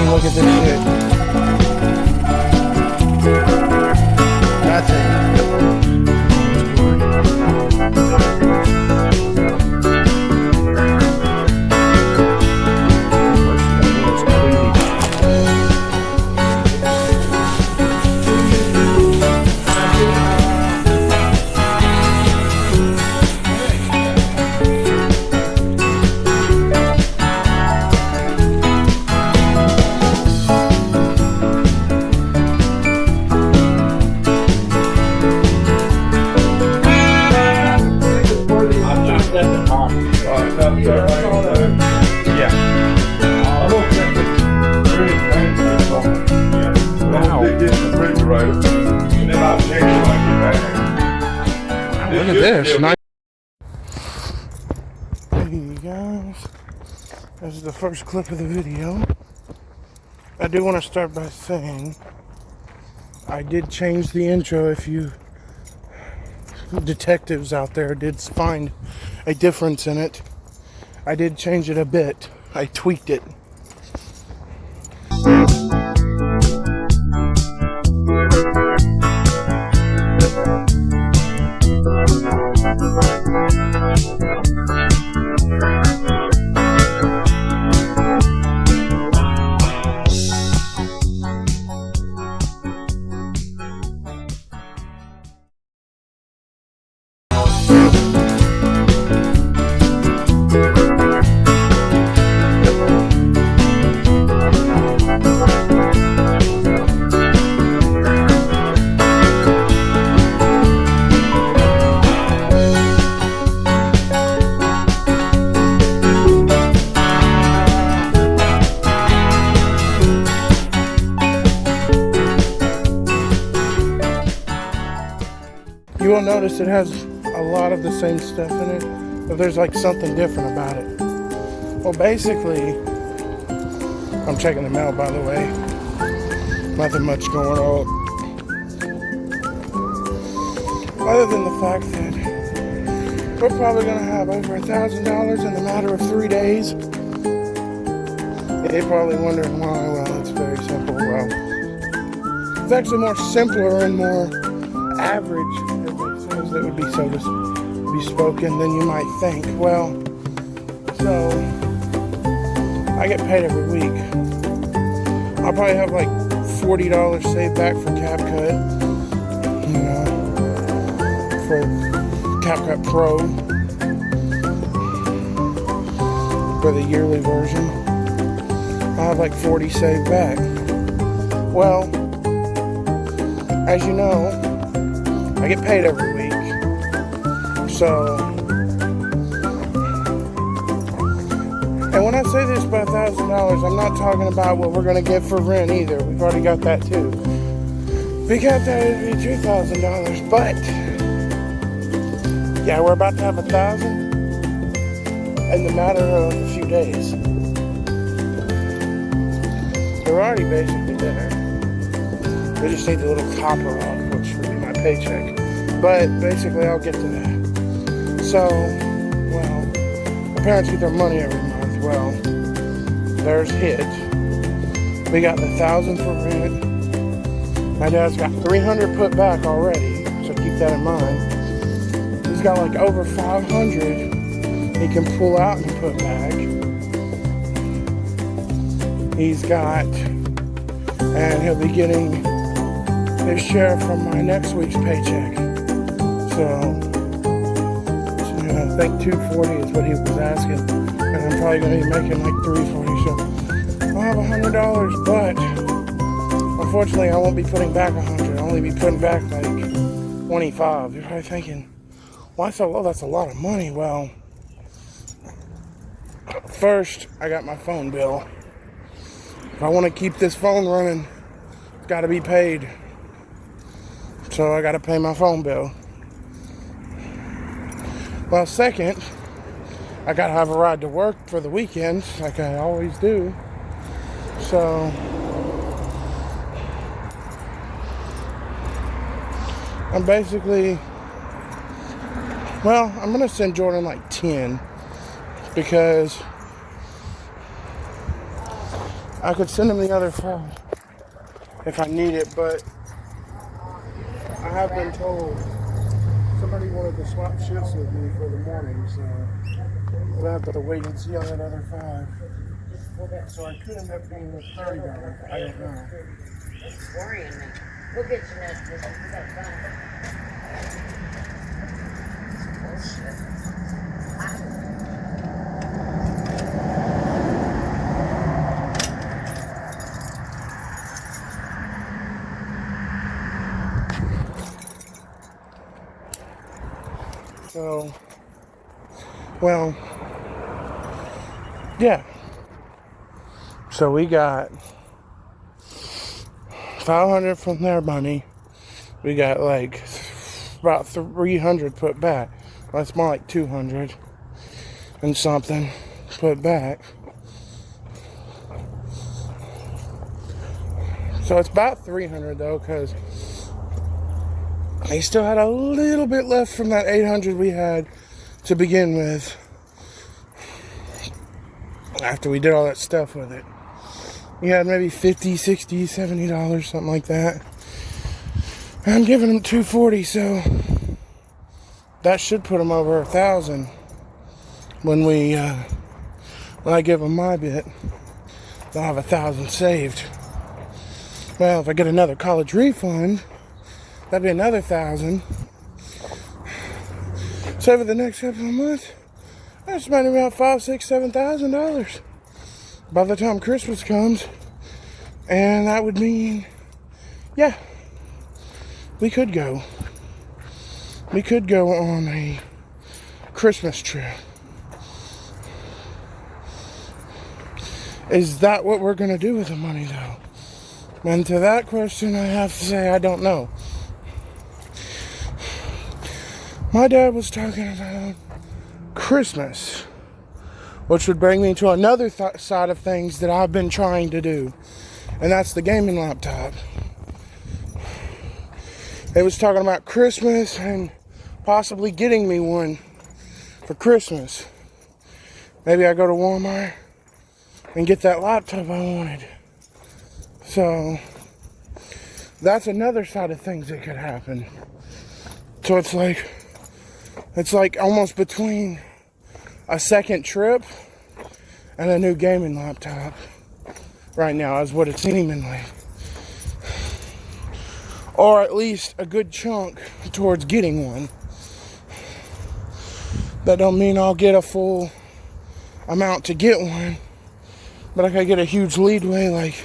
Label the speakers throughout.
Speaker 1: mean, look at this shit. That's it. Look at this. Nice. Hey guys, this is the first clip of the video. I do want to start by saying I did change the intro. If you detectives out there did find a difference in it, I did change it a bit. I tweaked it. You will notice it has a lot of the same stuff in it, but there's like something different about it. Well, basically, I'm checking the mail, by the way. Nothing much going on. Other than the fact that we're probably going to have over $1,000 in the matter of 3 days. You're probably wondering why. Well, it's very simple. Well, it's actually more simpler and more average, that would be so to be spoken, than you might think. Well, so I get paid every week. I'll probably have like $40 saved back for CapCut, you know, for CapCut Pro, for the yearly version. I'll have like 40 saved back. Well, as you know, I get paid every week. So, and when I say this about $1,000, I'm not talking about what we're going to get for rent either. We've already got that too. We got that, it'd be $2,000. But, yeah, we're about to have $1,000 in the matter of a few days. They're already basically there. We just need the little copper off, which would be my paycheck. But basically, I'll get to that. So, well, my parents get their money every month. Well, there's hit. We got the $1,000 for rent. My dad's got $300 put back already, so keep that in mind. He's got like over $500 he can pull out and put back. He's got, and he'll be getting his share from my next week's paycheck. So I think $240 is what he was asking, and I'm probably going to be making like $340. So I'll have $100, but unfortunately, I won't be putting back $100. I'll only be putting back like $25. You're probably thinking, why so low? That's a lot of money. Well, first I got my phone bill. If I want to keep this phone running, it's got to be paid. So I got to pay my phone bill. Well, second, I got to have a ride to work for the weekend, like I always do. So I'm basically, well, I'm going to send Jordan like 10 because I could send him the other phone if I need it, but I have been told somebody wanted to swap shifts with me for the morning, so we'll have to wait and see on that other 5. So I could end up being with $30. I don't know.
Speaker 2: It's worrying me. We'll get you next week. We got fun. Bullshit.
Speaker 1: So, well, yeah. So we got 500 from their money. We got like about 300 put back. Well, that's more like 200 and something put back. So it's about 300 though, because they still had a little bit left from that 800 we had to begin with after we did all that stuff with it. We had maybe $50, $60, $70, something like that. I'm giving them $240, so that should put them over $1,000 when I give them my bit. They'll have $1,000 saved. Well, if I get another college refund, that'd be another $1,000. So for the next couple of months, I spend about $5,000, $6,000, $7,000 by the time Christmas comes, and that would mean, yeah, we could go on a Christmas trip. Is that what we're gonna do with the money, though? And to that question, I have to say I don't know. My dad was talking about Christmas, which would bring me to another side of things that I've been trying to do, and that's the gaming laptop. They was talking about Christmas and possibly getting me one for Christmas. Maybe I go to Walmart and get that laptop I wanted. So that's another side of things that could happen. So it's like almost between a second trip and a new gaming laptop right now is what it's seeming like. Or at least a good chunk towards getting one. That don't mean I'll get a full amount to get one, but I could get a huge leadway, like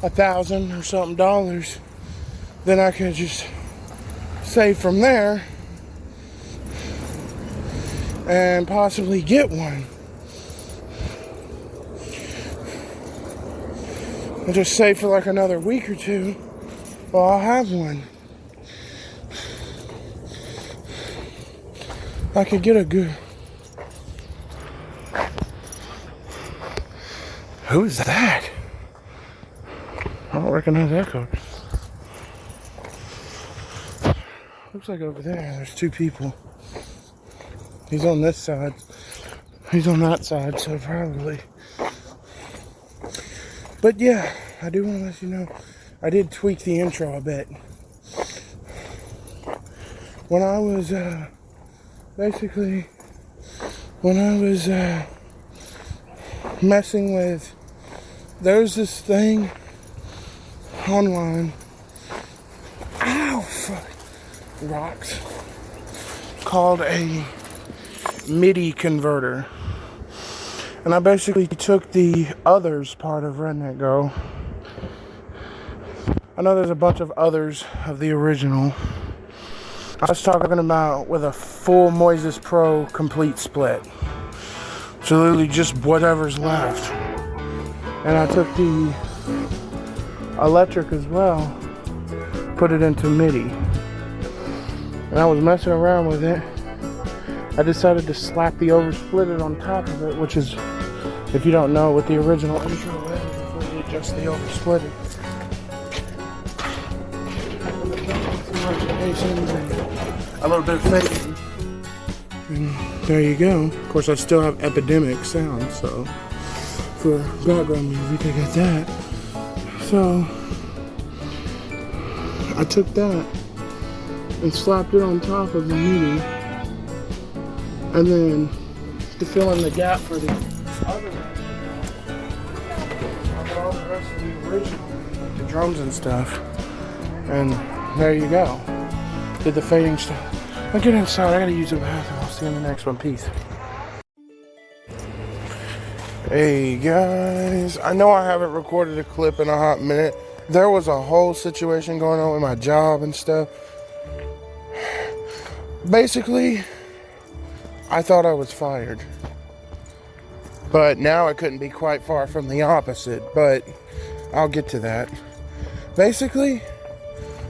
Speaker 1: $1,000 or something dollars. Then I could just save from there and possibly get one. I'll just save for like another week or two. Well, I'll have one. I could get a good... Who is that? I don't recognize that code. Looks like over there, there's 2 people. He's on this side. He's on that side, so probably. But yeah, I do want to let you know, I did tweak the intro a bit. When I was, messing with, there's this thing online. Ow, fuck. Rocks. Called a MIDI converter. And I basically took the others part of Redneck Go. I know there's a bunch of others of the original. I was talking about with a full Moises Pro complete split. So literally just whatever's left. And I took the electric as well, put it into MIDI. And I was messing around with it. I decided to slap the oversplitter on top of it, which is, if you don't know what the original intro is, before you adjust the oversplitter. A little bit of fading. And there you go. Of course, I still have Epidemic sound, so for background music. I got that. So I took that and slapped it on top of the MIDI, and then to fill in the gap for the other, I put all the rest of the original, like the drums and stuff, and there you go. Did the fading stuff. I'll get inside. I gotta use the bathroom. I'll see you in the next one. Peace. Hey guys, I know I haven't recorded a clip in a hot minute. There was a whole situation going on with my job and stuff. Basically, I thought I was fired. But now it couldn't be quite far from the opposite, but I'll get to that. Basically,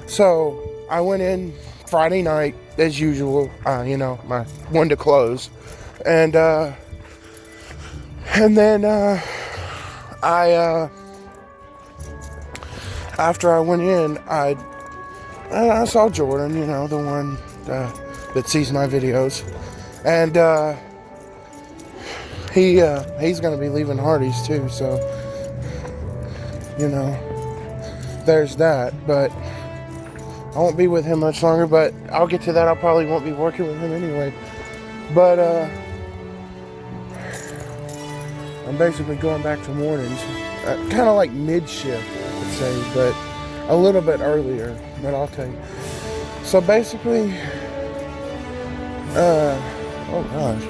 Speaker 1: so I went in Friday night as usual, my one to close. And then after I went in, I saw Jordan, the one that sees my videos, and he's gonna be leaving Hardee's too, so there's that. But I won't be with him much longer, but I'll get to that. I probably won't be working with him anyway, but I'm basically going back to mornings, kind of like mid-shift, I could say, but a little bit earlier, but I'll tell you. So basically, oh gosh,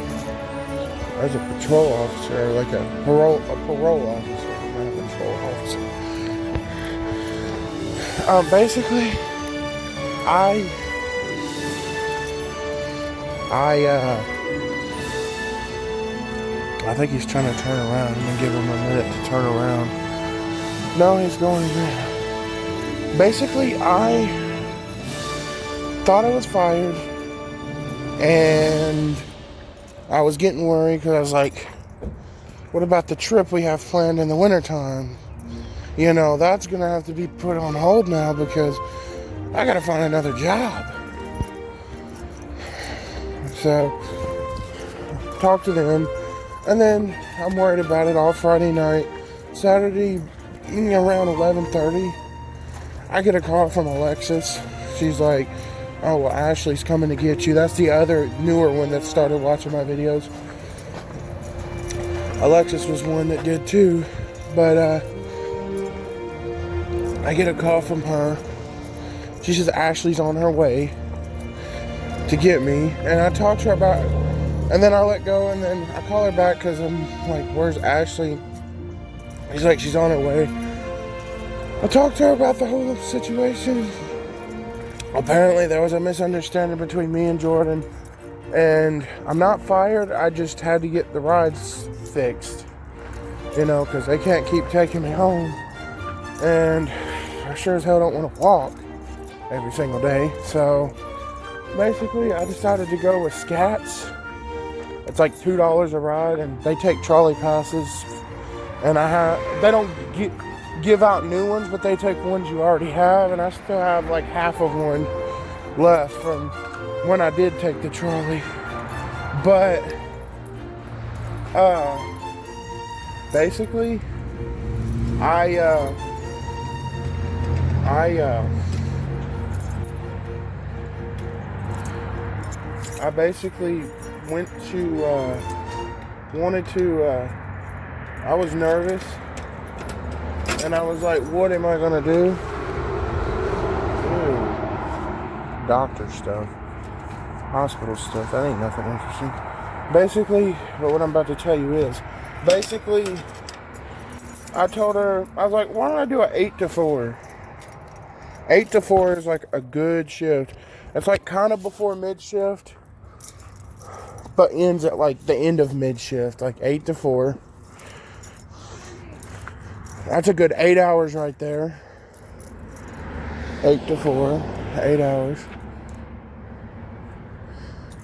Speaker 1: there's a patrol officer, like a parole officer, not a patrol officer. Basically, I think he's trying to turn around. I'm gonna give him a minute to turn around. No, he's going there. Basically, I thought I was fired, and I was getting worried because I was like, what about the trip we have planned in the wintertime? That's gonna have to be put on hold now because I gotta find another job. So, talk to them. And then I'm worried about it all Friday night. Saturday, around 11:30, I get a call from Alexis. She's like, oh, well, Ashley's coming to get you. That's the other newer one that started watching my videos. Alexis was one that did too. But I get a call from her. She says Ashley's on her way to get me. And I talked to her about it. And then I let go, and then I call her back because I'm like, where's Ashley? She's like, she's on her way. I talked to her about the whole situation. Apparently there was a misunderstanding between me and Jordan, and I'm not fired. I just had to get the rides fixed, because they can't keep taking me home. And I sure as hell don't want to walk every single day. So basically I decided to go with Scats. It's like $2 a ride, and they take trolley passes, and they don't give out new ones, but they take ones you already have, and I still have like half of one left from when I did take the trolley. But basically I basically went to, I was nervous, and I was like, what am I gonna do? Ooh, doctor stuff, hospital stuff, that ain't nothing interesting. Basically, but what I'm about to tell you is, basically, I told her, I was like, why don't I do an 8 to 4? 8 to 4 is like a good shift. It's like kind of before mid-shift, but ends at like the end of mid-shift, like 8 to 4. That's a good 8 hours right there. 8 to 4, 8 hours.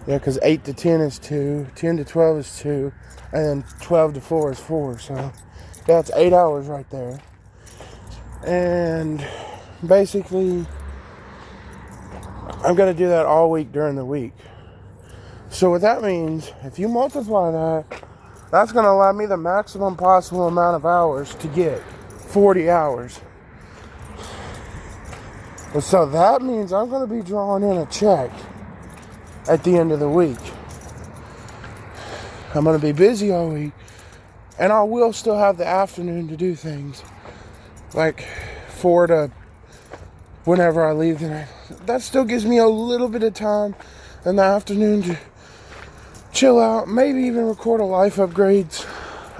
Speaker 1: Yeah, because 8 to 10 is 2, 10 to 12 is 2, and then 12 to 4 is 4. So that's 8 hours right there. And basically, I'm going to do that all week during the week. So what that means, if you multiply that That's going to allow me the maximum possible amount of hours to get 40 hours. And so that means I'm going to be drawing in a check at the end of the week. I'm going to be busy all week, and I will still have the afternoon to do things like 4 to whenever I leave the night. That still gives me a little bit of time in the afternoon to chill out, maybe even record a life upgrades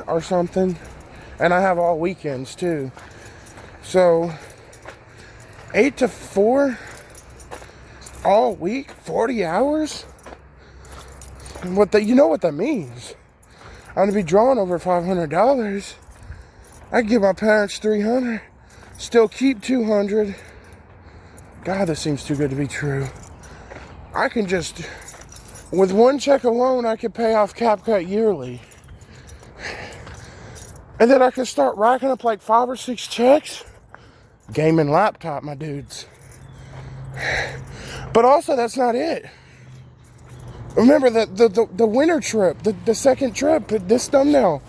Speaker 1: or something. And I have all weekends too. So 8 to 4 all week, 40 hours. And you know what that means? I'm gonna be drawing over $500. I can give my parents $300, still keep $200. God, this seems too good to be true. I can just, with one check alone, I could pay off CapCut yearly. And then I could start racking up like 5 or 6 checks. Gaming laptop, my dudes. But also, that's not it. Remember the winter trip, the second trip, this thumbnail.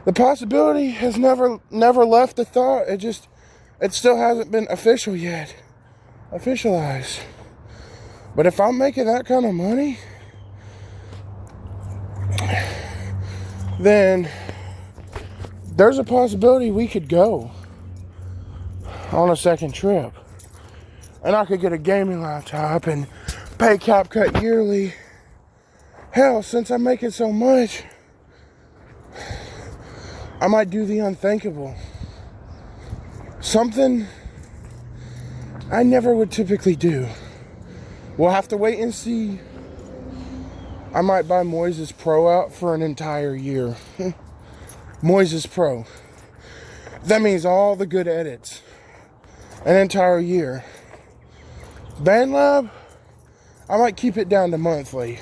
Speaker 1: The possibility has never left the thought. It still hasn't been official yet. Officialized. But if I'm making that kind of money, then there's a possibility we could go on a second trip. And I could get a gaming laptop and pay CapCut yearly. Hell, since I'm making so much, I might do the unthinkable. Something I never would typically do. We'll have to wait and see. I might buy Moises Pro out for an entire year. Moises Pro. That means all the good edits. An entire year. BandLab, I might keep it down to monthly.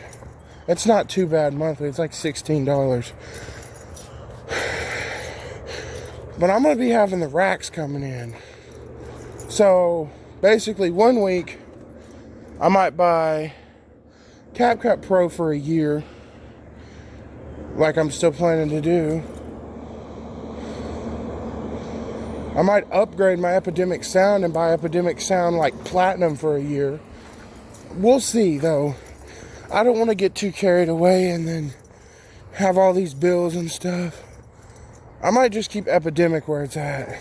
Speaker 1: It's not too bad monthly. It's like $16. But I'm going to be having the racks coming in. So, basically, 1 week, I might buy CapCut Pro for a year. Like I'm still planning to do. I might upgrade my Epidemic Sound and buy Epidemic Sound like Platinum for a year. We'll see, though. I don't want to get too carried away and then have all these bills and stuff. I might just keep Epidemic where it's at.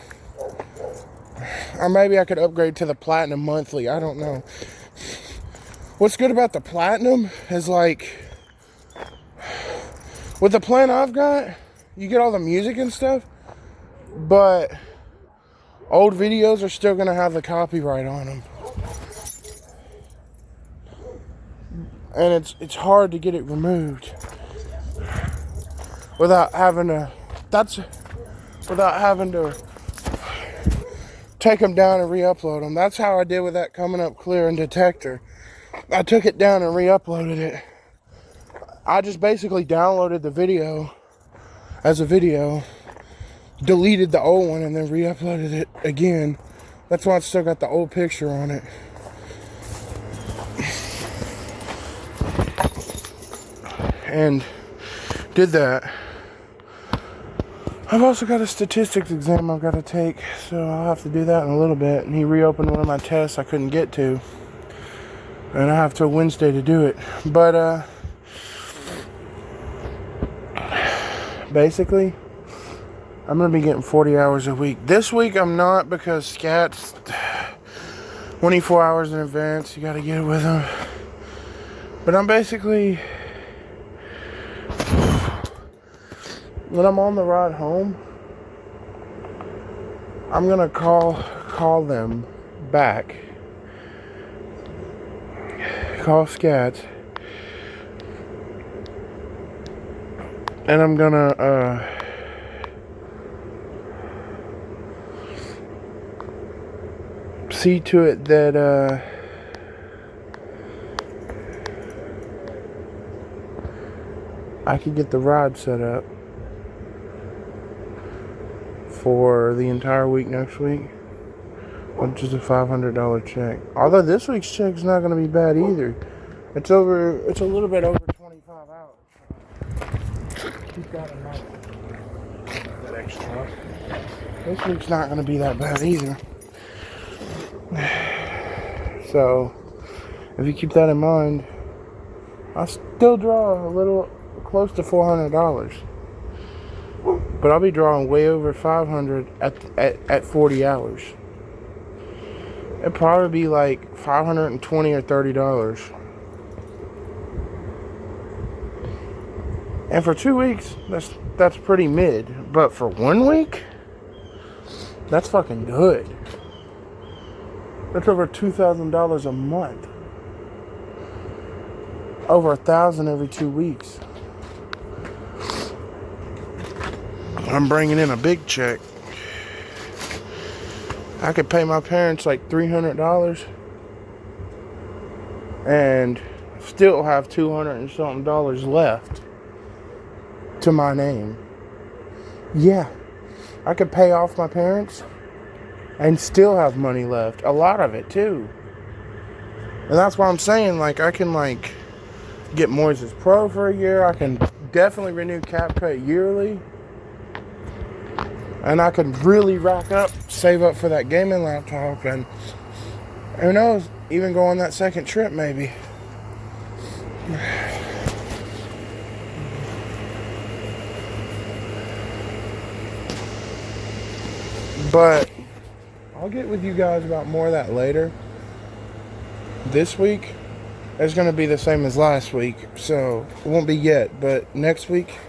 Speaker 1: Or maybe I could upgrade to the Platinum monthly. I don't know. What's good about the Platinum is like, with the plan I've got, you get all the music and stuff, but old videos are still going to have the copyright on them. And it's hard to get it removed without having to take them down and re-upload them. That's how I did with that Coming Up Clear and Detector. I took it down and re-uploaded it. I just basically downloaded the video as a video, deleted the old one, and then re-uploaded it again. That's why it's still got the old picture on it. And did that. I've also got a statistics exam I've got to take, so I'll have to do that in a little bit. And he reopened one of my tests I couldn't get to, and I have till Wednesday to do it. But basically, I'm gonna be getting 40 hours a week. This week I'm not, because Scat's 24 hours in advance. You gotta get it with him. But I'm basically, when I'm on the ride home, I'm gonna call them back. Call Scat. And I'm gonna see to it that I can get the ride set up for the entire week next week, which is a $500 check. Although this week's check's not going to be bad either. It's a little bit over $2,500. keep that in mind. That extra. This week's not going to be that bad either. So, if you keep that in mind, I'll still draw a little close to $400. But I'll be drawing way over 500 at 40 hours. It'd probably be like $520 or $30. And for 2 weeks, that's pretty mid. But for 1 week, that's fucking good. That's over $2,000 a month. Over $1,000 every 2 weeks. I'm bringing in a big check. I could pay my parents like $300 and still have $200 and something left to my name. Yeah, I could pay off my parents and still have money left. A lot of it too. And that's why I'm saying, like, I can like get Moises Pro for a year. I can definitely renew CapCut yearly. And I could really rack up, save up for that gaming laptop, and who knows, even go on that second trip maybe. But I'll get with you guys about more of that later. This week is going to be the same as last week, so it won't be yet. But next week,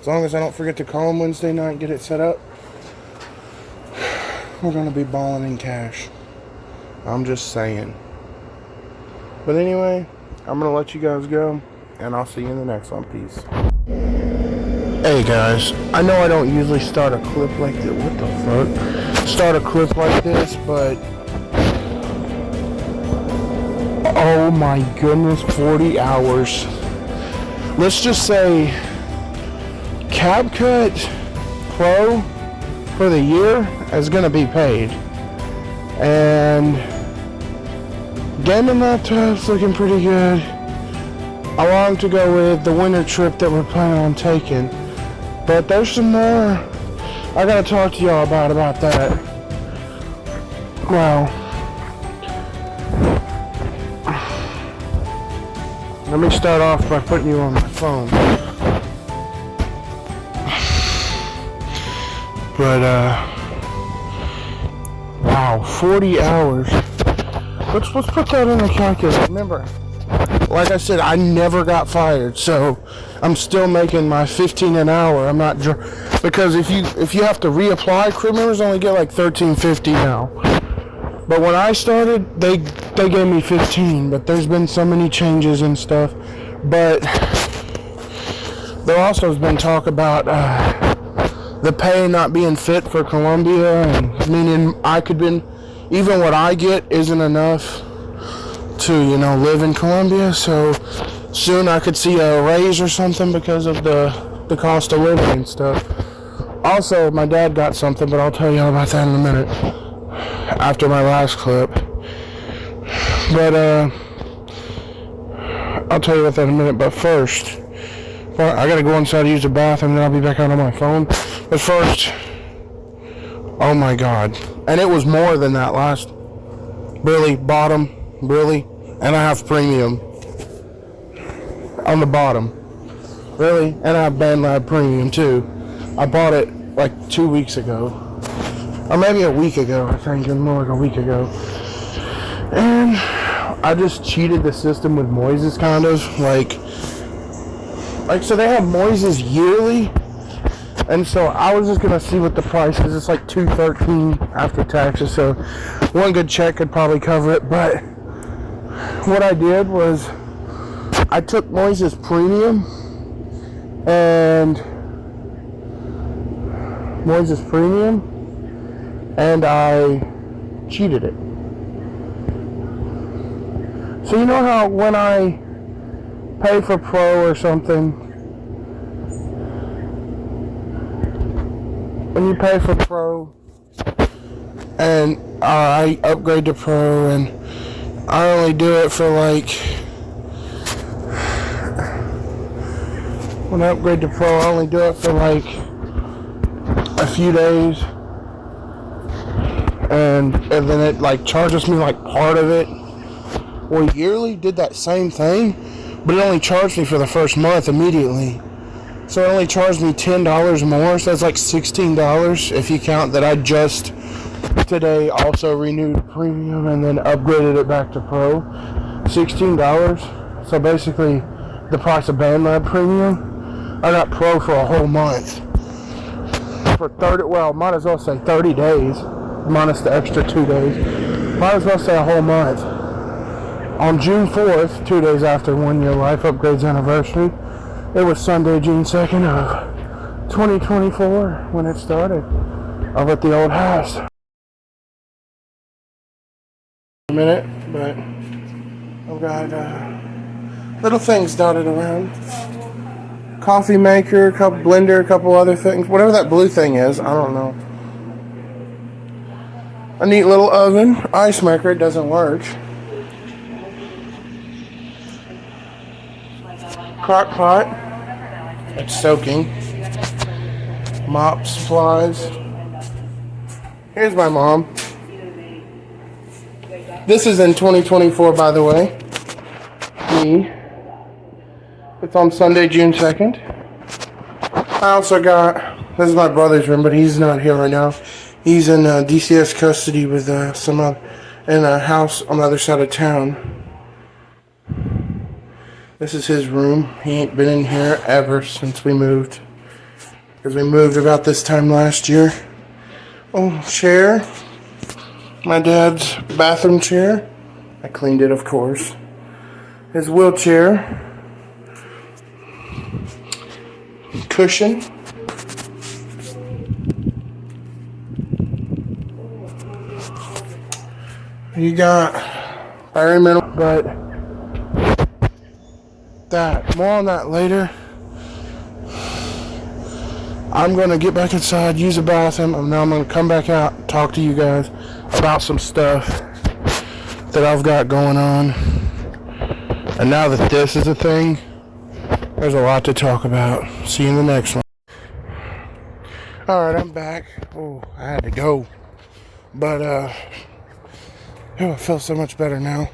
Speaker 1: as long as I don't forget to call him Wednesday night and get it set up, we're going to be balling in cash. I'm just saying. But anyway, I'm going to let you guys go, and I'll see you in the next one. Peace. Hey guys, I know I don't usually start a clip like this. What the fuck? Start a clip like this, but oh my goodness, 40 hours. Let's just say CapCut Pro for the year is going to be paid. And gaming laptop's looking pretty good. Along to go with the winter trip that we're planning on taking. But there's some more I gotta talk to y'all about that. Well, let me start off by putting you on my phone. But wow, 40 hours. Let's put that in the calculator. Remember, like I said, I never got fired, so I'm still making my 15 an hour. I'm not because if you have to reapply, crew members only get like $13.50 now. But when I started, they gave me 15. But there's been so many changes and stuff. But there also has been talk about the pay not being fit for Colombia, and meaning even what I get isn't enough to, live in Colombia. So soon I could see a raise or something because of the cost of living and stuff. Also, my dad got something, but I'll tell you all about that in a minute after my last clip. But I'll tell you about that in a minute. But first, I gotta go inside to use the bathroom, then I'll be back out on my phone. But first, oh my god. And it was more than that last. Really, bottom, really. And I have premium on the bottom. Really? And I have BandLab Premium too. I bought it like 2 weeks ago. Or maybe a week ago, I think. More like a week ago. And I just cheated the system with Moises, kind of. Like so they have Moises yearly. And so I was just going to see what the price is. It's like $213 after taxes. So one good check could probably cover it. But what I did was I took Moises Premium and I cheated it. So you know how when I pay for Pro or something, when you pay for Pro and I upgrade to Pro, and I only do it for like when I upgrade to Pro, I only do it for like a few days, and then it like charges me like part of it. Well, yearly did that same thing, but it only charged me for the first month immediately. So it only charged me $10 more, so that's like $16 if you count that I just today also renewed premium and then upgraded it back to Pro. $16. So basically the price of BandLab premium. I got Pro for a whole month. For 30, well, might as well say 30 days, minus the extra 2 days. Might as well say a whole month. On June 4th, 2 days after 1 year life upgrades anniversary, it was Sunday, June 2nd of 2024 when it started over at the old house. A minute, but I've got little things dotted around. Coffee maker, a couple blender, a couple other things. Whatever that blue thing is, I don't know. A neat little oven, ice maker. It doesn't work. Crock pot. It's soaking. Mop supplies. Here's my mom. This is in 2024, by the way. Me. It's on Sunday, June 2nd. I also got, this is my brother's room, but he's not here right now. He's in DCS custody with some other, in a house on the other side of town. This is his room. He ain't been in here ever since we moved. Because we moved about this time last year. Oh, chair. My dad's bathroom chair. I cleaned it, of course. His wheelchair. Cushion. You got environmental, but that more on that later. I'm gonna get back inside, use a bathroom, and now I'm gonna come back out and talk to you guys about some stuff that I've got going on. And now that this is a thing, there's a lot to talk about. See you in the next one. Alright, I'm back. Oh, I had to go. But, I feel so much better now.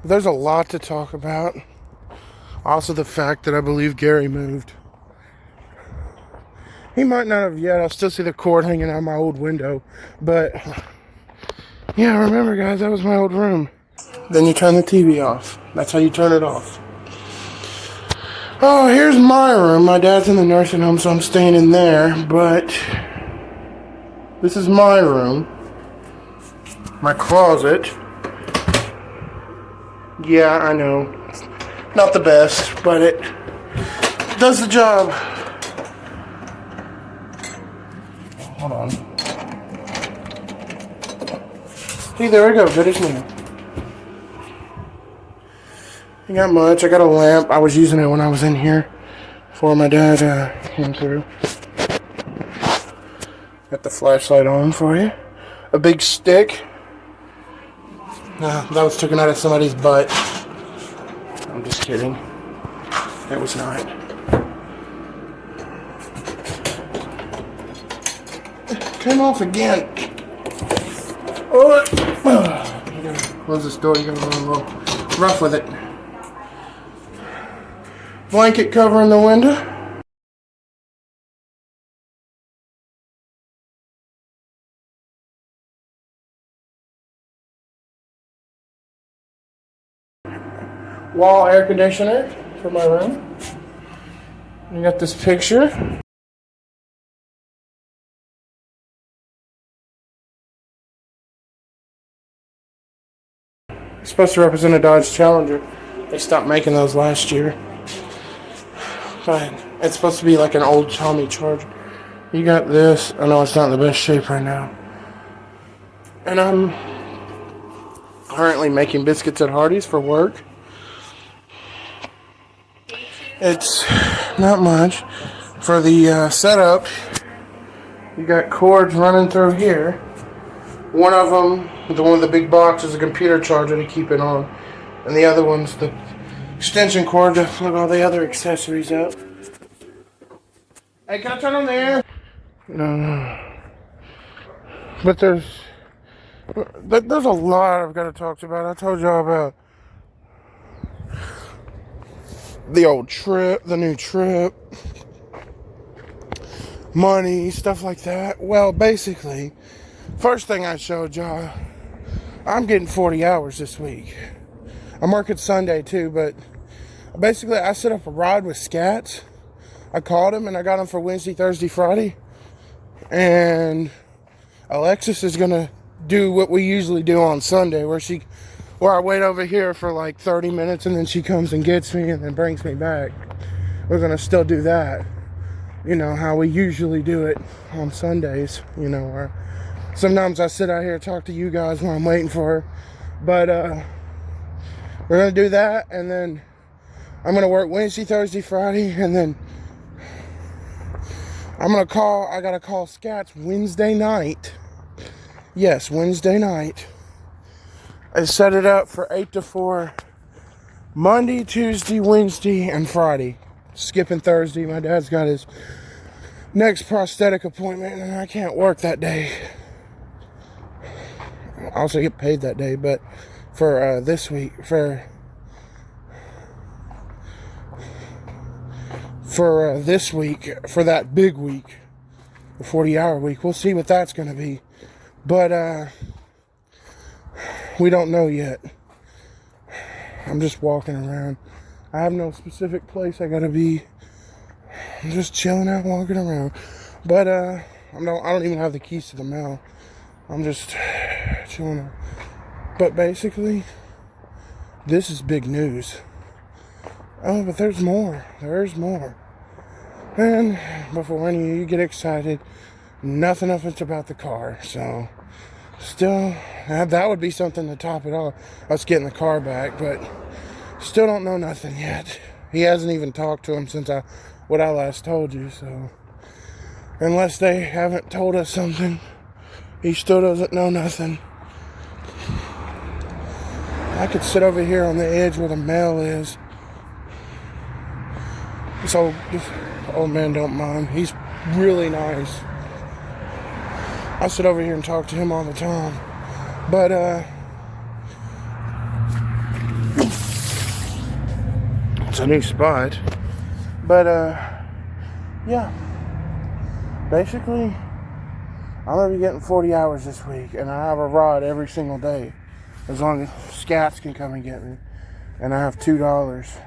Speaker 1: There's a lot to talk about. Also the fact that I believe Gary moved. He might not have yet. I'll still see the cord hanging out my old window. But, yeah, remember guys, that was my old room. Then you turn the TV off. That's how you turn it off. Oh, here's my room. My dad's in the nursing home, so I'm staying in there. But this is my room. My closet. Yeah, I know. Not the best, but it does the job. Hold on. See, there we go. Good as new. Ain't got much. I got a lamp. I was using it when I was in here before my dad came through. Got the flashlight on for you. A big stick. That was taken out of somebody's butt. I'm just kidding. It was not. It came off again. Oh, you gotta close this door. You gotta run a little rough with it. Blanket covering the window. Wall air conditioner for my room. You got this picture. It's supposed to represent a Dodge Challenger. They stopped making those last year. But it's supposed to be like an old Tommy Charger. You got this. I know it's not in the best shape right now. And I'm currently making biscuits at Hardee's for work. It's not much. For the setup, you got cords running through here. One of them, the one with the big box, is a computer charger to keep it on. And the other one's the extension cord to plug all the other accessories up. Hey, can I turn on the air? No. But there's a lot I've got to talk about. I told y'all about the old trip, the new trip, money, stuff like that. Well, basically, first thing I showed y'all, I'm getting 40 hours this week. I'm working Sunday too, but basically I set up a ride with Scats. I called him and I got him for Wednesday, Thursday, Friday. And Alexis is gonna do what we usually do on Sunday, where I wait over here for like 30 minutes and then she comes and gets me and then brings me back. We're gonna still do that, you know, how we usually do it on Sundays, you know, where sometimes I sit out here and talk to you guys while I'm waiting for her. But we're gonna do that, and then I'm gonna work Wednesday, Thursday, Friday, and then I gotta call Scats Wednesday night. Yes, Wednesday night. I set it up for 8 to 4. Monday, Tuesday, Wednesday, and Friday. Skipping Thursday. My dad's got his next prosthetic appointment, and I can't work that day. I also get paid that day, but for this week, for this week, for that big week, the 40-hour week, we'll see what that's going to be. But we don't know yet. I'm just walking around. I have no specific place I got to be. I'm just chilling out, walking around. But I don't even have the keys to the mail. I'm just chilling out. But basically, this is big news. Oh, but there's more. There's more. And before any of you get excited, nothing about the car. So, still, that would be something to top it off. Us getting the car back, but still don't know nothing yet. He hasn't even talked to him since what I last told you. So, unless they haven't told us something, he still doesn't know nothing. I could sit over here on the edge where the mail is. This old man don't mind. He's really nice. I sit over here and talk to him all the time. But it's a new spot. But yeah. Basically, I'm gonna be getting 40 hours this week, and I have a ride every single day, as long as Scats can come and get me. And I have $2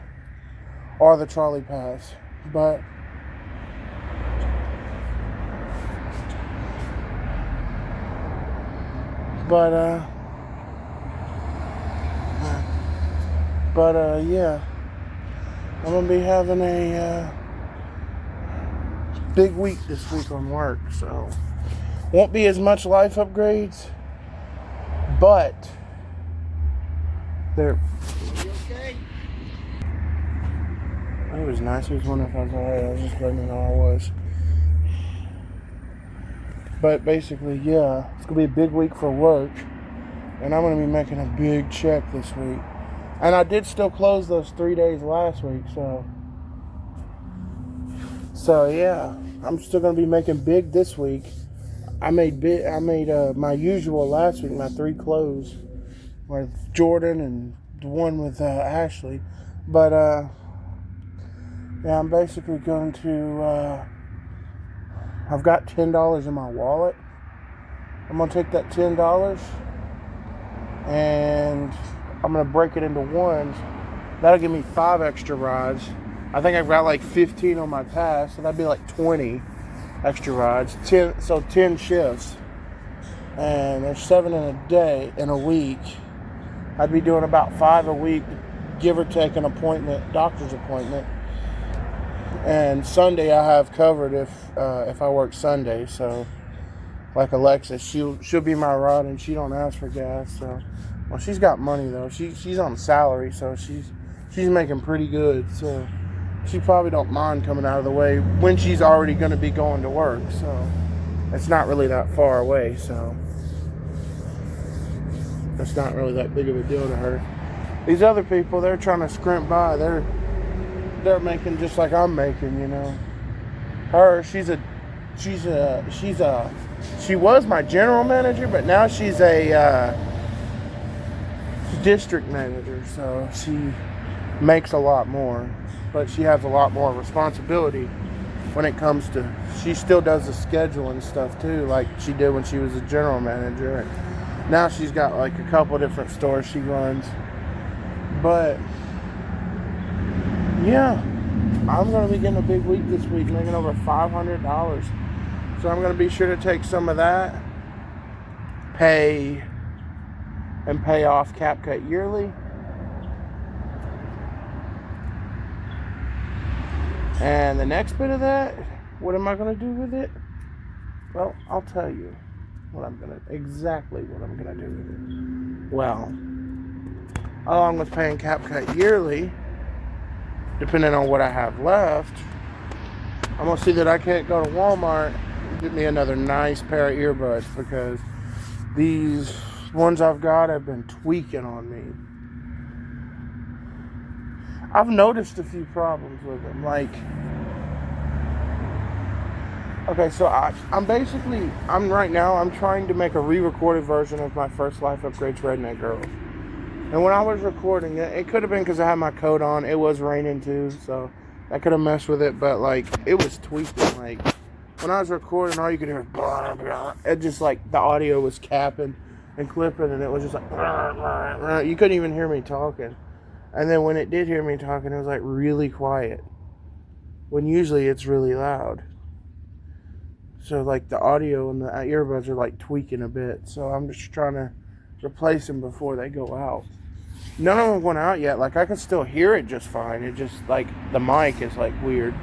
Speaker 1: or the trolley pass. But yeah, I'm gonna be having a big week this week on work, so won't be as much life upgrades, but they're okay. It was nice. He was wondering if I was alright. I was just letting him know I was. But basically, yeah, it's gonna be a big week for work, and I'm gonna be making a big check this week. And I did still close those 3 days last week, so yeah, I'm still gonna be making big this week. I made my usual last week, my 3 close with Jordan and the one with Ashley, but yeah, I'm basically going to. I've got $10 in my wallet. I'm gonna take that $10 and I'm gonna break it into ones. That'll give me 5 extra rides. I think I've got like 15 on my pass, so that'd be like 20 extra rides. 10 shifts, and there's 7 in a week. I'd be doing about 5 a week, give or take an appointment, doctor's appointment. And Sunday I have covered if I work Sunday. So, like Alexis, she'll be my ride, and she don't ask for gas. So, well, she's got money though. She's on salary, so she's making pretty good. So, she probably don't mind coming out of the way when she's already going to be going to work. So, it's not really that far away. So, it's not really that big of a deal to her. These other people, they're trying to scrimp by. They're making just like I'm making, you know. she was my general manager, but now she's a district manager, so she makes a lot more, but she has a lot more responsibility when it comes to, she still does the schedule and stuff too, like she did when she was a general manager, and now she's got like a couple different stores she runs. But yeah, I'm going to be getting a big week this week, making over $500. So I'm going to be sure to take some of that, pay off CapCut Yearly. And the next bit of that, what am I going to do with it? Well, I'll tell you exactly what I'm going to do with it. Well, along with paying CapCut Yearly, depending on what I have left, I'm going to see that I can't go to Walmart and get me another nice pair of earbuds, because these ones I've got have been tweaking on me. I've noticed a few problems with them. Like, okay, so I'm right now trying to make a re-recorded version of my first Life Upgrades Redneck Girls. And when I was recording it, it could have been because I had my coat on. It was raining too, so I could have messed with it. But like, it was tweaking. Like, when I was recording, all you could hear was blah, blah. It just like the audio was capping and clipping, and it was just like blah, blah, blah. You couldn't even hear me talking. And then when it did hear me talking, it was like really quiet, when usually it's really loud. So like the audio and the earbuds are like tweaking a bit. So I'm just trying to replace them before they go out. None of them went out yet. Like, I can still hear it just fine. It just like the mic is like weird.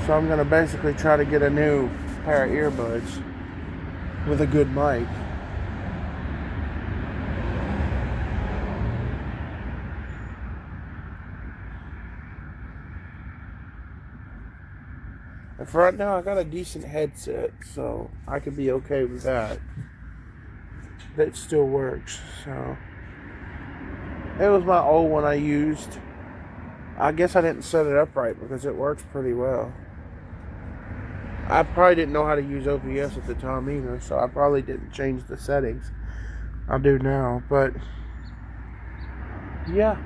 Speaker 1: So I'm gonna basically try to get a new pair of earbuds with a good mic. And for right now, I got a decent headset, so I could be okay with that. That still works. So it was my old one I used. I guess I didn't set it up right because it works pretty well. I probably didn't know how to use OBS at the time either, so I probably didn't change the settings. I do now, but yeah.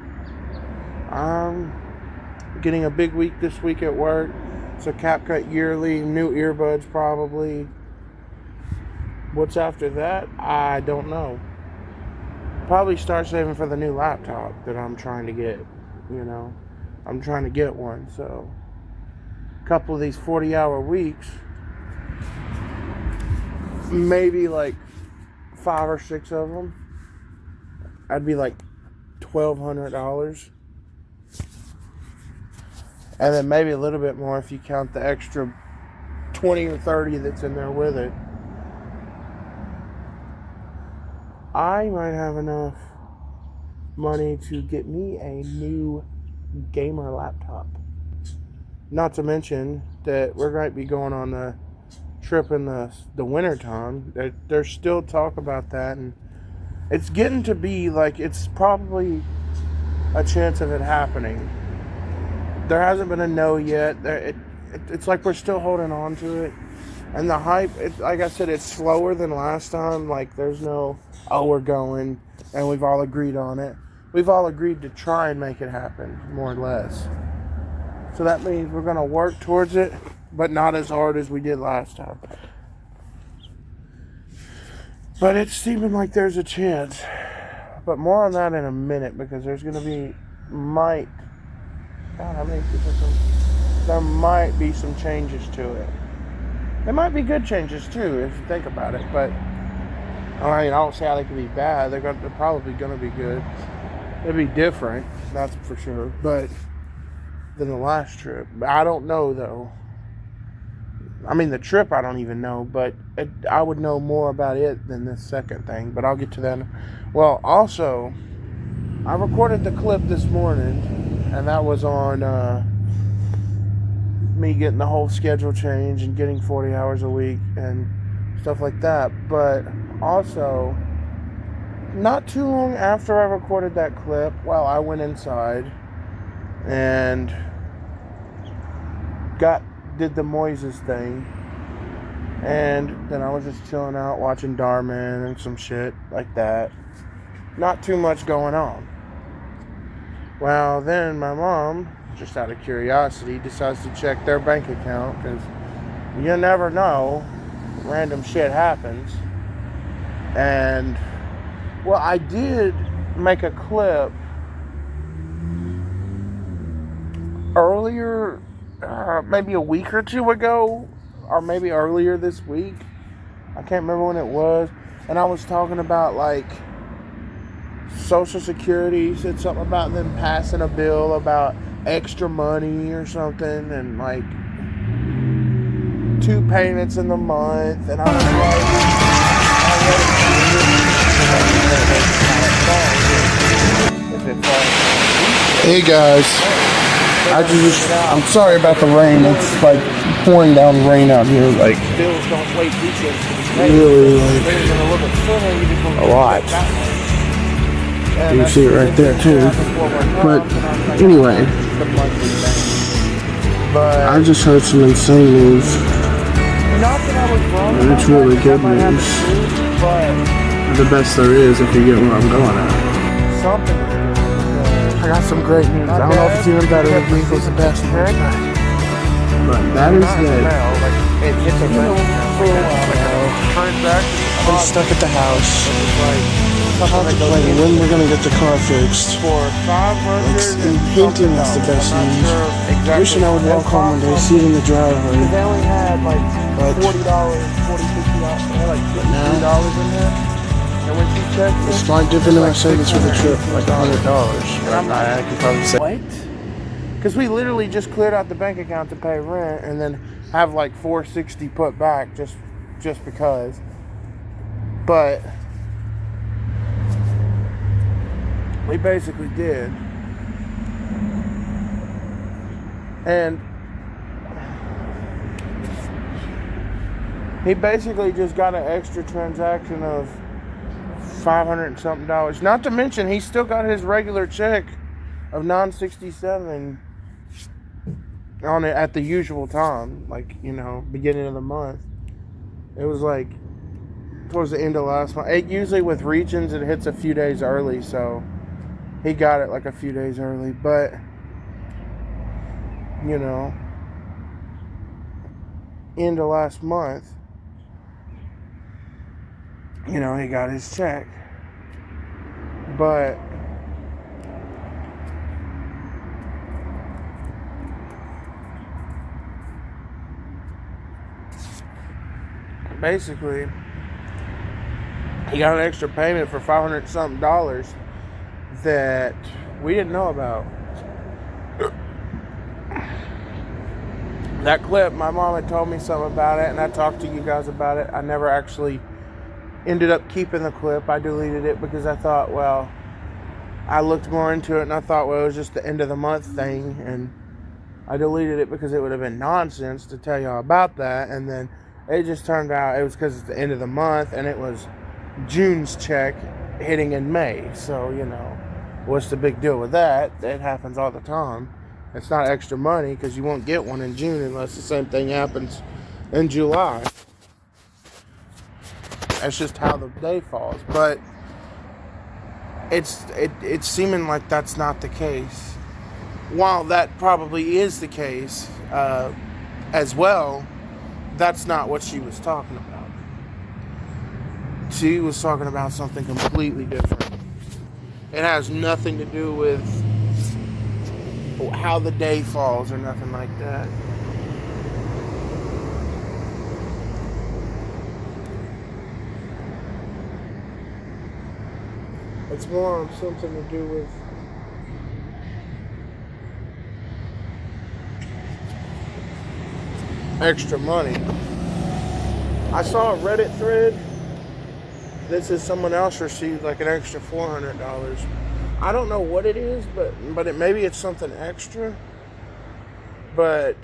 Speaker 1: I'm getting a big week this week at work. So CapCut Yearly, new earbuds probably. What's after that? I don't know. Probably start saving for the new laptop that I'm trying to get. You know, I'm trying to get one. So a couple of these 40-hour weeks, maybe like 5 or 6 of them, I'd be like $1,200. And then maybe a little bit more if you count the extra 20 or 30 that's in there with it. I might have enough money to get me a new gamer laptop. Not to mention that we're going to be going on a trip in the winter time. There's still talk about that, and it's getting to be like it's probably a chance of it happening. There hasn't been a no yet. It's like we're still holding on to it. And the hype, like I said, it's slower than last time. Like, there's no, oh, we're going, and we've all agreed on it. We've all agreed to try and make it happen, more or less. So that means we're going to work towards it, but not as hard as we did last time. But it's seeming like there's a chance. But more on that in a minute, because there's going to be, God, how many people there might be some changes to it. There might be good changes too, if you think about it, but I don't see how they could be bad. They're probably going to be good. They'll be different, that's for sure, but than the last trip. I don't know though. I mean, the trip I don't even know, but I would know more about it than this second thing, but I'll get to that. Well, also, I recorded the clip this morning, and that was on me getting the whole schedule change and getting 40 hours a week and stuff like that. But also, not too long after I recorded that clip, I went inside and did the Moises thing. And then I was just chilling out watching Darman and some shit like that. Not too much going on. Well, then my mom, just out of curiosity, decides to check their bank account because you never know. Random shit happens. And, well, I did make a clip earlier, maybe a week or two ago, or maybe earlier this week. I can't remember when it was. And I was talking about, like, Social Security. Said something about them passing a bill about extra money or something, and like 2 payments in the month. And I was like, hey guys, I'm sorry about the rain. It's like pouring down rain out here, like really, like a lot. You can see it right there too. But anyway, I just heard some insane news, and it's really good news. The best there is, if you get where I'm going at. I got some great news. I don't know if it's even better than Eagles the best news, but that is that. I've been stuck at the house. Contemplating when we're gonna get the car fixed. I'm hinting that's the best news. Wishing I would walk home one day, see it in the driveway. But now, it's like dipping in my savings for the trip, like $100. I could probably say. What? Because we literally just cleared out the bank account to pay rent, and then have like $460 put back just because. But we basically did. And he basically just got an extra transaction of $500 and something. Not to mention, he still got his regular check of $967 on it at the usual time, like, you know, beginning of the month. It was like towards the end of last month. Usually with Regions, it hits a few days early, so he got it like a few days early. But, you know, end of last month, you know, he got his check. But basically, he got an extra payment for $500 something that we didn't know about. That clip, my mom had told me something about it, and I talked to you guys about it. I never actually ended up keeping the clip. I deleted it because I thought, well, I looked more into it, and I thought, well, it was just the end of the month thing, and I deleted it because it would have been nonsense to tell y'all about that. And then it just turned out it was because it's the end of the month, and it was June's check hitting in May. So, you know, what's the big deal with that? It happens all the time. It's not extra money because you won't get one in June unless the same thing happens in July. That's just how the day falls. But it's seeming like that's not the case. While that probably is the case as well, that's not what she was talking about. She was talking about something completely different. It has nothing to do with how the day falls or nothing like that. It's more something to do with extra money. I saw a Reddit thread that says someone else received like an extra $400. I don't know what it is, but maybe it's something extra. But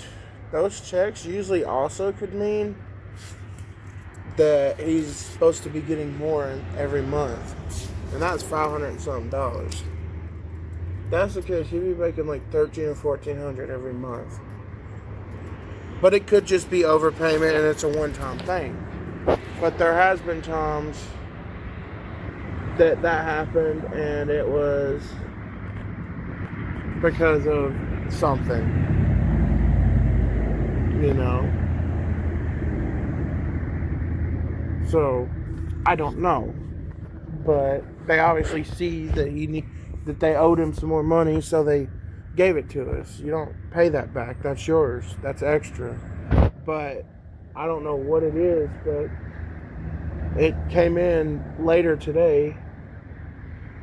Speaker 1: those checks usually also could mean that he's supposed to be getting more every month, and that's $500 and something. That's the case. He'd be making like $1,300 or $1,400 every month. But it could just be overpayment and it's a one-time thing. But there has been times that happened and it was because of something, you know. So I don't know, but they obviously see that that they owed him some more money, so they gave it to us. You don't pay that back. That's yours. That's extra. But I don't know what it is, but it came in later today,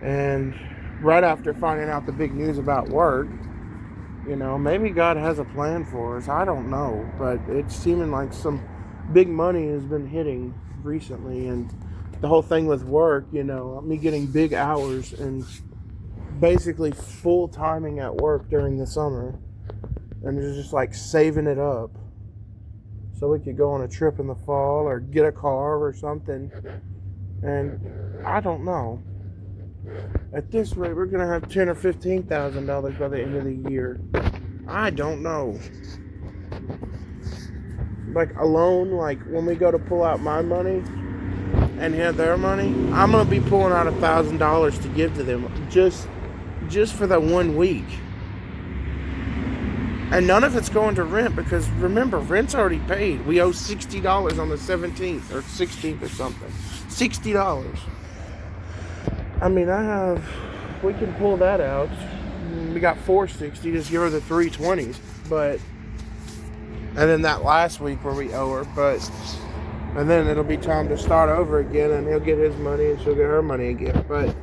Speaker 1: and right after finding out the big news about work. You know, maybe God has a plan for us. I don't know, but it's seeming like some big money has been hitting recently, and the whole thing with work, you know, me getting big hours and basically full timing at work during the summer, and just like saving it up so we could go on a trip in the fall or get a car or something. And I don't know. At this rate, we're gonna have $10,000 or $15,000 by the end of the year. I don't know. Like alone, like when we go to pull out my money and have their money, I'm gonna be pulling out $1,000 to give to them just for that 1 week. And none of it's going to rent because remember, rent's already paid. We owe $60 on the 17th or 16th or something. $60. I mean, we can pull that out. We got $460, just give her the $320s. But, and then that last week where we owe her, and then it'll be time to start over again, and he'll get his money and she'll get her money again. But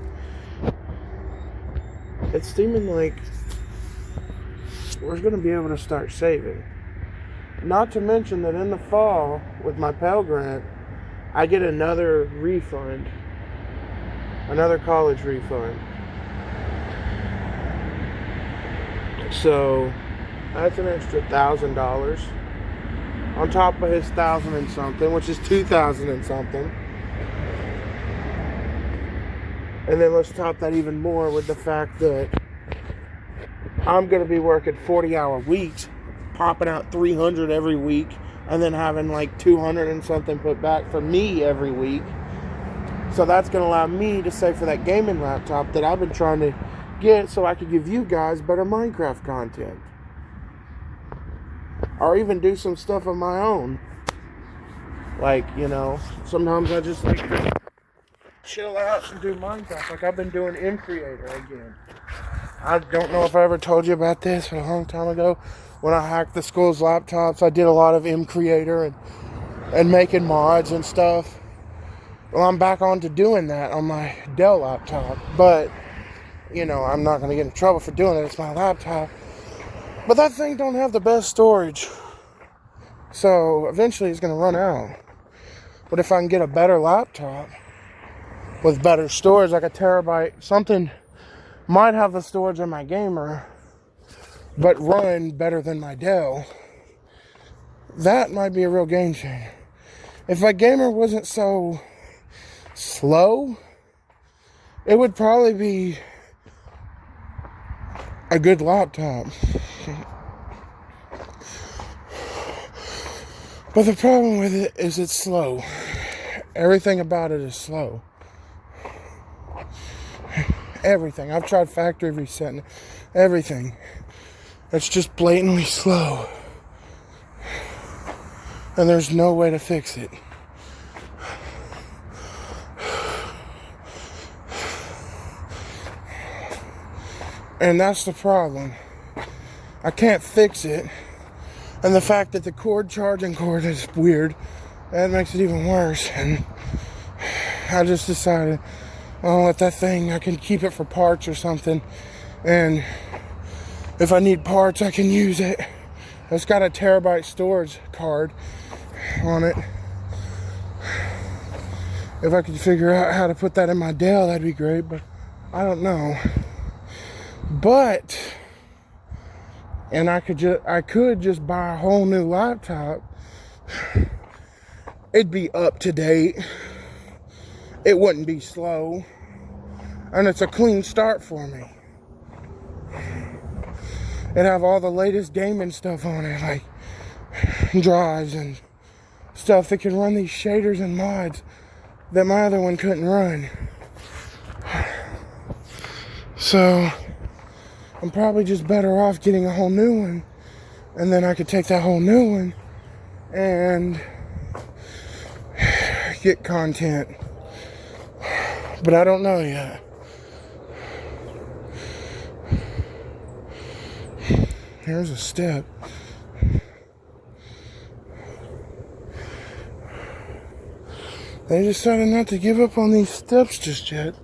Speaker 1: it's seeming like we're going to be able to start saving. Not to mention that in the fall, with my Pell Grant, I get another refund. Another college refund. So that's an extra $1,000 on top of his $1,000 and something, which is $2,000 and something. And then let's top that even more with the fact that I'm going to be working 40-hour weeks, popping out $300 every week, and then having like $200 and something put back for me every week. So that's going to allow me to save for that gaming laptop that I've been trying to get so I could give you guys better Minecraft content. Or even do some stuff of my own. Like, you know, sometimes I just like to chill out and do Minecraft. Like I've been doing mCreator again. I don't know if I ever told you about this, but a long time ago when I hacked the school's laptops, I did a lot of mCreator and making mods and stuff. Well, I'm back on to doing that on my Dell laptop, but, you know, I'm not going to get in trouble for doing it. It's my laptop. But that thing don't have the best storage. So, eventually it's going to run out. But if I can get a better laptop with better storage, like a terabyte, something might have the storage of my gamer, but run better than my Dell, that might be a real game changer. If my gamer wasn't so slow, it would probably be a good laptop. But the problem with it is it's slow. Everything about it is slow. Everything. I've tried factory resetting everything. It's just blatantly slow. And there's no way to fix it. And that's the problem. I can't fix it. And the fact that the charging cord is weird, that makes it even worse. And I just decided, I'll let that thing, I can keep it for parts or something. And if I need parts, I can use it. It's got a terabyte storage card on it. If I could figure out how to put that in my Dell, that'd be great, but I don't know. But, and I could just buy a whole new laptop. It'd be up to date. It wouldn't be slow. And it's a clean start for me. It'd have all the latest gaming stuff on it, like drives and stuff that can run these shaders and mods that my other one couldn't run. So I'm probably just better off getting a whole new one, and then I could take that whole new one and get content. But I don't know yet. Here's a step. They decided not to give up on these steps just yet.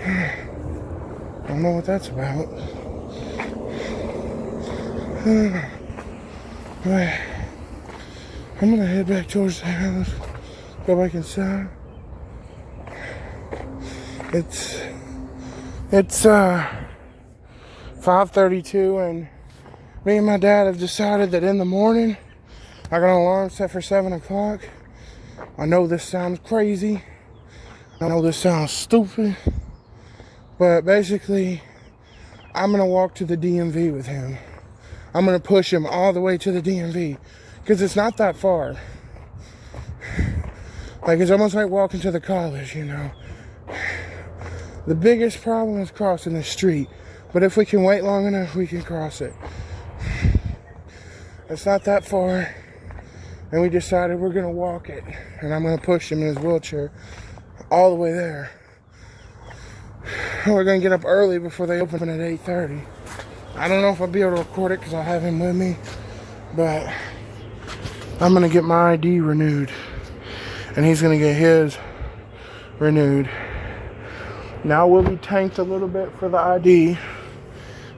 Speaker 1: I don't know what that's about. Right. I'm gonna head back towards the house. Go back inside. It's 5:32, and me and my dad have decided that in the morning I got an alarm set for 7 o'clock. I know this sounds crazy. I know this sounds stupid. But basically, I'm going to walk to the DMV with him. I'm going to push him all the way to the DMV. Because it's not that far. Like, it's almost like walking to the college, you know. The biggest problem is crossing the street. But if we can wait long enough, we can cross it. It's not that far. And we decided we're going to walk it. And I'm going to push him in his wheelchair all the way there. We're going to get up early before they open at 8:30. I don't know if I'll be able to record it because I'll have him with me. But I'm going to get my ID renewed. And he's going to get his renewed. Now we'll be tanked a little bit for the ID.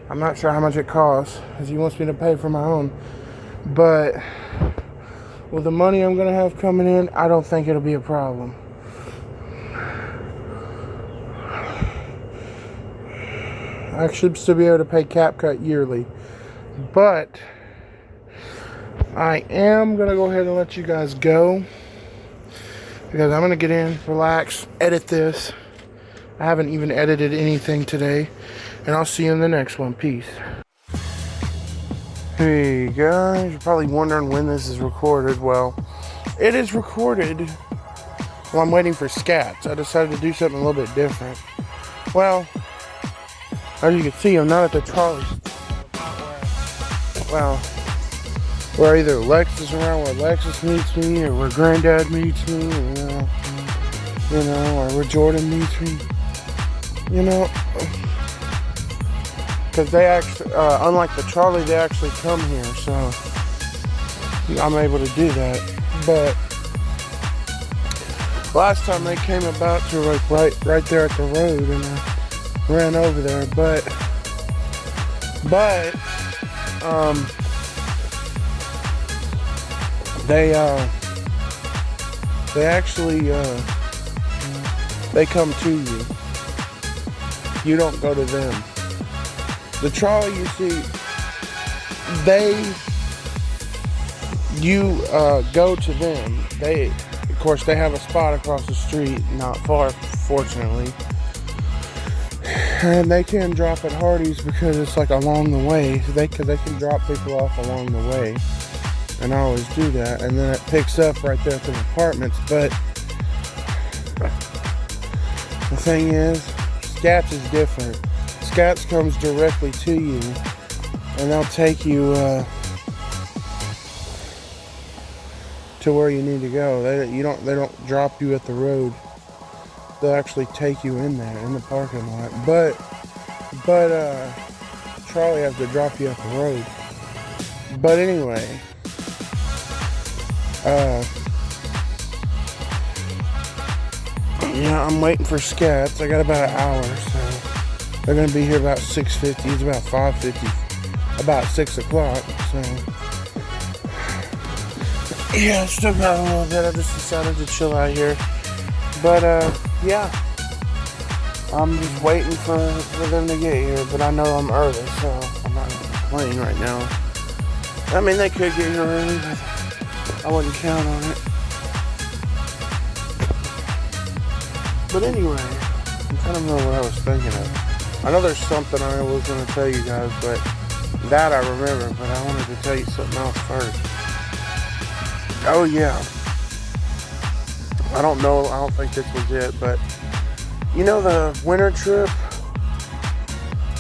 Speaker 1: I'm not sure how much it costs, because he wants me to pay for my own. But with the money I'm going to have coming in, I don't think it'll be a problem. I should still be able to pay CapCut yearly. But I am going to go ahead and let you guys go, because I'm going to get in, relax, edit this. I haven't even edited anything today. And I'll see you in the next one. Peace. Hey guys, you're probably wondering when this is recorded. Well, it is recorded while I'm waiting for scats. I decided to do something a little bit different. Well, as you can see, I'm not at the trolley. Well, where either Lex is around, where Lexus meets me, or where Granddad meets me, you know, or where Jordan meets me. You know, because they actually, unlike the trolley, they actually come here, so I'm able to do that. But last time they came about to like right there at the road, and I ran over there. But they actually they come to you. You don't go to them. The trolley, you see, you go to them. Of course, they have a spot across the street, not far, fortunately. And they can drop at Hardee's because it's like along the way. So they can drop people off along the way. And I always do that. And then it picks up right there at the apartments. But the thing is, Scats is different. Scats comes directly to you, and they'll take you to where you need to go. They don't drop you at the road. They'll actually take you in there in the parking lot. But trolley has to drop you at the road. But anyway, yeah, I'm waiting for Scats. I got about an hour, so they're gonna be here about 6:50. It's about 5:50, about 6 o'clock. So yeah, still got a little bit. I just decided to chill out here. But yeah, I'm just waiting for them to get here. But I know I'm early, so I'm not complaining right now. I mean, they could get here early, but I wouldn't count on it. But anyway, I don't know what I was thinking of. I know there's something I was going to tell you guys, but That I remember, but I wanted to tell you something else first. Oh yeah. I don't know, I don't think this was it, but you know the winter trip?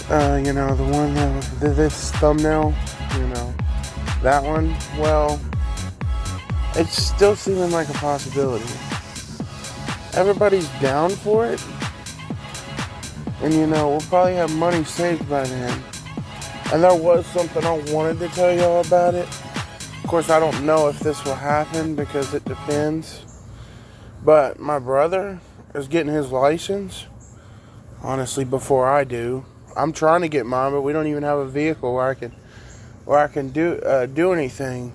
Speaker 1: You know, the one that was this thumbnail, you know, that one? Well, it's still seeming like a possibility. Everybody's down for it. And you know, we'll probably have money saved by then. And there was something I wanted to tell y'all about it. Of course, I don't know if this will happen because it depends. But my brother is getting his license, honestly, before I do. I'm trying to get mine, but we don't even have a vehicle where I can do anything.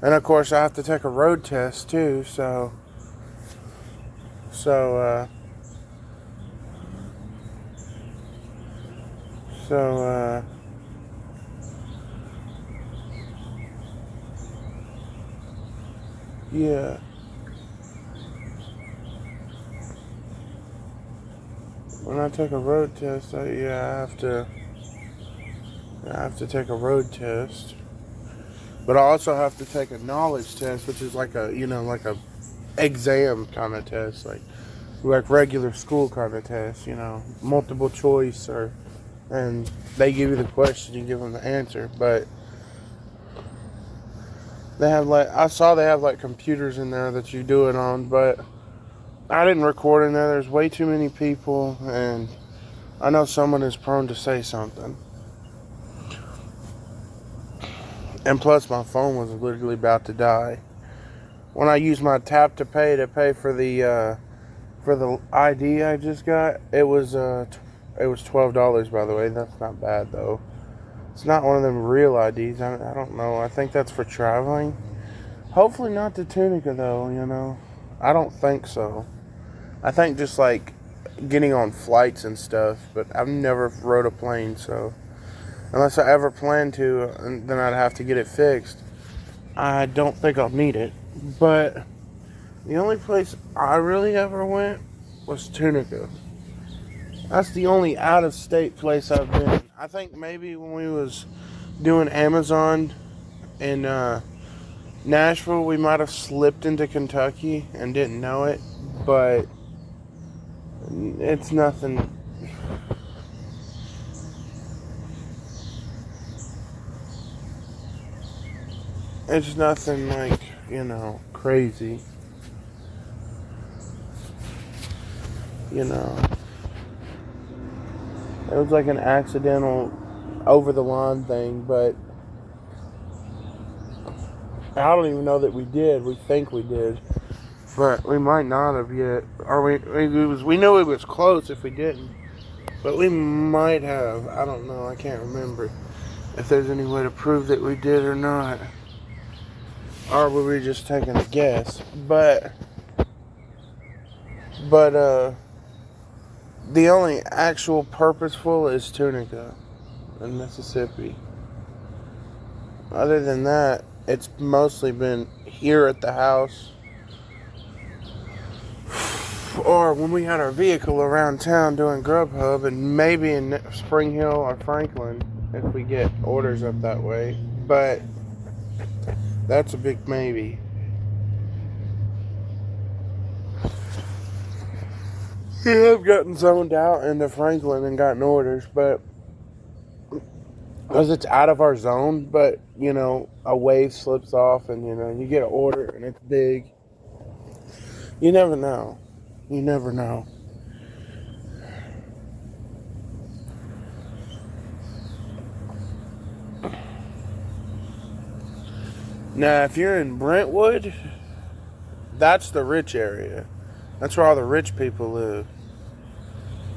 Speaker 1: And of course, I have to take a road test too. So yeah. When I take a road test, I have to take a road test. But I also have to take a knowledge test, which is like a exam kind of test, like regular school kind of test, multiple choice, and they give you the question, you give them the answer. But I saw they have computers in there that you do it on, but I didn't record in there. There's way too many people, and I know someone is prone to say something. And plus, my phone was literally about to die. When I used my tap to pay for the ID I just got, it was $12. By the way, that's not bad though. It's not one of them real IDs. I don't know. I think that's for traveling. Hopefully not to Tunica though. I don't think so. I think just like getting on flights and stuff, but I've never rode a plane, so unless I ever plan to, then I'd have to get it fixed. I don't think I'll need it. But the only place I really ever went was Tunica. That's the only out-of-state place I've been. I think maybe when we was doing Amazon in Nashville, we might have slipped into Kentucky and didn't know it, but it's nothing. It's nothing like, crazy. It was like an accidental over the line thing, but I don't even know that we did. We think we did, but we might not have yet. Or we knew it was close if we didn't, but we might have. I don't know. I can't remember if there's any way to prove that we did or not. Or were we just taking a guess? But the only actual purposeful is Tunica in Mississippi. Other than that, it's mostly been here at the house, or when we had our vehicle around town doing Grubhub, and maybe in Spring Hill or Franklin if we get orders up that way. But that's a big maybe. Yeah, I've gotten zoned out into Franklin and gotten orders, but because it's out of our zone, but a wave slips off and you get an order and it's big. You never know. You never know. Now, if you're in Brentwood, that's the rich area. That's where all the rich people live.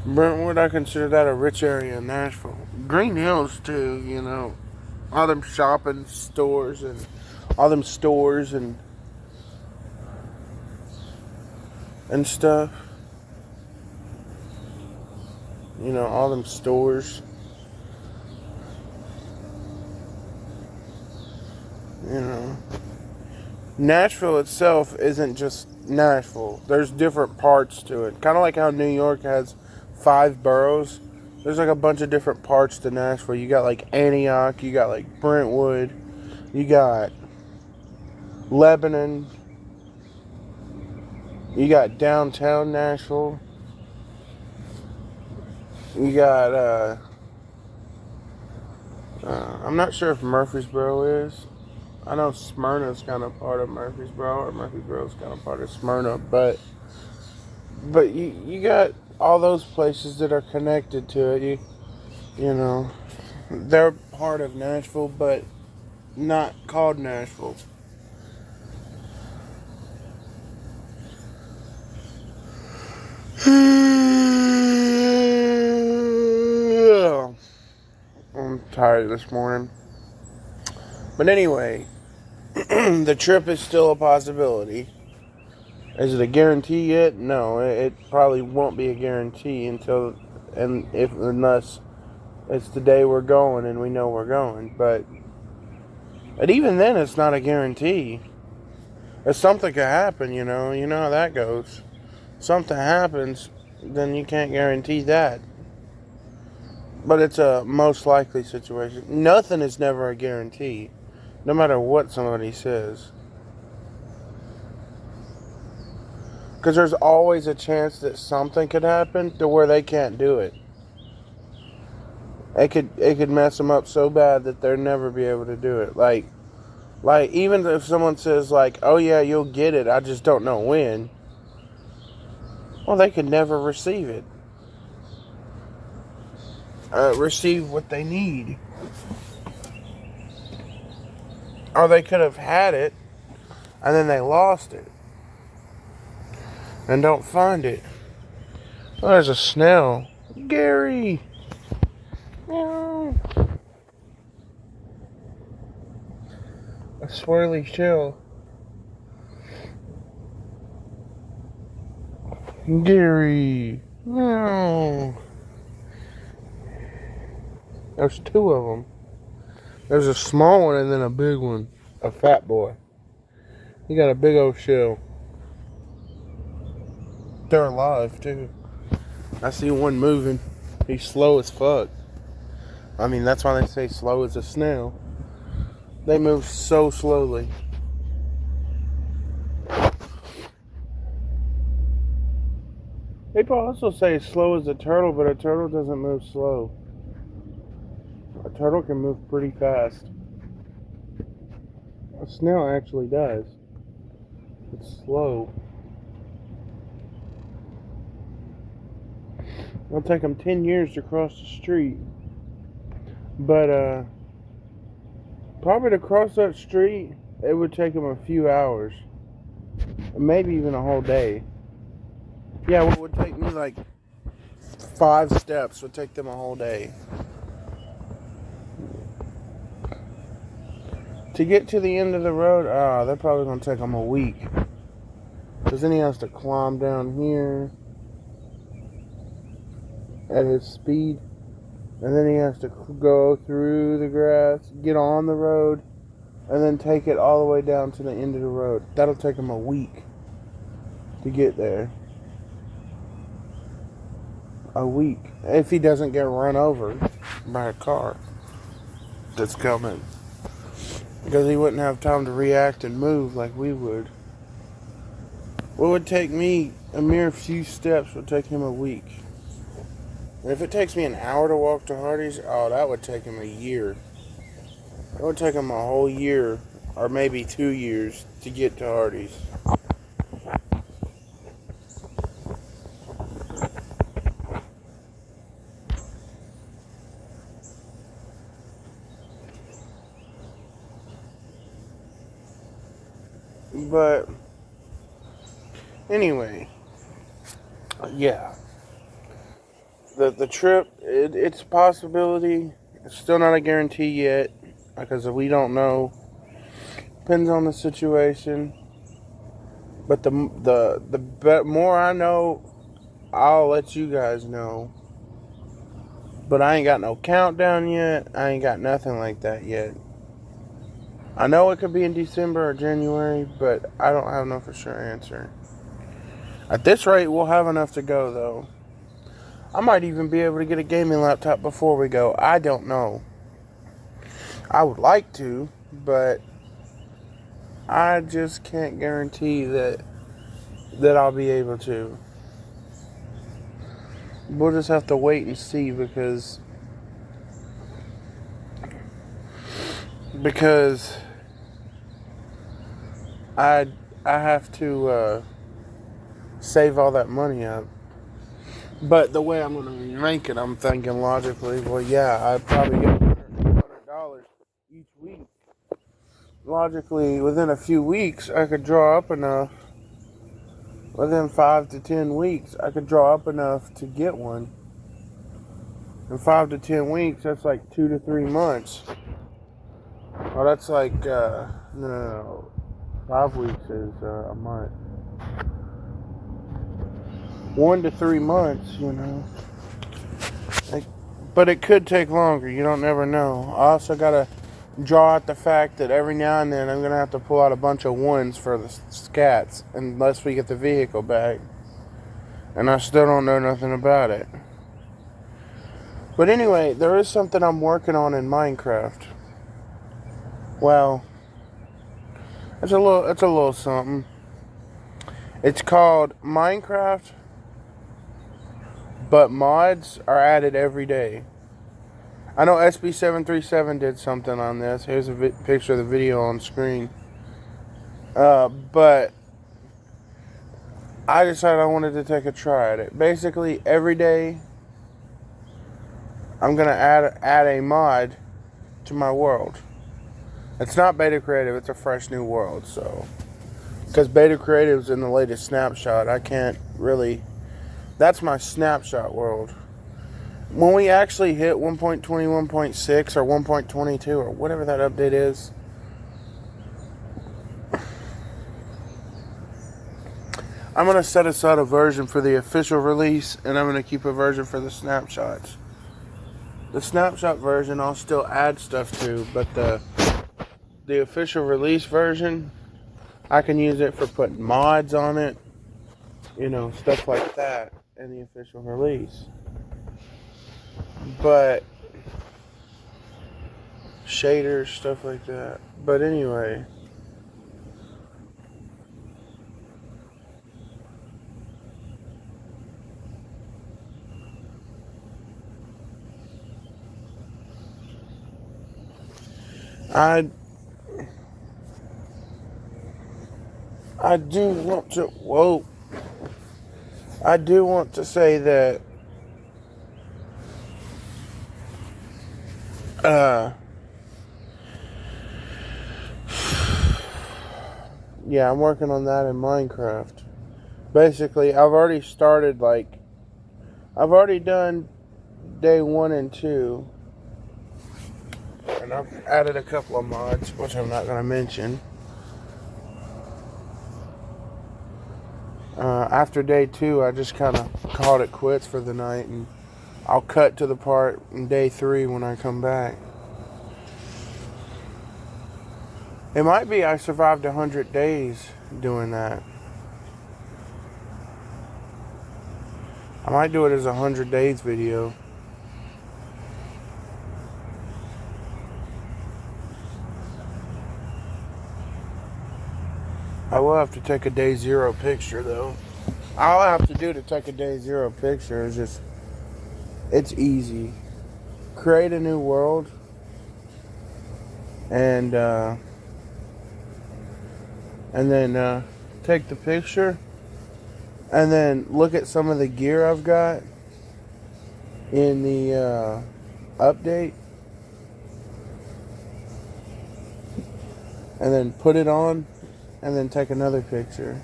Speaker 1: Brentwood, I consider that a rich area in Nashville. Green Hills, too, all them shopping stores and all them stores and stuff. All them stores. Nashville itself isn't just Nashville. There's different parts to it. Kind of like how New York has 5 boroughs. There's like a bunch of different parts to Nashville. You got like Antioch, you got like Brentwood, you got Lebanon, you got downtown Nashville, you got I'm not sure if Murfreesboro is. I know Smyrna's kind of part of Murfreesboro, or Murfreesboro's kind of part of Smyrna, but you got all those places that are connected to it. You know, they're part of Nashville, but not called Nashville. I'm tired this morning. But anyway, the trip is still a possibility. Is it a guarantee yet? No, it probably won't be a guarantee unless it's the day we're going and we know we're going. But even then, it's not a guarantee. If something could happen, you know how that goes. Something happens, then you can't guarantee that. But it's a most likely situation. Nothing is never a guarantee, no matter what somebody says. Because there's always a chance that something could happen to where they can't do it. It could mess them up so bad that they'll never be able to do it. Like even if someone says like, "Oh yeah, you'll get it, I just don't know when." Well, they could never receive it. Receive what they need. Or they could have had it and then they lost it and don't find it. Oh, there's a snail. Gary. Meow. A swirly shell. Gary. Meow. There's two of them. There's a small one and then a big one. A fat boy. He got a big old shell. They're alive too. I see one moving. He's slow as fuck. I mean, that's why they say slow as a snail. They move so slowly. People also say slow as a turtle, but a turtle doesn't move slow. A turtle can move pretty fast. A snail actually does. It's slow. It'll take them 10 years to cross the street. But, probably to cross that street, it would take them a few hours. Maybe even a whole day. Yeah, what would take me like 5 steps would take them a whole day. To get to the end of the road, they're probably going to take them a week. Because then he has to climb down here at his speed. And then he has to go through the grass, get on the road, and then take it all the way down to the end of the road. That'll take him a week to get there. A week. If he doesn't get run over by a car that's coming. Because he wouldn't have time to react and move like we would. What would take me a mere few steps would take him a week. And if it takes me an hour to walk to Hardee's, that would take him a year. It would take him a whole year, or maybe 2 years, to get to Hardee's. But anyway, yeah. The trip, it's a possibility. It's still not a guarantee yet because we don't know. Depends on the situation. But the more I know, I'll let you guys know. But I ain't got no countdown yet. I ain't got nothing like that yet. I know it could be in December or January, but I don't have no for sure answer. At this rate, we'll have enough to go, though. I might even be able to get a gaming laptop before we go. I don't know. I would like to, but I just can't guarantee that I'll be able to. We'll just have to wait and see because I have to save all that money up. But the way I'm going to make it, I'm thinking logically, well, yeah, I'd probably get $200 each week. Logically, within a few weeks, I could draw up enough. Within 5 to 10 weeks, I could draw up enough to get one. In 5 to 10 weeks, that's like 2 to 3 months. Well, that's like, no. 5 weeks is a month. 1 to 3 months, you know. But it could take longer. You don't never know. I also got to draw out the fact that every now and then I'm going to have to pull out a bunch of ones for the scats unless we get the vehicle back. And I still don't know nothing about it. But anyway, there is something I'm working on in Minecraft. Well, it's a little something. It's called Minecraft, but mods are added every day. I know SB737 did something on this. Here's a picture of the video on screen. But I decided I wanted to take a try at it. Basically, every day I'm gonna add a mod to my world. It's not beta creative, it's a fresh new world, so because beta creative is in the latest snapshot, I can't really, that's my snapshot world. When we actually hit 1.20, 1.6 or 1.22 or whatever that update is, I'm going to set aside a version for the official release, and I'm going to keep a version for the snapshots. The snapshot version I'll still add stuff to, but the official release version, I can use it for putting mods on it, you know, stuff like that in the official release. But shaders, stuff like that. But anyway, I do want to, I do want to say that, yeah, I'm working on that in Minecraft. Basically, I've already started, I've already done day 1 and 2. And I've added a couple of mods, which I'm not going to mention. After day 2, I just kind of called it quits for the night, and I'll cut to the part in day 3 when I come back. It might be I survived 100 days doing that. I might do it as a 100 days video. I will have to take a day 0 picture though. All I have to do to take a day 0 picture is just, it's easy. Create a new world and then take the picture and then look at some of the gear I've got in the update and then put it on and then take another picture.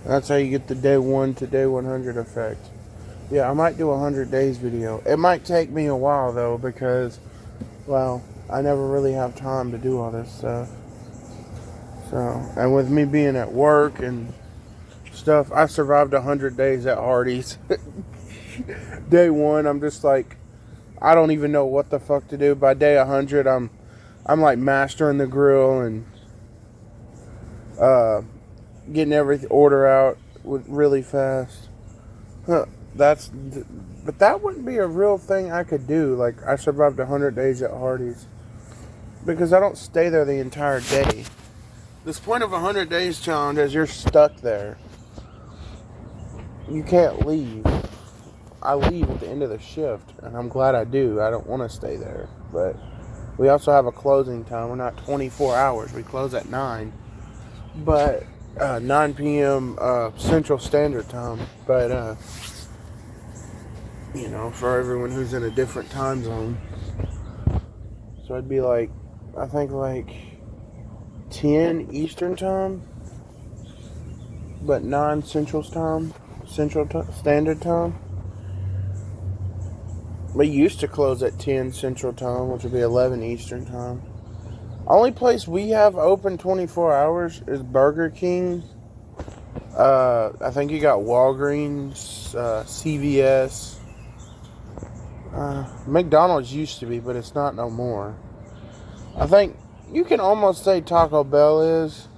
Speaker 1: That's how you get the day 1 to day 100 effect. Yeah, I might do a 100 days video. It might take me a while though because, well, I never really have time to do all this stuff. So, and with me being at work and stuff, I survived 100 days at Hardee's. Day 1, I'm just like, I don't even know what the fuck to do. By day 100, I'm like mastering the grill and getting every order out really fast. but that wouldn't be a real thing I could do. Like, I survived 100 days at Hardee's because I don't stay there the entire day. This point of 100 days challenge is you're stuck there. You can't leave. I leave at the end of the shift, and I'm glad I do. I don't want to stay there, but we also have a closing time. We're not 24 hours. We close at 9, but 9 p.m. Central Standard Time. But you know, for everyone who's in a different time zone, so it'd be like, I think like 10 Eastern Time, but 9 Central Standard Time. We used to close at 10 Central Time, which would be 11 Eastern Time. Only place we have open 24 hours is Burger King. I think you got Walgreens, CVS. McDonald's used to be, but it's not no more. I think you can almost say Taco Bell is,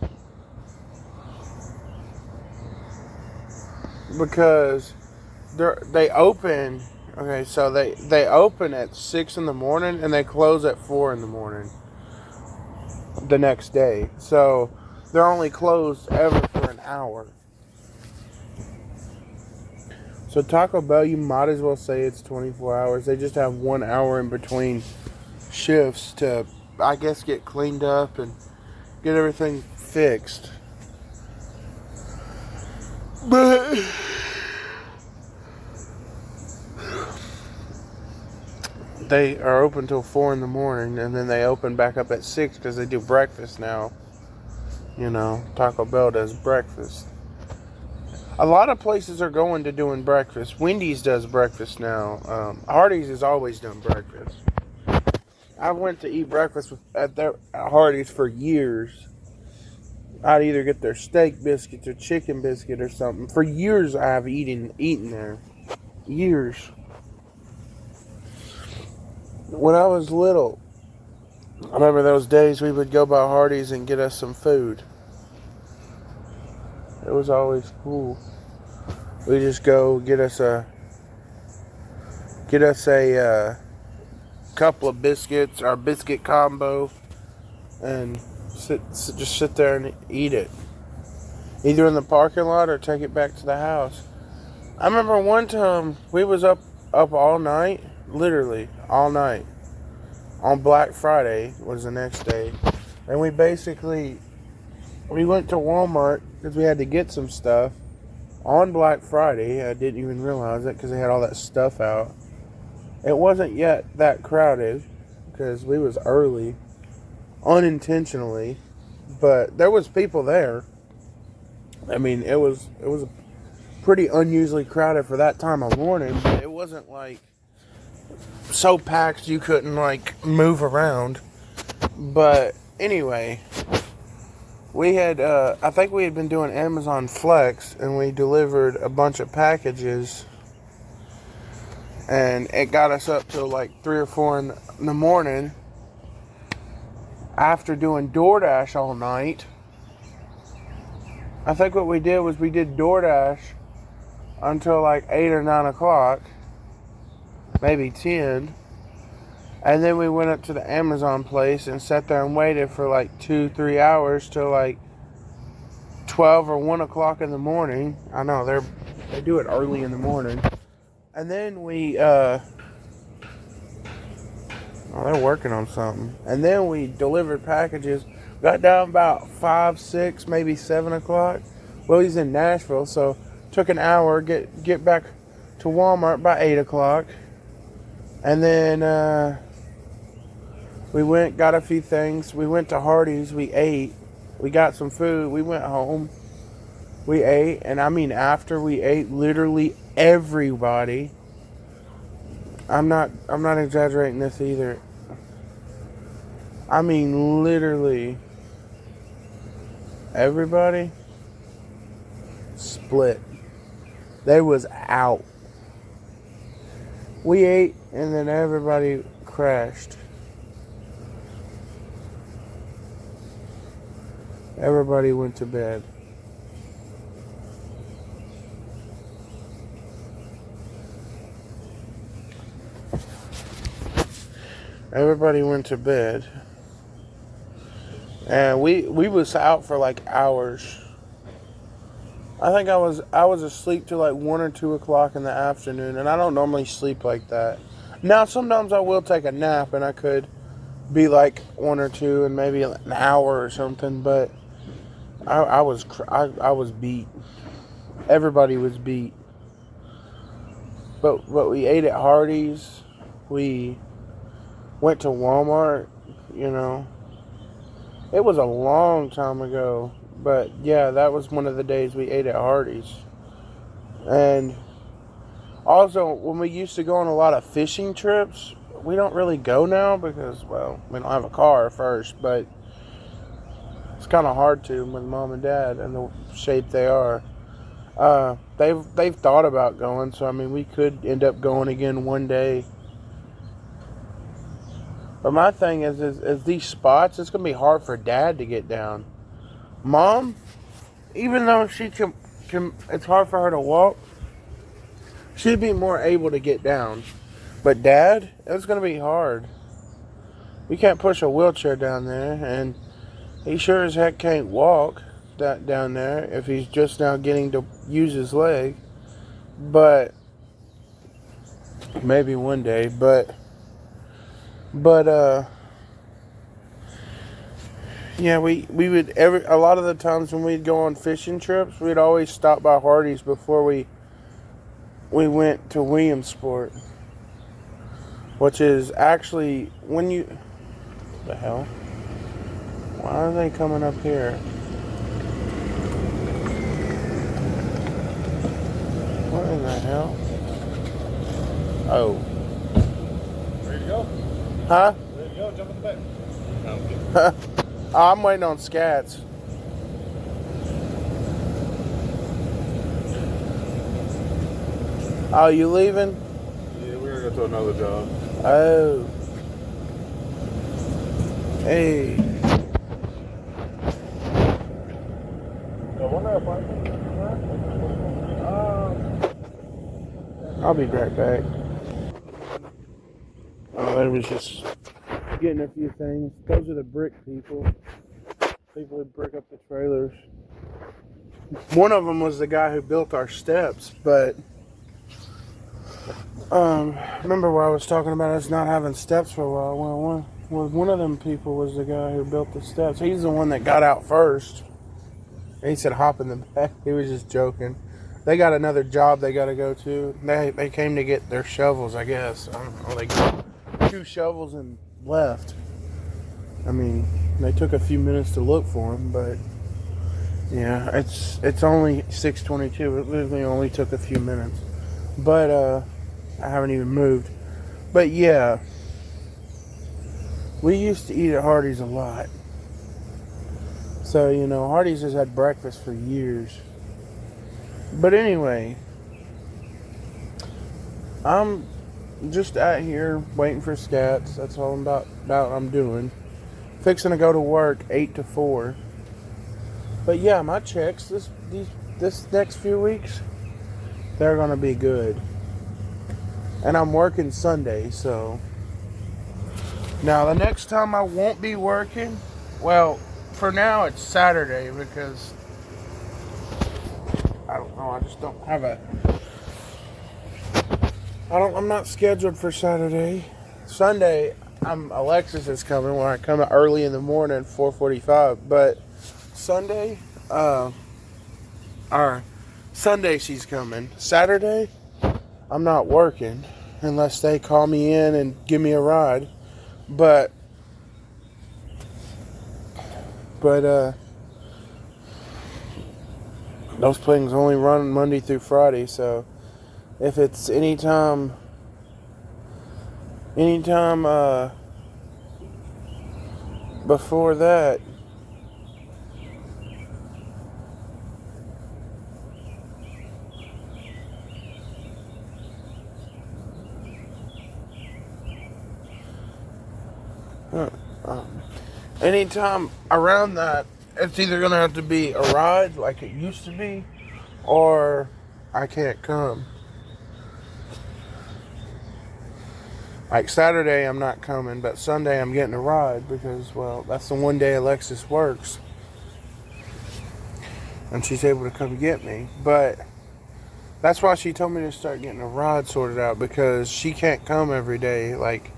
Speaker 1: because they open. Okay, so they open at 6 in the morning and they close at 4 in the morning the next day. So they're only closed ever for an hour. So Taco Bell, you might as well say it's 24 hours. They just have 1 hour in between shifts to, I guess, get cleaned up and get everything fixed. But they are open till 4 in the morning, and then they open back up at 6 because they do breakfast now. You know, Taco Bell does breakfast. A lot of places are going to doing breakfast. Wendy's does breakfast now. Hardee's has always done breakfast. I went to eat breakfast at Hardee's for years. I'd either get their steak biscuits or chicken biscuit or something. For years I have eaten there. Years. When I was little, I remember those days we would go by Hardee's and get us some food. It was always cool. We just go get us a couple of biscuits, our biscuit combo, and just sit there and eat it. Either in the parking lot or take it back to the house. I remember one time we was up all night, literally all night. On Black Friday was the next day, and we went to Walmart because we had to get some stuff on Black Friday. I didn't even realize it because they had all that stuff out. It wasn't yet that crowded because we was early, unintentionally, but there was people there. I mean, it was pretty unusually crowded for that time of morning, but it wasn't like so packed you couldn't like move around. But anyway, we had I think we had been doing Amazon Flex, and we delivered a bunch of packages, and it got us up till like 3 or 4 in the morning after doing DoorDash all night. I think what we did was we did DoorDash until like 8 or 9 o'clock, maybe 10, and then we went up to the Amazon place and sat there and waited for like 2-3 hours till like 12 or 1 o'clock in the morning. I know they do it early in the morning, and then we they're working on something, and then we delivered packages. Got down about 5, 6, maybe 7 o'clock. Well, he's in Nashville, so took an hour get back to Walmart by 8 o'clock. And then we went, got a few things. We went to Hardee's. We ate. We got some food. We went home. We ate. And I mean, after we ate, literally everybody. I'm not exaggerating this either. I mean, literally everybody split. They was out. We ate, and then everybody crashed. Everybody went to bed. Everybody went to bed. And we was out for like hours. I think I was asleep till like 1 or 2 o'clock in the afternoon, and I don't normally sleep like that. Now sometimes I will take a nap, and I could be like 1 or 2 and maybe an hour or something. But I was beat. Everybody was beat. But we ate at Hardee's. We went to Walmart. You know, it was a long time ago. But yeah, that was one of the days we ate at Hardee's. And also, when we used to go on a lot of fishing trips, we don't really go now because, well, we don't have a car first, but it's kind of hard to with mom and dad and the shape they are. They've thought about going, so I mean, we could end up going again one day. But my thing is these spots, it's gonna be hard for dad to get down. Mom, even though she can, it's hard for her to walk, she'd be more able to get down. But Dad, it's going to be hard. We can't push a wheelchair down there, and he sure as heck can't walk down there if he's just now getting to use his leg. But maybe one day, but yeah, we would a lot of the times when we'd go on fishing trips, we'd always stop by Hardee's before we went to Williamsport, which is actually when you the hell? Why are they coming up here? What in the hell? Oh.
Speaker 3: Ready to go?
Speaker 1: Huh?
Speaker 3: Ready to go? Jump in the back.
Speaker 1: I'm waiting on Scats. Oh, you leaving?
Speaker 3: Yeah, we're gonna go to another job.
Speaker 1: Oh. Hey. I'll be right back. Oh, it was just getting a few things. Those are the brick people. People who brick up the trailers. One of them was the guy who built our steps, but remember what I was talking about us not having steps for a while? Well, one of them people was the guy who built the steps. He's the one that got out first. He said hop in the back. He was just joking. They got another job they got to go to. They came to get their shovels, I guess. I don't know. They got 2 shovels and left. I mean, they took a few minutes to look for them, but yeah, it's only 6:22. It literally only took a few minutes. But I haven't even moved. But yeah, we used to eat at Hardee's a lot. So, you know, Hardee's has had breakfast for years. But anyway, I'm just out here waiting for Scats. That's all I'm doing. Fixing to go to work 8 to 4. But yeah, my checks this next few weeks, they're gonna be good. And I'm working Sunday, so now the next time I won't be working, well, for now it's Saturday because I don't know, I just don't have I'm not scheduled for Saturday. Sunday, Alexis is coming when I come early in the morning, 4:45. But Sunday, or Sunday she's coming. Saturday, I'm not working unless they call me in and give me a ride. But those things only run Monday through Friday, so if it's anytime before that, anytime around that, it's either gonna have to be a ride like it used to be, or I can't come. Like Saturday I'm not coming, but Sunday I'm getting a ride because, well, that's the one day Alexis works. And she's able to come get me. But that's why she told me to start getting a ride sorted out, because she can't come every day like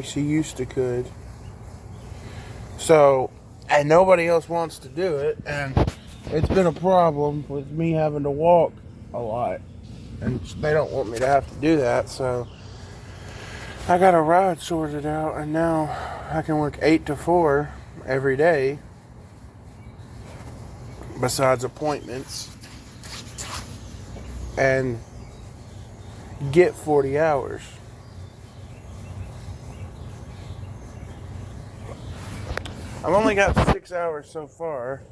Speaker 1: she used to could. So, and nobody else wants to do it, and it's been a problem with me having to walk a lot. And they don't want me to have to do that, so I got a ride sorted out, and now I can work 8 to 4 every day, besides appointments, and get 40 hours. I've only got 6 hours so far,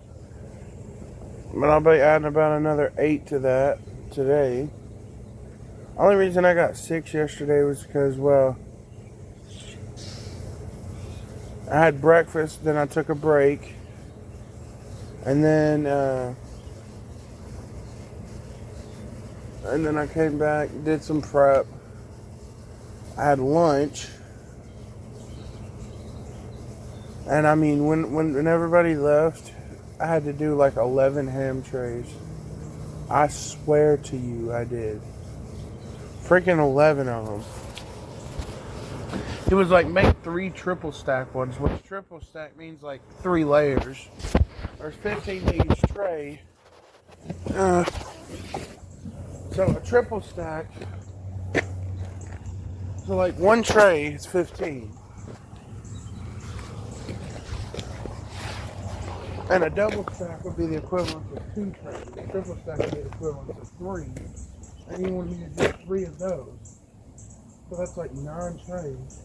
Speaker 1: but I'll be adding about another 8 to that today. Only reason I got 6 yesterday was because, well, I had breakfast, then I took a break, and then I came back, did some prep. I had lunch, and I mean, when everybody left, I had to do like 11 ham trays. I swear to you, I did. Freaking 11 of them. It was like, make 3 triple stack ones, which triple stack means like 3 layers. There's 15 to each tray. So a triple stack, so like 1 tray is 15. And a double stack would be the equivalent of 2 trays. A triple stack would be the equivalent of 3. And you want me to do 3 of those. So that's like 9 trays.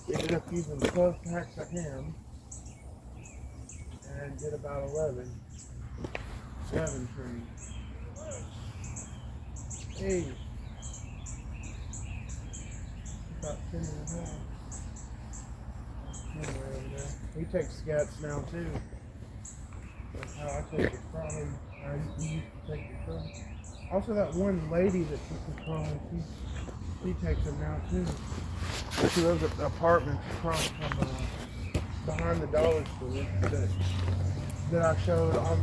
Speaker 1: We ended up using 12 packs of ham. And did about 11 trays. Hey. About 10 and a half. Anyway, over there. He takes scats now too. That's how I take it from him. I used to take it from. Also, that one lady that took the from him, she takes them now too. She lives at the apartments across from behind the dollar store that I showed on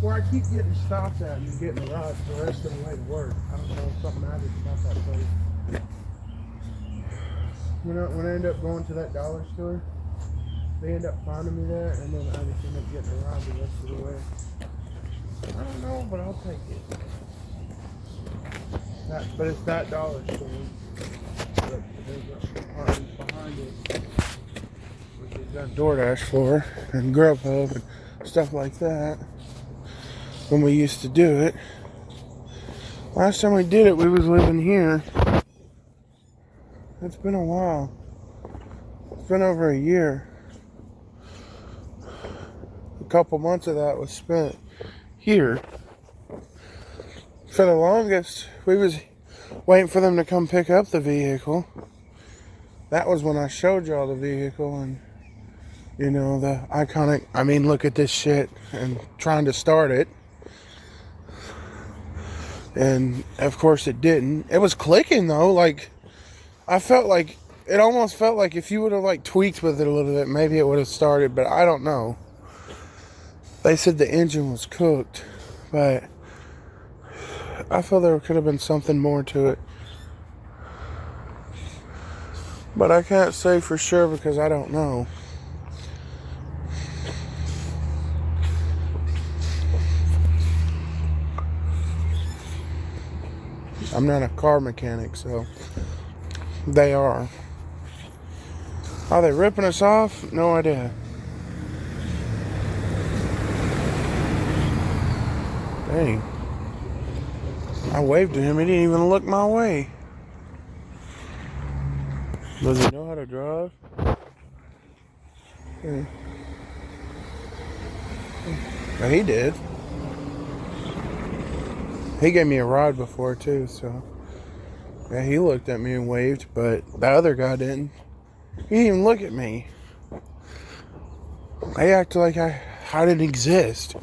Speaker 1: where I keep getting stopped at and getting rides the rest of the way to work. I don't know, something matters about that place. When I end up going to that dollar store, they end up finding me there, and then I just end up getting a ride the rest of the way. I don't know, but I'll take it. But it's that dollar store. But there's apartments behind it, which is got DoorDash for, and Grubhub, and stuff like that. When we used to do it. Last time we did it, we was living here. It's been a while. It's been over a year. A couple months of that was spent here. For the longest, we was waiting for them to come pick up the vehicle. That was when I showed y'all the vehicle, and you know, the iconic, I mean, look at this shit, and trying to start it. And of course it didn't. It was clicking though, like I felt like, it almost felt like if you would have like tweaked with it a little bit, maybe it would have started, but I don't know. They said the engine was cooked, but I feel there could have been something more to it. But I can't say for sure because I don't know. I'm not a car mechanic, so they are. Are they ripping us off? No idea. Dang. I waved at him. He didn't even look my way. Does he know how to drive? Yeah. Well, he did. He gave me a ride before too, so yeah, he looked at me and waved, but the other guy didn't. He didn't even look at me. They acted like I didn't exist.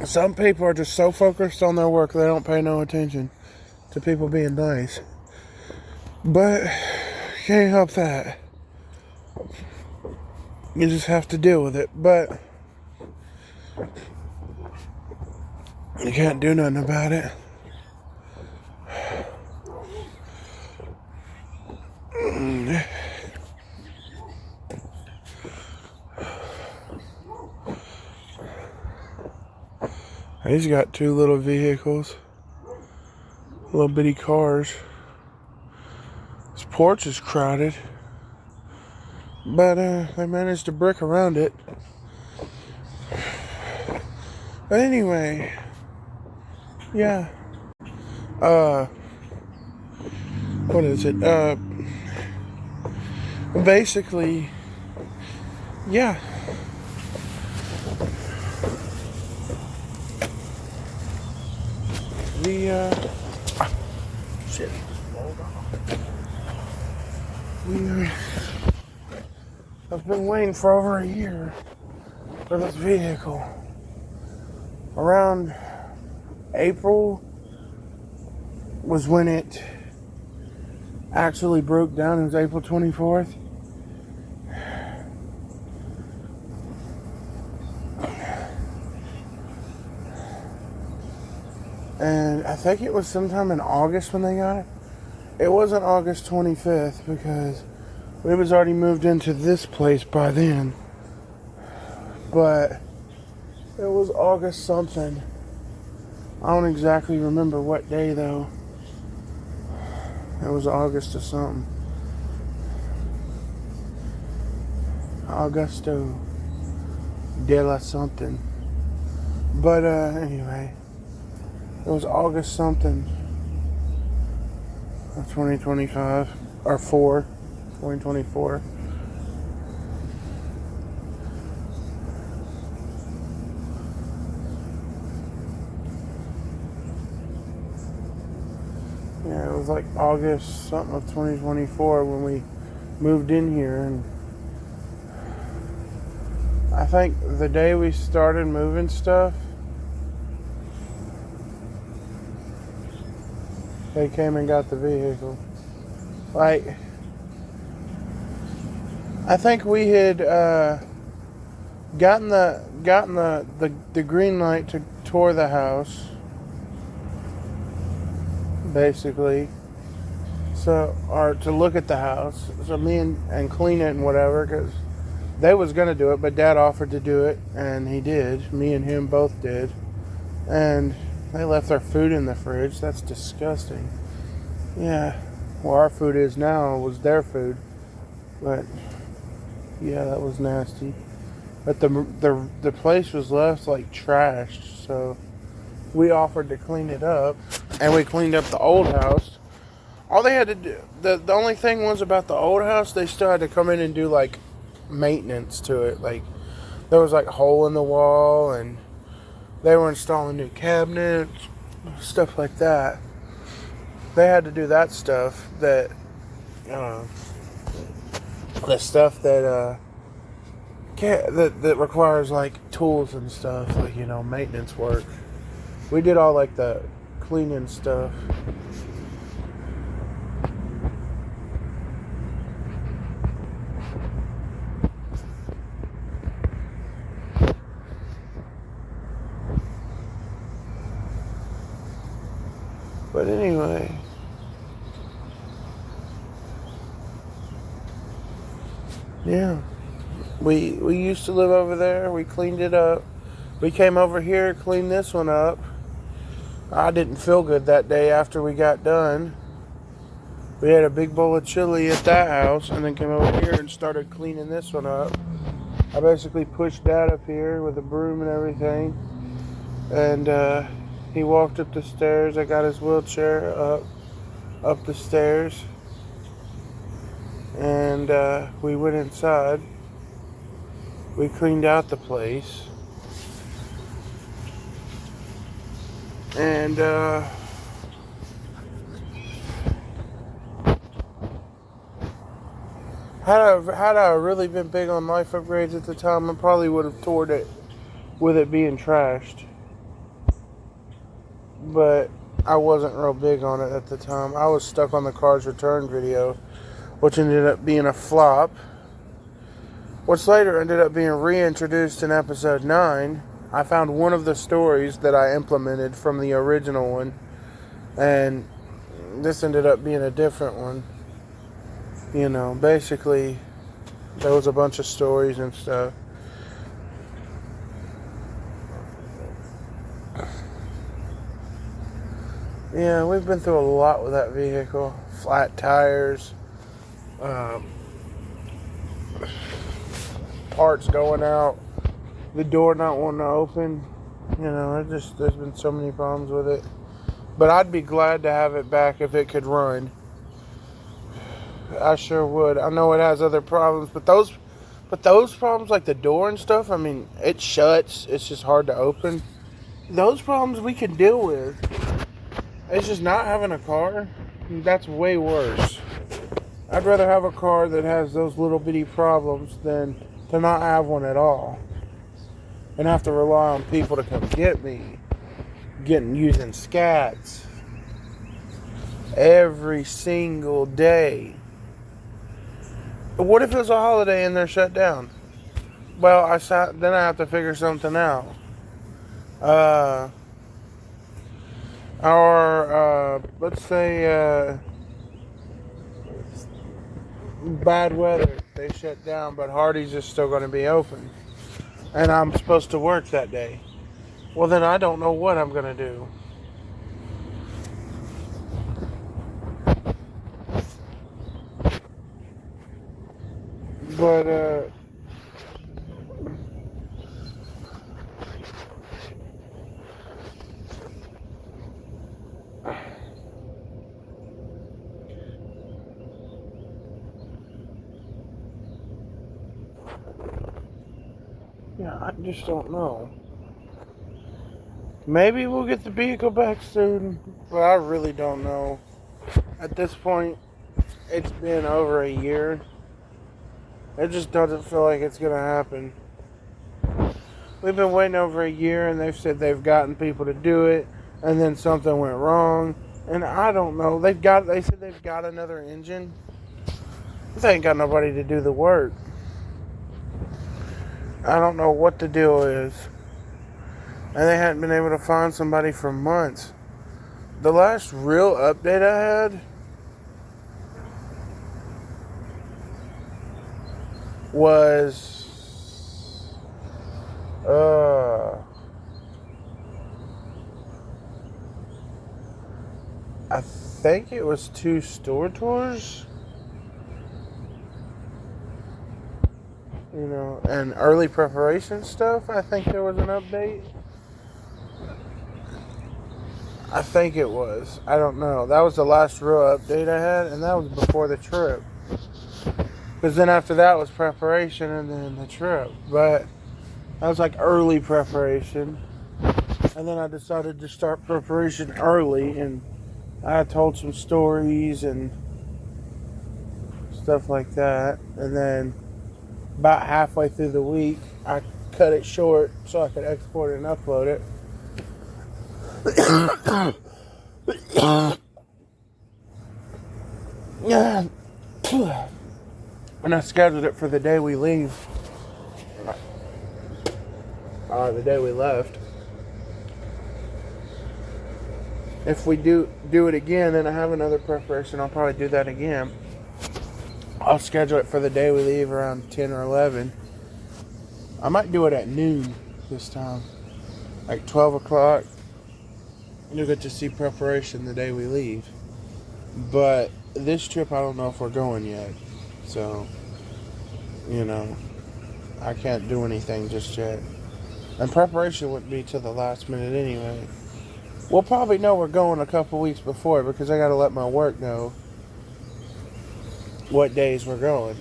Speaker 1: Some people are just so focused on their work they don't pay no attention to people being nice. But can't help that. You just have to deal with it. But you can't do nothing about it. He's got 2 little vehicles, little bitty cars. His porch is crowded, but they managed to brick around it. But anyway, yeah. What is it? Basically, yeah. Shit. I've been waiting for over a year for this vehicle. Around April was when it actually broke down. It was April 24th. And I think it was sometime in August when they got it. It wasn't August 25th because we was already moved into this place by then. But it was August something. I don't exactly remember what day though. It was August or something. Augusto de la something. But anyway. It was August something of 2025 or 2024. Yeah, it was like August something of 2024 when we moved in here, and I think the day we started moving stuff, they came and got the vehicle. Like, I think we had gotten the green light to tour the house, basically. So, or to look at the house. So me and clean it and whatever, because they was gonna do it, but Dad offered to do it, and he did. Me and him both did, and they left their food in the fridge. That's disgusting. Yeah. Where our food is now was their food. But yeah, that was nasty. But the place was left like trashed, so we offered to clean it up, and we cleaned up the old house. All they had to do, the only thing was about the old house, they still had to come in and do like maintenance to it. Like there was like a hole in the wall, and they were installing new cabinets, stuff like that. They had to do that stuff that, the stuff that that requires like tools and stuff, like maintenance work. We did all like the cleaning stuff. But anyway, yeah, we used to live over there. We cleaned it up. We came over here, cleaned this one up. I didn't feel good that day after we got done. We had a big bowl of chili at that house, and then came over here and started cleaning this one up. I basically pushed Dad up here with a broom and everything, and he walked up the stairs. I got his wheelchair up the stairs, and we went inside. We cleaned out the place, and had I really been big on life upgrades at the time, I probably would have toured it with it being trashed. but I wasn't real big on it at the time. I was stuck on the Cars Return video, which ended up being a flop, which later ended up being reintroduced in episode 9. I found one of the stories that I implemented from the original one, and this ended up being a different one. You know, basically, there was a bunch of stories and stuff. Yeah, we've been through a lot with that vehicle. Flat tires, parts going out, the door not wanting to open. You know, there's been so many problems with it. But I'd be glad to have it back if it could run. I sure would. I know it has other problems, but those problems like the door and stuff, I mean, it shuts. It's just hard to open. Those problems we can deal with. It's just not having a car. That's way worse. I'd rather have a car that has those little bitty problems than to not have one at all and have to rely on people to come get me. Using scats every single day. What if it's a holiday and they're shut down? Well, then I have to figure something out. Let's say bad weather, they shut down, but Hardee's is still going to be open, and I'm supposed to work that day. Well, then I don't know what I'm going to do. But yeah, I just don't know. Maybe we'll get the vehicle back soon, but I really don't know. At this point, it's been over a year. It just doesn't feel like it's going to happen. We've been waiting over a year, and they've said they've gotten people to do it, and then something went wrong, and I don't know. They said they've got another engine. They ain't got nobody to do the work. I don't know what the deal is. And they hadn't been able to find somebody for months. The last real update I had was I think it was 2 store tours. You know, and early preparation stuff. I think there was an update. I think it was. I don't know. That was the last real update I had, and that was before the trip. Because then after that was preparation and then the trip. But that was like early preparation. And then I decided to start preparation early, and I told some stories and stuff like that. And then about halfway through the week, I cut it short so I could export it and upload it. And I scheduled it for the day we leave. The day we left. If we do it again, then I have another preparation. I'll probably do that again. I'll schedule it for the day we leave around 10 or 11. I might do it at noon this time. Like 12 o'clock. You'll get to see preparation the day we leave. But this trip, I don't know if we're going yet. So, you know, I can't do anything just yet. And preparation wouldn't be till the last minute anyway. We'll probably know we're going a couple weeks before because I got to let my work know what days we're going.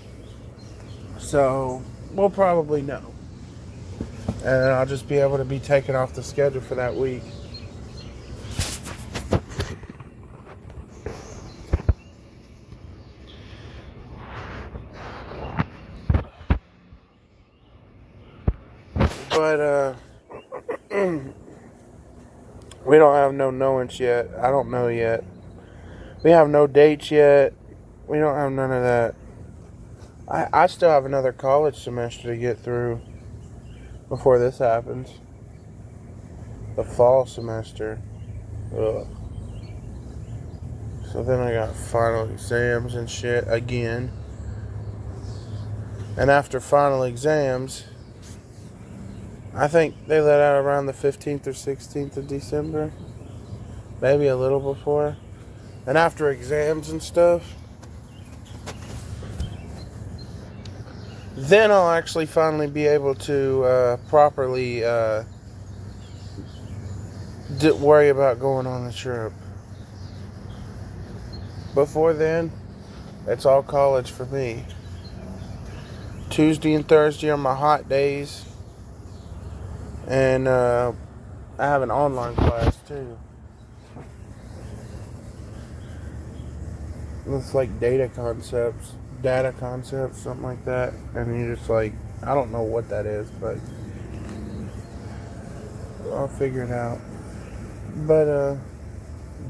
Speaker 1: So, we'll probably know. And I'll just be able to be taken off the schedule for that week. But, We don't have no knowings yet. I don't know yet. We have no dates yet. We don't have none of that. I still have another college semester to get through before this happens. The fall semester. Ugh. So then I got final exams and shit again. And after final exams, I think they let out around the 15th or 16th of December. Maybe a little before. And after exams and stuff, then I'll actually finally be able to properly worry about going on the trip. Before then, it's all college for me. Tuesday and Thursday are my hot days. And I have an online class too. It's like data concepts, something like that. And you're just like, I don't know what that is, but I'll figure it out. But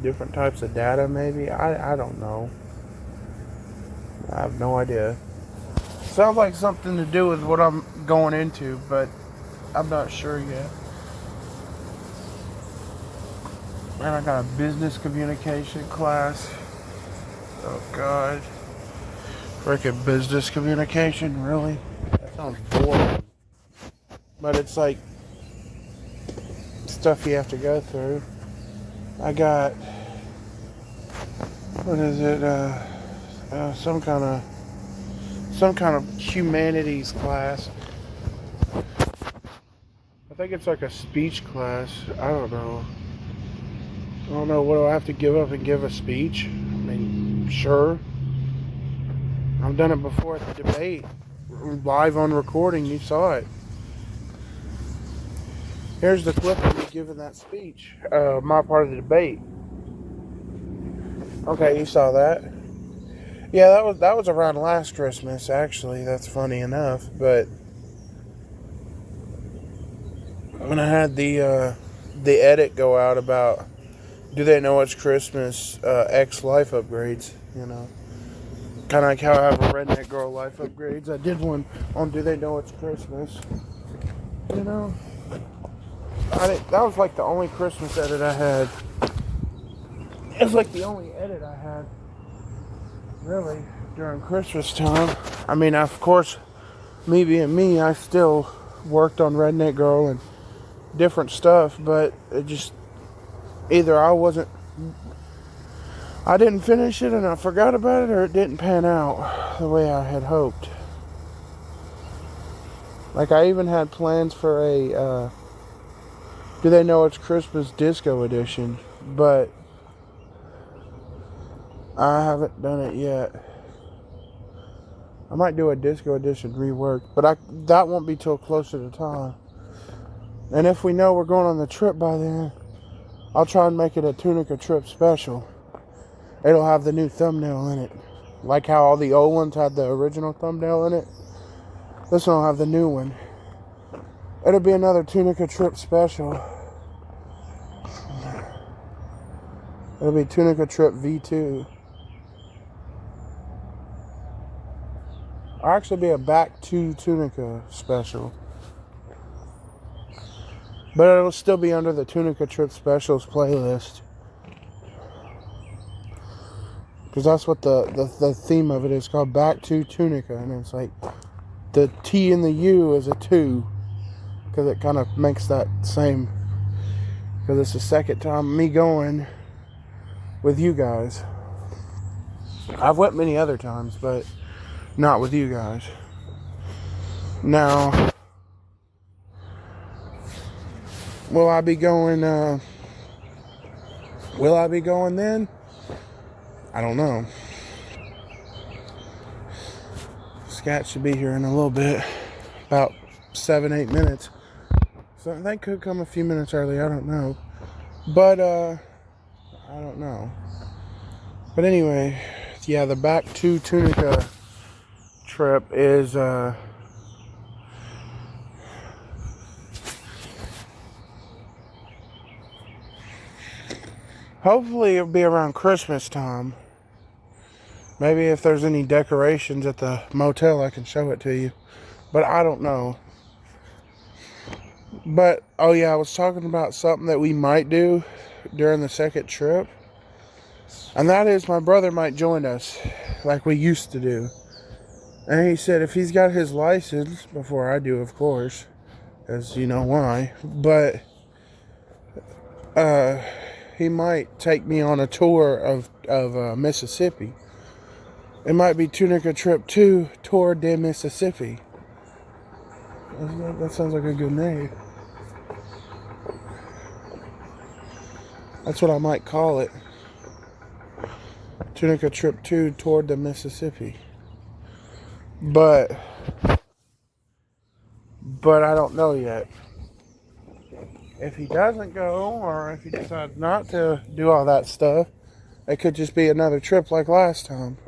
Speaker 1: different types of data maybe. I don't know. I have no idea. Sounds like something to do with what I'm going into, but I'm not sure yet. And I got a business communication class. Oh God. Freaking business communication, really? That sounds boring. But it's like stuff you have to go through. I got, what is it? Some kind of humanities class. I think it's like a speech class. I don't know. What do I have to give up and give a speech? I mean, sure. I've done it before at the debate. Live on recording, you saw it. Here's the clip of me giving that speech. My part of the debate. Okay, you saw that. Yeah, that was around last Christmas, actually. That's funny enough. But when I had the edit go out about, do they know it's Christmas? X life upgrades, you know. Kind of like how I have a Redneck Girl life upgrades. I did one on do they know it's Christmas? You know. That was like the only Christmas edit I had. It was like the only edit I had, really, during Christmas time. I mean, of course, me being me, I still worked on Redneck Girl and different stuff, but it just, either I didn't finish it and I forgot about it, or it didn't pan out the way I had hoped. Like, I even had plans for a, do they know it's Christmas disco edition, but I haven't done it yet. I might do a disco edition rework, but that won't be till closer to time. And if we know we're going on the trip by then, I'll try and make it a Tunica trip special. It'll have the new thumbnail in it. Like how all the old ones had the original thumbnail in it. This one will have the new one. It'll be another Tunica trip special. It'll be Tunica Trip V2. I'll actually be a Back to Tunica special. But it'll still be under the Tunica Trip Specials playlist. Because that's what the theme of it is, called Back to Tunica. And it's like, the T and the U is a 2. Because it kind of makes that same. Because it's the second time me going with you guys. I've went many other times, but not with you guys. Now, will I be going then? I don't know. Scat should be here in a little bit. About 7-8 minutes. So they could come a few minutes early, I don't know. But I don't know. But anyway, yeah, the Back to Tunica trip is Hopefully it'll be around Christmas time. Maybe if there's any decorations at the motel, I can show it to you. But I don't know. But, oh yeah, I was talking about something that we might do during the second trip. And that is my brother might join us like we used to do. And he said if he's got his license, before I do, of course, as you know why, but he might take me on a tour of Mississippi. It might be Tunica Trip 2, Tour de Mississippi. That sounds like a good name. That's what I might call it. Tunica Trip 2, Tour de Mississippi. But I don't know yet. If he doesn't go, or if he decides not to do all that stuff, it could just be another trip like last time.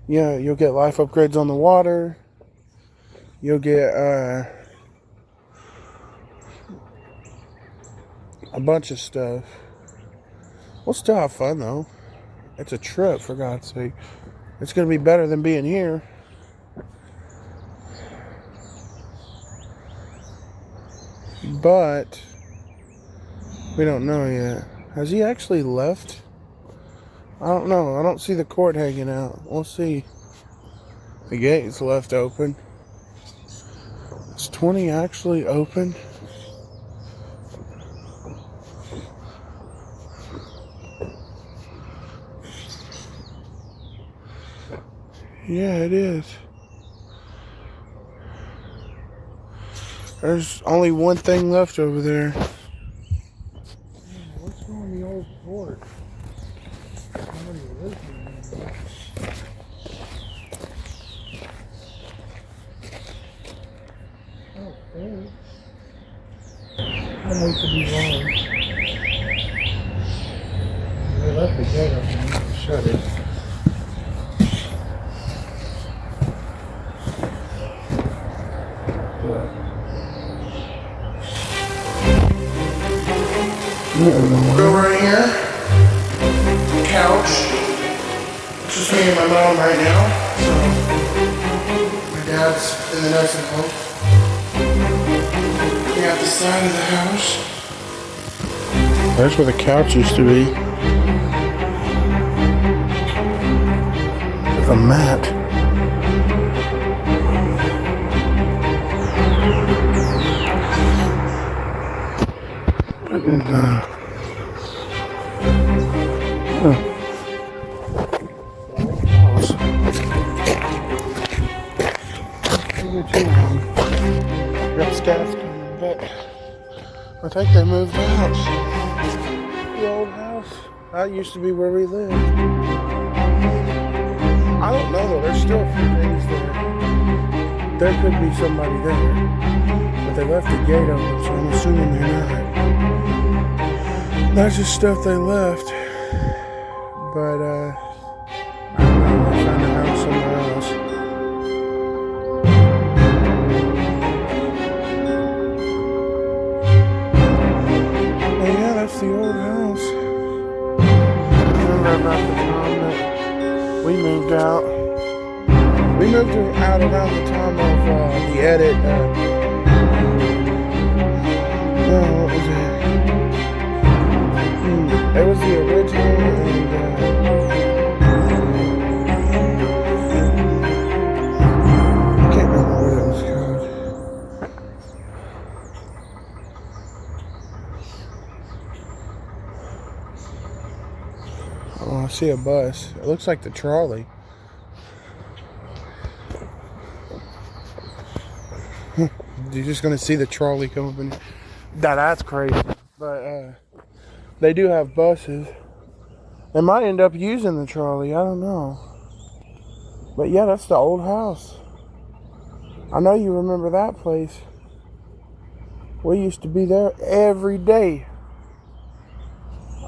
Speaker 1: Yeah, you'll get life upgrades on the water. You'll get a bunch of stuff. We'll still have fun though. It's a trip, for God's sake. It's going to be better than being here. But we don't know yet. Has he actually left? I don't know. I don't see the court hanging out. We'll see. The gate is left open. Is 20 actually open? Yeah, it is. There's only one thing left over there. What's wrong with the old fort? Somebody lives here. I don't think. I could be wrong. They left the gate open and shut it. Go right here. Couch. It's just me and my mom right now. So my dad's in the nursing home. We got the side of the house. That's where the couch used to be. There's a mat. But I think they moved out. The old house. That used to be where we lived. I don't know though. There's still a few things there. There could be somebody there. But they left the gate open, so I'm assuming they're not. That's just stuff they left. But, I don't know. They found a house somewhere else. But yeah, that's the old house. I remember about the time that we moved out. We moved out around the time of the edit. What was it? It was the original, and I can't remember what it was called. Oh, I see a bus. It looks like the trolley. You're just gonna see the trolley come up, and that's crazy. But they do have buses. They might end up using the trolley. I don't know. But yeah, that's the old house. I know you remember that place. We used to be there every day.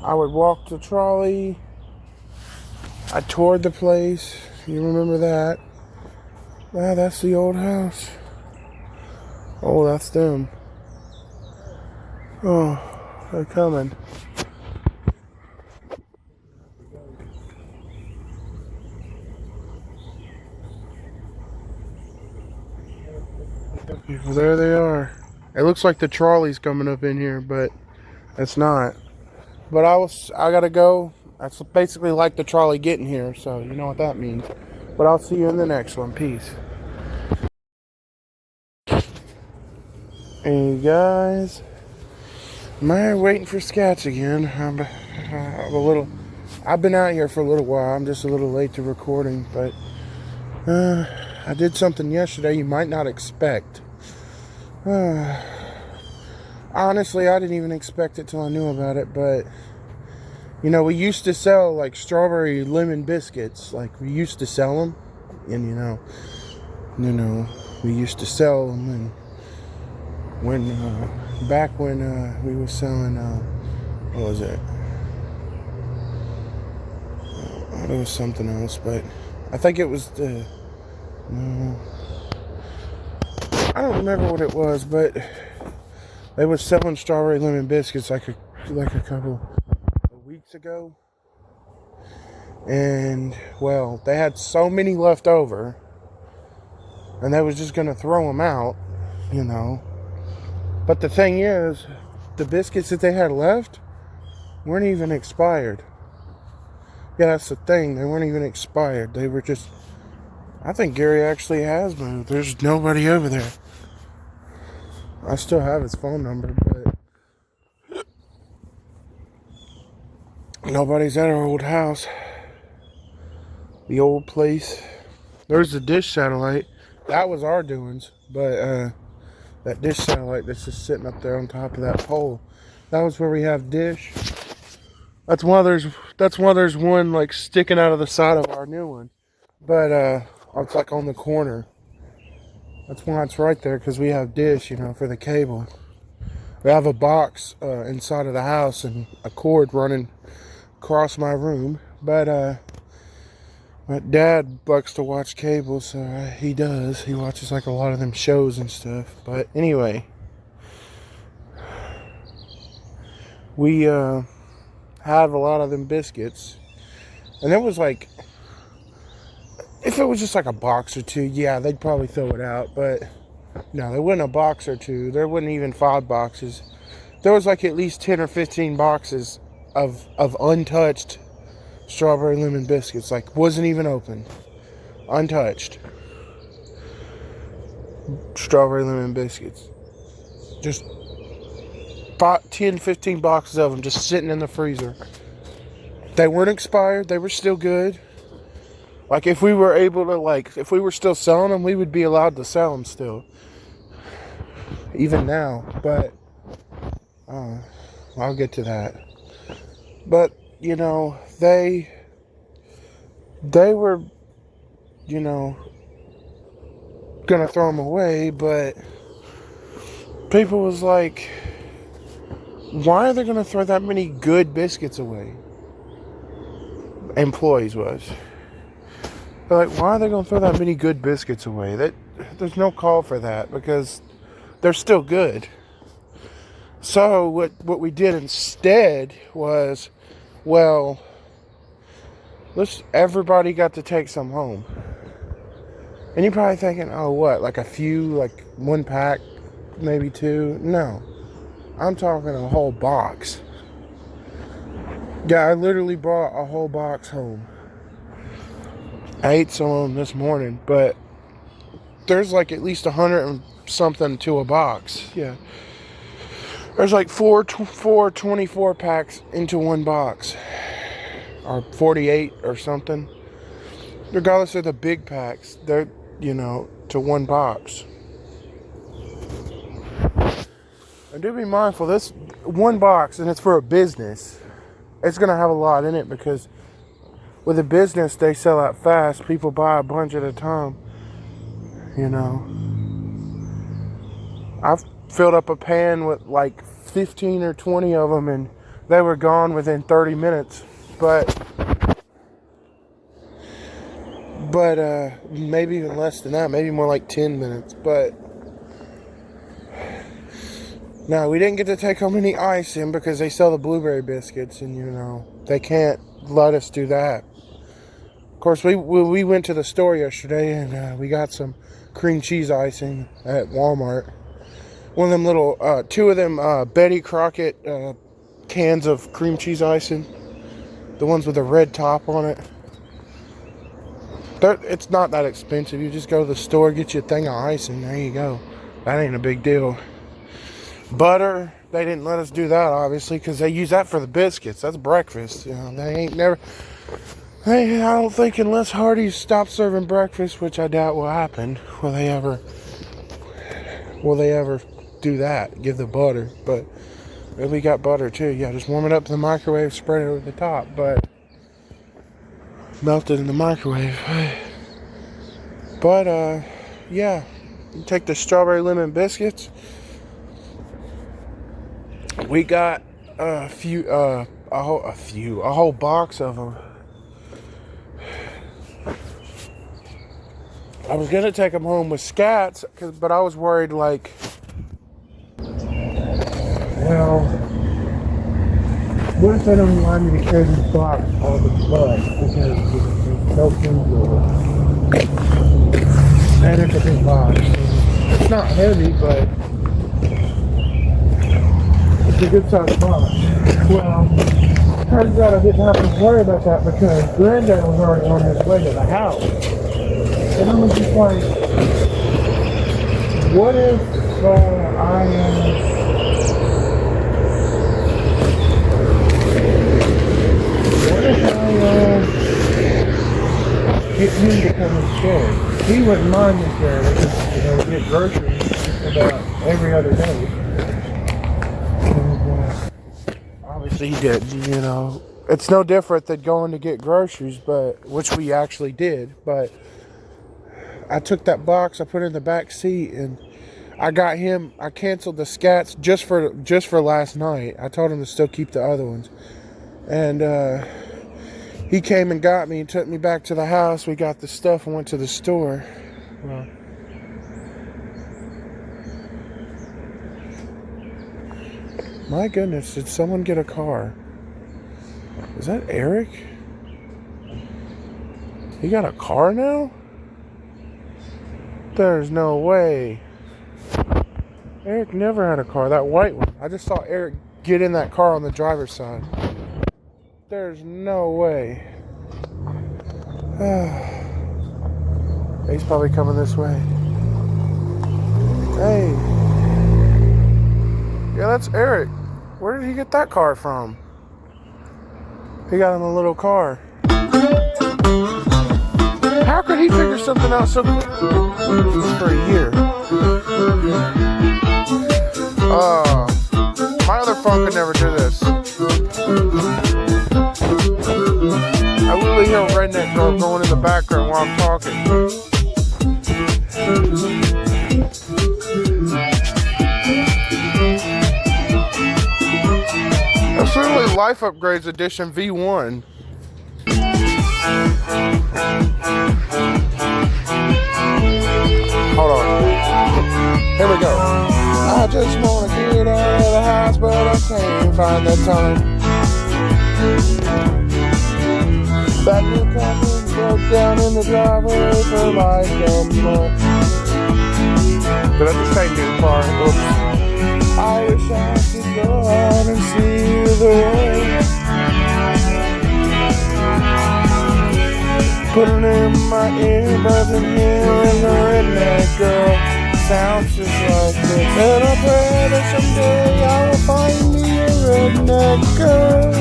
Speaker 1: I would walk the trolley. I toured the place. You remember that? Yeah, that's the old house. Oh, that's them. Oh, they're coming. Well, there they are. It looks like the trolley's coming up in here, but it's not. But I gotta go. That's basically like the trolley getting here, so you know what that means. But I'll see you in the next one. Peace. Hey guys, I'm waiting for Scats again. I've been out here for a little while. I'm just a little late to recording, but I did something yesterday you might not expect. Honestly, I didn't even expect it till I knew about it, but you know, we used to sell like strawberry lemon biscuits. Like we used to sell them, and you know, we used to sell them, and back when we were selling, what was it? It was something else, but I think it was I don't remember what it was, but they were selling strawberry lemon biscuits like a couple of weeks ago, and well, they had so many left over, and they was just gonna throw them out, you know. But the thing is, the biscuits that they had left weren't even expired. Yeah, that's the thing. They weren't even expired. They were just... I think Gary actually has moved. There's nobody over there. I still have his phone number, but nobody's at our old house. The old place. There's the dish satellite. That was our doings, but that dish satellite that's just sitting up there on top of that pole, that was where we have dish. That's why there's one like sticking out of the side of our new one, but it's like on the corner. That's why it's right there, because we have dish, you know, for the cable. We have a box inside of the house and a cord running across my room, but my dad likes to watch cable, so he does. He watches like a lot of them shows and stuff. But anyway, we have a lot of them biscuits, and it was like, if it was just like a box or two, yeah, they'd probably throw it out. But no, there wasn't a box or two. There wasn't even 5 boxes. There was like at least 10 or 15 boxes of untouched strawberry lemon biscuits. Like, wasn't even open, untouched strawberry lemon biscuits. Just 10, 15 boxes of them just sitting in the freezer. They weren't expired. They were still good. Like, if we were able to, like, if we were still selling them, we would be allowed to sell them still. Even now. But, I'll get to that. But, you know, they were, you know, gonna throw them away, but people was like, why are they gonna throw that many good biscuits away? Employees was. They're like, why are they gonna throw that many good biscuits away? There's no call for that, because they're still good. So what we did instead was, well, everybody got to take some home. And you're probably thinking, oh, what, like a few, like 1 pack, maybe 2? No, I'm talking a whole box. Yeah, I literally brought a whole box home. I ate some of them this morning, but there's like at least 100 and something to a box. Yeah, there's like four 24 packs into one box, or 48 or something. Regardless of the big packs, they're, you know, to one box. And do be mindful, this one box, and it's for a business, it's gonna have a lot in it, because with a business, they sell out fast. People buy a bunch at a time, you know. I've filled up a pan with like 15 or 20 of them, and they were gone within 30 minutes. But maybe even less than that, maybe more like 10 minutes. But no, we didn't get to take home any ice in, because they sell the blueberry biscuits, and you know, they can't let us do that. course, we went to the store yesterday and we got some cream cheese icing at Walmart. One of them little, two of them Betty Crockett cans of cream cheese icing. The ones with the red top on it. It's not that expensive. You just go to the store, get you a thing of icing. There you go. That ain't a big deal. Butter, they didn't let us do that, obviously, because they use that for the biscuits. That's breakfast. You know, they ain't never... Hey, I don't think unless Hardee's stops serving breakfast, which I doubt will happen, will they ever do that, give the butter. But we got butter too. Yeah, just warm it up in the microwave, spread it over the top, but melt it in the microwave. But yeah, you take the strawberry lemon biscuits. We got a whole box of them. I was gonna take them home with scats, but I was worried, like, well, what if they don't want me to carry this box all the bus because it's tokens or, and it's a big box. It's not heavy, but it's a good sized box. Well, turns out I didn't have to worry about that because Granddad was already on his way to the house. And I was just like, what if I get him to come and share? He wouldn't mind me sharing it because, you know, we get groceries just about every other day. And, obviously he did, you know. It's no different than going to get groceries, but which we actually did, but I took that box, I put it in the back seat, and I canceled the scats just for last night. I told him to still keep the other ones. And he came and got me and took me back to the house. We got the stuff and went to the store. Well, my goodness, did someone get a car? Is that Eric? He got a car now? There's no way. Eric never had a car, that white one. I just saw Eric get in that car on the driver's side. There's no way. He's probably coming this way. Hey. Yeah, that's Eric. Where did he get that car from? He got in a little car. How could he figure something out so quick? For a year. My other phone could never do this. I literally hear a redneck girl going in the background while I'm talking. That's literally Life Upgrades Edition V1. Hold on. Here we go. I just wanna get out of the house, but I can't find the time. That new company broke down in the driveway for like a month. Did I just say new car? Oops. I wish I could go out and see the world. Putting in my earbuds and hearing the redneck girl sounds just like this. And I pray that someday I will find me a redneck girl.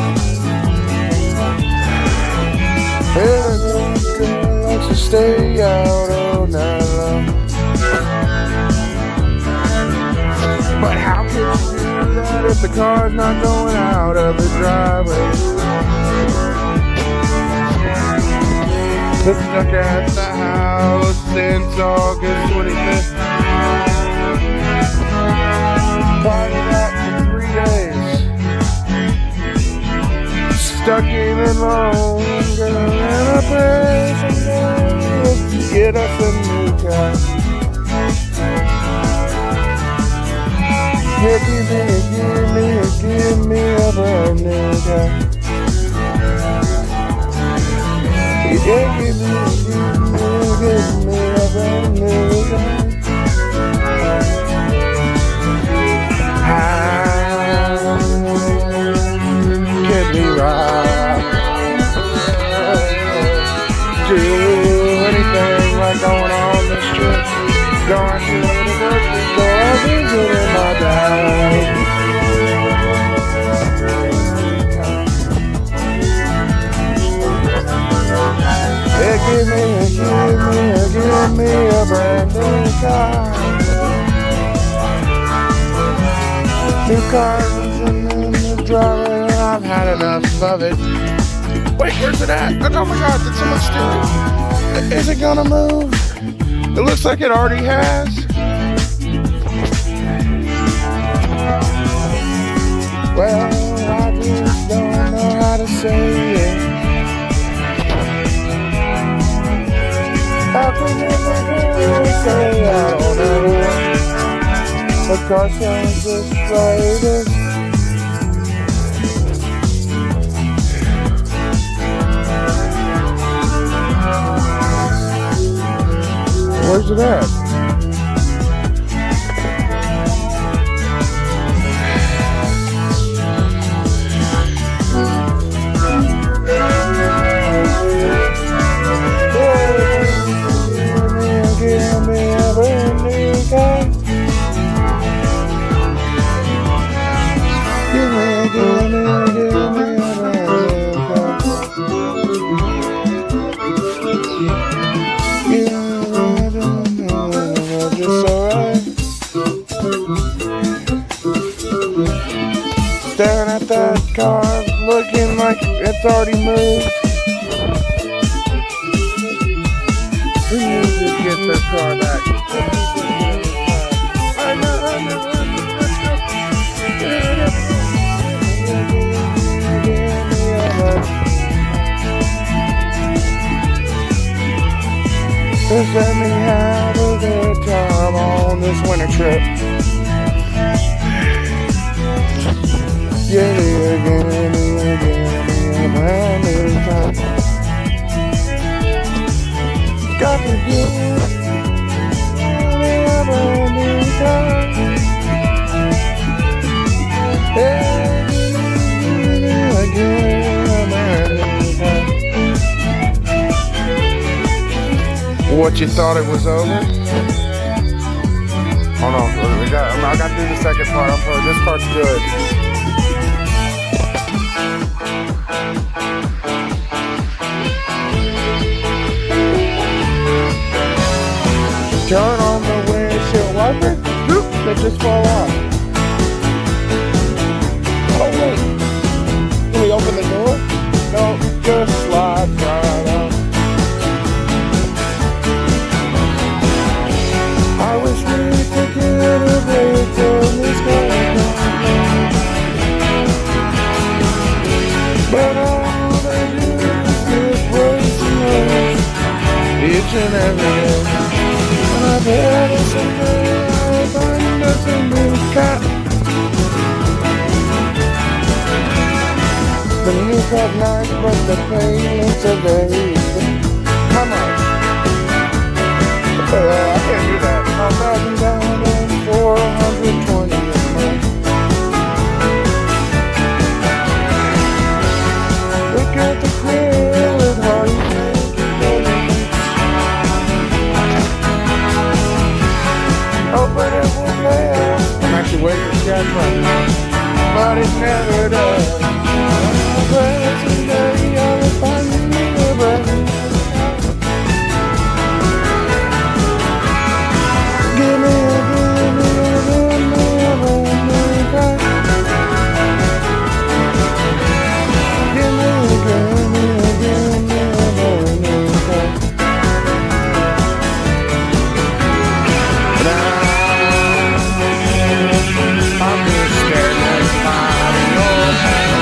Speaker 1: And a redneck girl likes to stay out all night long. But how can you do that if the car's not going out of the driveway? Been stuck at the house since August 25th. Fighting out for 3 days. Stuck even longer. And I pray someday we'll get us a new car. Yeah, give me a brand new car. Yeah, give Two cars and then the driver. I've had enough of it. Wait, where's it at? Oh my God, did someone steal it? Is it gonna move? It looks like it already has. Well, I just don't know how to say it. How can you say I don't know? The car sounds just like this. Where's it at? Give me a brand new car. Give me a brand new car. Just alright. Staring at that car, looking like it's already moved. We need to get the car back. I know. Just let me have a good time on this winter trip. Give me a brand new time. Got to give me a brand new time. Yeah, give me a brand new time. What, you thought it was over? Hold on, I got to do the second part. I'm sorry, this part's good. Turn on the windshield wiper. Oop, they just fall off. Oh wait, can we open the door? No, just slides right off. I wish we could get a break from this car, but all they do is get worse and worse each and every day. And I bet someday I'll find us a new cat. The new cat nice, but the payments are very big. Come on. I can't do that. $1,000 down and $420 a month. Look at the grill with Hardy. Oh, but it will last. I'm actually waiting for Scat Run, but it never does. But someday I will find me a brand new. Give me a brand new car. Give me a brand new car. I'm just staring at the fire in your hand.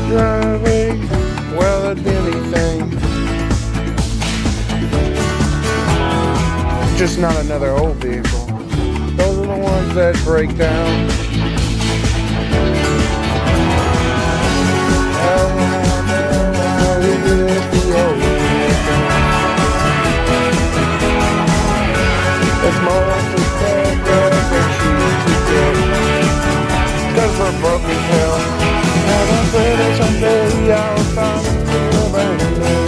Speaker 1: Driving, well, it'd be anything. Just not another old vehicle. Those are the ones that break down. It's mostly beggars and cheap to get. Cause we're broke as hell. And I pray that someday I'll find a brand new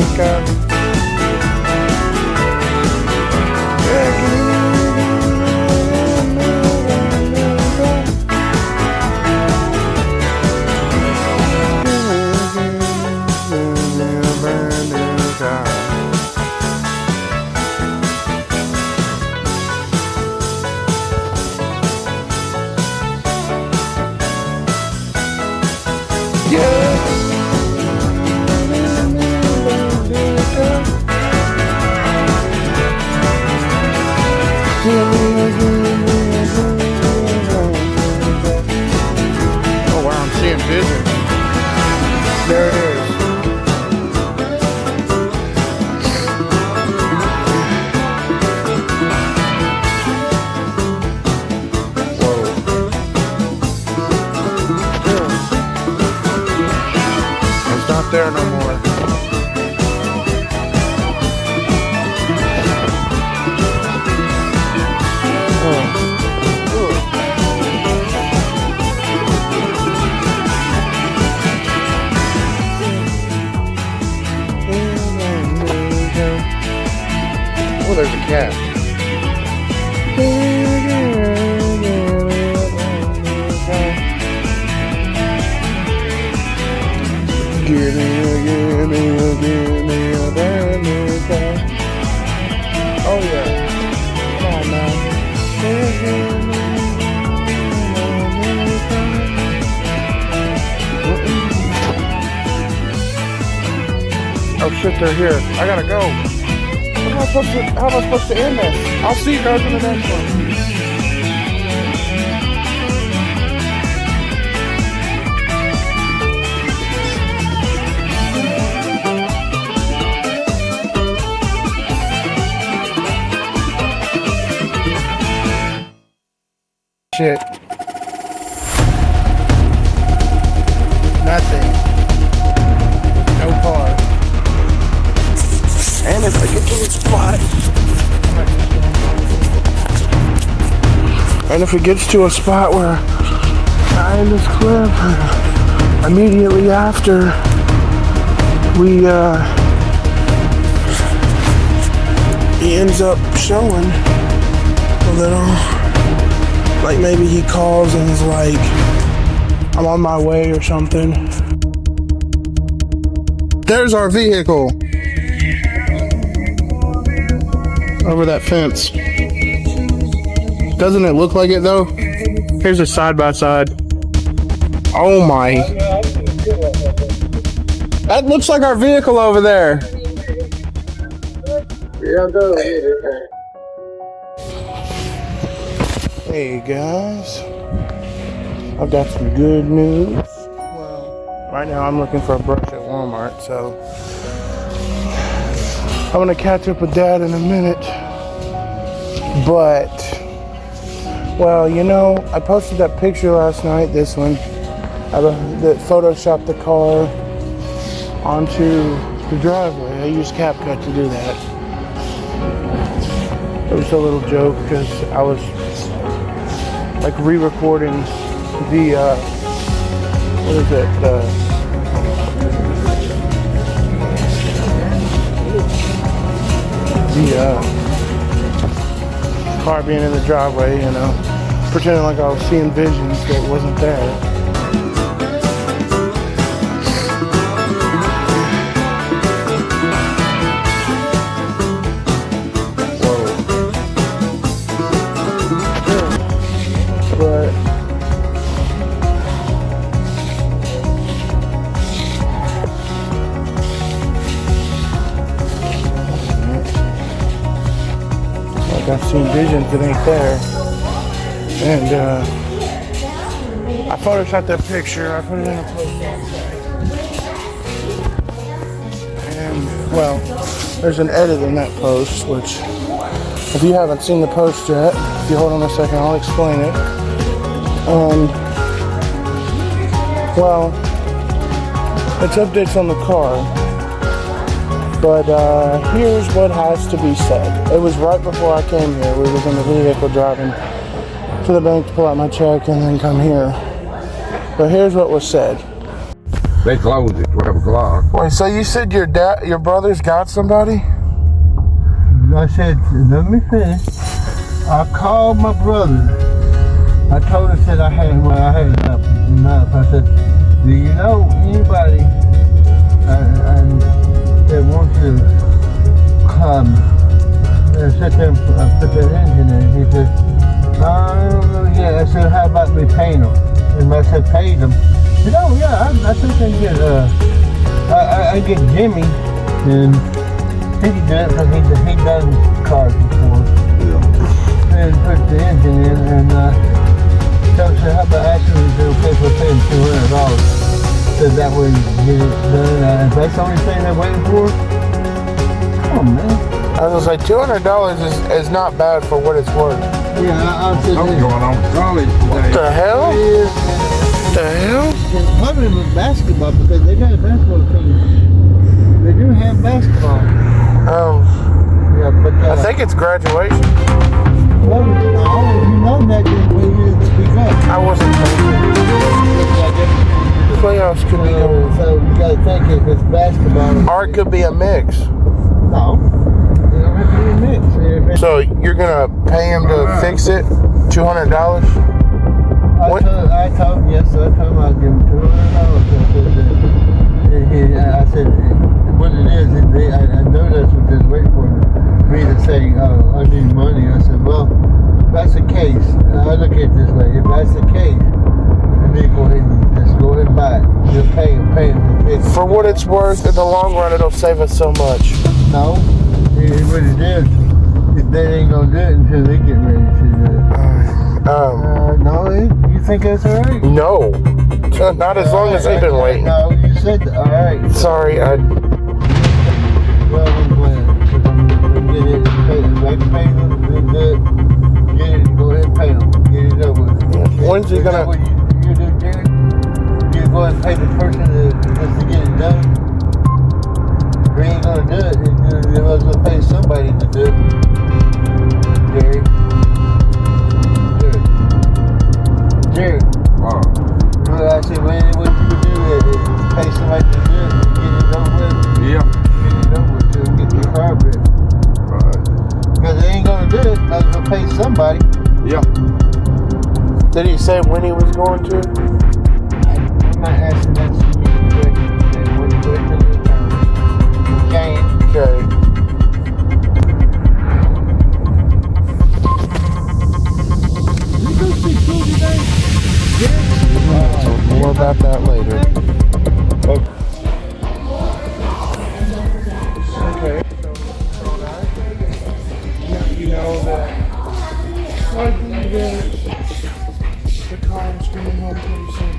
Speaker 1: up there no more. Oh, there's a cat. Give me a brand new car. Oh yeah. Come on now. Oh shit, they're here. I gotta go. How am I supposed to end this? I'll see you guys in the next one. Shit. Nothing. No car. And if I get to the spot. And if it gets to a spot where I end this clip, immediately after he ends up showing a little. Like maybe he calls and is like, I'm on my way or something. There's our vehicle. Over that fence. Doesn't it look like it though? Here's a side by side. Oh my. That looks like our vehicle over there. Yeah, go. Hey guys, I've got some good news. Well, right now I'm looking for a brush at Walmart, so I'm gonna catch up with Dad in a minute. But, well, you know, I posted that picture last night, this one, that photoshopped the car onto the driveway. I used CapCut to do that. It was a little joke because I was like re-recording the what is it, the car being in the driveway, you know, pretending like I was seeing visions that wasn't there. I've seen visions that ain't there, and I photoshopped that picture. I put it in a post, and well, there's an edit in that post. Which, if you haven't seen the post yet, if you hold on a second, I'll explain it. Well, it's updates on the car. But here's what has to be said. It was right before I came here. We was in the vehicle driving to the bank to pull out my check and then come here. But here's what was said.
Speaker 4: They closed at 12 o'clock.
Speaker 1: Wait, so you said your brother's got somebody?
Speaker 5: I said, let me finish. I called my brother. I told him, said I had enough. I said, do you know anybody that wants to come and sit there and put that engine in? He said, I don't know yet. I said, how about we paint them? And I said, paint them. He said, oh yeah, I think I can get, I get Jimmy, and he can do it because he done cars before. Yeah. And put the engine in, and so I said, how about asking if it's okay for paying $200? So that way you get it done. If that's the only thing they're waiting for, come on, man.
Speaker 1: I was gonna say $200 is not bad for what it's worth.
Speaker 5: Yeah, I'm
Speaker 4: I'm going on college today.
Speaker 1: What the hell? What the hell?
Speaker 5: Probably with basketball because they got a basketball team. They do have basketball. Yeah, but
Speaker 1: I think it's graduation.
Speaker 5: well, no, you know that when you didn't speak up.
Speaker 1: I wasn't thinking. Playoffs could be going.
Speaker 5: So you gotta think if it's basketball.
Speaker 1: Or it could be a mix.
Speaker 5: No. It don't have to be a mix.
Speaker 1: So you're gonna pay him to fix it? $200?
Speaker 5: I told him I'd give him $200. I said, what it is, I know that's what they're waiting for me to say, oh, I need money. I said, well, if that's the case, I look at it this way, if that's the case, then go ahead and just go ahead and buy it. Just pay him to fix it.
Speaker 1: For what it's worth, in the long run, it'll save us so much.
Speaker 5: No, what it is they ain't gonna do it until they get ready to do it. No, you think that's alright?
Speaker 1: No. Not as long as they've been waiting.
Speaker 5: No, you said alright.
Speaker 1: Sorry,
Speaker 5: Well, I'm glad. Because I'm get it paid. If I can pay them, then good. Get it, go ahead and pay them. Get it over with.
Speaker 1: When's he
Speaker 5: Is that
Speaker 1: gonna?
Speaker 5: what you do, Jerry? You go ahead and pay the person just to get it done? If you ain't gonna do it, you might as well pay somebody to do it. Jerry. Jerry.
Speaker 4: Wow.
Speaker 5: Well, I said, what you would do is pay somebody to do it and get it over with.
Speaker 4: Yeah.
Speaker 5: Get it over with to get your car back.
Speaker 4: Right.
Speaker 5: Because they ain't gonna do it, might as well pay somebody.
Speaker 4: Yeah.
Speaker 1: Did he say when he was going to?
Speaker 5: I'm not asking that to you question. One question at a time. Okay.
Speaker 1: Okay.
Speaker 5: Did you go see school today?
Speaker 1: More about that later. Okay. You know that likely that the car is coming home pretty soon.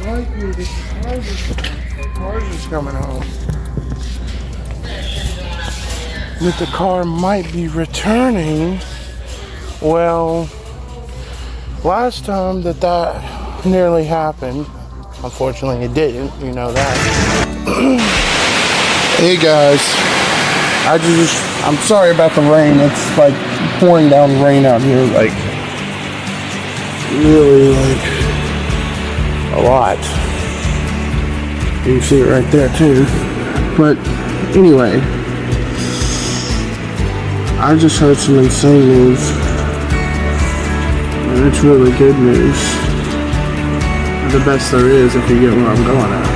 Speaker 1: Likely that the cars is coming home. That the car might be returning. Well, last time that nearly happened, unfortunately it didn't, you know that. Hey guys, I'm sorry about the rain. It's like pouring down rain out here, like really like a lot. You can see it right there too. But anyway, I just heard some insane news. And it's really good news. The best there is if you get where I'm going at.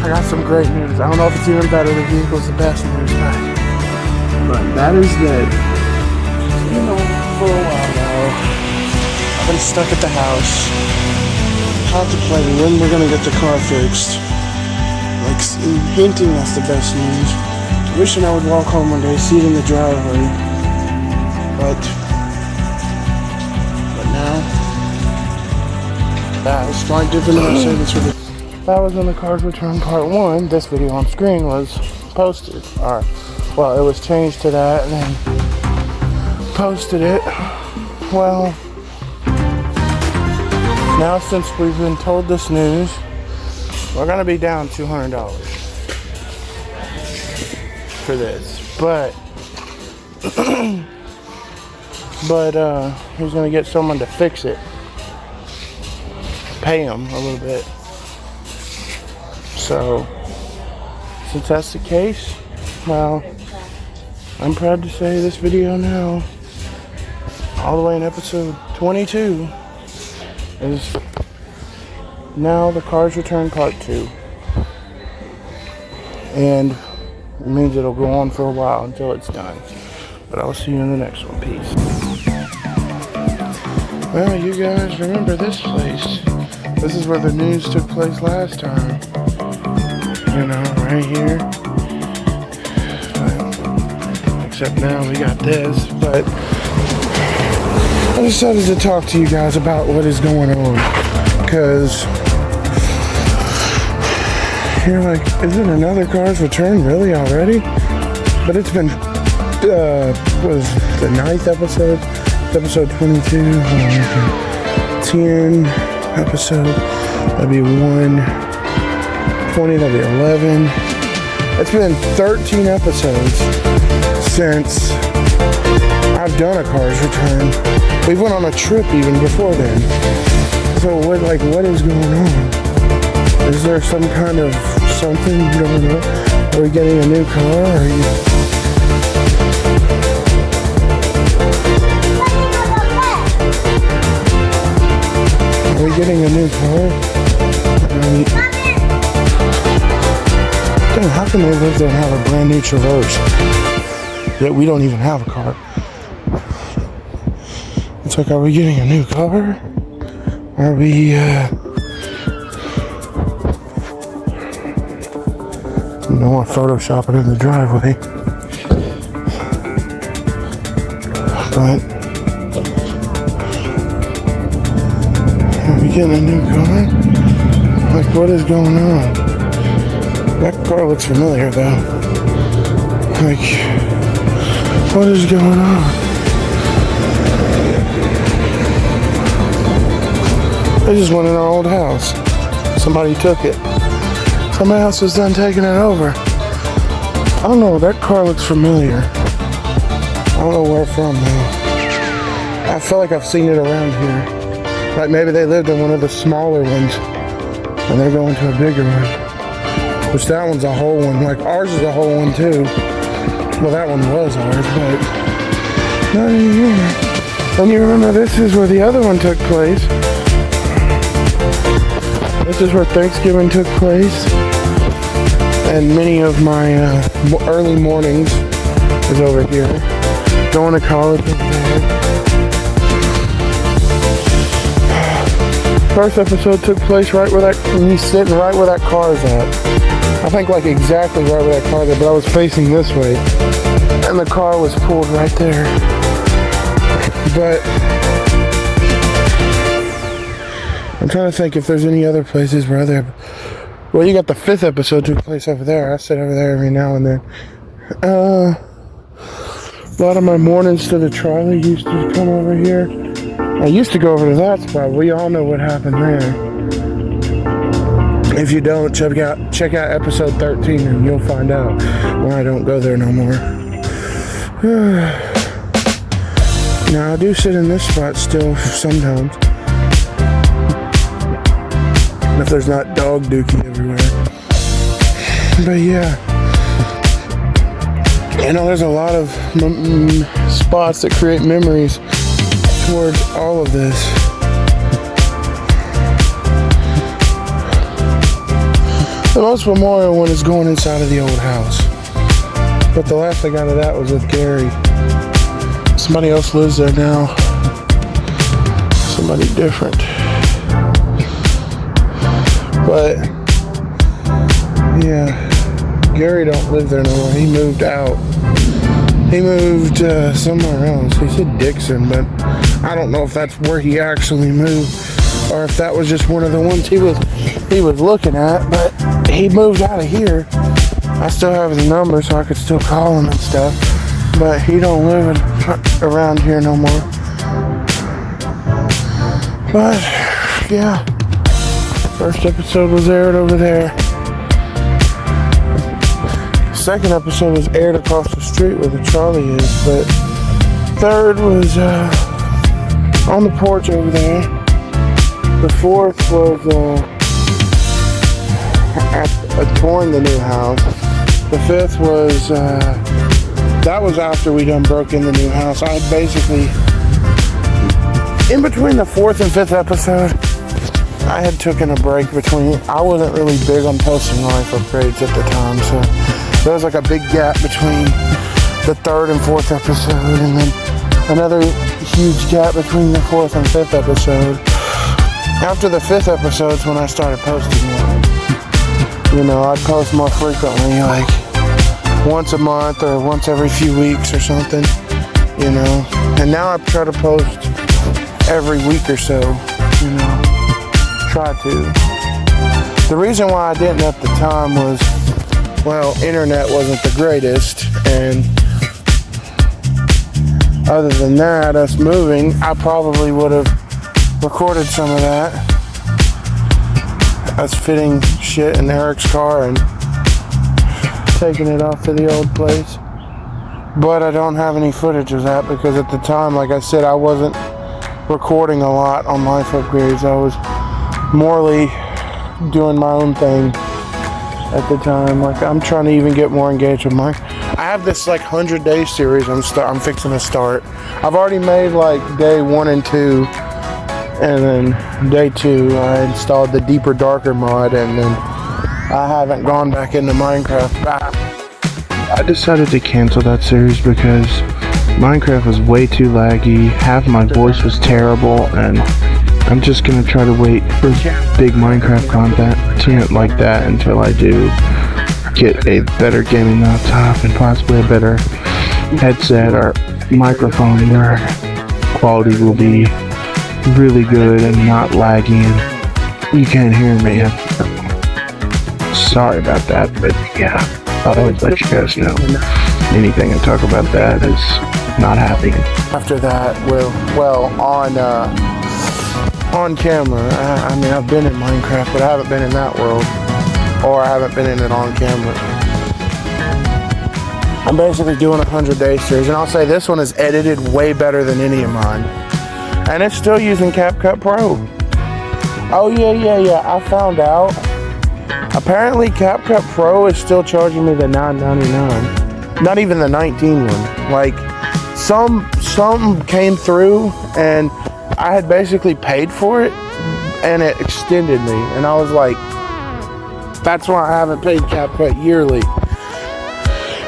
Speaker 1: I got some great news. I don't know if it's even better than equals the best news, but that is that, you know, for a while now, I've been stuck at the house, contemplating when we're gonna get the car fixed. Like hinting that's the best news. Wishing I would walk home one day, see it in the driveway. But now, that is quite different than I said this would be. That was when the Cars Return Part 1. This video on screen was posted. Or, well, it was changed to that and then posted it. Well, now since we've been told this news, we're gonna be down $200 for this. But he's gonna get someone to fix it. Pay him a little bit. So, since that's the case, well, I'm proud to say this video now, all the way in episode 22, is now the Cars Return Part 2. And it means it'll go on for a while until it's done. But I'll see you in the next one. Peace. Well, you guys remember this place. This is where the news took place last time. You know, right here. Like I except now we got this. But I decided to talk to you guys about what is going on, because you're like, is it another Cars Return really already? But it's been, what is it, the 9th episode? Episode 22, 10 episode, that'd be 120, that'd be 11. It's been 13 episodes since I've done a Cars Return. We went on a trip even before then. So what is going on? Is there some kind of something going on? Are we getting a new car? Are we getting a new car? Damn, how can they live there and have a brand new Traverse? Yet we don't even have a car. It's like, are we getting a new car? Are we, don't want to Photoshop it in the driveway. But are we getting a new car? Like, what is going on? That car looks familiar though. Like, what is going on? They just went in our old house. Somebody took it. Somebody else has done taking it over. I don't know, that car looks familiar. I don't know where from though. I feel like I've seen it around here. Like maybe they lived in one of the smaller ones and they're going to a bigger one. Which that one's a whole one. Like ours is a whole one too. Well, that one was ours, but not anymore. And you remember this is where the other one took place. This is where Thanksgiving took place. And many of my early mornings is over here. Going to college over there. First episode took place right where that, me sitting right where that car is at. I think like exactly right where that car is at, but I was facing this way. And the car was pulled right there. But I'm trying to think if there's any other places where other... Well, you got the 5th episode took place over there. I sit over there every now and then. A lot of my mornings to the trolley used to come over here. I used to go over to that spot. We all know what happened there. If you don't, check out episode 13 and you'll find out why I don't go there no more. Now, I do sit in this spot still sometimes. If there's not dog dookie everywhere. But yeah. You know, there's a lot of spots that create memories towards all of this. The most memorial one is going inside of the old house. But the last I got of that was with Gary. Somebody else lives there now. Somebody different. But yeah, Gary don't live there no more. He moved out. He moved somewhere else. He said Dixon, but I don't know if that's where he actually moved or if that was just one of the ones he was looking at. But he moved out of here. I still have his number, so I could still call him and stuff. But he don't live around here no more. But yeah. First episode was aired over there. Second episode was aired across the street where the trolley is, but third was on the porch over there. The fourth was at touring the new house. The fifth was that was after we done broke in the new house. I basically, in between the 4th and 5th episode, I had taken a break between. I wasn't really big on posting life upgrades at the time, so there was like a big gap between the 3rd and 4th episode, and then another huge gap between the 4th and 5th episode. After the 5th episode is when I started posting more. You know, I'd post more frequently, like once a month or once every few weeks or something, you know. And now I try to post every week or so, you know. Try to. The reason why I didn't at the time was, well, internet wasn't the greatest, and other than that, us moving, I probably would have recorded some of that. Us fitting shit in Eric's car and taking it off to the old place. But I don't have any footage of that because at the time, like I said, I wasn't recording a lot on Life Upgrades. I was morely doing my own thing at the time. Like, I'm trying to even get more engaged with mine. I have this like 100-day series I'm fixing to start. I've already made like day 1 and 2, and then day 2 I installed the Deeper Darker mod, and then I haven't gone back into Minecraft. I decided to cancel that series because Minecraft was way too laggy, half my voice was terrible, and I'm just gonna try to wait for big Minecraft content like that until I do get a better gaming laptop and possibly a better headset or microphone where quality will be really good and not laggy and you can't hear me. Sorry about that, but yeah, I'll always let you guys know. Anything I talk about that is not happening. After that, well, on camera, I mean, I've been in Minecraft, but I haven't been in that world. Or I haven't been in it on camera. I'm basically doing a 100-day series, and I'll say this one is edited way better than any of mine. And it's still using CapCut Pro. Oh yeah, I found out. Apparently CapCut Pro is still charging me the $9.99. Not even the 19 one. Like, some came through, and I had basically paid for it, and it extended me. And I was like, that's why I haven't paid CapCut yearly,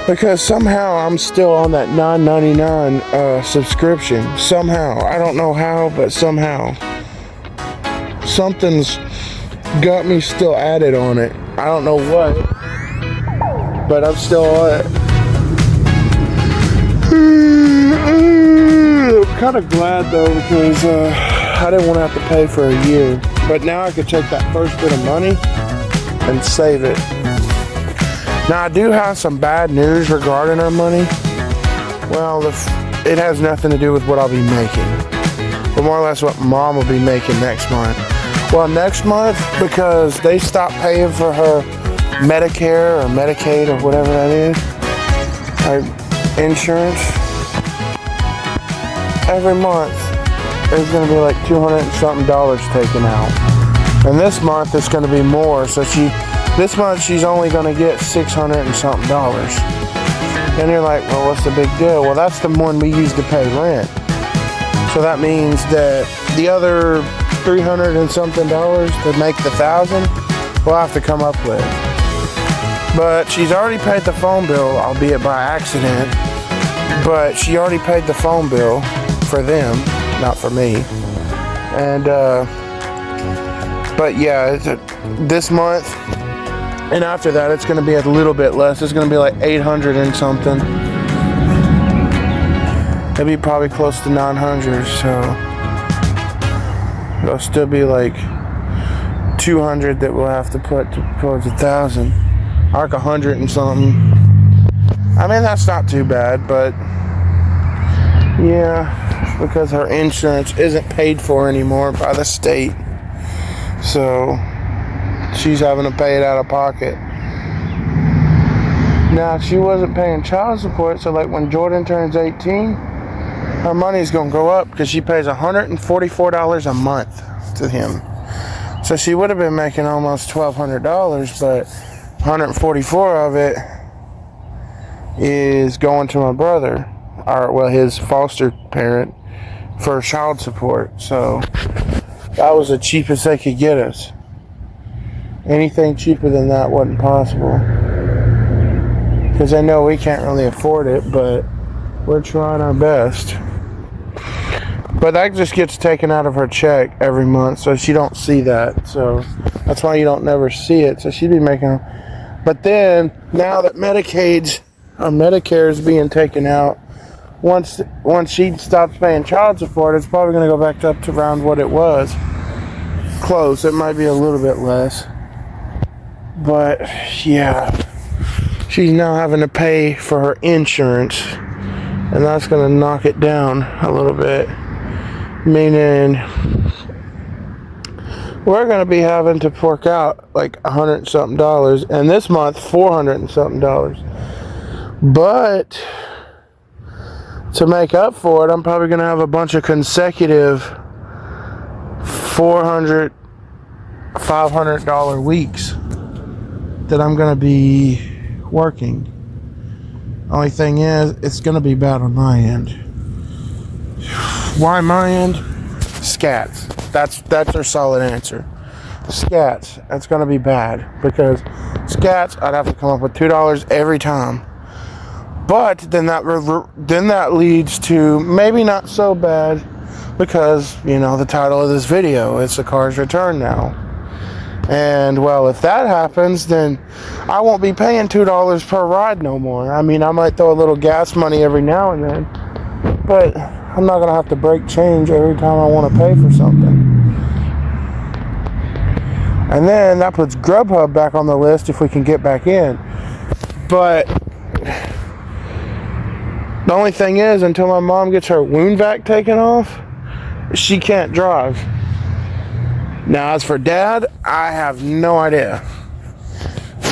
Speaker 1: because somehow I'm still on that $9.99 subscription. Somehow, I don't know how, but somehow something's got me still added on it. I don't know what, but I'm still on it. I'm kind of glad though, because I didn't want to have to pay for a year, but now I could take that first bit of money and save it. Now I do have some bad news regarding our money. Well, it has nothing to do with what I'll be making, but more or less what Mom will be making next month. Well, next month, because they stopped paying for her Medicare or Medicaid or whatever that is, her insurance, every month there's going to be like $200 and something taken out. And this month it's going to be more, so this month she's only going to get $600 and something. And you're like, well, what's the big deal? Well, that's the one we use to pay rent. So that means that the other $300 and something to make the $1,000, we'll have to come up with. But she's already paid the phone bill, albeit by accident. But she already paid the phone bill for them, not for me. And but yeah, this month, and after that it's going to be a little bit less. It's going to be like $800 and something. It'll be probably close to $900, so it'll still be like $200 that we'll have to put towards $1,000, like $100 and something. I mean, that's not too bad, but yeah, because her insurance isn't paid for anymore by the state. So she's having to pay it out of pocket. Now, she wasn't paying child support, so like when Jordan turns 18, her money's gonna go up because she pays $144 a month to him. So she would have been making almost $1,200, but 144 of it is going to my brother, or well, his foster parent, for child support. So that was the cheapest they could get us. Anything cheaper than that wasn't possible, because they know we can't really afford it, but we're trying our best. But that just gets taken out of her check every month, so she don't see that. So that's why you don't never see it. So she'd be making. But then now that Medicaid's our Medicare is being taken out. Once she stops paying child support, it's probably going to go back up to around what it was. Close. It might be a little bit less. But, yeah. She's now having to pay for her insurance. And that's going to knock it down a little bit. Meaning, we're going to be having to fork out like $100 and something. And this month, $400 and something. But to make up for it, I'm probably going to have a bunch of consecutive $400, $500 weeks that I'm going to be working. Only thing is, it's going to be bad on my end. Why my end? Scats. That's their solid answer. Scats. That's going to be bad because scats, I'd have to come up with $2 every time. But then that leads to maybe not so bad because, you know, the title of this video, it's the car's return now. And, well, if that happens, then I won't be paying $2 per ride no more. I mean, I might throw a little gas money every now and then, but I'm not going to have to break change every time I want to pay for something. And then that puts Grubhub back on the list if we can get back in. But the only thing is, until my mom gets her wound vac taken off, she can't drive. Now, as for Dad, I have no idea.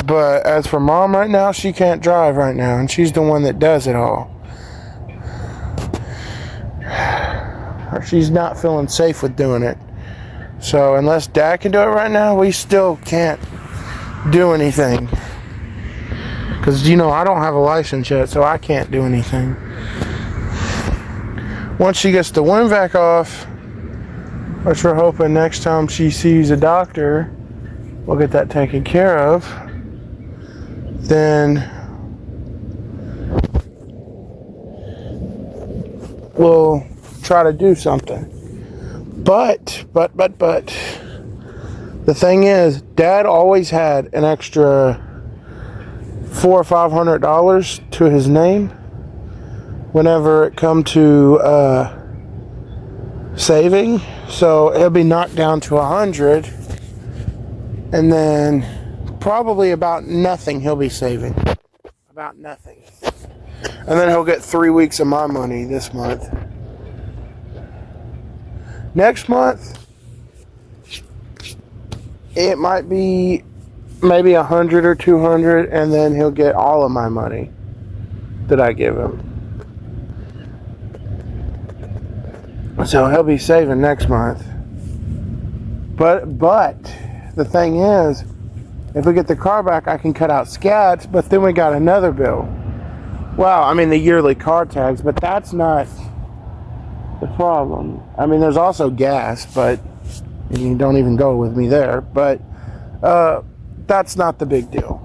Speaker 1: But as for Mom right now, she can't drive right now, and she's the one that does it all. Or she's not feeling safe with doing it. So unless Dad can do it right now, we still can't do anything. Because, you know, I don't have a license yet, so I can't do anything. Once she gets the wound vac off, which we're hoping next time she sees a doctor, we'll get that taken care of, then we'll try to do something. But, the thing is, Dad always had an extra $400 or $500 to his name whenever it come to saving. So it'll be knocked down to 100, and then probably about nothing he'll be saving. About nothing. And then he'll get 3 weeks of my money this month. Next month, it might be maybe 100 or 200, and then he'll get all of my money that I give him. So he'll be saving next month. But the thing is, if we get the car back, I can cut out scats, but then we got another bill. Well, I mean the yearly car tags, but that's not the problem. I mean, there's also gas, but you don't even go with me there. But that's not the big deal.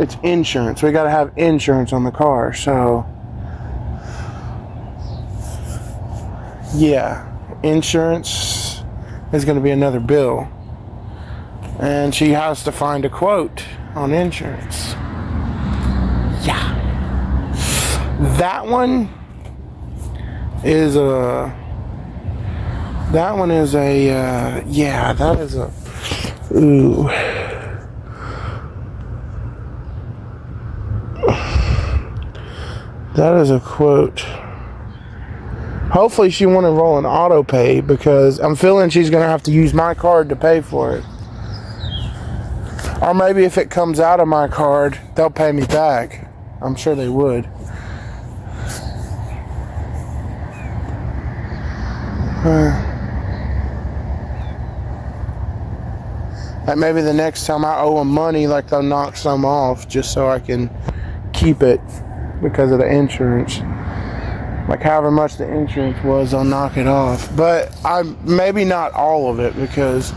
Speaker 1: It's insurance. We got to have insurance on the car, so yeah, insurance is going to be another bill. And she has to find a quote on insurance. Yeah. That one is a... yeah, that is a... Ooh. That is a quote. Hopefully she won't enroll in auto pay, because I'm feeling she's going to have to use my card to pay for it. Or maybe if it comes out of my card, they'll pay me back. I'm sure they would. Like maybe the next time I owe them money, like they'll knock some off just so I can keep it because of the insurance. Like however much the insurance was, they'll knock it off. But maybe not all of it, because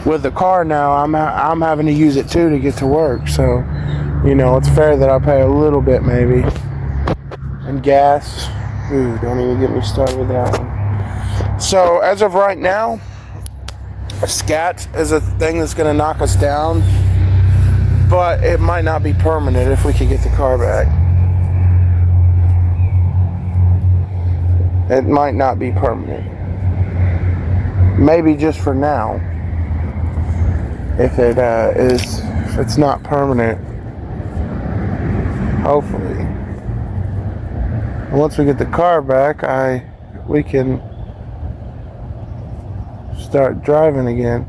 Speaker 1: with the car now, I'm having to use it too to get to work. So, you know, it's fair that I pay a little bit maybe. And gas, ooh, don't even get me started with that one. So as of right now, scat is a thing that's going to knock us down, but it might not be permanent if we could get the car back. it might not be permanent. Maybe just for now. If it's not permanent, hopefully. Once we get the car back, we can start driving again.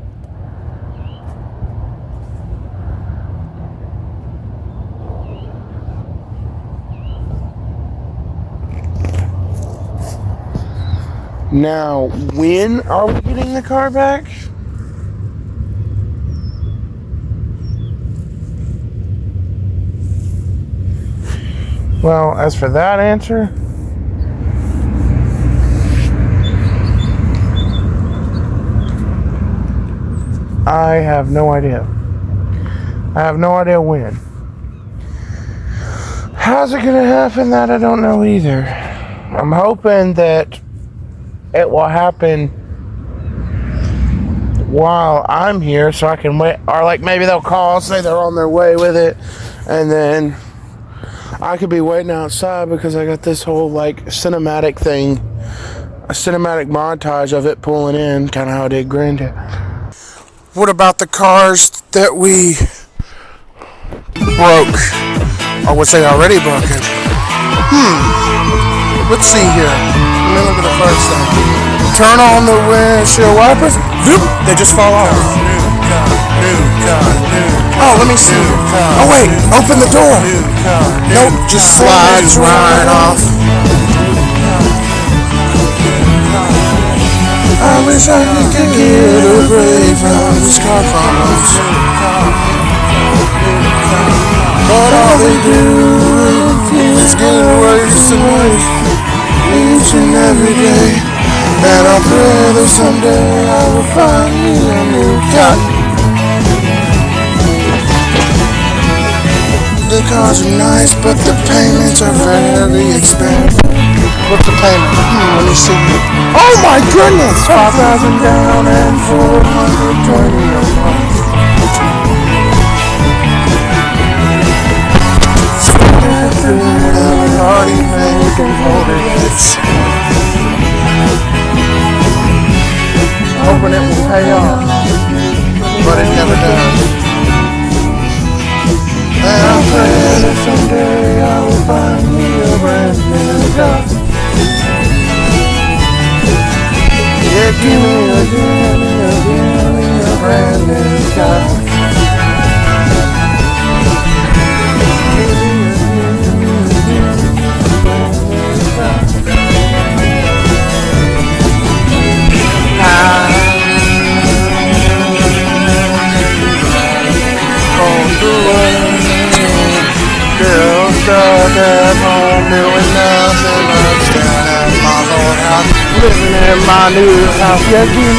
Speaker 1: Now, when are we getting the car back? Well, as for that answer, I have no idea. I have no idea when. How's it gonna happen? That I don't know either. I'm hoping that it will happen while I'm here so I can wait, or like maybe they'll call, say they're on their way with it, and then I could be waiting outside because I got this whole like cinematic thing, a cinematic montage of it pulling in, kind of how I did Granddad. What about the cars that we broke? Or was they already broken? Let's see here. Let me look at the first thing. Turn on the windshield wipers. Whoop, they just fall off. Oh, let me see. Oh wait, open the door. Nope, just slides right off. I wish I could get a break from this car from us. But all they do is get worse and worse each and every day. And I pray that someday I will find me a new car. The cars are nice, but the payments are very expensive. What's the payment? Let me see. Oh my goodness! 5,000 down and 420 a month. Already making holidays. Hoping it will pay off, but it never does. And I pray that someday I will find me a brand new car. Yeah, give me a brand new car. Stuck at home doing nothing but staring at my old house, living in my new house. Yeah, give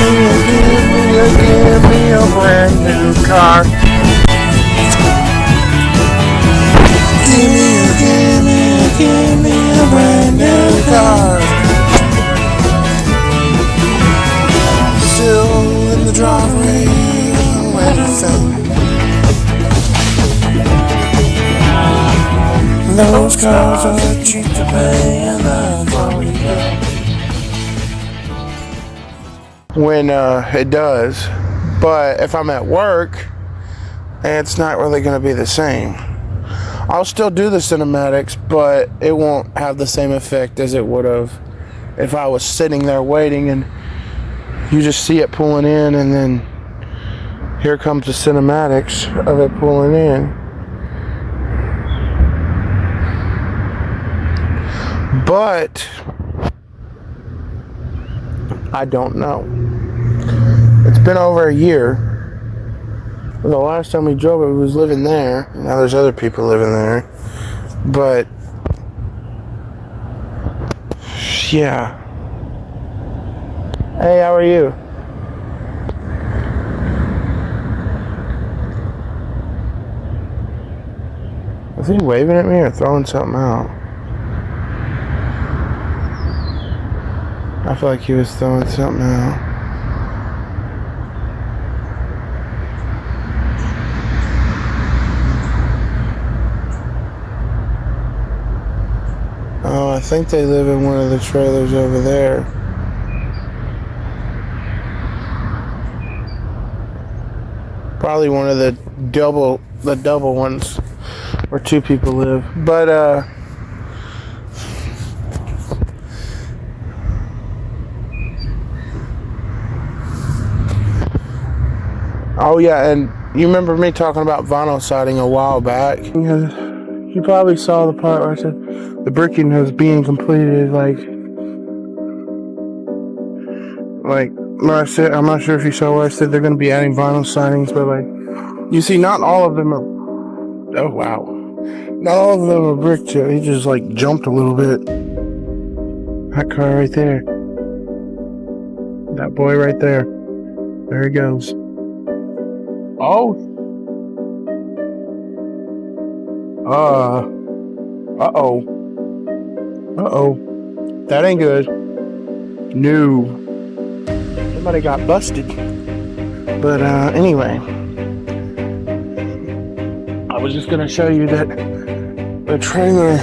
Speaker 1: me a brand new car. Give me a brand new car. Still in the driveway, waiting for those cars are cheap to pay, and that's all we get. When it does, but if I'm at work, it's not really going to be the same. I'll still do the cinematics, but it won't have the same effect as it would have if I was sitting there waiting and you just see it pulling in, and then here comes the cinematics of it pulling in. But I don't know. It's been over a year. The last time we drove it, we was living there. Now there's other people living there. But yeah. Hey, how are you? Is he waving at me or throwing something out? I feel like he was throwing something out. Oh, I think they live in one of the trailers over there. Probably one of the double ones where 2 people live. But oh yeah, and you remember me talking about vinyl siding a while back? You probably saw the part where I said the bricking was being completed, like where I said, I'm not sure if you saw where I said they're going to be adding vinyl sidings, but like, you see, not all of them are, oh wow, not all of them are bricked yet. He just like jumped a little bit. That car right there. That boy right there. There he goes. Oh. Uh-oh. That ain't good. No. Somebody got busted. But anyway, I was just gonna show you that the trailer,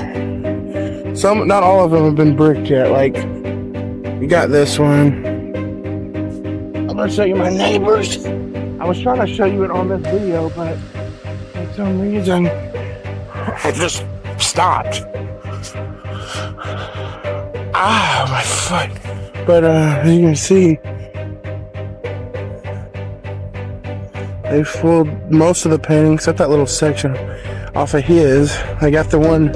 Speaker 1: not all of them have been bricked yet. Like, you got this one. I'm gonna show you my neighbors. I was trying to show you it on this video, but for some reason it just stopped. Ah, my foot. But as you can see, they pulled most of the painting except that little section off of his. They got the one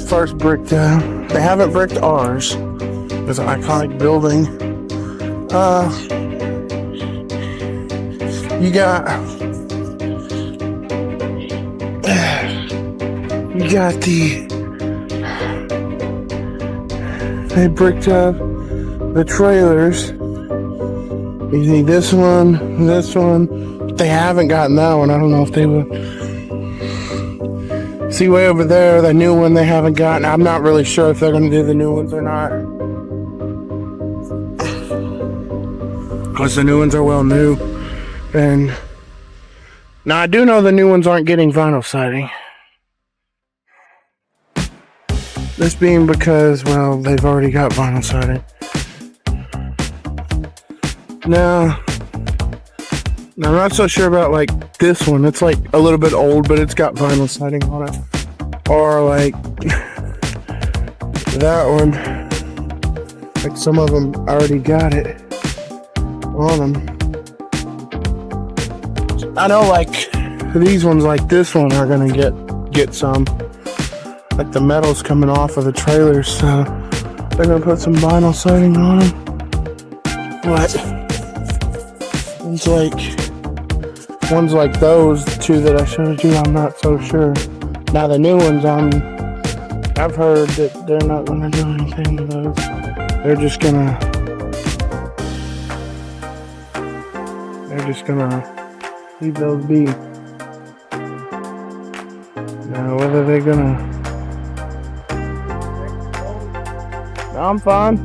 Speaker 1: first bricked down. They haven't bricked ours. It's an iconic building. You got they bricked up the trailers. You see this one. They haven't gotten that one. I don't know if they will. See way over there, the new one they haven't gotten. I'm not really sure if they're going to do the new ones or not. Because the new ones are well new. And now I do know the new ones aren't getting vinyl siding. This being because, well, they've already got vinyl siding. Now, I'm not so sure about like this one. It's like a little bit old, but it's got vinyl siding on it. Or like that one. Like some of them already got it on them. I know like these ones like this one are gonna get some. Like the metal's coming off of the trailers, so they're gonna put some vinyl siding on them. But ones like those two that I showed you, I'm not so sure. Now the new ones, I've heard that they're not gonna do anything with those. They're just gonna leave those be. Now whether they're gonna, I'm fine.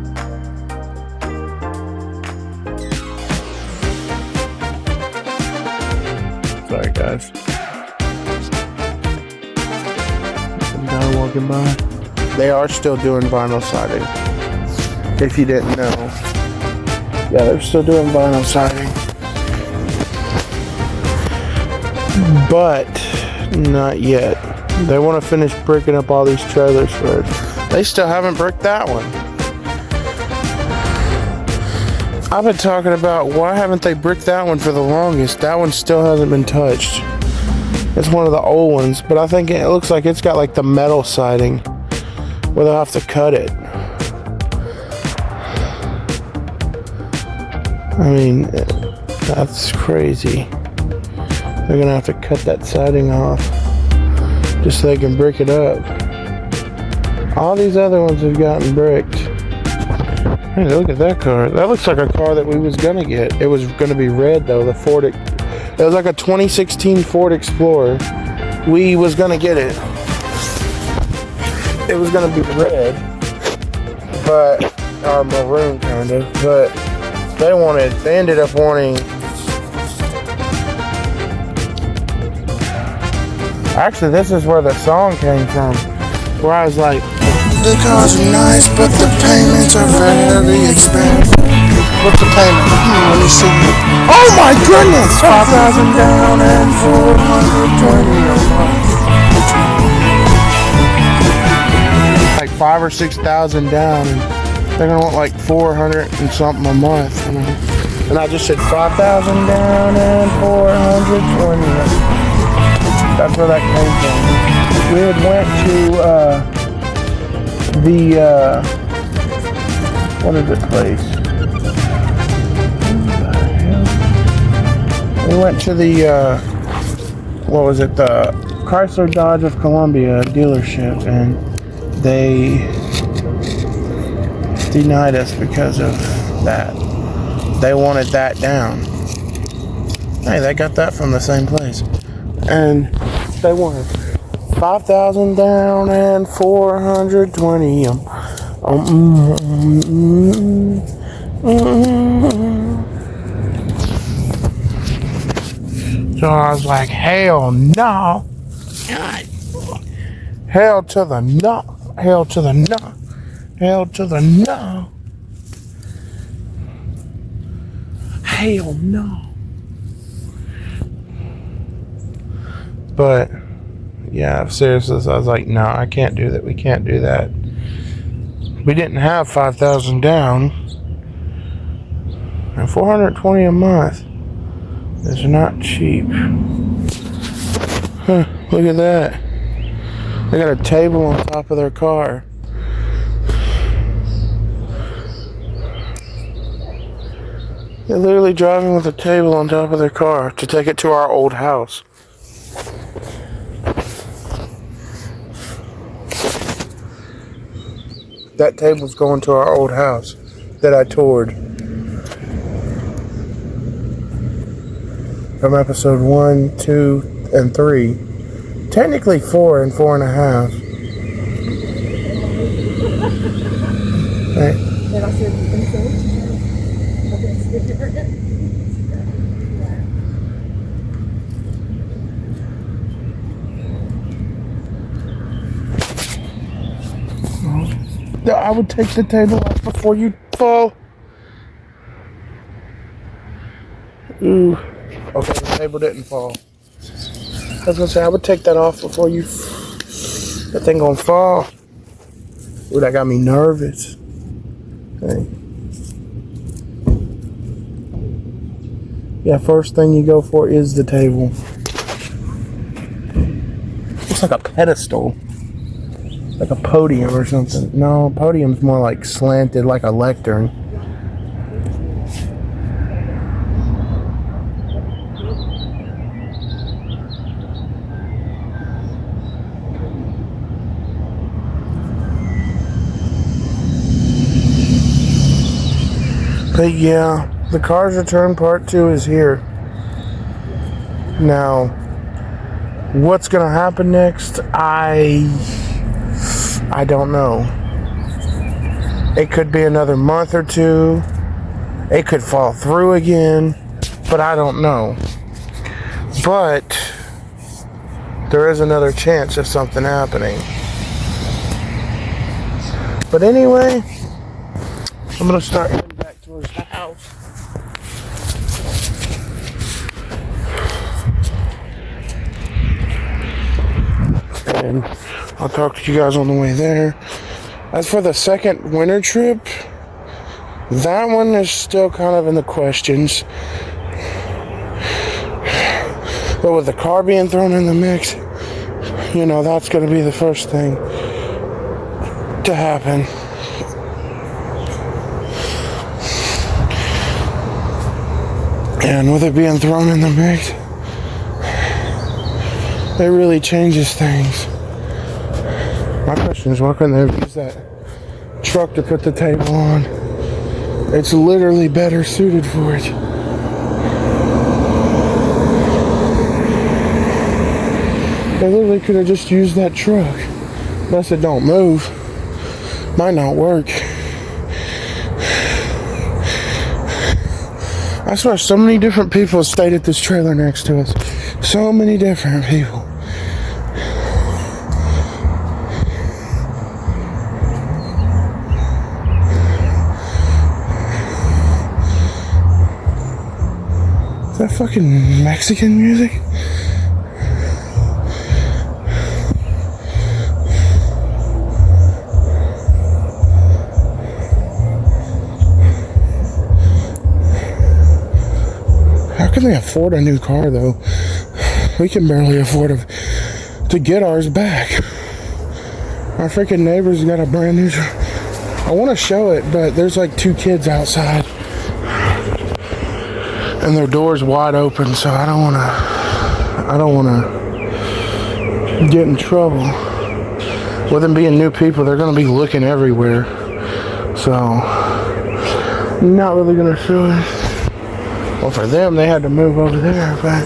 Speaker 1: Sorry guys. Some guy walking by. They are still doing vinyl siding. If you didn't know. Yeah, they're still doing vinyl siding. But not yet. They want to finish bricking up all these trailers first. They still haven't bricked that one. I've been talking about why haven't they bricked that one for the longest. That one still hasn't been touched. It's one of the old ones, but I think it looks like it's got like the metal siding where they'll have to cut it. I mean, that's crazy. They're gonna have to cut that siding off just so they can brick it up. All these other ones have gotten bricked. Hey, look at that car. That looks like a car that we was gonna get. It was gonna be red though, the Ford. It was like a 2016 Ford Explorer. We was gonna get it. It was gonna be red, but, or maroon kind of, but they ended up wanting, actually this is where the song came from, where I was like, The cars are nice, but the payments are very expensive. What's the payment? Let me see. Oh my goodness! 5,000 down and 420 a month. Like 5 or 6,000 down, and they're gonna want like 400 and something a month. And I just said 5,000 down and 420. That's where that came from. We had went to what is the place? We went to the what was it? The Chrysler Dodge of Columbia dealership, and they denied us because of that. They wanted that down. Hey, they got that from the same place. And they wanted 5,000 down and 420. So I was like, hell no. Hell to the no. Hell to the no. Hell to the no. Hell no. But yeah, seriously, I was like, no, I can't do that. We can't do that. We didn't have 5,000 down, and 420 a month is not cheap. Huh, look at that. They got a table on top of their car. They're literally driving with a table on top of their car to take it to our old house. That table's going to our old house that I toured from episode 1, 2, and 3. Technically 4 and 4.5. Right. I would take the table off before you fall. Ooh. Okay, the table didn't fall. I was gonna say, I would take that off before you... That thing gonna fall. Ooh, that got me nervous. Okay. Yeah, first thing you go for is the table. Looks like a pedestal. Like a podium or something. No, podium's more like slanted, like a lectern. But yeah, the Cars Return Part 2 is here. Now, what's gonna happen next? I don't know. It could be another month or two. It could fall through again, but I don't know. But there is another chance of something happening. But anyway, I'm gonna start heading back towards the house. And I'll talk to you guys on the way there. As for the second winter trip, that one is still kind of in the questions. But with the car being thrown in the mix, you know, that's going to be the first thing to happen. And with it being thrown in the mix, it really changes things. My question is, why couldn't they have used that truck to put the table on? It's literally better suited for it. They literally could have just used that truck. Unless it don't move. Might not work. I swear so many different people stayed at this trailer next to us. So many different people. that fucking Mexican music? How can they afford a new car though? We can barely afford to get ours back. Our freaking neighbor's got a brand new. I want to show it, but there's like 2 kids outside, and their door's wide open, so I don't want to get in trouble. With them being new people, they're gonna be looking everywhere, so I'm not really gonna show it. Well, for them, they had to move over there, but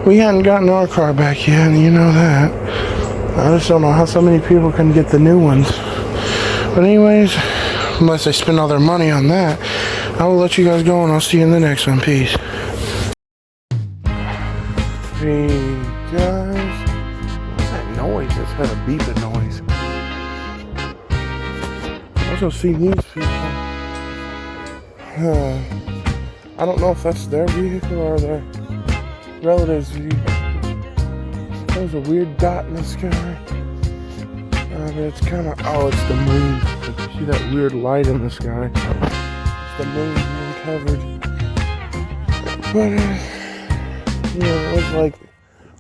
Speaker 1: we hadn't gotten our car back yet, and you know that. I just don't know how so many people can get the new ones. But anyways, unless they spend all their money on that, I will let you guys go, and I'll see you in the next one. Peace. Hey guys, what's that noise? It's had a beeping noise. Also seen these people. I don't know if that's their vehicle or their relatives' vehicle. There's a weird dot in the sky. But it's kind of, oh, it's the moon. You see that weird light in the sky? It's the moon being covered. But, it was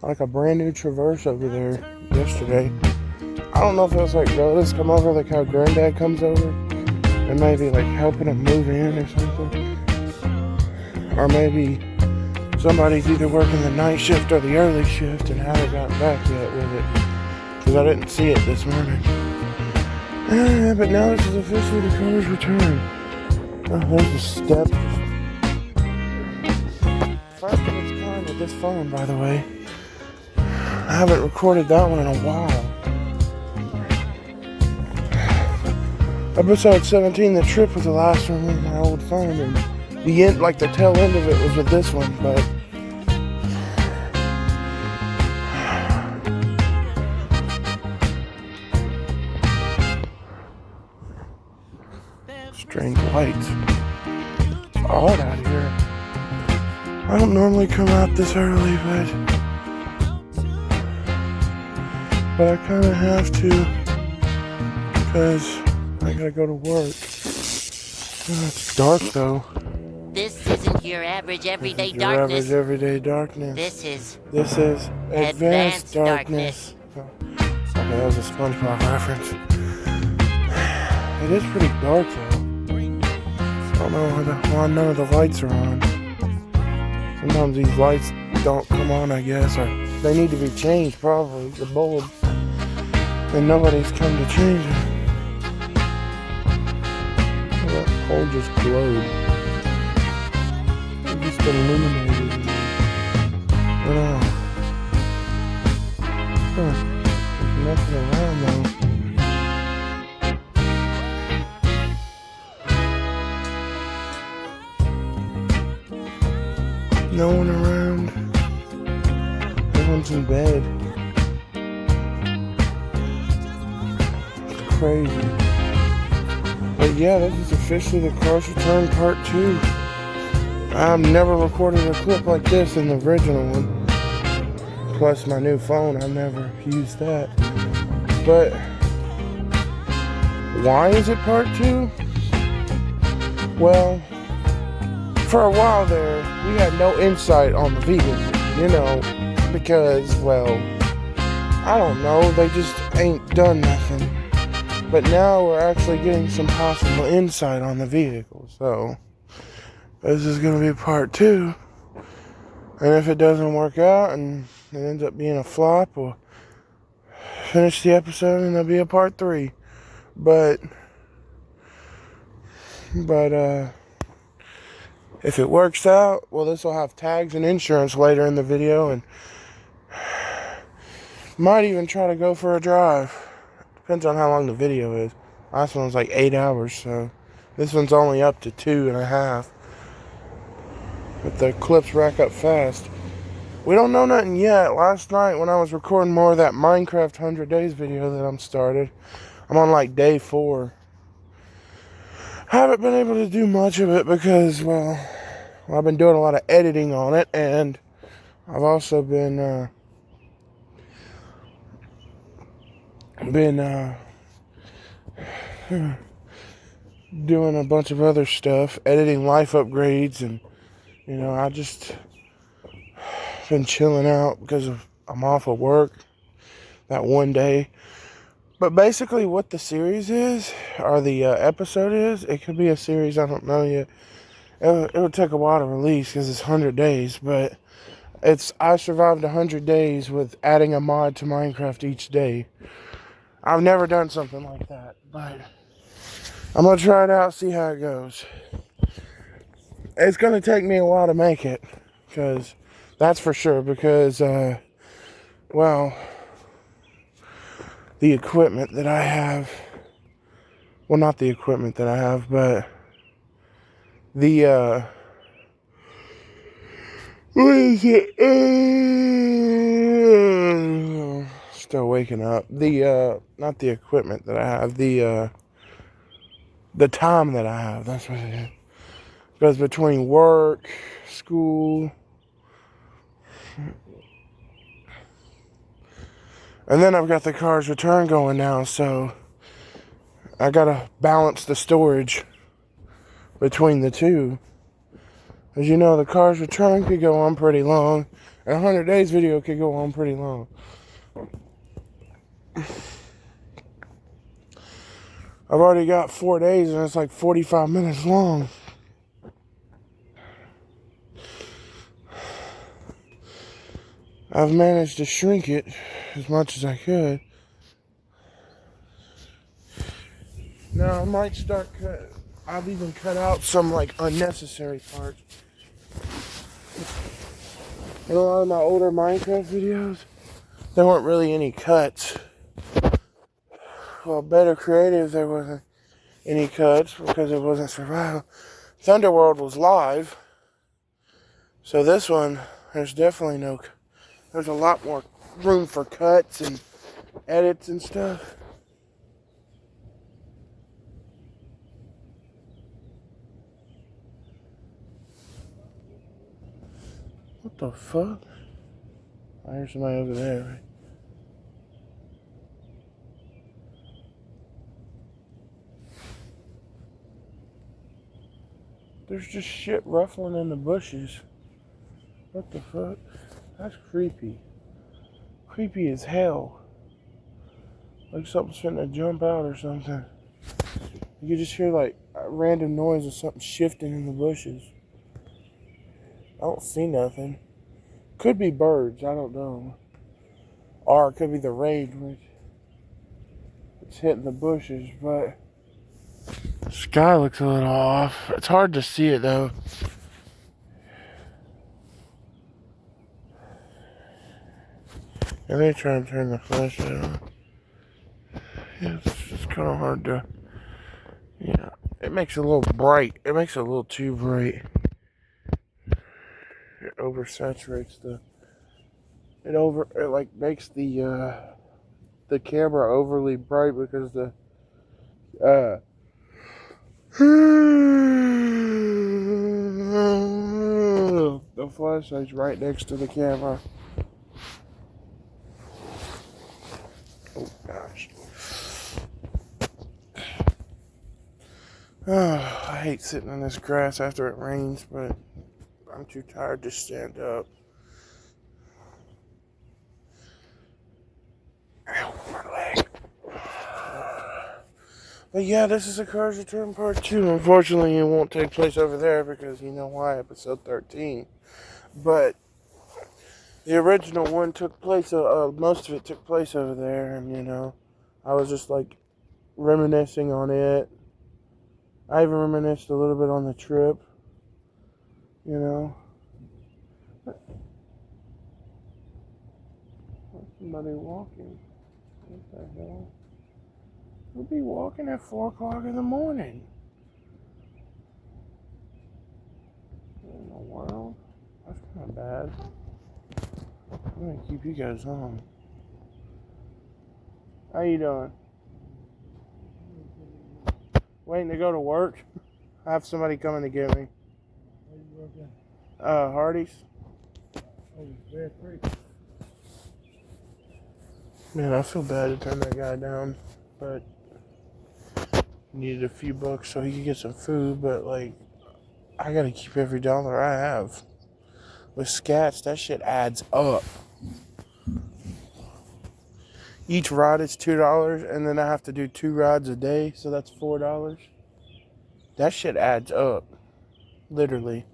Speaker 1: like a brand new Traverse over there yesterday. I don't know if it was like relatives come over, like how Granddad comes over and maybe like helping him move in or something. Or maybe somebody's either working the night shift or the early shift and haven't gotten back yet with it. Because I didn't see it this morning. But now this is officially the car's return. Oh, there's the step. First of its kind with this phone, by the way. I haven't recorded that one in a while. Episode 17, the trip was the last one with my old phone, and the end, like the tail end of it, was with this one, but strange lights. It's odd out here. I don't normally come out this early, but I kind of have to because I gotta go to work. Oh, it's dark though.
Speaker 2: This isn't your average everyday
Speaker 1: Your
Speaker 2: darkness.
Speaker 1: average everyday darkness.
Speaker 2: This is
Speaker 1: advanced darkness. Oh. Okay, that was a SpongeBob reference. It is pretty dark though. I don't know why none of the lights are on. Sometimes these lights don't come on, I guess, or they need to be changed probably, the bulbs. And nobody's come to change it. That hole just glowed. It just illuminated. But there's nothing around though. No one around. Everyone's in bed. It's crazy. But yeah, this is officially the Car's Return Part 2. I've never recorded a clip like this in the original one. Plus my new phone, I've never used that. But why is it Part 2? Well, for a while there, we had no insight on the vehicle, because, well, I don't know, they just ain't done nothing. But now we're actually getting some possible insight on the vehicle, so this is going to be Part 2. And if it doesn't work out and it ends up being a flop, we'll finish the episode and there'll be a Part 3. But if it works out, well, this will have tags and insurance later in the video, and might even try to go for a drive. Depends on how long the video is. Last one was like 8 hours, so this one's only up to 2.5. But the clips rack up fast. We don't know nothing yet. Last night when I was recording more of that Minecraft 100 Days video that I'm started, I'm on like day 4. haven't been able to do much of it because, well, I've been doing a lot of editing on it, and I've also been doing a bunch of other stuff, editing life upgrades, and I just been chilling out because I'm off of work that one day. But basically what the series is, or the episode is, it could be a series, I don't know yet. It would take a while to release because it's 100 days, but I survived 100 days with adding a mod to Minecraft each day. I've never done something like that, but I'm going to try it out, see how it goes. It's going to take me a while to make it, because that's for sure, because, well, the equipment that I have, well, not the equipment that I have, but the, what is it? Still waking up. The, not the equipment that I have, the time that I have, that's what it is. Because between work, school, and then I've got the car's return going now, so I gotta balance the storage between the two. As you know, the car's return could go on pretty long, and 100 days video could go on pretty long. I've already got 4 days, and it's like 45 minutes long. I've managed to shrink it as much as I could. Now I might start I've even cut out some like unnecessary parts. In a lot of my older Minecraft videos, there weren't really any cuts. Well, Better Creative, there wasn't any cuts because it wasn't survival. Thunderworld was live. So this one, there's definitely no cuts. There's a lot more room for cuts and edits and stuff. What the fuck? I hear somebody over there, right? There's just shit ruffling in the bushes. What the fuck? That's creepy. Creepy as hell. Like something's finna jump out or something. You just hear like a random noise of something shifting in the bushes. I don't see nothing. Could be birds, I don't know. Or it could be the rain which it's hitting the bushes, but the sky looks a little off. It's hard to see it though. Let me try and turn the flashlight on. Yeah, it's kind of hard to. Yeah, it makes it a little bright. It makes it a little too bright. It oversaturates the. It like makes the camera overly bright because the flashlight's right next to the camera. Oh gosh. Oh, I hate sitting in this grass after it rains, but I'm too tired to stand up. Ow, my leg. But yeah, this is a Cars Return Part 2. Unfortunately, it won't take place over there because you know why, episode 13. But the original one took place, most of it took place over there, and I was just like reminiscing on it. I even reminisced a little bit on the trip, Somebody walking. What the hell? Who'd be walking at 4 o'clock in the morning? What in the world? That's kind of bad. I'm gonna keep you guys on. How you doing? Waiting to go to work? I have somebody coming to get me.
Speaker 5: Where you working?
Speaker 1: Hardy's.
Speaker 5: Oh, Bear Creek.
Speaker 1: Man, I feel bad to turn that guy down, but needed a few bucks so he could get some food, but like, I gotta keep every dollar I have. With scats, that shit adds up. Each ride is $2, and then I have to do 2 rides a day, so that's $4. That shit adds up. Literally.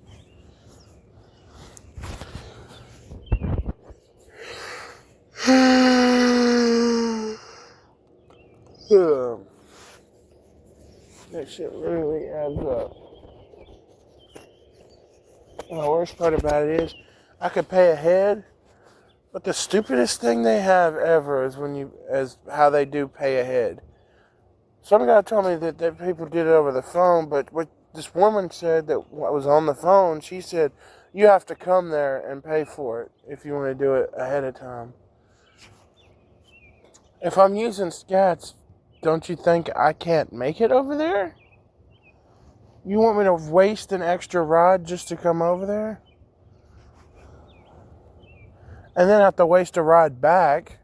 Speaker 1: That shit really adds up. And the worst part about it is, I could pay ahead, but the stupidest thing they have ever is how they do pay ahead. Some guy told me that people did it over the phone, but what this woman said that was on the phone, she said, you have to come there and pay for it if you want to do it ahead of time. If I'm using scats, don't you think I can't make it over there? You want me to waste an extra ride just to come over there? And then have to waste a ride back?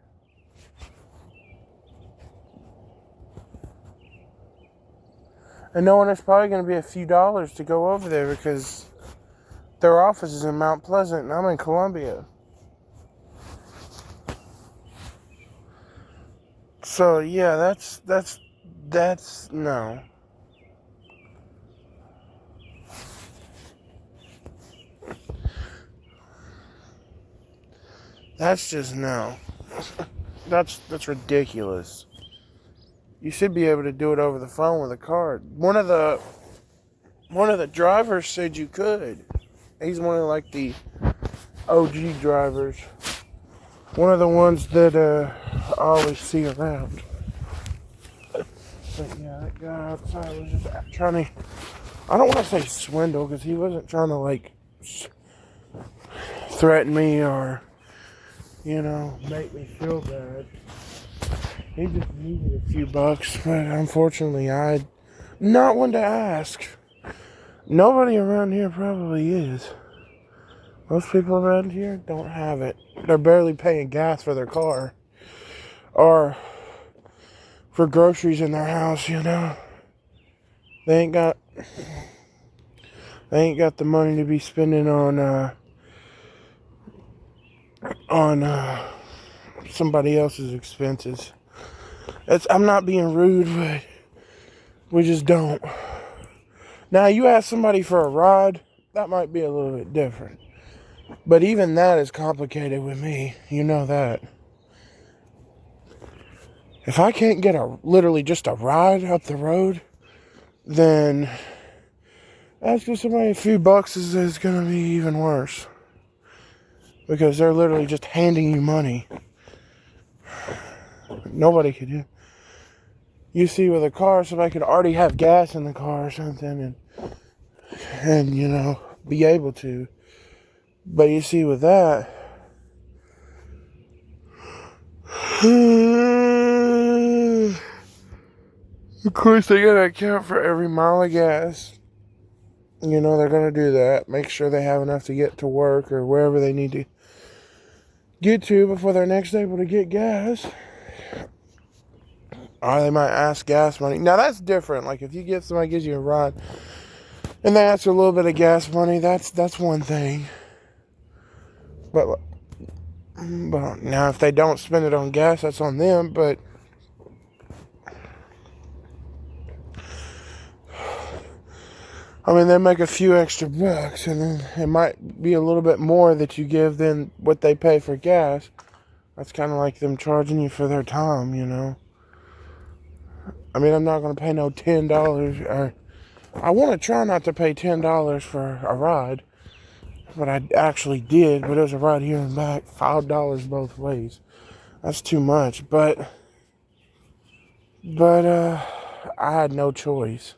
Speaker 1: And knowing it's probably going to be a few dollars to go over there because their office is in Mount Pleasant and I'm in Columbia. So yeah, that's no. That's just no. That's ridiculous. You should be able to do it over the phone with a card. One of the drivers said you could. He's one of like the OG drivers. One of the ones that I always see around. But yeah, that guy outside was just trying to, I don't want to say swindle, because he wasn't trying to like threaten me or, you know, make me feel bad. He just needed a few bucks, but unfortunately I'm not one to ask. Nobody around here probably is. Most people around here don't have it. They're barely paying gas for their car. Or for groceries in their house, you know. They ain't got the money to be spending on somebody else's expenses. I'm not being rude, but we just don't. Now, you ask somebody for a ride, that might be a little bit different. But even that is complicated with me. You know that. If I can't get literally just a ride up the road, then asking somebody a few bucks is going to be even worse. Because they're literally just handing you money. Nobody could do. You see, with a car, somebody could already have gas in the car or something and you know, be able to. But you see, with that, of course, they gotta account for every mile of gas. You know, they're gonna do that. Make sure they have enough to get to work or wherever they need to get to before they're next able to get gas. Or they might ask gas money. Now, that's different. Like, if somebody gives you a ride and they ask for a little bit of gas money, that's one thing. But now, if they don't spend it on gas, that's on them. But I mean, they make a few extra bucks, and then it might be a little bit more that you give than what they pay for gas. That's kind of like them charging you for their time, you know. I mean, I'm not going to pay no $10. Or I want to try not to pay $10 for a ride. But I actually did. But it was a ride here and back. $5 both ways. That's too much. But I had no choice.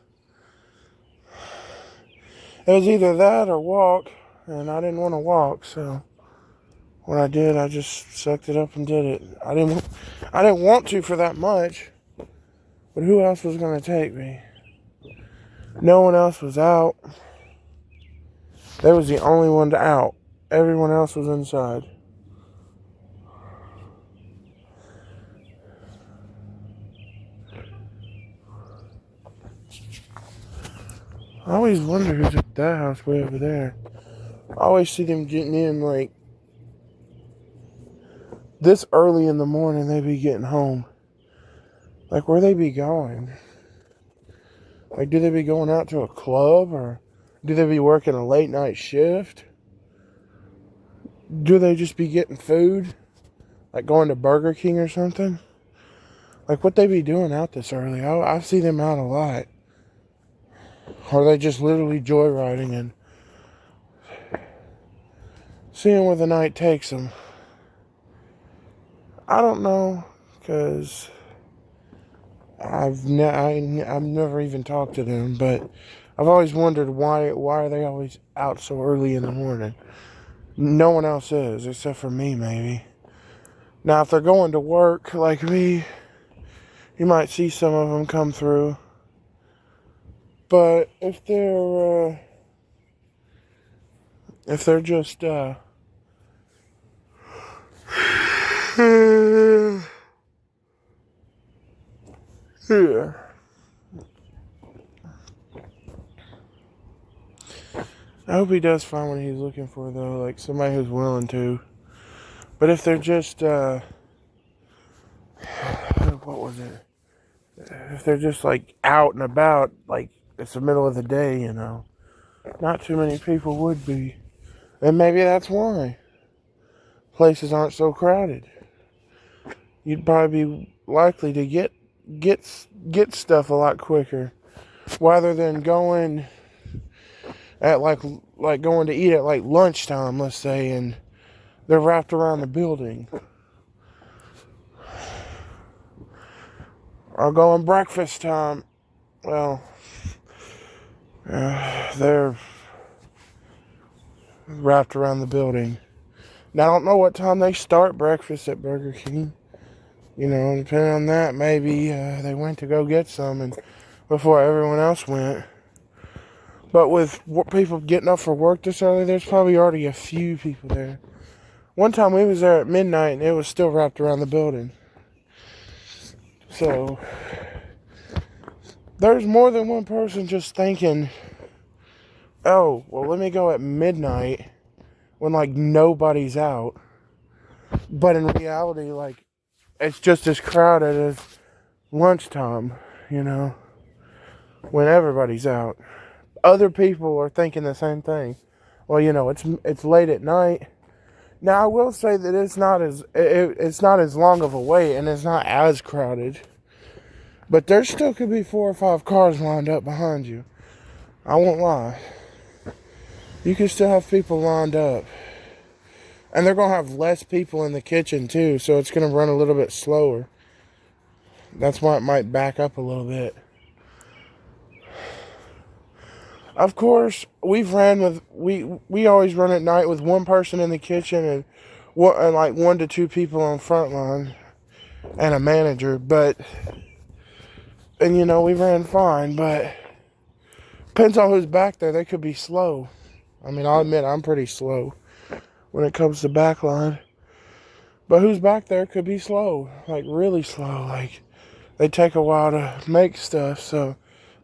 Speaker 1: It was either that or walk. And I didn't want to walk. So what I did, I just sucked it up and did it. I didn't want to for that much. But who else was going to take me? No one else was out. They was the only one out. Everyone else was inside. I always wonder who's at that house way over there. I always see them getting in like this early in the morning. They be getting home. Like, where they be going? Like, do they be going out to a club, or do they be working a late night shift? Do they just be getting food? Like going to Burger King or something? Like, what they be doing out this early? I see them out a lot. Or they just literally joyriding and seeing where the night takes them. I don't know, because I've never even talked to them, but I've always wondered why are they always out so early in the morning? No one else is, except for me, maybe. Now, if they're going to work like me, you might see some of them come through. But if they're just yeah. I hope he does find what he's looking for, though, like somebody who's willing to. But if they're just what was it? If they're just like out and about, like it's the middle of the day, you know, not too many people would be. And maybe that's why places aren't so crowded. You'd probably be likely to get stuff a lot quicker, rather than going at like going to eat at like lunchtime, let's say, and they're wrapped around the building. Or going breakfast time. Well, they're wrapped around the building. Now, I don't know what time they start breakfast at Burger King. You know, depending on that, maybe they went to go get some and before everyone else went. But with people getting up for work this early, there's probably already a few people there. One time we was there at midnight and it was still wrapped around the building. So, there's more than one person just thinking, oh, well, let me go at midnight when, like, nobody's out. But in reality, like, it's just as crowded as lunchtime, you know, when everybody's out. Other people are thinking the same thing. Well, you know, it's late at night. Now, I will say that it's not as long of a wait, and it's not as crowded. But there still could be 4 or 5 cars lined up behind you. I won't lie. You can still have people lined up. And they're going to have less people in the kitchen, too, so it's going to run a little bit slower. That's why it might back up a little bit. Of course, we always run at night with one person in the kitchen and like 1 to 2 people on front line and a manager, and you know, we ran fine, but depends on who's back there. They could be slow. I mean, I'll admit I'm pretty slow when it comes to backline, but who's back there could be slow, like really slow. Like, they take a while to make stuff, so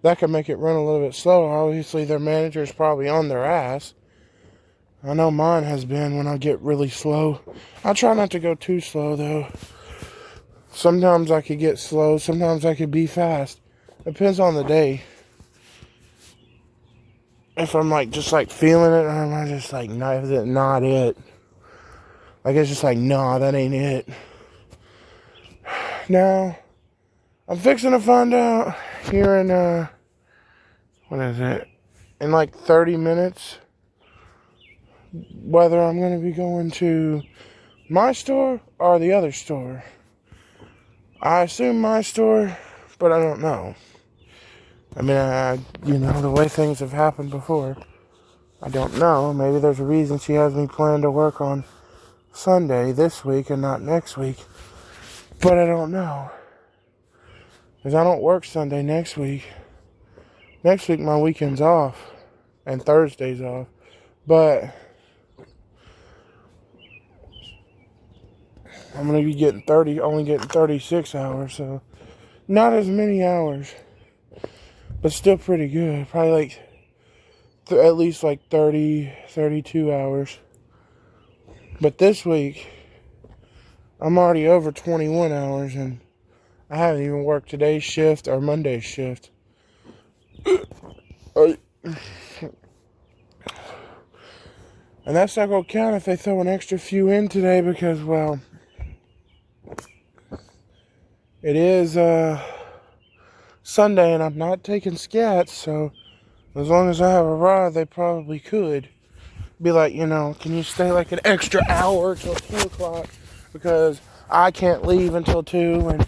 Speaker 1: that could make it run a little bit slower. Obviously, their manager's probably on their ass. I know mine has been when I get really slow. I try not to go too slow, though. Sometimes I could get slow. Sometimes I could be fast. Depends on the day. If I'm, like, just, like, feeling it, or am I just, like, not it? Like, it's just like, nah, that ain't it. Now, I'm fixing to find out here in, what is it? In like 30 minutes, whether I'm going to be going to my store or the other store. I assume my store, but I don't know. I mean, you know, the way things have happened before, I don't know. Maybe there's a reason she has me planned to work on Sunday this week and not next week. But I don't know. Because I don't work Sunday next week. Next week my weekend's off and Thursday's off, but I'm gonna be getting only getting 36 hours, so not as many hours, but still pretty good. Probably like at least like 30, 32 hours. But this week I'm already over 21 hours, and I haven't even worked today's shift or Monday's shift. And that's not gonna count if they throw an extra few in today, because, well, it is Sunday and I'm not taking scats, so as long as I have a ride, they probably could be like, can you stay like an extra hour till 2 o'clock, because I can't leave until 2 and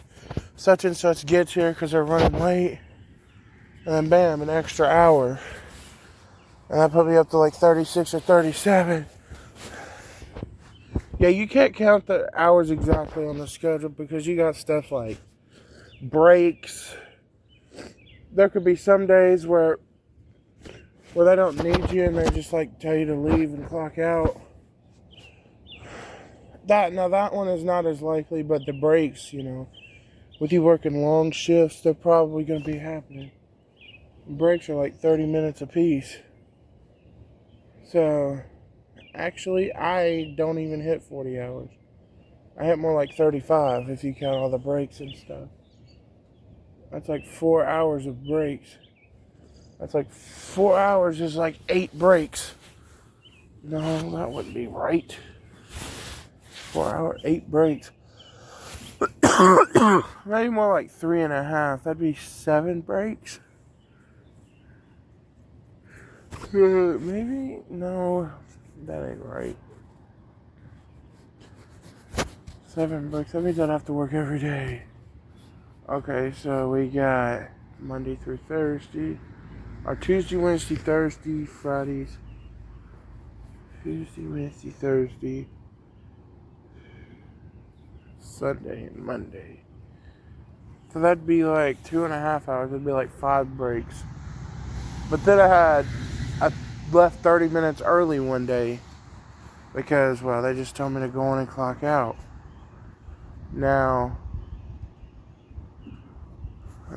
Speaker 1: such gets here because they're running late. And then bam, an extra hour. And that put me up to like 36 or 37. Yeah, you can't count the hours exactly on the schedule because you got stuff like breaks. There could be some days where they don't need you and they just like tell you to leave and clock out. That one is not as likely, but the breaks, with you working long shifts, they're probably going to be happening. Breaks are like 30 minutes a piece. So, actually, I don't even hit 40 hours. I hit more like 35 if you count all the breaks and stuff. That's like 4 hours of breaks. That's like 4 hours is like 8 breaks. No, that wouldn't be right. 4 hours, 8 breaks. Maybe more like 3.5. That'd be 7 breaks. Maybe? No, that ain't right. 7 breaks. That means I'd have to work every day. Okay, so we got Monday through Thursday. Or Tuesday, Wednesday, Thursday, Fridays. Tuesday, Wednesday, Thursday. Sunday and Monday. So that'd be like 2.5 hours. It'd be like 5 breaks. But then I left 30 minutes early one day because, well, they just told me to go in and clock out. Now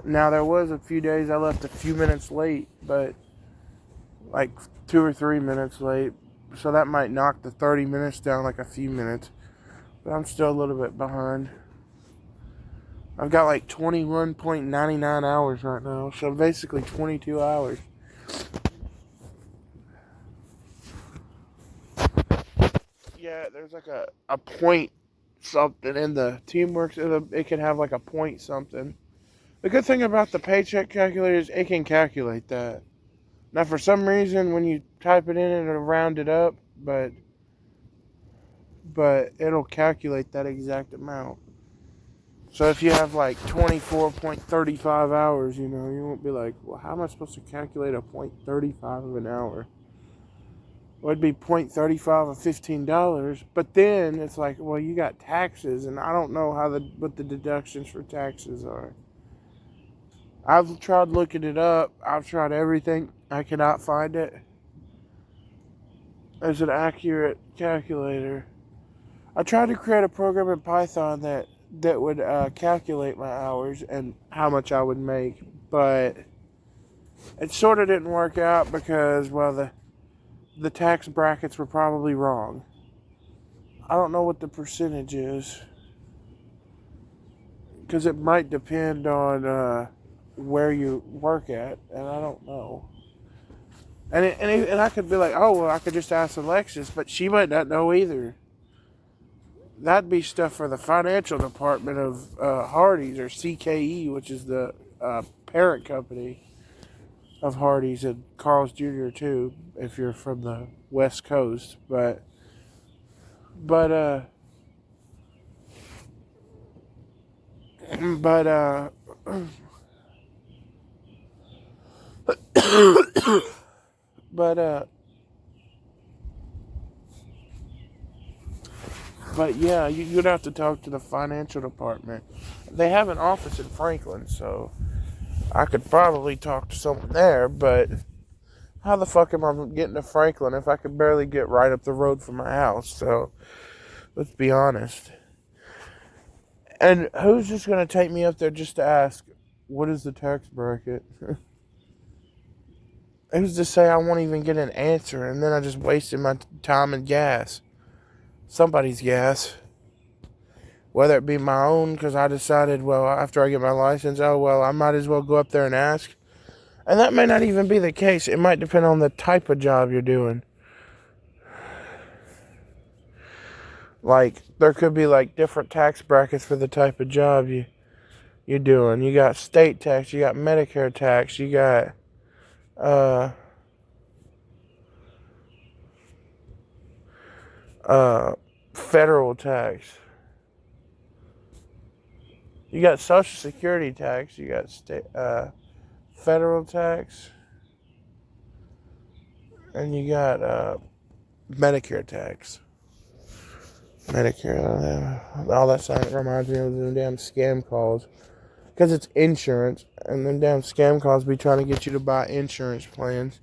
Speaker 1: there was a few days I left a few minutes late, but like 2 or 3 minutes late. So that might knock the 30 minutes down like a few minutes. But I'm still a little bit behind. I've got like 21.99 hours right now. So basically 22 hours. Yeah, there's like a point something in the Teamworks. It can have like a point something. The good thing about the paycheck calculator is it can calculate that. Now, for some reason, when you type it in, it'll round it up, but it'll calculate that exact amount. So if you have like 24.35 hours, you won't be like, well, how am I supposed to calculate a 0.35 of an hour? Well, it'd be 0.35 of $15, but then it's like, well, you got taxes, and I don't know what the deductions for taxes are. I've tried looking it up. I've tried everything. I cannot find it. There's an accurate calculator. I tried to create a program in Python that would calculate my hours and how much I would make, but it sort of didn't work out because, well, the tax brackets were probably wrong. I don't know what the percentage is because it might depend on where you work at, and I don't know. And I could be like, oh, well, I could just ask Alexis, but she might not know either. That'd be stuff for the financial department of Hardee's, or CKE, which is the parent company of Hardee's, and Carl's Jr. too, if you're from the West Coast. But yeah, you'd have to talk to the financial department. They have an office in Franklin, so I could probably talk to someone there, but how the fuck am I getting to Franklin if I could barely get right up the road from my house? So, let's be honest. And who's just going to take me up there just to ask, what is the tax bracket? Who's to say I won't even get an answer and then I just wasted my time and gas? Somebody's gas. Whether it be my own, because I decided, well, after I get my license, oh, well, I might as well go up there and ask. And that may not even be the case. It might depend on the type of job you're doing. Like, there could be, like, different tax brackets for the type of job you're doing. You got state tax, you got Medicare tax, you got, federal tax. You got Social Security tax, you got federal tax, and you got Medicare tax. Medicare, all that stuff reminds me of them damn scam calls. Because it's insurance, and them damn scam calls be trying to get you to buy insurance plans.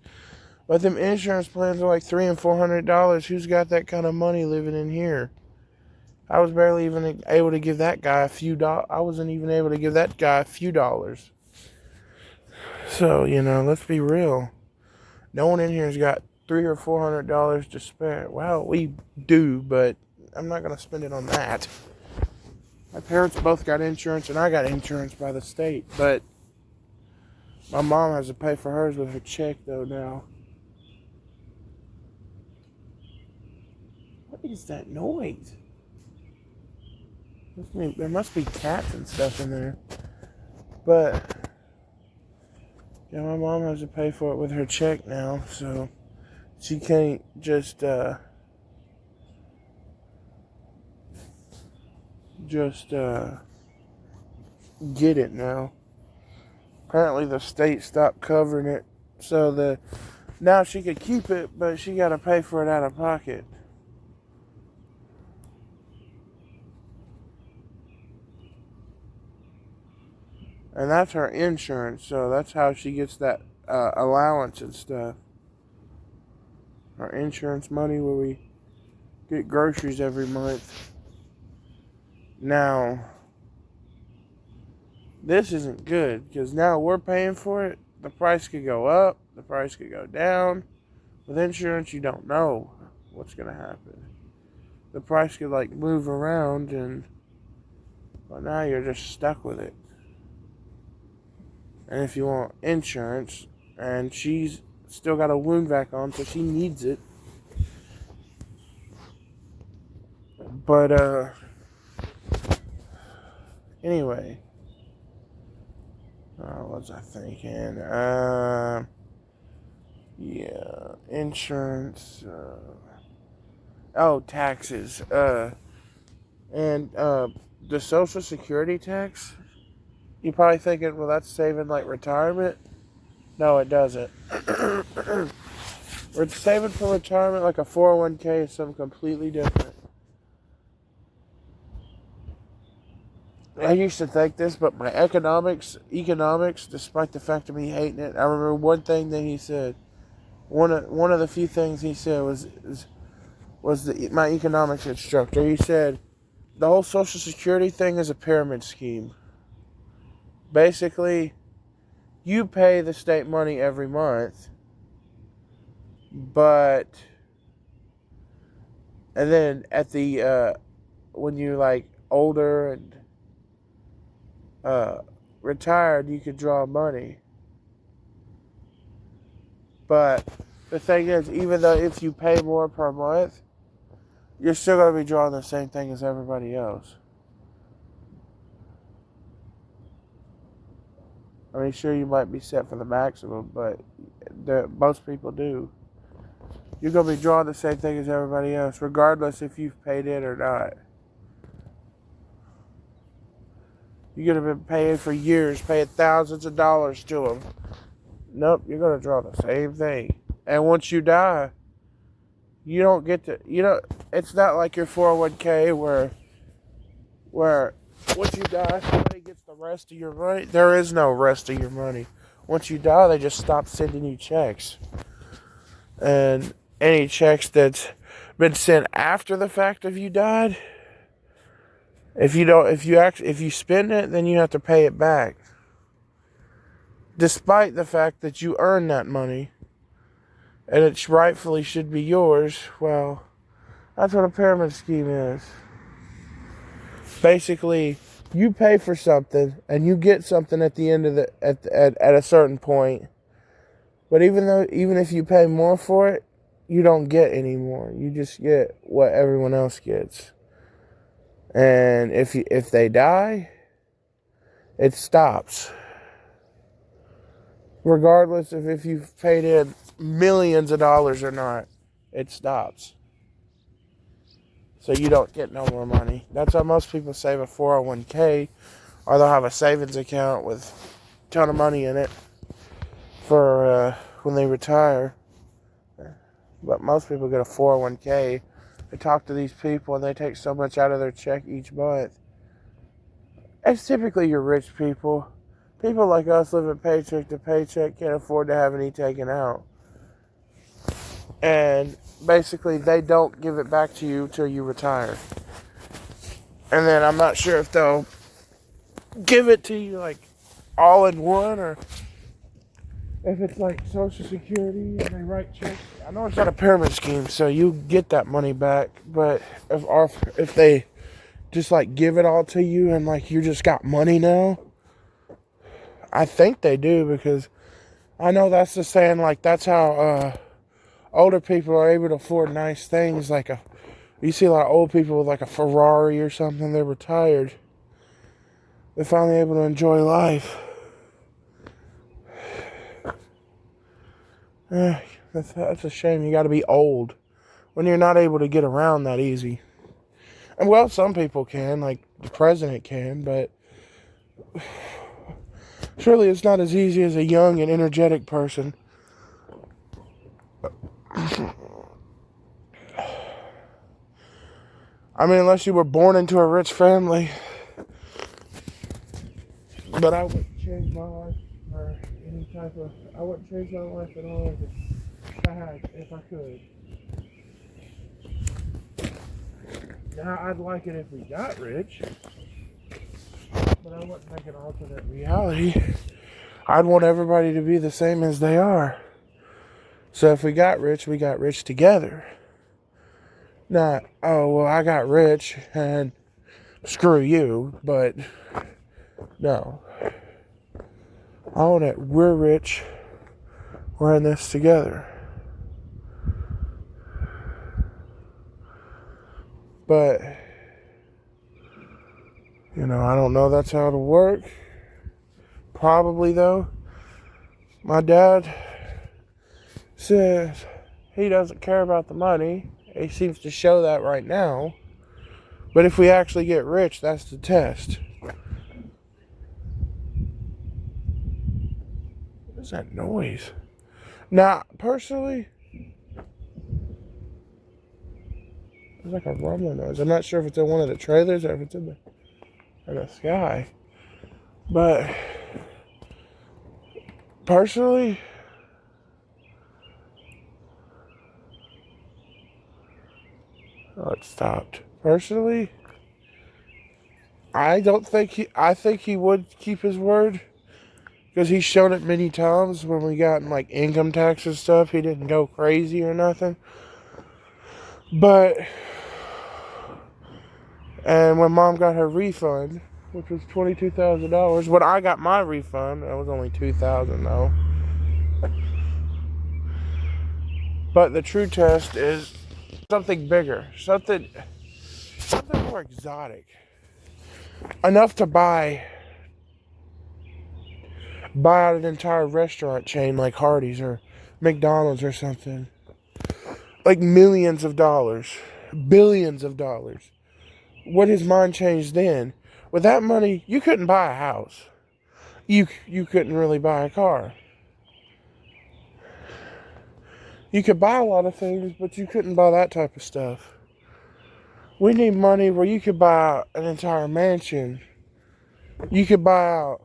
Speaker 1: But them insurance plans are like $300 and $400. Who's got that kind of money living in here? I was barely even able to give that guy a few dollars. I wasn't even able to give that guy a few dollars. So, let's be real. No one in here has got $300 or $400 to spare. Well, we do, but I'm not going to spend it on that. My parents both got insurance, and I got insurance by the state, but my mom has to pay for hers with her check, though, now. What is that noise? There must be cats and stuff in there. But, yeah, my mom has to pay for it with her check now, so she can't just get it now. Apparently the state stopped covering it, so now she could keep it, but she got to pay for it out of pocket. And that's her insurance, so that's how she gets that allowance and stuff. Our insurance money where we get groceries every month. Now, this isn't good, because now we're paying for it. The price could go up, the price could go down. With insurance, you don't know what's going to happen. The price could, move around, but now you're just stuck with it. And if you want insurance, and she's still got a wound vac on, so she needs it. But, anyway. What was I thinking? Yeah, insurance. Taxes. And the Social Security tax. You're probably thinking, well, that's saving retirement. No, it doesn't. We're saving for retirement like a 401k is something completely different. I used to think this, but my economics, despite the fact of me hating it, I remember one thing that he said. One of the few things he said was my economics instructor. He said, the whole Social Security thing is a pyramid scheme. Basically, you pay the state money every month, and then at the, when you're older and retired, you could draw money. But the thing is, even though if you pay more per month, you're still going to be drawing the same thing as everybody else. I mean, sure, you might be set for the maximum, but most people do. You're going to be drawing the same thing as everybody else, regardless if you've paid it or not. You're going to be paying for years, paying thousands of dollars to them. Nope, you're going to draw the same thing. And once you die, you don't get to, it's not like your 401k where once you die, somebody gets the rest of your money. There is no rest of your money. Once you die, they just stop sending you checks. And any checks that's been sent after the fact of you died, if you spend it, then you have to pay it back. Despite the fact that you earned that money and it rightfully should be yours, well, that's what a pyramid scheme is. Basically, you pay for something and you get something at the end of at a certain point. But even if you pay more for it, you don't get any more. You just get what everyone else gets. And if they die, it stops. Regardless of if you've paid in millions of dollars or not, it stops. So you don't get no more money. That's why most people save a 401k, or they'll have a savings account with a ton of money in it for when they retire. But most people get a 401k. They talk to these people and they take so much out of their check each month. It's typically your rich people. People like us living paycheck to paycheck can't afford to have any taken out. And basically they don't give it back to you till you retire. And then I'm not sure if they'll give it to you like all in one, or if it's like Social Security and they write checks. I know it's not a pyramid scheme, so you get that money back. But if they just like give it all to you and like you just got money now, I think they do, because I know that's the saying, like that's how older people are able to afford nice things. Like you see a lot of old people with like a Ferrari or something. They're retired. They're finally able to enjoy life. That's a shame. You got to be old when you're not able to get around that easy. And well, some people can, like the president can, but surely it's not as easy as a young and energetic person. I mean, unless you were born into a rich family. But I wouldn't change my life for any type of... I wouldn't change my life at all if I could. Now, I'd like it if we got rich. But I wouldn't make an alternate reality. I'd want everybody to be the same as they are. So if we got rich together. Not, oh, well, I got rich and screw you, but no. I want it, we're rich, we're in this together. But, you know, I don't know that's how it'll work. Probably, though. My dad says he doesn't care about the money. He seems to show that right now. But if we actually get rich, that's the test. What is that noise? Now, personally, it's like a rumbling noise. I'm not sure if it's in one of the trailers or if it's in the sky. But personally, it stopped. Personally, I think he would keep his word, because he's shown it many times when we got in like income tax and stuff. He didn't go crazy or nothing. But, and when Mom got her refund, which was $22,000, when I got my refund, it was only $2,000 though. But the true test is something bigger, something more exotic, enough to buy out an entire restaurant chain like Hardee's or McDonald's or something, like millions of dollars, billions of dollars. Would his mind change then? With that money, you couldn't buy a house. You couldn't really buy a car. You could buy a lot of things, but you couldn't buy that type of stuff. We need money where you could buy an entire mansion you could buy out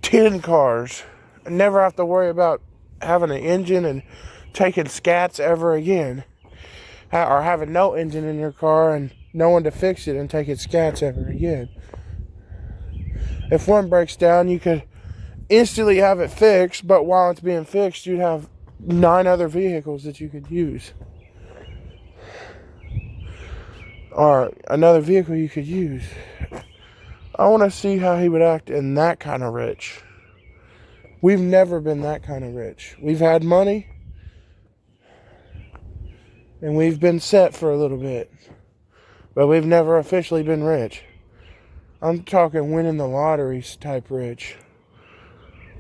Speaker 1: 10 cars and never have to worry about having an engine and taking scats ever again. Or having no engine in your car and no one to fix it and taking scats ever again. If one breaks down, you could instantly have it fixed, but while it's being fixed, you'd have 9 other vehicles that you could use. Or another vehicle you could use. I want to see how he would act in that kind of rich. We've never been that kind of rich. We've had money, and we've been set for a little bit. But we've never officially been rich. I'm talking winning the lotteries type rich.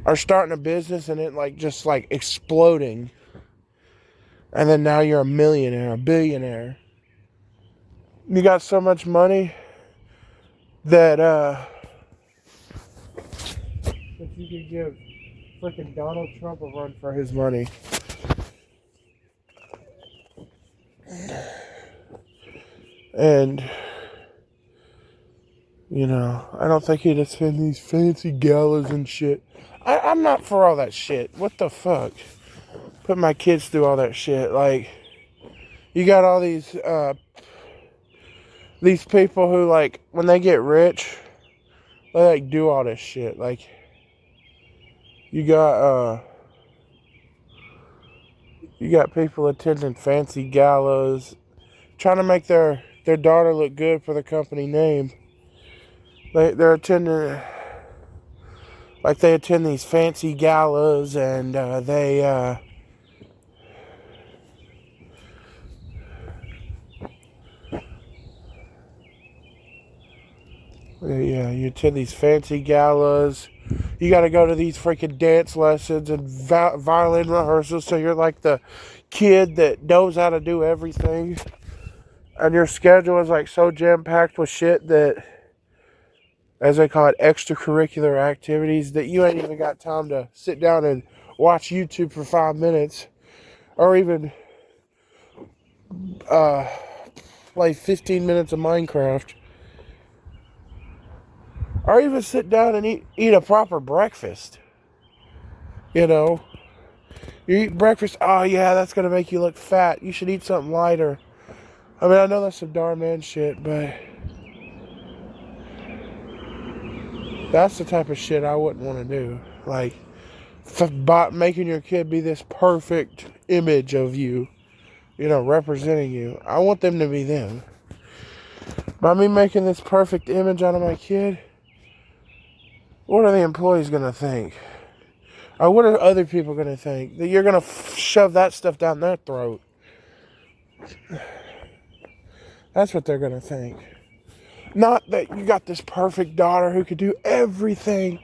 Speaker 1: Or starting a business and it just exploding. And then now you're a millionaire, a billionaire. You got so much money that you could give freaking Donald Trump a run for his money. And I don't think he'd attend these fancy galas and shit. I'm not for all that shit. What the fuck? Put my kids through all that shit. Like, you got all these people who, like, when they get rich, they, like, do all this shit. Like, you got people attending fancy galas, trying to make their daughter look good for the company name. They're attending, like, they attend these fancy galas, and you attend these fancy galas. You got to go to these freaking dance lessons and violin rehearsals, so you're like the kid that knows how to do everything. And your schedule is like so jam-packed with shit that, as they call it, extracurricular activities, that you ain't even got time to sit down and watch YouTube for 5 minutes, or even play 15 minutes of Minecraft, or even sit down and eat a proper breakfast. You eat breakfast, oh yeah, that's gonna make you look fat, you should eat something lighter. I mean, I know that's some darn man shit, but that's the type of shit I wouldn't want to do. Like, making your kid be this perfect image of you, representing you. I want them to be them. By me making this perfect image out of my kid, what are the employees going to think? Or what are other people going to think? That you're going to shove that stuff down their throat. That's what they're going to think. Not that you got this perfect daughter who could do everything.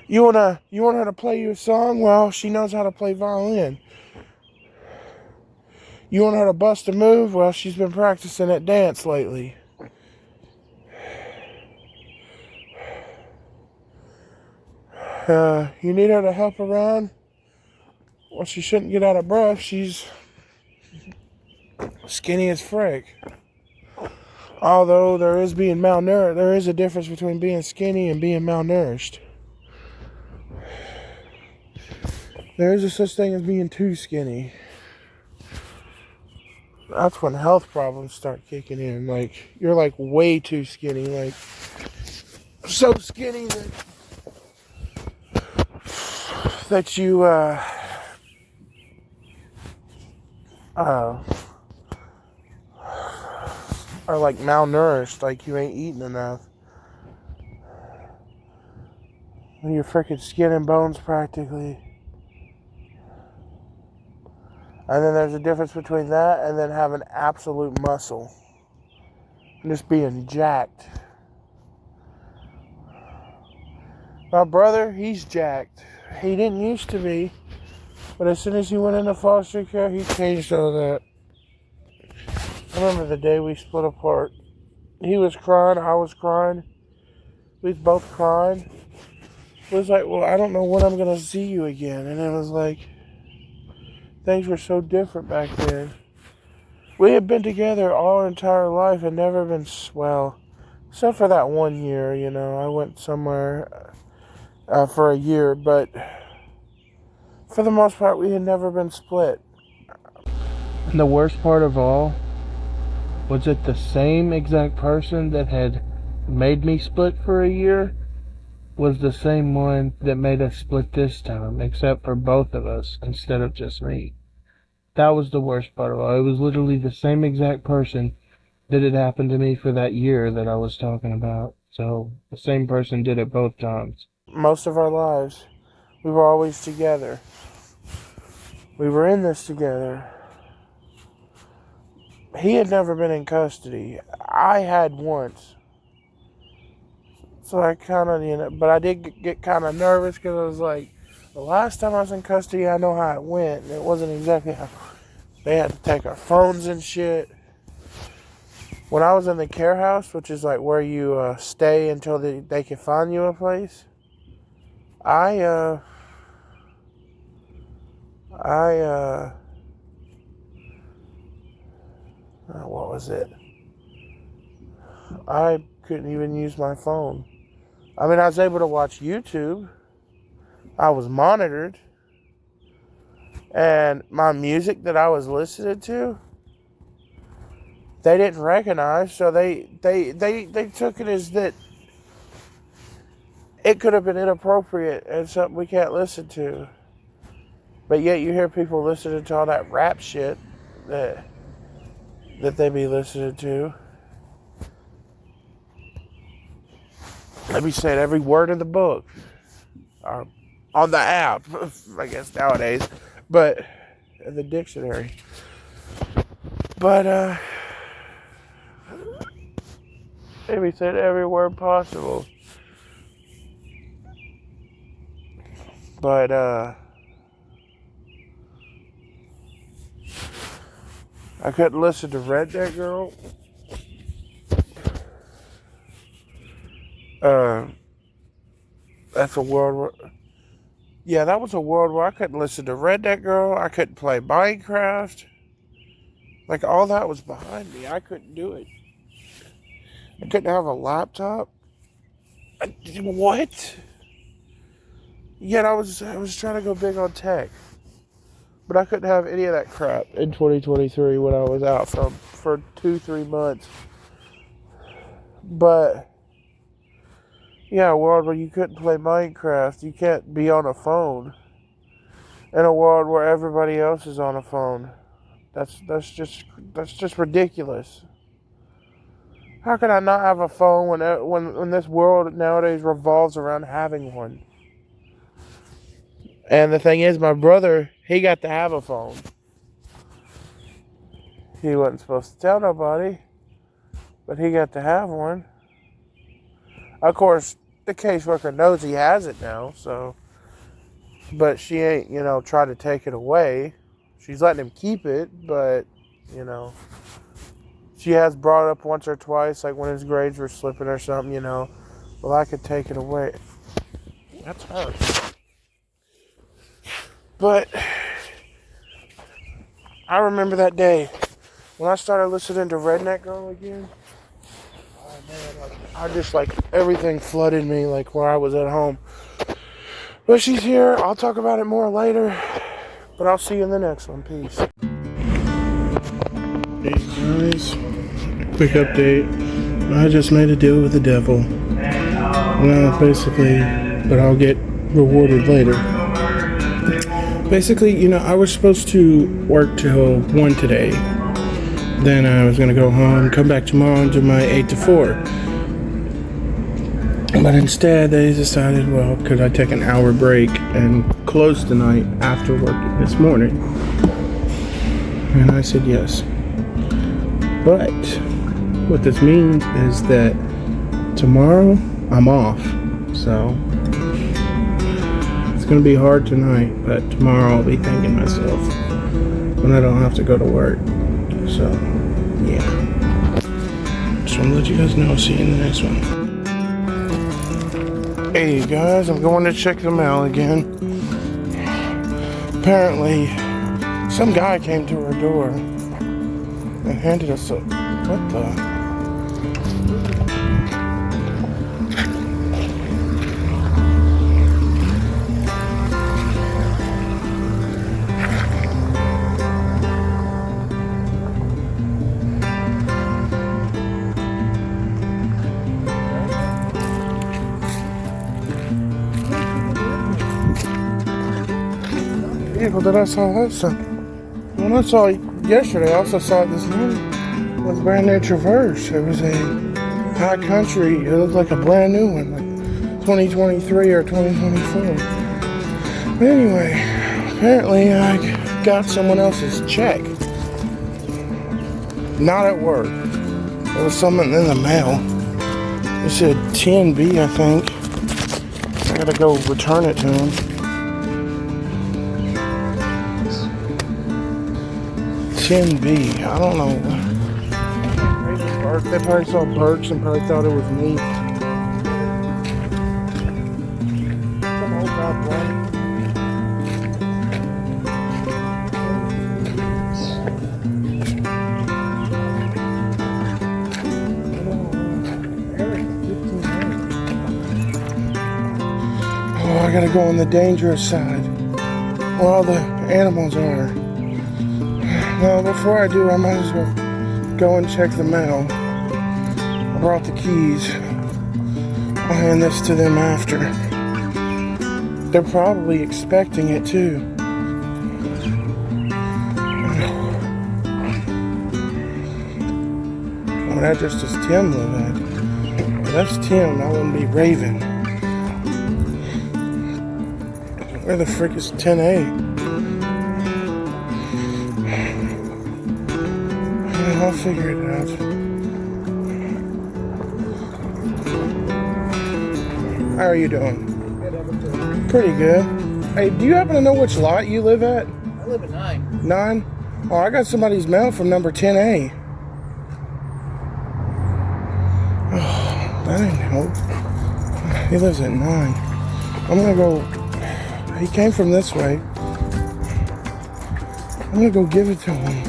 Speaker 1: You want her to play you a song? Well, she knows how to play violin. You want her to bust a move? Well, she's been practicing at dance lately. You need her to help around? Well, she shouldn't get out of breath. She's skinny as frick. Although there is being malnourished, there is a difference between being skinny and being malnourished. There is a such thing as being too skinny. That's when health problems start kicking in. Like, you're like way too skinny. Like, so skinny that you are like malnourished, like you ain't eating enough. When you're freaking skin and bones practically. And then there's a difference between that and then having absolute muscle. And just being jacked. My brother, he's jacked. He didn't used to be. But as soon as he went into foster care, he changed all that. I remember the day we split apart. He was crying, I was crying. We was both crying. It was like, well, I don't know when I'm going to see you again. And it was like, things were so different back then. We had been together all our entire life and never been, Except for that 1 year, you know, I went somewhere for a year, but for the most part, we had never been split. And the worst part of all was it the same exact person that had made me split for a year was the same one that made us split this time, except for both of us instead of just me. That was the worst part of all. It was literally the same exact person that had happened to me for that year that I was talking about. So the same person did it both times. Most of our lives, we were always together. We were in this together. He had never been in custody. I had once. So I kind of, you know, but I did get kind of nervous because I was like, the last time I was in custody, I know how it went. And it wasn't exactly how they had to take our phones and shit. When I was in the care house, which is like where you stay until they can find you a place, what was it? I couldn't even use my phone. I mean, I was able to watch YouTube. I was monitored. And my music that I was listening to, they didn't recognize, so they took it as that it could have been inappropriate and something we can't listen to. But yet you hear people listening to all that rap shit that they be listening to. Let me say every word in the book. Or on the app, I guess nowadays. But in the dictionary. But maybe said every word possible. But I couldn't listen to Redneck Girl. That's a world where... Yeah, that was a world where I couldn't listen to Redneck Girl. I couldn't play Minecraft. Like, all that was behind me. I couldn't do it. I couldn't have a laptop. What? Yet I was trying to go big on tech. But I couldn't have any of that crap in 2023 when I was out for 2-3 months. But... yeah, a world where you couldn't play Minecraft. You can't be on a phone. In a world where everybody else is on a phone. That's just ridiculous. How can I not have a phone when this world nowadays revolves around having one? And the thing is, my brother, he got to have a phone. He wasn't supposed to tell nobody, but he got to have one. Of course, the caseworker knows he has it now, so... but she ain't, trying to take it away. She's letting him keep it, but, she has brought it up once or twice, like when his grades were slipping or something, well, I could take it away. That's her. But I remember that day when I started listening to Redneck Girl again. Oh man, I just everything flooded me where I was at home. But she's here. I'll talk about it more later. But I'll see you in the next one. Peace. Hey guys, quick update. I just made a deal with the devil. Well, basically, but I'll get rewarded later. Basically, I was supposed to work till 1 today. Then I was going to go home, come back tomorrow and do my 8 to 4. But instead, they decided, well, could I take an hour break and close tonight after work this morning? And I said yes. But what this means is that tomorrow I'm off. So it's going to be hard tonight, but tomorrow I'll be thanking myself when I don't have to go to work. So, yeah. Just want to let you guys know. See you in the next one. Hey guys, I'm going to check the mail again. Apparently, some guy came to our door and handed us a... what the... vehicle that I saw last time. When I saw it yesterday, I also saw it this morning. It was a brand new Traverse. It was a high country. It looked like a brand new one, like 2023 or 2024. But anyway, apparently I got someone else's check. Not at work. It was something in the mail. It said 10B, I think. I gotta go return it to him. 10B. I don't know. They probably saw Birch and probably thought it was neat. Some old guy playing. Oh, I gotta go on the dangerous side where all the animals are. Well, before I do, I might as well go and check the mail. I brought the keys. I'll hand this to them after. They're probably expecting it too. Oh, that just is Tim living. Well, that's Tim. That wouldn't be Raven. Where the frick is 10A? I'll figure it out. How are you doing? Pretty good. Hey, do you happen to know which lot you live at?
Speaker 6: I live at 9.
Speaker 1: 9? Oh, I got somebody's mail from number 10A. Oh, that ain't help. He lives at 9. I'm gonna go. He came from this way. I'm gonna go give it to him.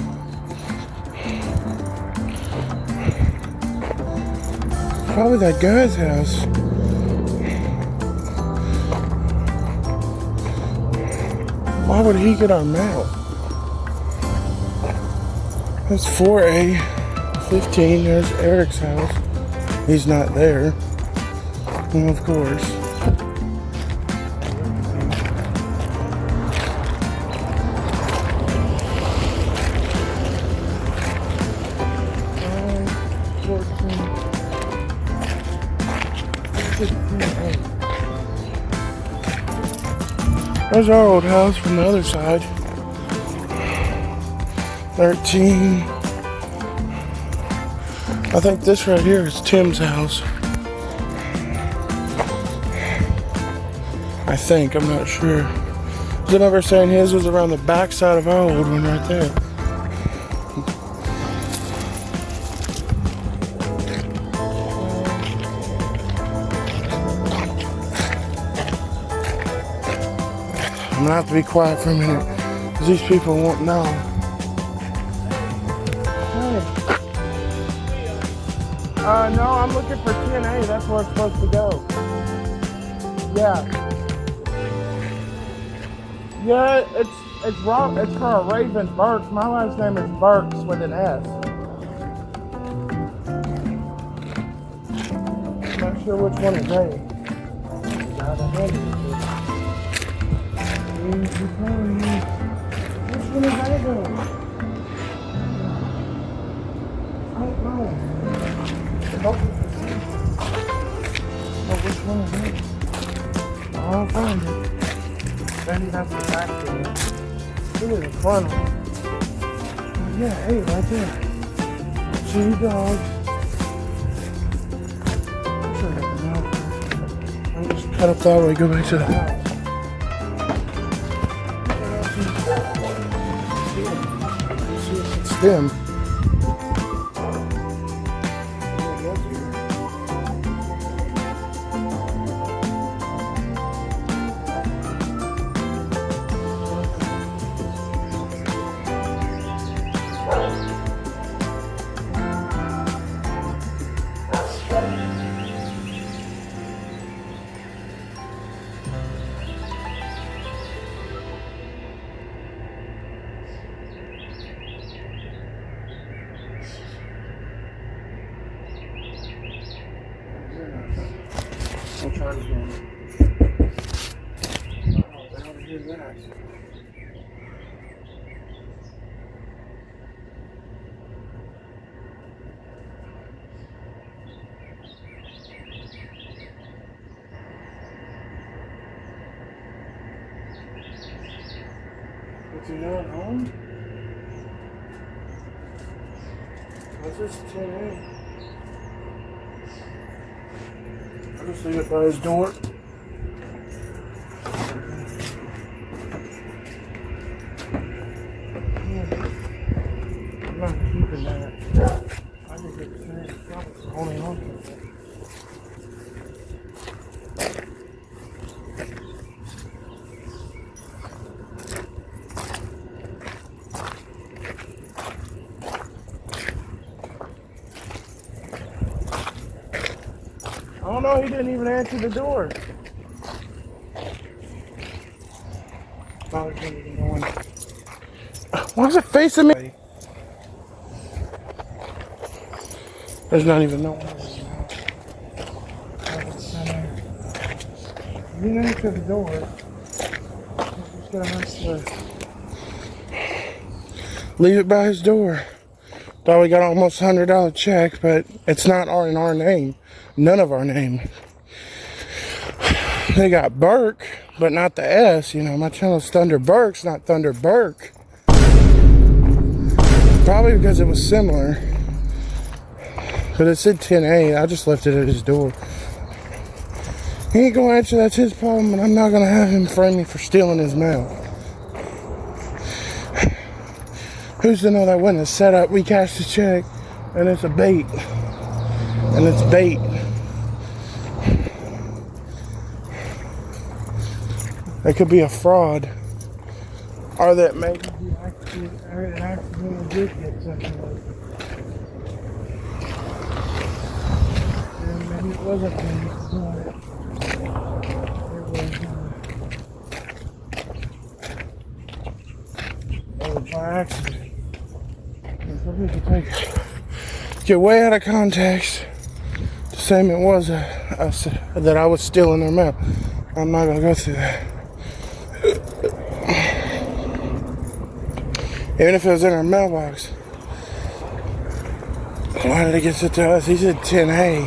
Speaker 1: Probably that guy's house. Why would he get our mail? That's 4A, 15. There's Eric's house. He's not there. Well, of course. There's our old house from the other side. 13. I think this right here is Tim's house. I think, I'm not sure. I remember saying his was around the back side of our old one right there. I'm gonna have to be quiet for a minute because these people won't know. Hey. No, I'm looking for 10A. That's where it's supposed to go. Yeah. Yeah, it's wrong. It's for a Raven Burks. My last name is Burks with an S. I'm not sure which one is A. Which one is that going? I don't know. Which one is it? I'll find it. Maybe that's the back door. Look at the front one. Yeah, hey, right there. 2 dogs. I'll just cut up that way, go back to the house. It's them. I'll try it again. Oh, how to hear that? Do not own? What's this 10A? I'll just leave it by his door. I'm not keeping that. I think it's probably holding on to it. Oh no, he didn't even answer the door. Oh, there's even going. Why is it facing me? There's not even no one. He didn't answer the door. He's got a nice leave it by his door. Thought we got almost $100 check, but it's not in our name. None of our name. They got Burke, but not the S. You know, my channel's Thunder Burks, not Thunder Burke. Probably because it was similar. But it said 10A. I just left it at his door. He ain't gonna answer, that's his problem, and I'm not gonna have him frame me for stealing his mail. Who's to know that when it's set up, we cash the check, and it's a bait. And it's bait. It could be a fraud. Or that maybe he accidentally did get something like it. And maybe it wasn't me, but it was by accident. And some people get way out of context to say it was that I was stealing their mail. I'm not gonna go through that. Even if it was in our mailbox. Why did it get sent to us? He said 10A.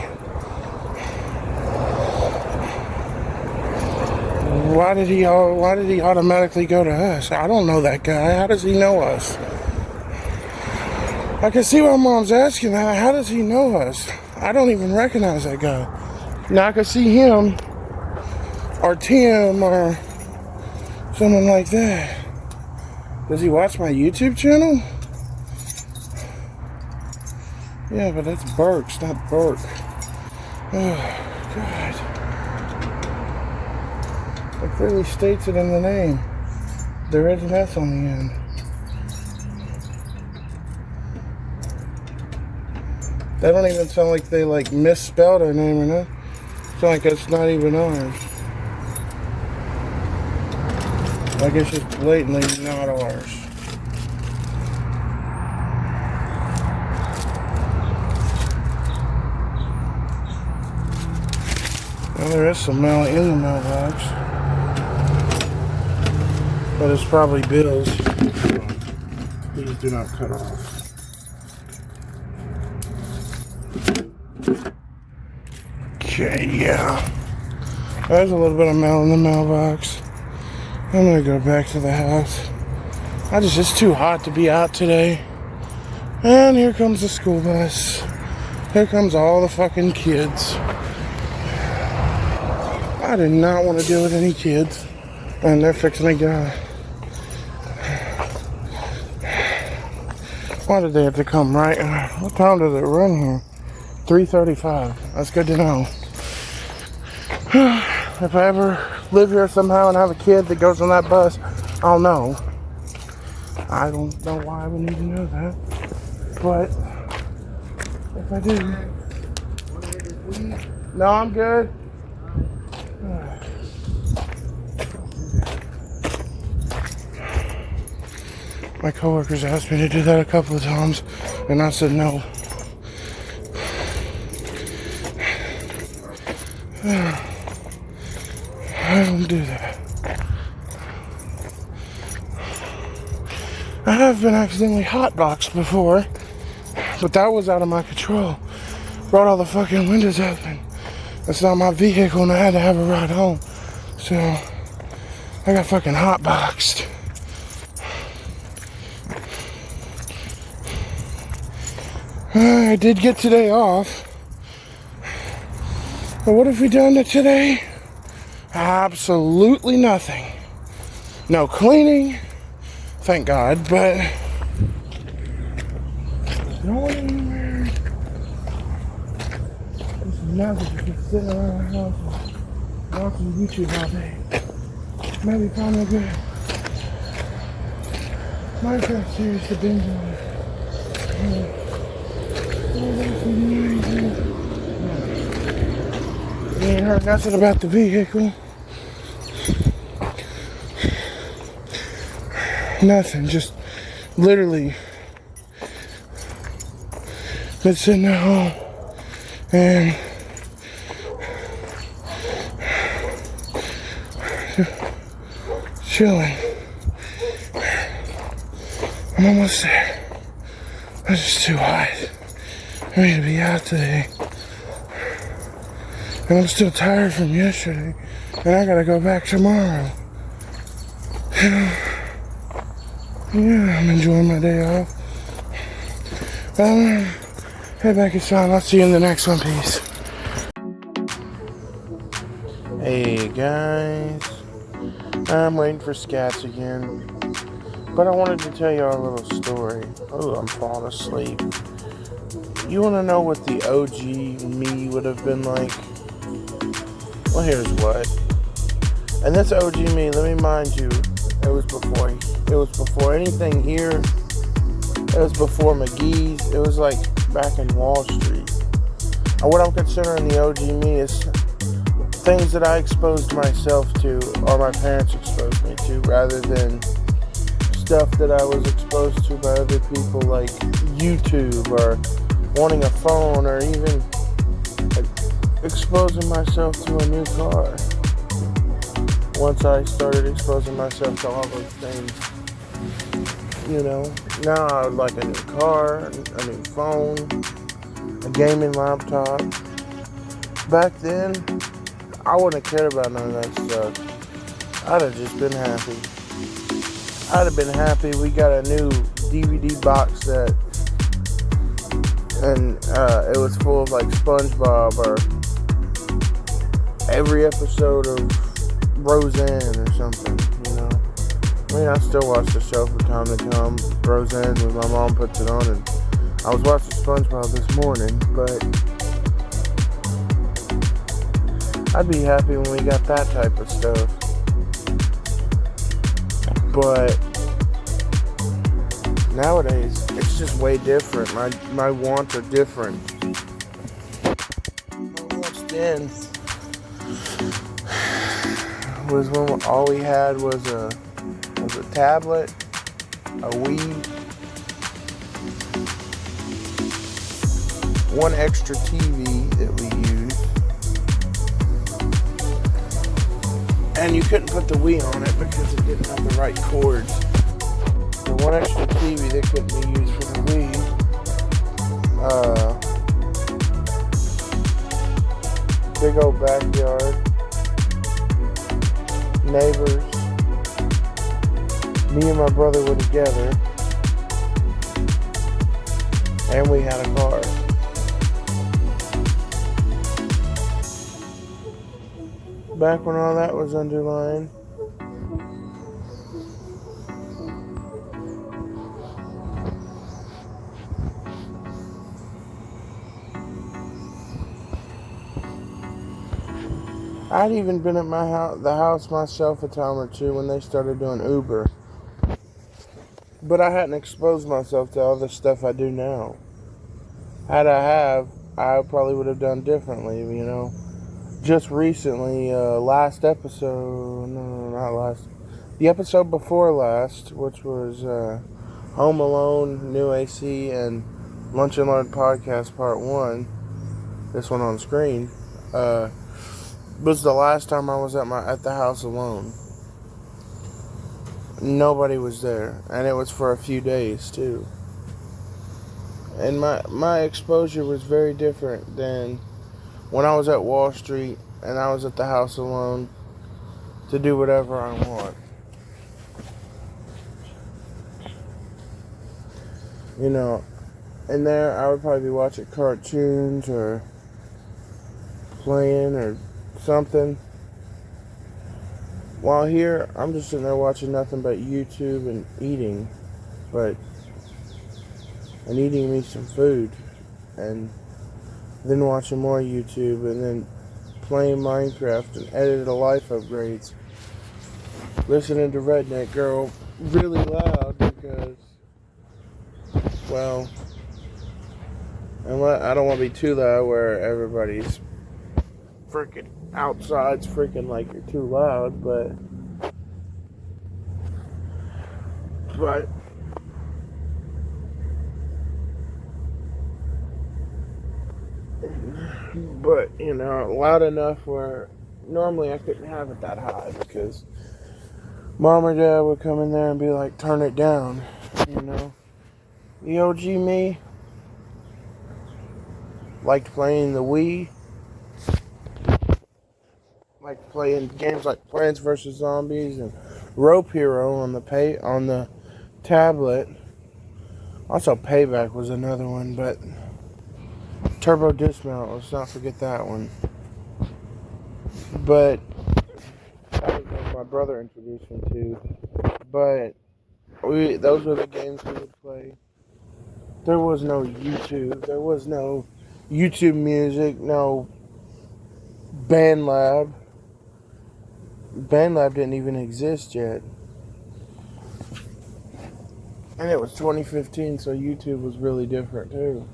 Speaker 1: Why did he automatically go to us? I don't know that guy. How does he know us? I can see why Mom's asking that. How does he know us? I don't even recognize that guy. Now I can see him or Tim or someone like that. Does he watch my YouTube channel? Yeah, but that's Burks, not Burke. Oh, God. It clearly states it in the name. There is an S on the end. That don't even sound like they misspelled our name or nothing. It's like it's not even ours. Like it's just blatantly not ours. Well, there is some mail in the mailbox. But it's probably bills. These do not cut off. Okay, yeah. There's a little bit of mail in the mailbox. I'm gonna go back to the house. It's too hot to be out today. And here comes the school bus. Here comes all the fucking kids. I did not want to deal with any kids. And they're fixing to go. Why did they have to come right? What time does it run here? 3:35. That's good to know. If I ever live here somehow and have a kid that goes on that bus, I'll know. I don't know why I would need to know that. But if I do. No, I'm good. My coworkers asked me to do that a couple of times, and I said no. I don't do that. I have been accidentally hotboxed before, but that was out of my control. Brought all the fucking windows open. It's not my vehicle, and I had to have a ride home. So I got fucking hotboxed. I did get today off. But what have we done today? Absolutely nothing. No cleaning, thank God, but going anywhere. This is nothing. Just sitting around the house and watching YouTube all day. Maybe find a good Minecraft series to binge on. You ain't heard nothing about the vehicle. Nothing, just literally been sitting at home and chilling. I'm almost there. It's just too hot for me to be out today. And I'm still tired from yesterday. And I gotta go back tomorrow. Yeah, I'm enjoying my day off. Head back inside. I'll see you in the next one. Peace. Hey guys. I'm waiting for Scats again. But I wanted to tell y'all a little story. Oh, I'm falling asleep. You want to know what the OG me would have been like? Well, here's what. And this OG me, let me mind you, it was before anything here. It was before McGee's. It was like back in Wall Street. And what I'm considering the OG me is things that I exposed myself to, or my parents exposed me to, rather than stuff that I was exposed to by other people, like YouTube, or wanting a phone, or even exposing myself to a new car. Once I started exposing myself to all those things, now I would like a new car, a new phone, a gaming laptop. Back then, I wouldn't have cared about none of that stuff. I'd have just been happy. I'd have been happy we got a new DVD box set, and it was full of like SpongeBob, or every episode of Roseanne or something, I mean, I still watch the show from time to time, Roseanne, when my mom puts it on, and I was watching SpongeBob this morning, but I'd be happy when we got that type of stuff. But nowadays, it's just way different. My wants are different. My wants then was when all we had was a tablet, a Wii, one extra TV that we used, and you couldn't put the Wii on it because it didn't have the right cords. The one extra TV that couldn't be used for the Wii. Big old backyard, neighbors. Me and my brother were together, and we had a car. Back when all that was underlined. I'd even been at the house myself a time or two when they started doing Uber. But I hadn't exposed myself to all the stuff I do now. Had I probably would have done differently, Just recently, the episode before last, which was Home Alone, New AC, and Lunch and Learn Podcast Part 1, this one on screen, was the last time I was at the house alone. Nobody was there, and it was for a few days too. And my exposure was very different than when I was at Wall Street and I was at the house alone to do whatever I want. And there, I would probably be watching cartoons or playing or something. While here, I'm just sitting there watching nothing but YouTube and eating. And eating me some food. And then watching more YouTube. And then playing Minecraft and edited a life upgrades. Listening to Redneck Girl really loud because, well, I don't want to be too loud where everybody's freaking outside's freaking like you're too loud, but you know, loud enough where normally I couldn't have it that high because Mom or Dad would come in there and be like, turn it down, you know. The OG me liked playing the Wii, liked playing games like Plants vs. Zombies and Rope Hero on the tablet. Also Payback was another one, but Turbo Dismount, let's not forget that one. But that was my brother introduced me to. But those were the games we would play. There was no YouTube. There was no YouTube music. No BandLab. BandLab didn't even exist yet. And it was 2015, so YouTube was really different too.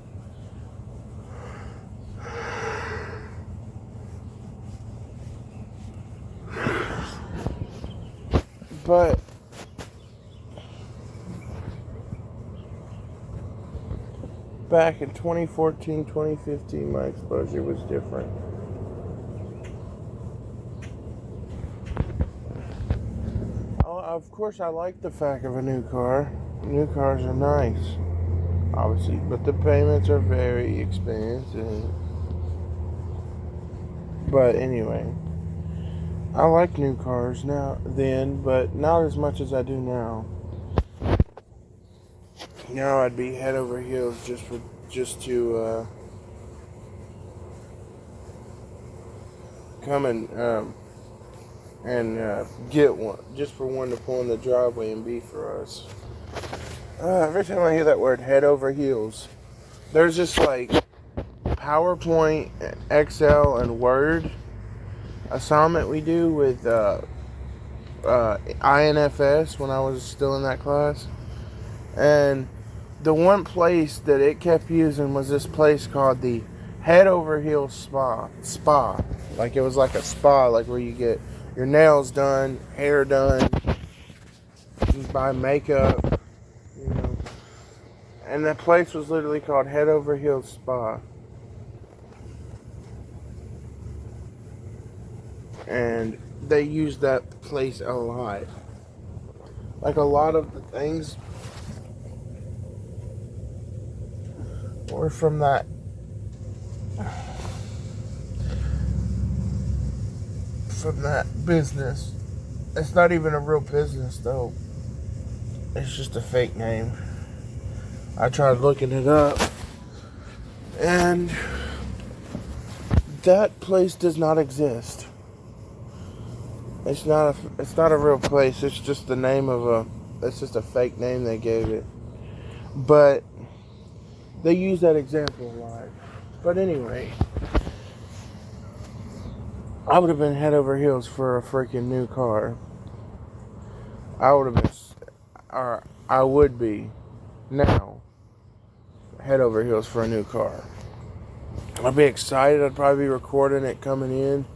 Speaker 1: But back in 2014, 2015, my exposure was different. Of course, I like the fact of a new car. New cars are nice, obviously, but the payments are very expensive. But anyway, I like new cars then, but not as much as I do now. Now I'd be head over heels just to come and get one, just for one to pull in the driveway and be for us. Every time I hear that word, head over heels, there's just like PowerPoint, Excel, and Word assignment we do with INFS when I was still in that class. And the one place that it kept using was this place called the Head Over Heels Spa. Like it was like a spa, like where you get your nails done, hair done, you buy makeup, you know. And that place was literally called Head Over Heels Spa. And they used that place a lot. Like a lot of the things were from that business. It's not even a real business though. It's just a fake name. I tried looking it up, and that place does not exist. It's not a real place. It's just the name of it's just a fake name they gave it. But they use that example a lot. But anyway, I would have been head over heels for a freaking new car. I would be now head over heels for a new car. I'd be excited. I'd probably be recording it coming in,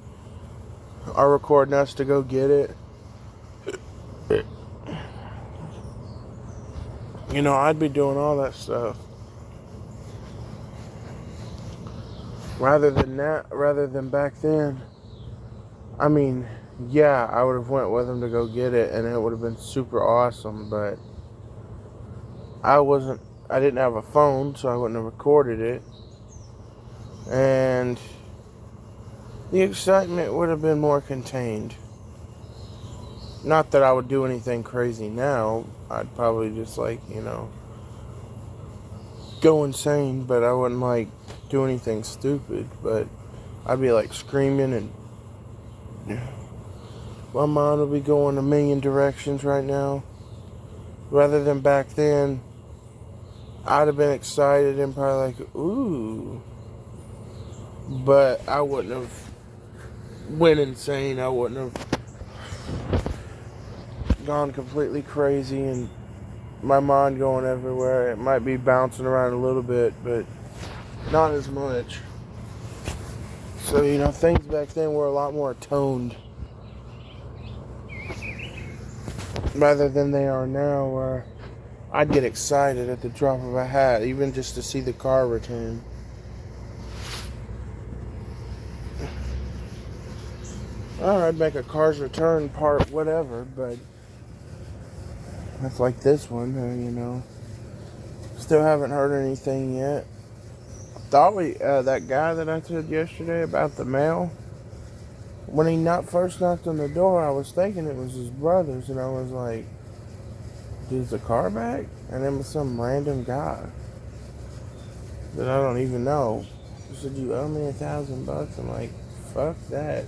Speaker 1: or recording us to go get it. You know, I'd be doing all that stuff. Rather than back then. I mean, yeah, I would have went with him to go get it, and it would have been super awesome, but I didn't have a phone, so I wouldn't have recorded it. And the excitement would have been more contained. Not that I would do anything crazy now. I'd probably just go insane, but I wouldn't like do anything stupid. But I'd be like screaming, and my mind would be going a million directions right now. Rather than back then, I'd have been excited and probably like, ooh. But I wouldn't have went insane. I wouldn't have gone completely crazy and my mind going everywhere. It might be bouncing around a little bit, but not as much. So, things back then were a lot more toned rather than they are now, where I'd get excited at the drop of a hat, even just to see the car return. Or I'd make a car's return part, whatever, but that's like this one, Still haven't heard anything yet. Thought that guy that I said yesterday about the mail, when he first knocked on the door, I was thinking it was his brother's, and I was like, is the car back? And it was some random guy that I don't even know. He said, you owe me $1,000. I'm like, fuck that.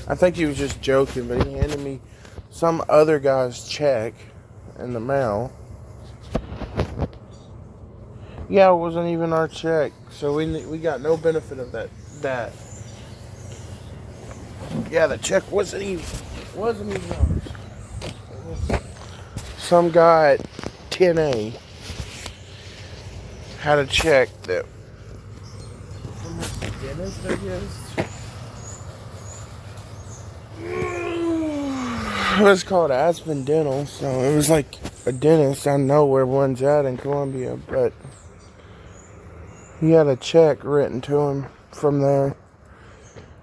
Speaker 1: I think he was just joking, but he handed me some other guy's check in the mail. Yeah, it wasn't even our check, so we got no benefit of that. Yeah, the check wasn't even ours. Some guy at 10A had a check that from the dentist, I guess. It was called Aspen Dental, so it was like a dentist. I know where one's at in Columbia, but he had a check written to him from there,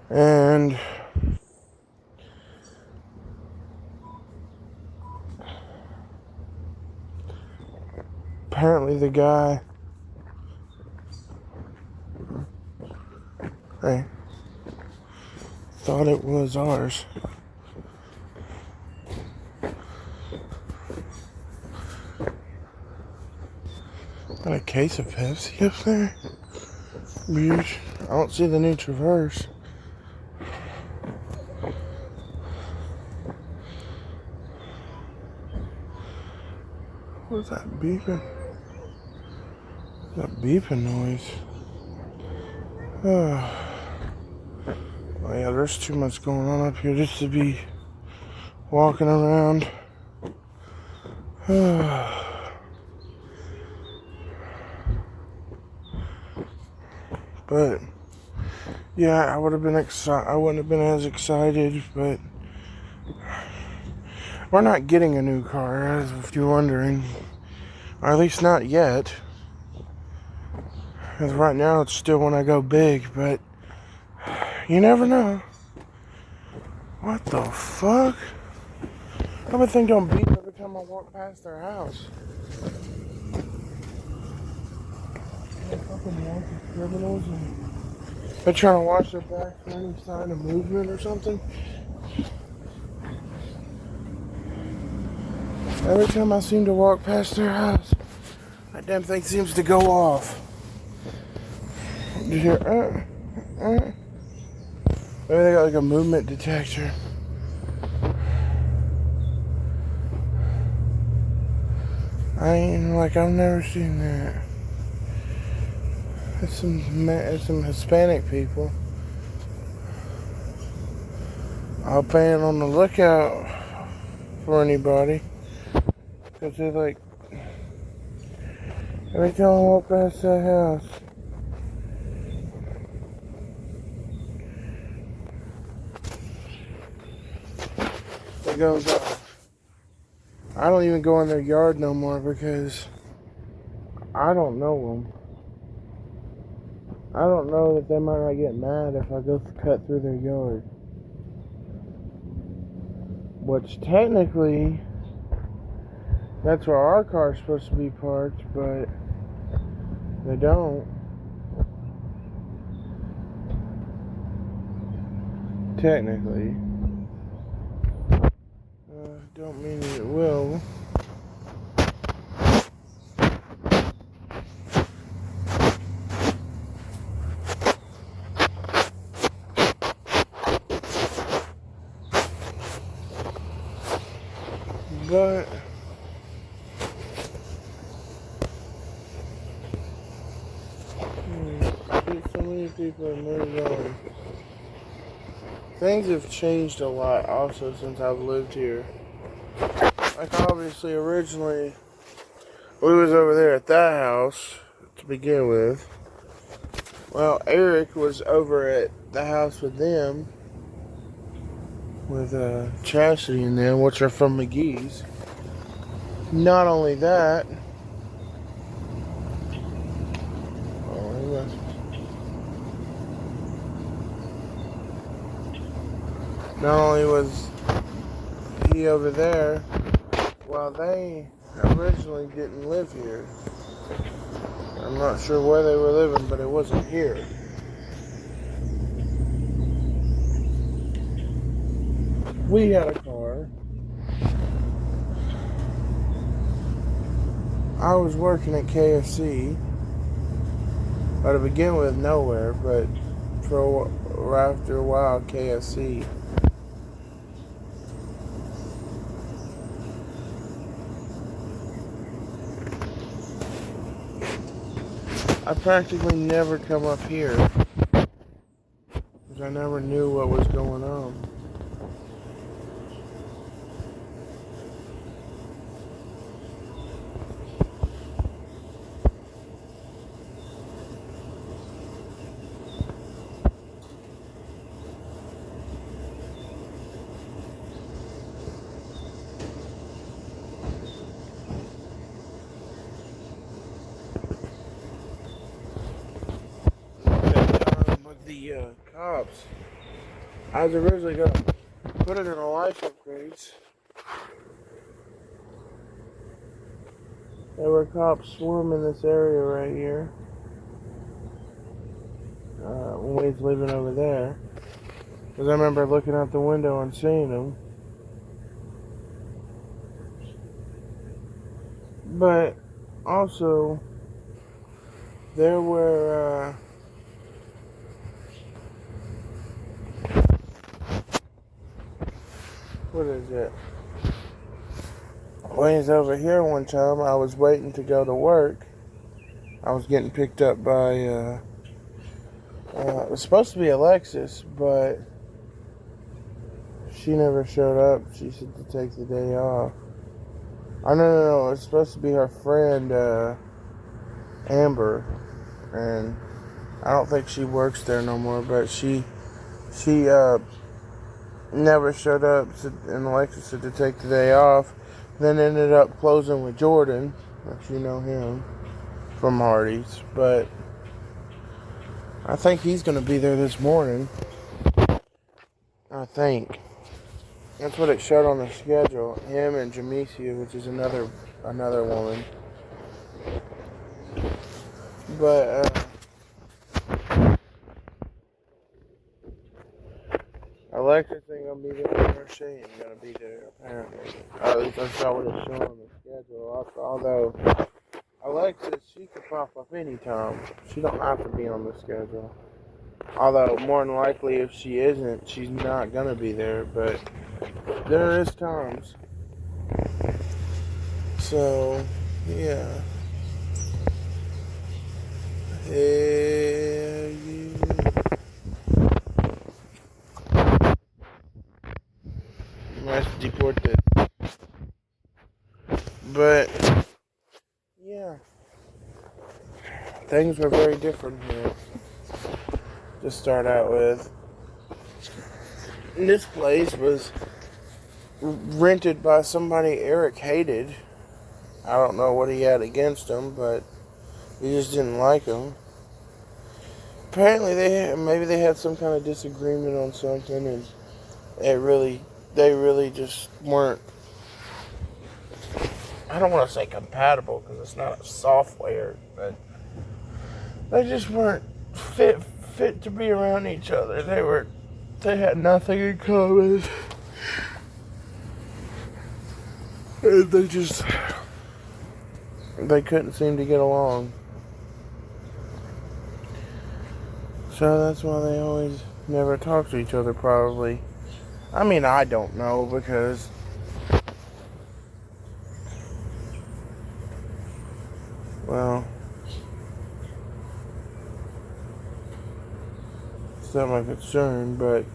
Speaker 1: and apparently the guy thought it was ours. Got a case of Pepsi up there. Weird. I don't see the new Traverse. What's that beeping? That beeping noise. Oh yeah, there's too much going on up here just to be walking around. But yeah, I would have been I wouldn't have been as excited, but we're not getting a new car, as if you're wondering. Or at least not yet. Because right now it's still when I go big, but you never know. What the fuck? Everything don't beep every time I walk past their house. Fucking wanted criminals, and they're trying to watch their back for any sign of movement or something. Every time I seem to walk past their house, that damn thing seems to go off. Did you hear? Maybe they got like a movement detector. I've never seen that. It's some Hispanic people. I'll plan on the lookout for anybody. Because they're like, every time I walk past that house, it goes off. I don't even go in their yard no more because I don't know them. I don't know that they might not get mad if I go cut through their yard. Which technically, that's where our car's supposed to be parked, but they don't. Technically. Don't mean it will. But so many people have moved on. Things have changed a lot also since I've lived here. Like obviously originally we was over there at that house to begin with. Well, Eric was over at the house with them, with Chastity and them, which are from McGee's. Not only that, not only was he over there, well, they originally didn't live here. I'm not sure where they were living, but it wasn't here. We had a car. I was working at KFC. But to begin with, nowhere, but after a while, KFC. I practically never come up here because I never knew what was going on. The cops, I was originally going to put it in a life upgrades. There were cops swarming this area right here when we was living over there, because I remember looking out the window and seeing them. But also there were what is it? When he was over here one time, I was waiting to go to work. I was getting picked up by, it was supposed to be Alexis, but she never showed up. She said to take the day off. Oh, no, it was supposed to be her friend, Amber, and I don't think she works there no more, but she never showed up, and Alexis said to take the day off. Then ended up closing with Jordan, if you know him, from Hardee's. But I think he's going to be there this morning. I think. That's what it showed on the schedule. Him and Jamesia, which is another woman. But, Alexis ain't gonna be there, or she ain't gonna be there, apparently. At least that's not what it's showing on the schedule. Although, Alexis, she could pop up anytime. She don't have to be on the schedule. Although, more than likely, if she isn't, she's not gonna be there, but there is times. So, yeah. Must deport this. But, yeah. Things were very different here. To start out with. This place was rented by somebody Eric hated. I don't know what he had against him, but he just didn't like him. Apparently maybe they had some kind of disagreement on something, and they really just weren't, I don't want to say compatible because it's not a software, but they just weren't fit to be around each other. They had nothing in common. And they couldn't seem to get along. So that's why they always never talk to each other, probably. I mean, I don't know, because Well, it's not my concern, but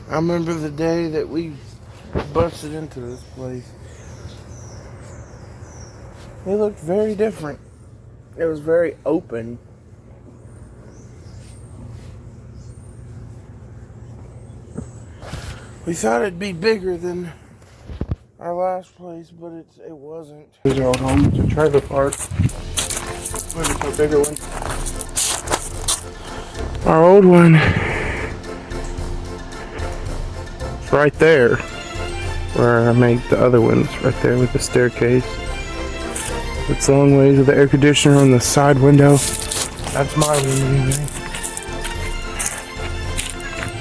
Speaker 1: I remember the day that we busted into this place. It looked very different. It was very open. We thought it'd be bigger than our last place, but it wasn't. Here's our old home. It's a trailer park. Maybe it's a bigger one. Our old one. It's right there where I made the other ones, right there with the staircase. It's long ways with the air conditioner on the side window. That's my room anyway.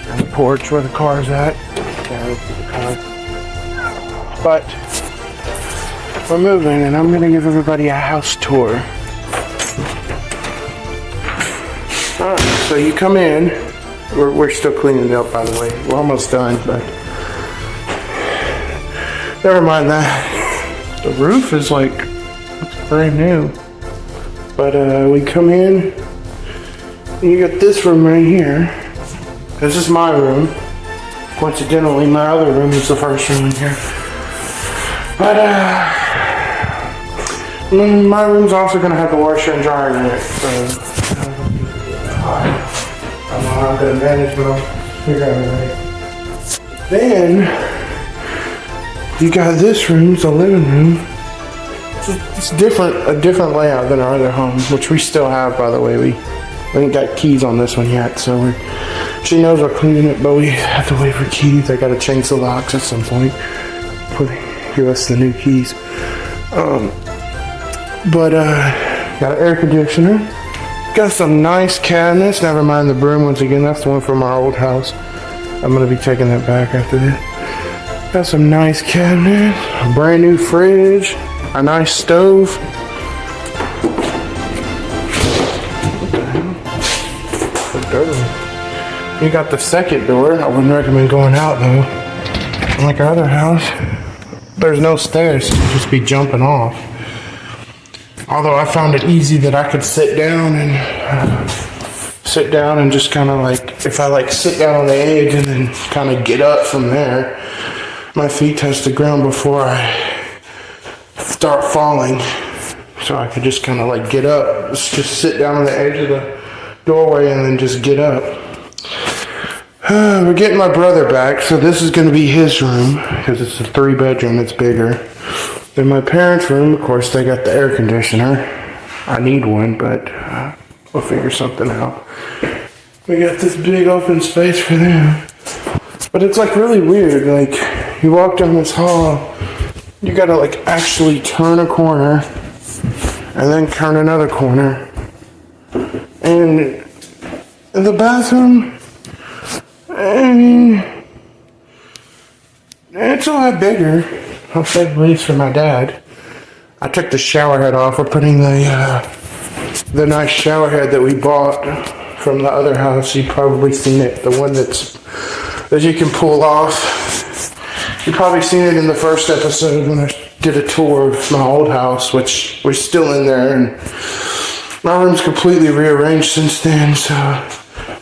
Speaker 1: And the porch where the car's at. Can't really see the car. But we're moving and I'm gonna give everybody a house tour. Alright, so you come in. We're still cleaning it up, by the way. We're almost done, but never mind that. The roof is like brand new. But we come in and you got this room right here. This is my room. Coincidentally, my other room is the first room in here. But my room's also gonna have the washer and dryer in it. So I don't know how I'm gonna manage, but I'll figure out a way. Then you got this room, it's a living room. It's different, a different layout than our other home, which we still have, by the way. We ain't got keys on this one yet, so she knows we're cleaning it, but we have to wait for keys. I gotta change the locks at some point. Give us the new keys. Got an air conditioner. Got some nice cabinets. Never mind the broom once again. That's the one from our old house. I'm gonna be taking that back after this. Got some nice cabinets, a brand new fridge, a nice stove. What the hell? So dirty. You got the second door. I wouldn't recommend going out though. Like our other house, there's no stairs, so you'd just be jumping off. Although I found it easy that I could sit down and just kind of like, if I like sit down on the edge and then kind of get up from there, my feet touch the ground before I start falling. So I could just kind of like get up, just sit down on the edge of the doorway and then just get up. We're getting my brother back, so this is going to be his room, because it's a 3-bedroom, it's bigger. Then my parents' room, of course, they got the air conditioner. I need one, but we'll figure something out. We got this big open space for them. But it's like really weird, like you walk down this hall, you gotta like actually turn a corner, and then turn another corner. And in the bathroom, I mean, it's a lot bigger. I'll say at least for my dad. I took the shower head off. We're putting the nice shower head that we bought from the other house. You've probably seen it. The one that you can pull off. You've probably seen it in the first episode when I did a tour of my old house, which we're still in there. And my room's completely rearranged since then. So,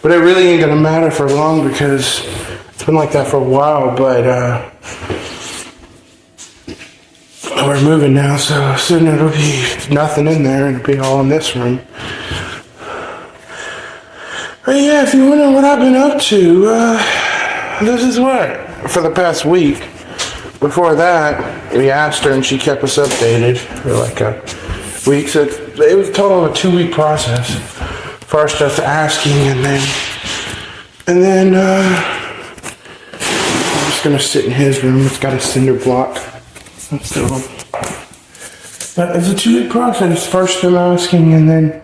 Speaker 1: but it really ain't gonna matter for long because it's been like that for a while. But we're moving now, so soon it'll be nothing in there and it'll be all in this room. But yeah, if you want to know what I've been up to, this is what, for the past week. Before that, we asked her and she kept us updated for like a week. So it was a total of a 2-week process. First us asking and then It's gonna sit in his room. It's got a cinder block. So, but it's a 2-week process. First them asking, and then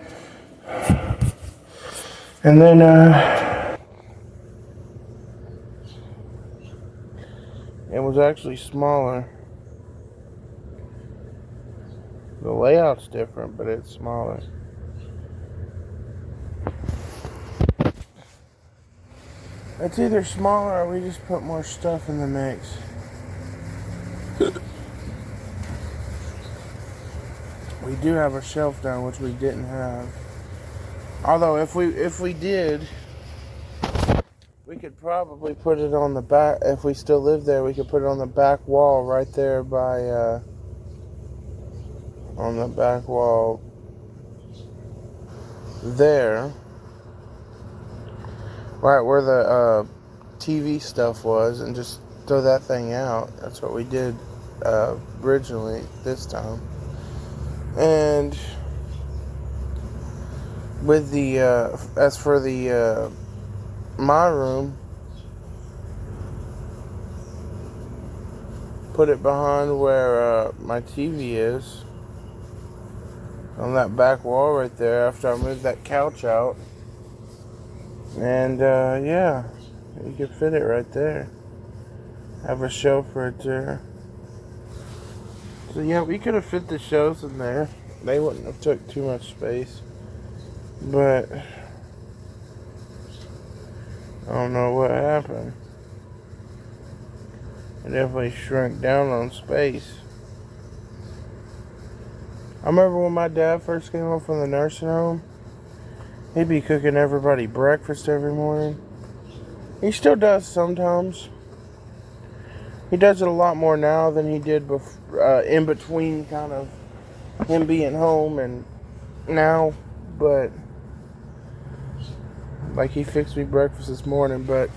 Speaker 1: it was actually smaller. The layout's different, but it's smaller. It's either smaller or we just put more stuff in the mix. We do have a shelf down, which we didn't have. Although if we did, we could probably put it on the back. If we still live there, we could put it on the back wall right there by on the back wall there, right where the TV stuff was, and just throw that thing out. That's what we did originally this time. And with the as for the my room, put it behind where my TV is, on that back wall right there, after I moved that couch out. And yeah, you can fit it right there. Have a shelf right there. So yeah, we could have fit the shelves in there. They wouldn't have took too much space. But I don't know what happened. It definitely shrunk down on space. I remember when my dad first came home from the nursing home, he'd be cooking everybody breakfast every morning. He still does sometimes. He does it a lot more now than he did before, in between kind of him being home and now. But like, he fixed me breakfast this morning. But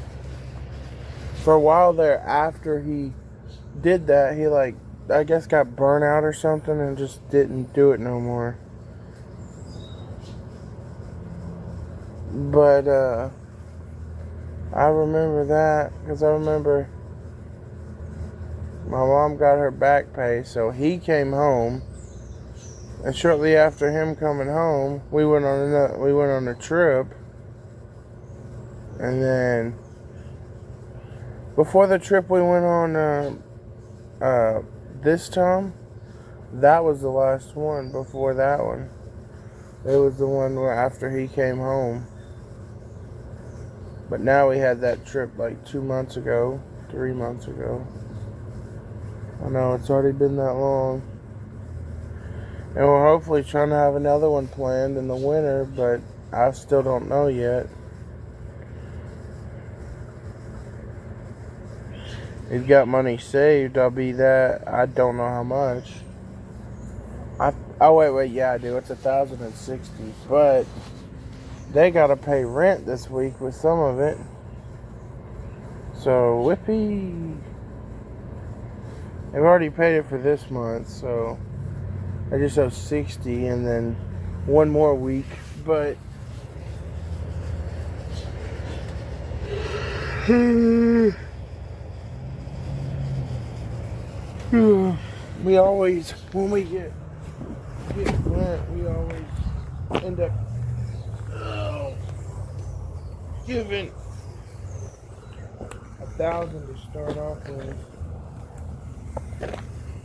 Speaker 1: for a while there, after he did that, he, like, I guess got burnt out or something and just didn't do it no more. But I remember that because I remember my mom got her back pay, so he came home, and shortly after him coming home, we went on a trip, and then before the trip we went on this time, that was the last one. Before that one, it was the one where after he came home. But now we had that trip like 2 months ago, 3 months ago. I know, it's already been that long. And we're hopefully trying to have another one planned in the winter, but I still don't know yet. We've got money saved, I'll be that. I don't know how much. Oh wait, yeah I do. It's $1,060, but they gotta pay rent this week with some of it. So whippy. They've already paid it for this month, so I just owe $60 and then one more week. But we always, when we get rent, we always end up giving $1,000 to start off with.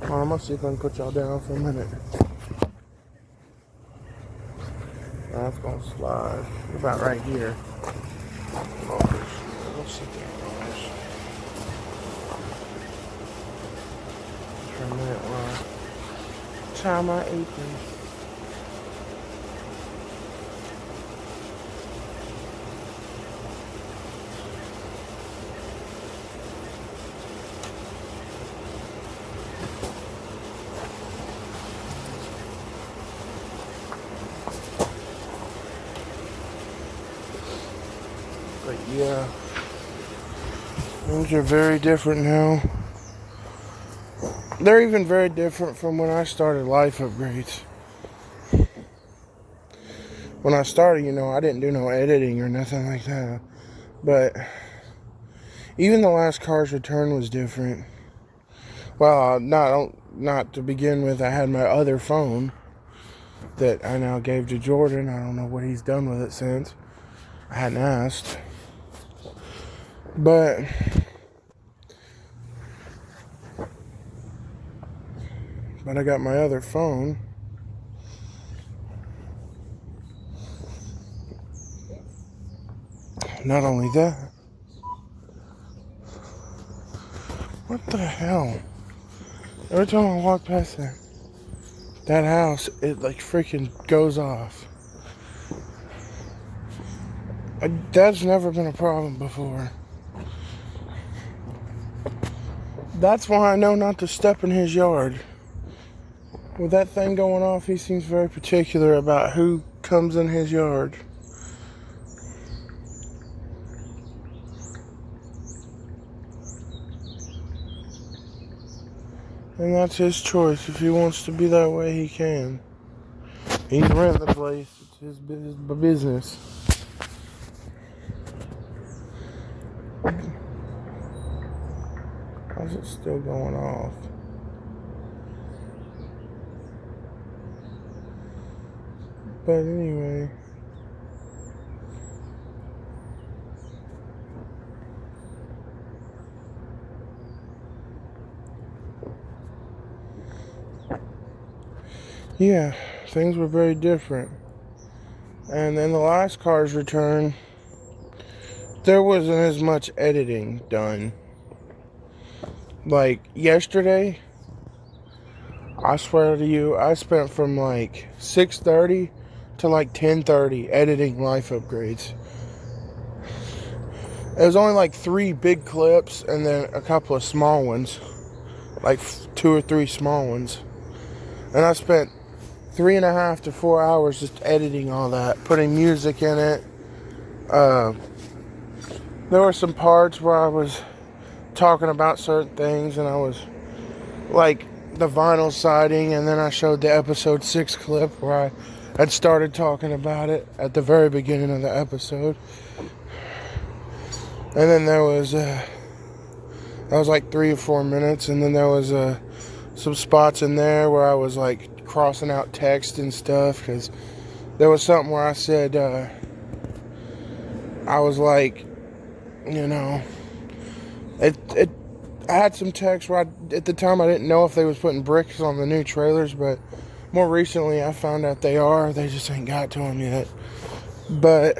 Speaker 1: I'm gonna see if I can put y'all down for a minute. That's gonna slide. What about right here? Let's sit there, guys. For a minute while I tie my apron. But yeah, things are very different now. They're even very different from when I started Life Upgrades. When I started, I didn't do no editing or nothing like that. But Even the last car's return was different. Well, not to begin with. I had my other phone that I now gave to Jordan. I don't know what he's done with it since. I hadn't asked. But I got my other phone. Not only that. What the hell? Every time I walk past that house, it like freaking goes off. That's never been a problem before. That's why I know not to step in his yard. With that thing going off, he seems very particular about who comes in his yard. And that's his choice. If he wants to be that way, he can. He's renting the place. It's his business. How's it still going off? But anyway. Yeah, things were very different. And then the last car's return, there wasn't as much editing done. Like yesterday, I swear to you, I spent from like 6:30 to like 10:30 editing Life Upgrades. It was only like 3 big clips and then a couple of small ones. Like 2 or 3 small ones. And I spent 3.5 to 4 hours just editing all that, putting music in it. There were some parts where I was talking about certain things, and I was like the vinyl siding, and then I showed the episode 6 clip where I had started talking about it at the very beginning of the episode. And then there was that was like 3 or 4 minutes, and then there was some spots in there where I was like crossing out text and stuff, because there was something where I said I was like, you know, I had some text where at the time I didn't know if they was putting bricks on the new trailers, but more recently I found out they are. They just ain't got to them yet. But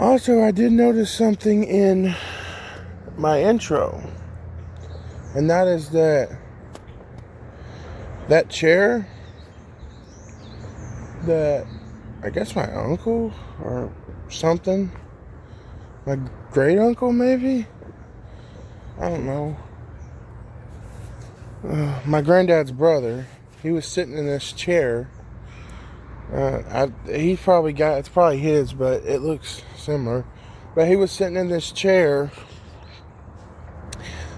Speaker 1: also I did notice something in my intro, and that is that chair that I guess my uncle or something, my great uncle maybe, I don't know, my granddad's brother, he was sitting in this chair. He's probably got, it's probably his, but it looks similar. But he was sitting in this chair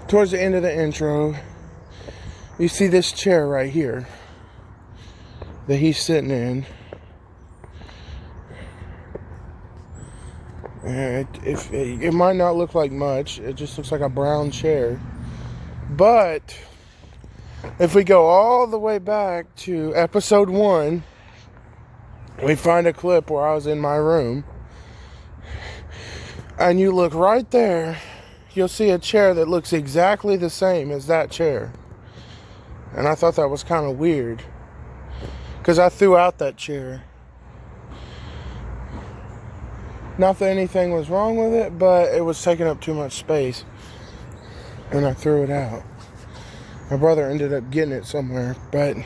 Speaker 1: towards the end of the intro. You see this chair right here that he's sitting in. It might not look like much. It just looks like a brown chair. But if we go all the way back to episode 1, we find a clip where I was in my room. And you look right there, you'll see a chair that looks exactly the same as that chair. And I thought that was kind of weird, because I threw out that chair. Not that anything was wrong with it, but it was taking up too much space, and I threw it out. My brother ended up getting it somewhere, but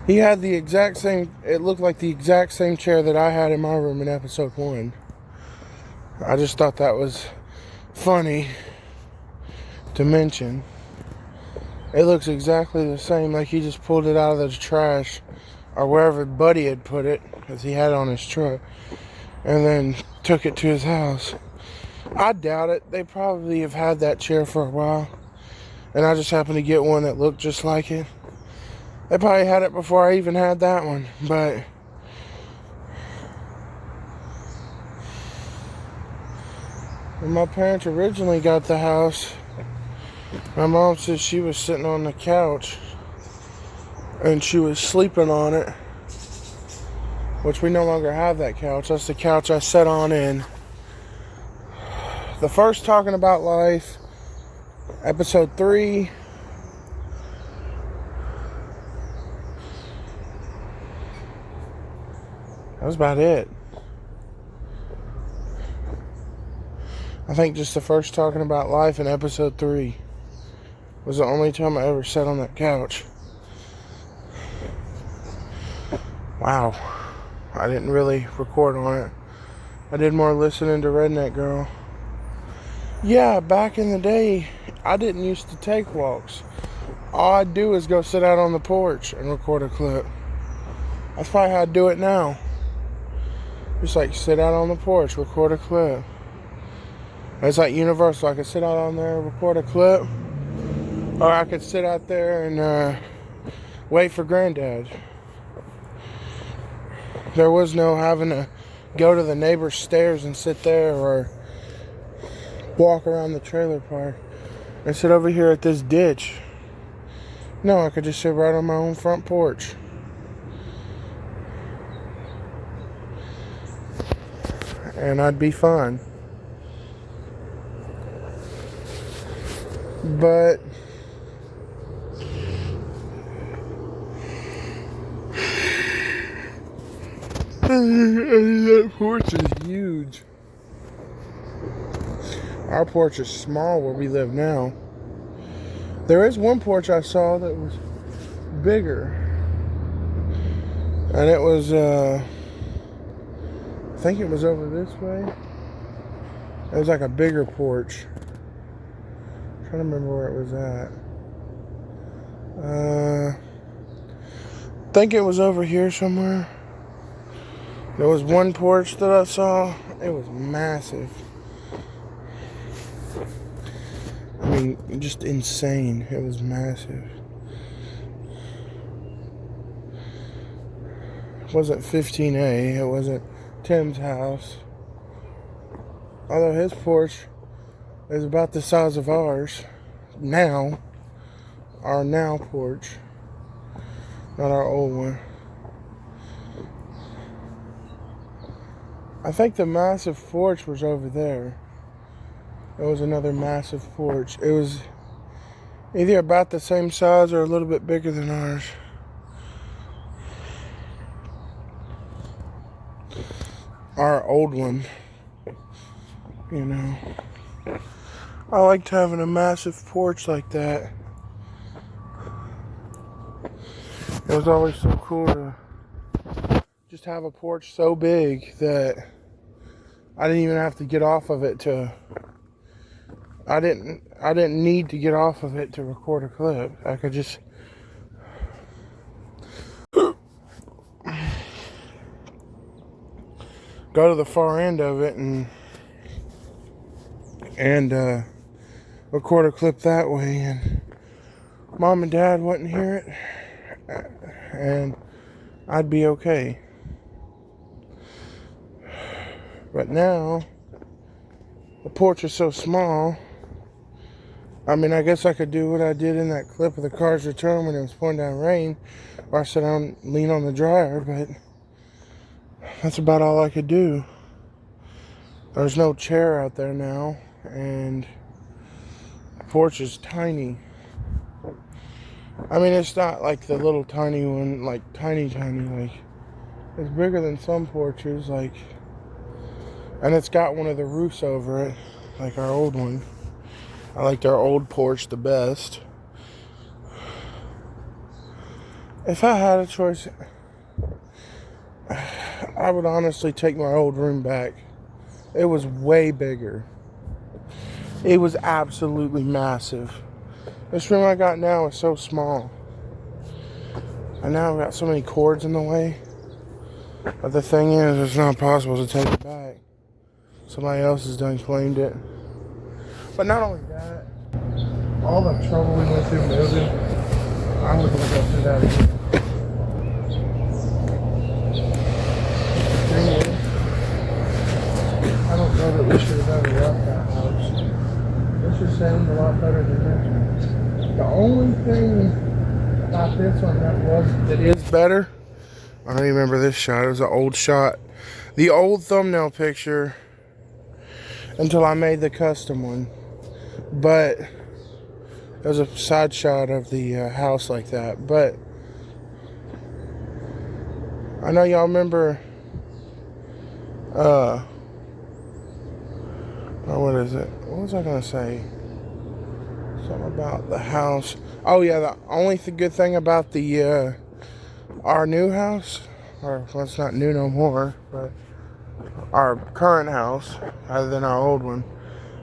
Speaker 1: he had the exact same, it looked like the exact same chair that I had in my room in episode 1. I just thought that was funny to mention. It looks exactly the same, like he just pulled it out of the trash or wherever Buddy had put it, because he had it on his truck, and then took it to his house. I doubt it. They probably have had that chair for a while, and I just happened to get one that looked just like it. They probably had it before I even had that one, but When my parents originally got the house, my mom said she was sitting on the couch and she was sleeping on it, which we no longer have that couch. That's the couch I sat on in the first Talking About Life, episode 3. That was about it. I think just the first Talking About Life in episode 3 was the only time I ever sat on that couch. Wow. I didn't really record on it. I did more listening to Redneck Girl. Yeah, back in the day, I didn't used to take walks. All I'd do is go sit out on the porch and record a clip. That's probably how I do it now. Just like sit out on the porch, record a clip. It's like Universal. I could sit out on there and record a clip. Or I could sit out there and wait for Granddad. There was no having to go to the neighbor's stairs and sit there or walk around the trailer park and sit over here at this ditch. No, I could just sit right on my own front porch. And I'd be fine. But that porch is huge. Our porch is small where we live now. There is one porch I saw that was bigger. And it was, I think it was over this way. It was like a bigger porch. I'm trying to remember where it was at. I think it was over here somewhere. There was one porch that I saw. It was massive. I mean, just insane. It was massive. It wasn't 15A. It wasn't Tim's house. Although his porch is about the size of ours. Now. Our now porch. Not our old one. I think the massive porch was over there. There was another massive porch. It was either about the same size or a little bit bigger than ours. Our old one. You know. I liked having a massive porch like that. It was always so cool to just have a porch so big that I didn't even have to get off of it to I didn't need to get off of it to record a clip. I could just go to the far end of it and record a clip that way, and Mom and Dad wouldn't hear it, and I'd be okay. But now, the porch is so small. I mean, I guess I could do what I did in that clip of the car's return when it was pouring down rain, or I sit down, lean on the dryer, but that's about all I could do. There's no chair out there now, and the porch is tiny. I mean, it's not like the little tiny one, like tiny, like, it's bigger than some porches, like, and it's got one of the roofs over it, like our old one. I liked our old porch the best. If I had a choice, I would honestly take my old room back. It was way bigger. It was absolutely massive. This room I got now is so small. And now I've got so many cords in the way. But the thing is, it's not possible to take it back. Somebody else has done claimed it. But not only that, all the trouble we went through moving, I would look up to that again. I don't know that we should have done it up that high. picture seemed a lot better than this one. The only thing about this one that is better, I don't even remember this shot. It was an old shot. The old thumbnail picture until I made the custom one. But there's a side shot of the house like that. But I know y'all remember what is it? What was I gonna say? Something about the house. Oh yeah, the only good thing about the our new house, or well, it's not new no more, but our current house, other than our old one,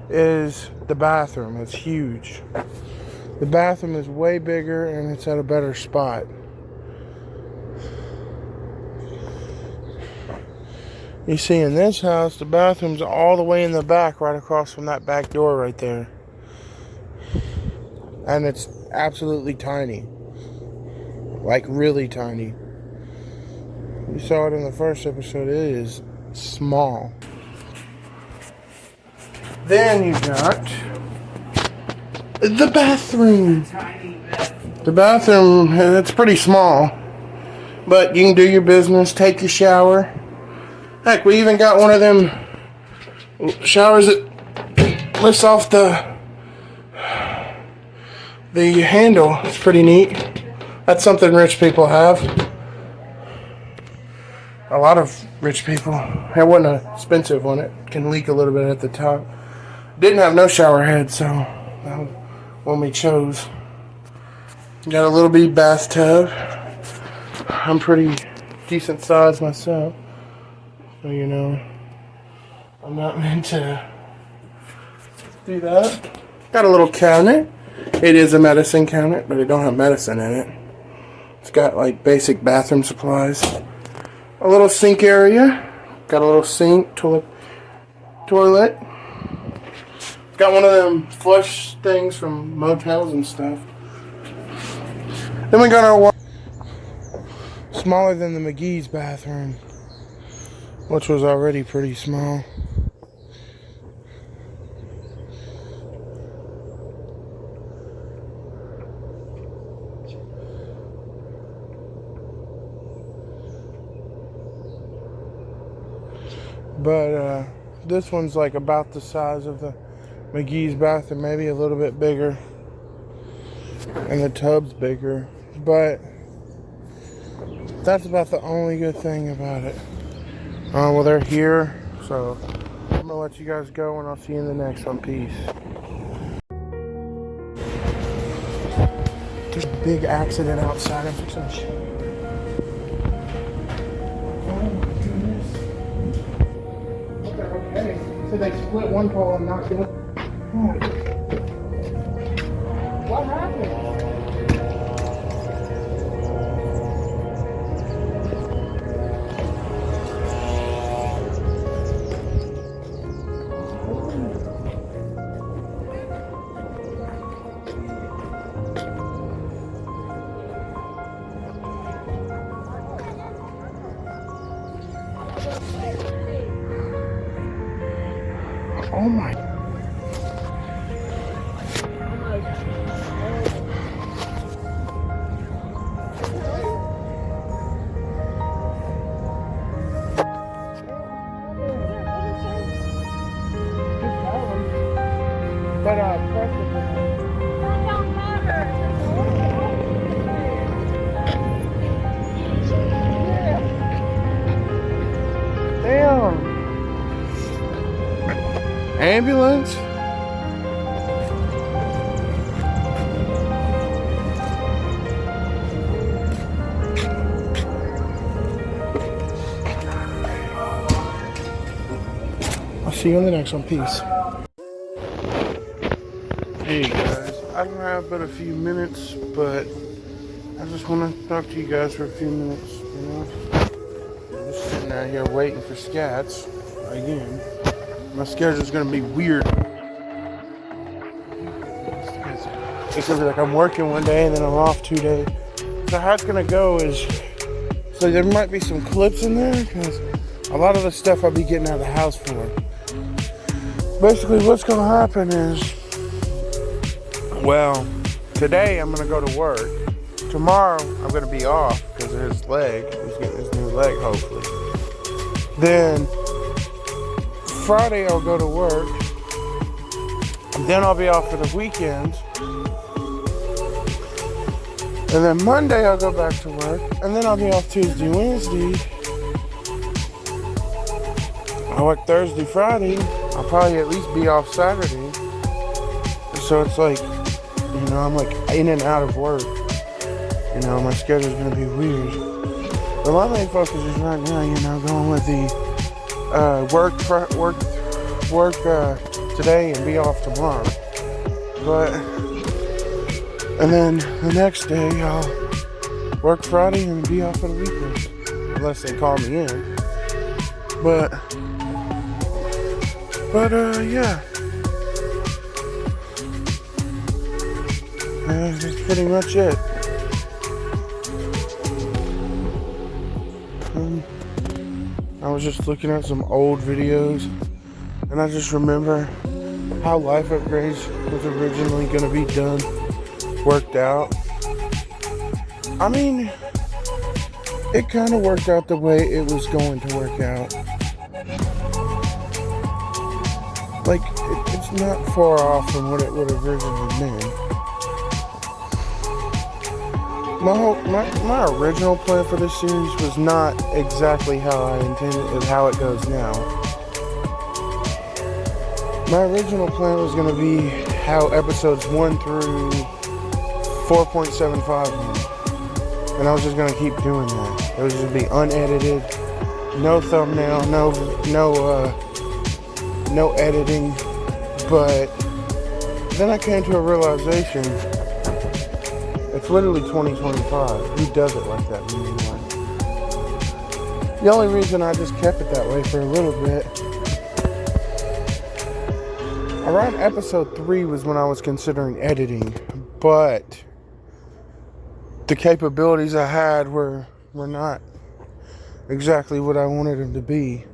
Speaker 1: is the bathroom. It's huge. The bathroom is way bigger and it's at a better spot. You see, in this house, the bathroom's all the way in the back, right across from that back door right there. And it's absolutely tiny. Like, really tiny. You saw it in the first episode, it is small. Then you got the bathroom. The bathroom, it's pretty small. But you can do your business, take your shower. Heck, we even got one of them showers that lifts off the handle. It's pretty neat. That's something rich people have. A lot of rich people. It wasn't an expensive one. It can leak a little bit at the top. Didn't have no shower head, so that was one we chose. Got a little bitty bathtub. I'm pretty decent size myself. So, you know, I'm not meant to do that. Got a little cabinet. It is a medicine cabinet, but it don't have medicine in it. It's got like basic bathroom supplies. A little sink area. Got a little sink, toilet. Got one of them flush things from motels and stuff. Then we got our smaller than the McGee's bathroom, which was already pretty small. But this one's like about the size of the McGee's bathroom, maybe a little bit bigger. And the tub's bigger. But that's about the only good thing about it. Well, they're here, so I'm gonna let you guys go, and I'll see you in the next one. Peace. There's a big accident outside. I'm fixing to show you. Oh my goodness. Okay. So they split one pole and knocked it. What happened? Oh my. But damn. Ambulance? I'll see you on the next one. Peace. Hey guys, I don't have but a few minutes, but I just want to talk to you guys for a few minutes, you know? I'm just sitting out here waiting for scats again. My schedule's gonna be weird. It's gonna be like I'm working one day and then I'm off 2 days. So how it's gonna go is, so there might be some clips in there because a lot of the stuff I'll be getting out of the house for. Basically what's gonna happen is Well, today I'm gonna go to work. Tomorrow I'm gonna be off because of his leg. He's getting his new leg, hopefully. Then Friday I'll go to work. Then I'll be off for the weekend. And then Monday I'll go back to work. And then I'll be off Tuesday, Wednesday. I work Thursday, Friday. I'll probably at least be off Saturday. So it's like, I'm like in and out of work. My schedule's gonna be weird. But my main focus is right now, going with the work today and be off tomorrow. And then the next day I'll work Friday and be off for the weekend, unless they call me in. But yeah. That's pretty much it. I was just looking at some old videos, and I just remember how Life Upgrades was originally going to be done, worked out. I mean, it kind of worked out the way it was going to work out. Like, it's not far off from what it would have originally been. My original plan for this series was not exactly how I intended it, how it goes now. My original plan was going to be how episodes 1 through 4.75 went. And I was just going to keep doing that. It was just be unedited, no thumbnail, no editing. But then I came to a realization. It's literally 2025. Who does it like that anymore? The only reason I just kept it that way for a little bit, around episode 3 was when I was considering editing, but the capabilities I had were not exactly what I wanted them to be.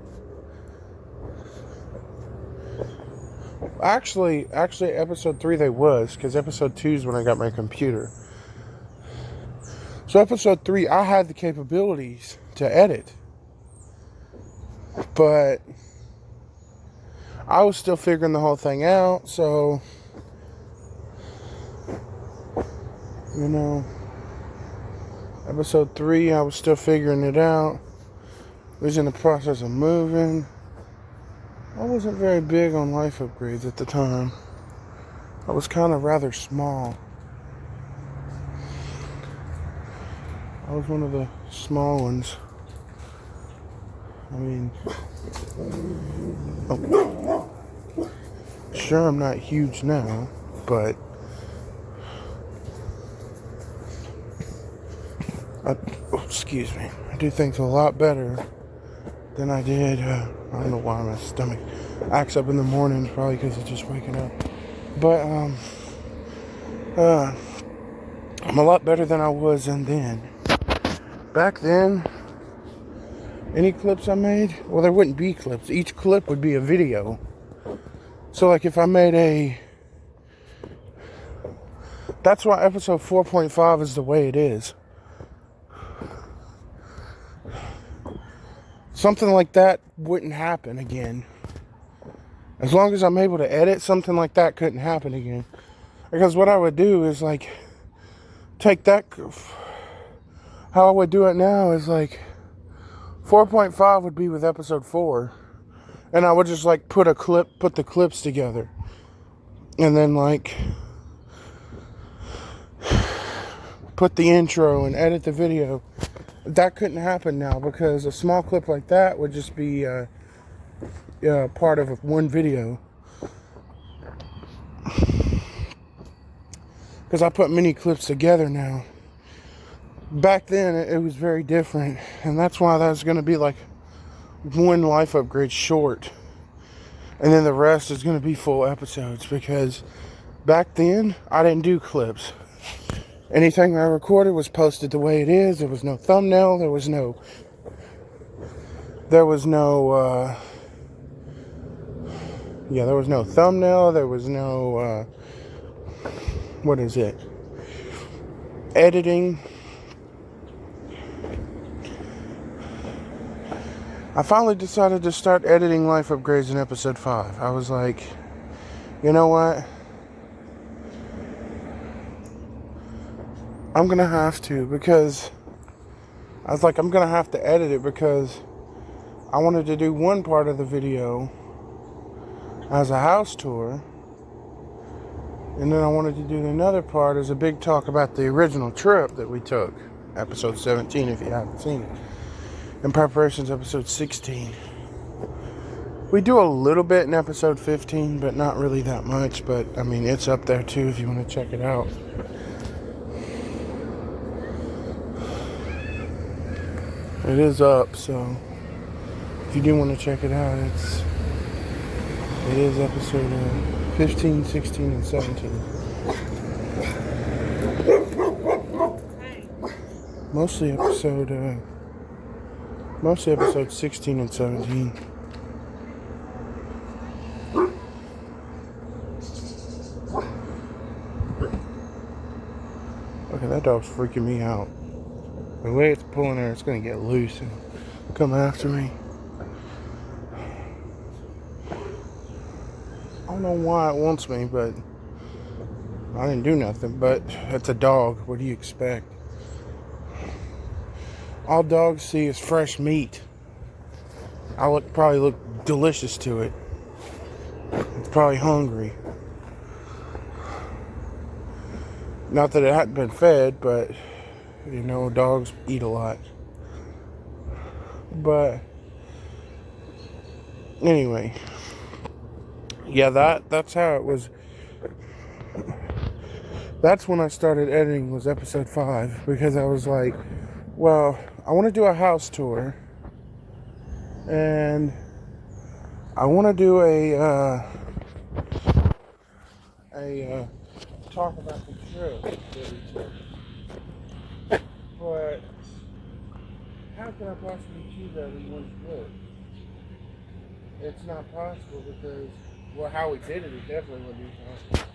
Speaker 1: Actually, episode 3 they was, because episode 2 is when I got my computer. So episode 3, I had the capabilities to edit, but I was still figuring the whole thing out, so, episode 3, I was still figuring it out. I was in the process of moving. I wasn't very big on Life Upgrades at the time. I was kind of rather small. I was one of the small ones. I mean, sure, I'm not huge now, but excuse me, I do things a lot better than I did. I don't know why my stomach acts up in the mornings, probably because it's just waking up. But I'm a lot better than I was then. Back then, any clips I made, well, there wouldn't be clips. Each clip would be a video. So, like, if I made that's why episode 4.5 is the way it is. Something like that wouldn't happen again. As long as I'm able to edit, something like that couldn't happen again. Because what I would do is, like, take that. How I would do it now is, like, 4.5 would be with episode 4. And I would just, like, put the clips together. And then, like, put the intro and edit the video. That couldn't happen now because a small clip like that would just be part of one video. Because I put many clips together now. Back then, it was very different. And that's why that's going to be like one Life Upgrade short. And then the rest is going to be full episodes. Because back then, I didn't do clips. Anything I recorded was posted the way it is. There was no thumbnail. There was no thumbnail. There was no what is it? Editing. I finally decided to start editing Life of Grays in episode 5. I was like, you know what? I'm gonna have to, because I was like, I'm gonna have to edit it because I wanted to do one part of the video as a house tour, and then I wanted to do another part as a big talk about the original trip that we took, episode 17 if you haven't seen it, and preparations episode 16. We do a little bit in episode 15, but not really that much, but I mean it's up there too if you want to check it out. It is up, so if you do want to check it out, it is episode 15, 16, and 17. Mostly episode 16 and 17. Okay, that dog's freaking me out. The way it's pulling her, it's going to get loose and come after me. I don't know why it wants me, but I didn't do nothing. But it's a dog. What do you expect? All dogs see is fresh meat. I probably look delicious to it. It's probably hungry. Not that it hadn't been fed, but you know, dogs eat a lot. But anyway, yeah, that's how it was. That's when I started editing, was episode 5, because I was like, well, I want to do a house tour, and I want to do a talk about the trip that we took. But how can I possibly do that in one trip? It's not possible because, well, how we did it definitely wouldn't be possible.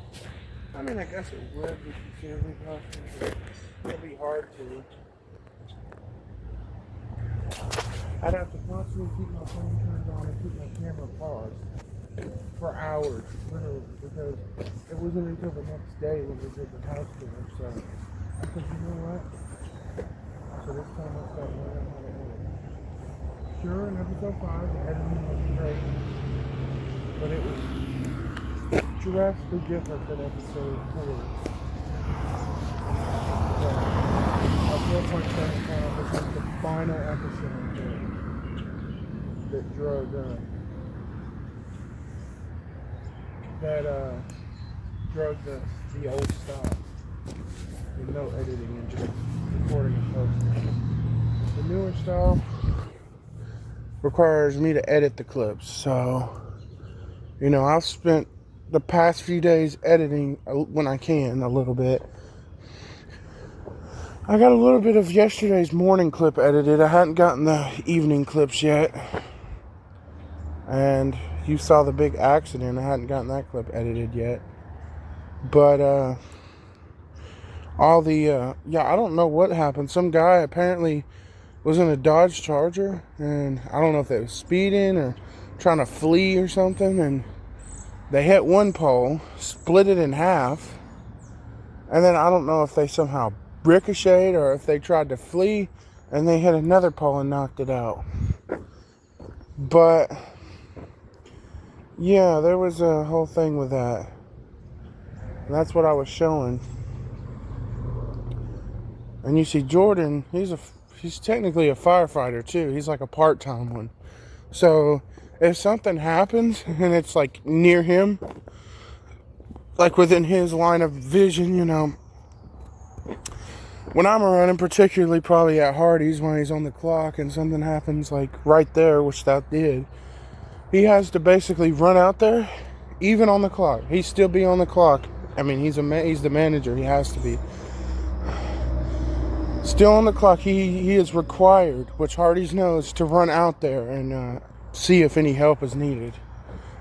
Speaker 1: I mean, I guess it would be considerably possible, but it'd be hard to. I'd have to constantly keep my phone turned on and keep my camera paused for hours, literally, because it wasn't until the next day when we did the house tour. So I said, you know what? So this time I started learning how to edit. Sure, in episode 5, the editing was great, but it was drastically different than episode 4. So, I feel like that was like the final episode that drug the old style with no editing and just recording and posting. The newer style requires me to edit the clips, so you know, I've spent the past few days editing when I can a little bit. I got a little bit of yesterday's morning clip edited. I hadn't gotten the evening clips yet, and you saw the big accident. I hadn't gotten that clip edited yet, but all the I don't know what happened. Some guy apparently was in a Dodge Charger, and I don't know if they was speeding or trying to flee or something, and they hit one pole, split it in half, and then I don't know if they somehow ricocheted or if they tried to flee and they hit another pole and knocked it out. But yeah, there was a whole thing with that, and that's what I was showing. And you see Jordan, he's technically a firefighter too. He's like a part-time one. So if something happens and it's like near him, like within his line of vision, you know, when I'm running, particularly probably at Hardee's when he's on the clock and something happens like right there, which that did, he has to basically run out there, even on the clock. He'd still be on the clock. I mean, he's the manager. He has to be. Still on the clock, he is required, which Hardee's knows, to run out there and see if any help is needed.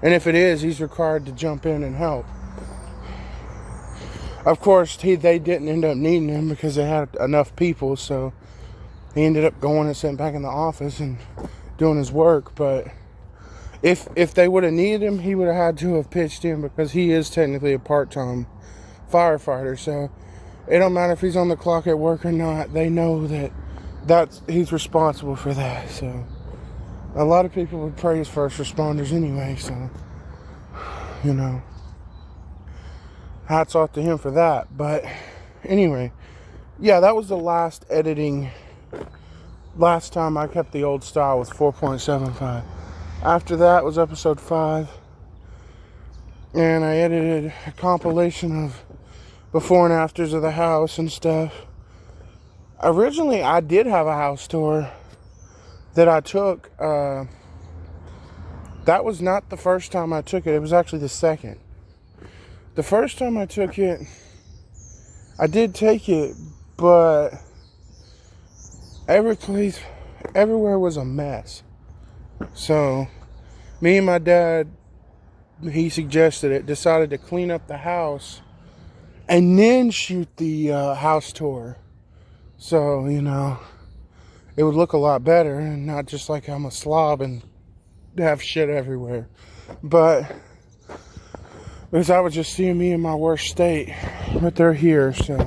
Speaker 1: And if it is, he's required to jump in and help. Of course, they didn't end up needing him because they had enough people, so he ended up going and sitting back in the office and doing his work. But if they would have needed him, he would have had to have pitched in because he is technically a part-time firefighter. So it don't matter if he's on the clock at work or not. They know that he's responsible for that. So a lot of people would praise first responders anyway. So, you know, hats off to him for that. But anyway, yeah, that was the last editing. Last time I kept the old style was 4.75. After that was episode 5. And I edited a compilation of before and afters of the house and stuff. Originally, I did have a house tour that I took. That was not the first time I took it. It was actually the second. The first time I took it, I did take it, but everywhere was a mess. So, me and my dad, he suggested it, decided to clean up the house and then shoot the house tour. So, you know, it would look a lot better and not just like I'm a slob and have shit everywhere. But because I was just seeing me in my worst state, but they're here, so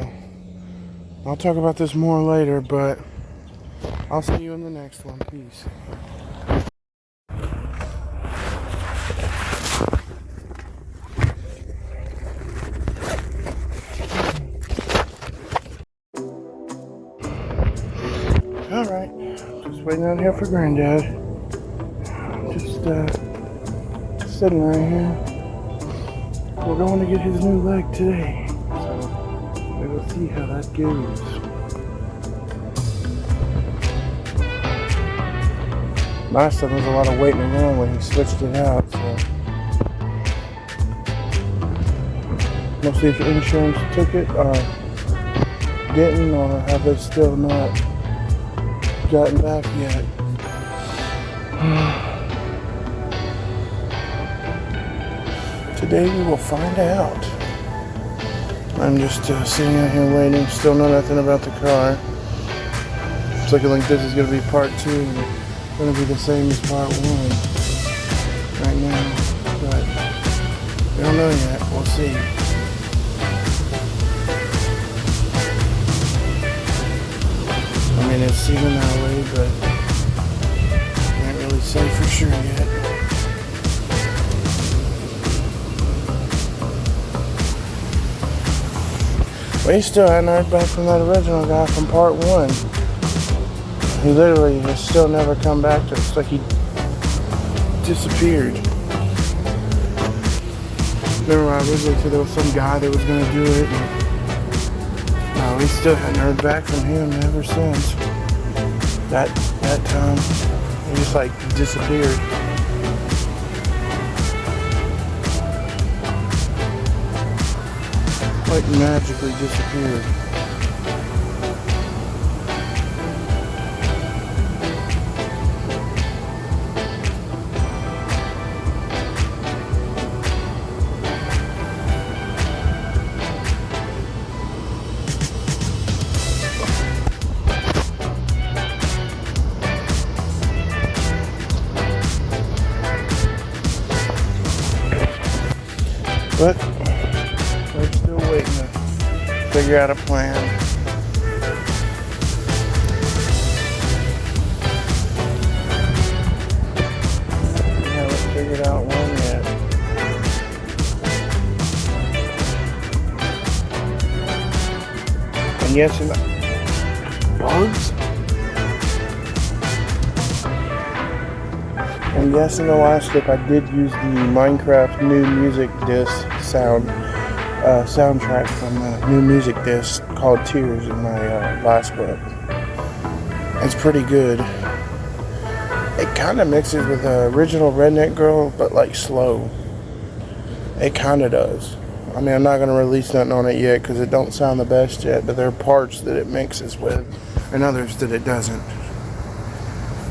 Speaker 1: I'll talk about this more later, but I'll see you in the next one. Peace. Alright, just waiting out here for Granddad. Just sitting right here. We're going to get his new leg today, so we will see how that goes. Last time there was a lot of waiting around when he switched it out, so we'll see if the insurance took it or didn't, or have they still not gotten back yet. Today we will find out. I'm just sitting out here waiting, still know nothing about the car. It's looking like this is going to be part 2, and it's going to be the same as part 1 right now, but we don't know yet. We'll see. I mean, it's seeming that way, but can't really say for sure yet. We still hadn't heard back from that original guy from part 1. He literally has still never come back to us. It's like he disappeared. Remember, I originally said there was some guy that was going to do it. And, no, we still hadn't heard back from him ever since. That time, he just like disappeared. Like magically disappeared. But we're still waiting to figure out a plan. We haven't figured out one yet. And yes, bugs? And yes, in the last clip I did use the Minecraft new music disc soundtrack from the new music disc called Tears in my last clip. It's pretty good. It kind of mixes with the original Redneck Girl, but like slow. It kind of does. I mean, I'm not going to release nothing on it yet because it don't sound the best yet, but there are parts that it mixes with and others that it doesn't.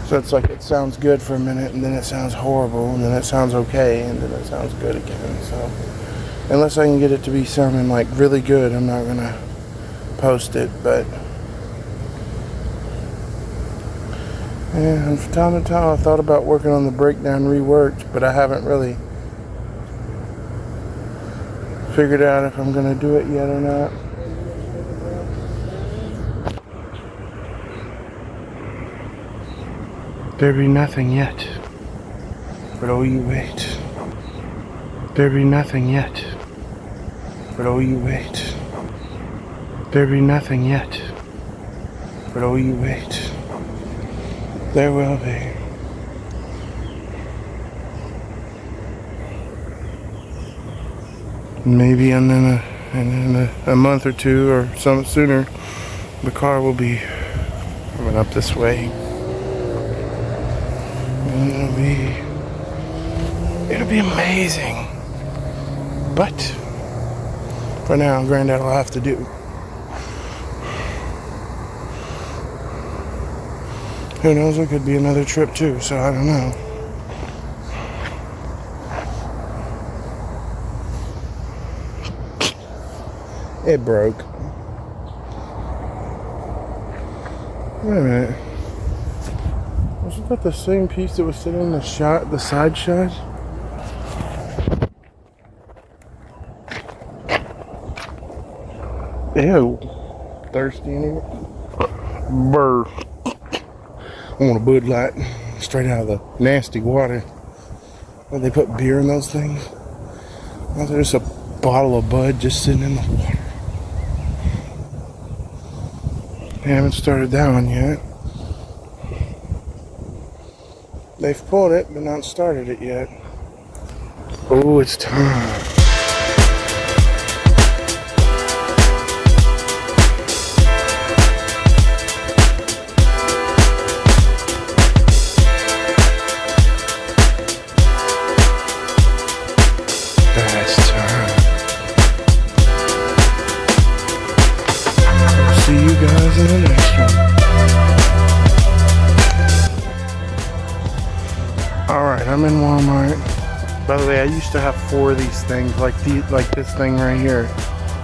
Speaker 1: So it's like it sounds good for a minute, and then it sounds horrible, and then it sounds okay, and then it sounds good again. So Unless I can get it to be sounding like really good, I'm not gonna post it. But yeah, from time to time I thought about working on the breakdown reworked, but I haven't really figured out if I'm gonna do it yet or not. There be nothing yet, but oh you wait. There be nothing yet, but oh you wait. There be nothing yet, but oh you wait. There will be. Maybe in a month or two or some sooner, the car will be coming up this way. And it'll be amazing. But for now, Granddad will have to do. Who knows, it could be another trip too, so I don't know. It broke. Wait a minute. Wasn't that the same piece that was sitting in the side shot? Ew. Thirsty anymore? Brr. I want a Bud Light straight out of the nasty water. Where they put beer in those things? Well, there's a bottle of Bud just sitting in the water. They haven't started that one yet. They've pulled it, but not started it yet. Oh, it's time. That's time. I'll see you guys in the next one. Alright, I'm in Walmart. By the way, I used to have 4 of these things, like this thing right here.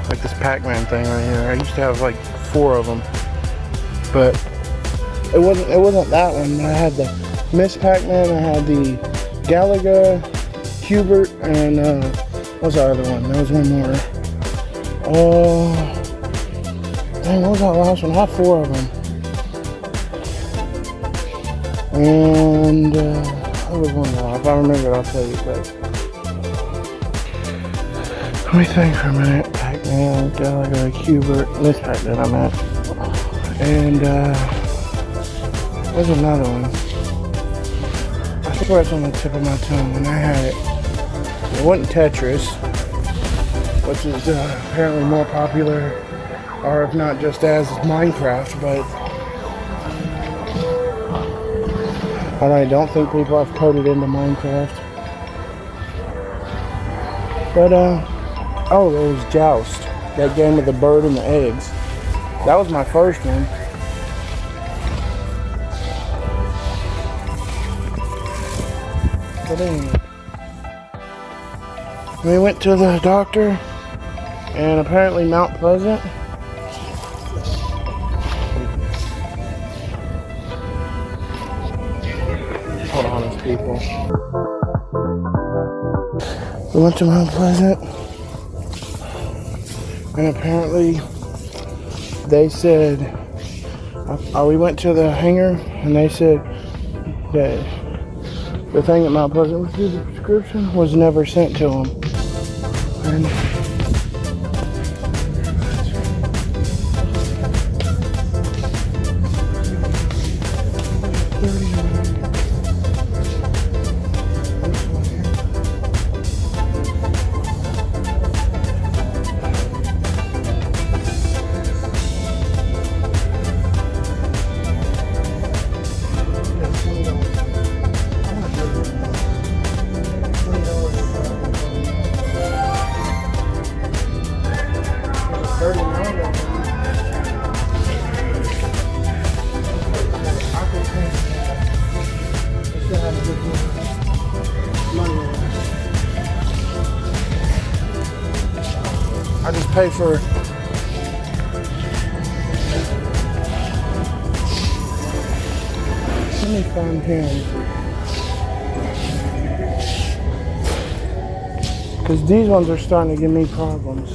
Speaker 1: Like this Pac-Man thing right here. I used to have like 4 of them. But it wasn't that one. I had the Miss Pac-Man, I had the Galaga, Hubert, and what was the other one? There was one more. Dang, what was that last one? I had 4 of them. And there was one more. If I remember it, I'll tell you. But let me think for a minute. Pac-Man, Galaga, Hubert, Miss Pac-Man I'm at. And there's another one. I swear it's on the tip of my tongue when I had it. It wasn't Tetris, which is apparently more popular, or if not just as Minecraft, but I don't think people have coded into Minecraft. But oh, there was Joust, that game with the bird and the eggs. That was my first one. But anyway, we went to the doctor, and apparently Mount Pleasant. Hold on, people. We went to Mount Pleasant, and apparently they said, we went to the hangar, and they said that the thing at Mount Pleasant was through the prescription was never sent to them. And I just pay for. Let me find him. Because these ones are starting to give me problems.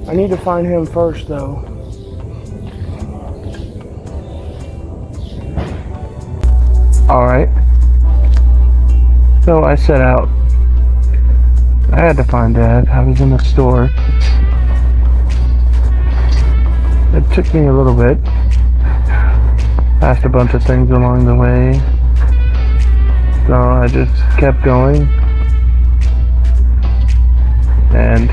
Speaker 1: I need to find him first though. Alright. So I set out. I had to find Dad. I was in the store. It took me a little bit. Passed a bunch of things along the way. So I just kept going. And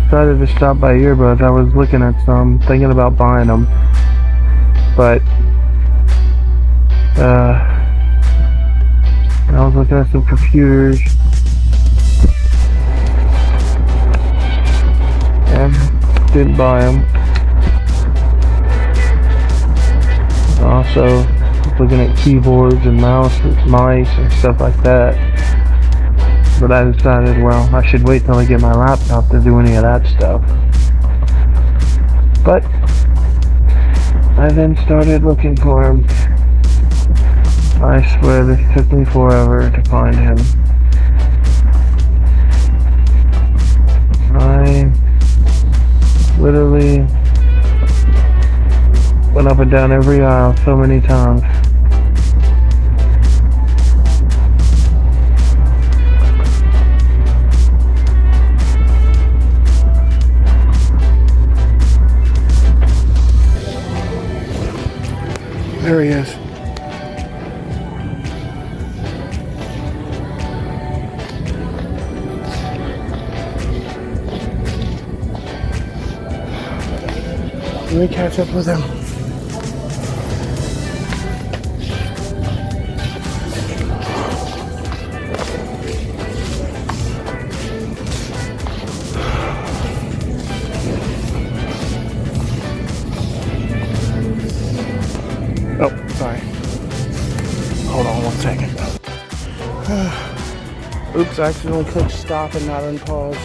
Speaker 1: decided to stop by earbuds. I was looking at some, thinking about buying them. But I was looking at some computers and didn't buy them. Also looking at keyboards and mice and stuff like that. But I decided, well, I should wait till I get my laptop to do any of that stuff. But I then started looking for him. I swear this took me forever to find him. I literally went up and down every aisle so many times. There he is. Let me catch up with him. Oh, sorry. Hold on 1 second. Oops, I accidentally clicked stop and not unpause.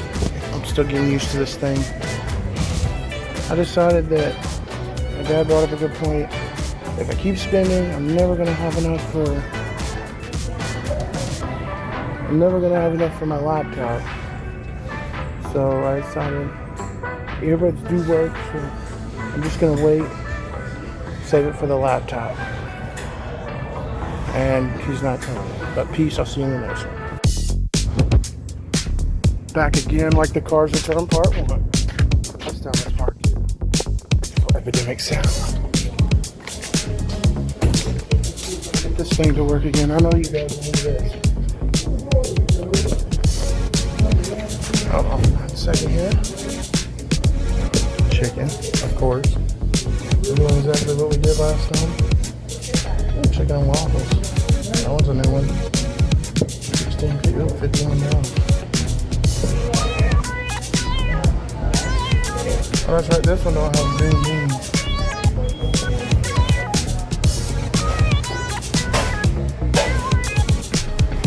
Speaker 1: I'm still getting used to this thing. I decided that my dad brought up a good point. If I keep spending, I'm never gonna have enough for my laptop. So I decided earbuds do work, so I'm just gonna wait, save it for the laptop. And he's not coming. But peace, I'll see you in the next one. Back again like the Cars Return Part 1. This time it's Part 2. Epidemic sound. Get this thing to work again. I know you guys need this. Oh, 1 second here. Chicken, of course. We're doing exactly what we did last time. Chicken and waffles. That one's a new one. 16 people, $51. Oh, that's right, this one don't have green beans.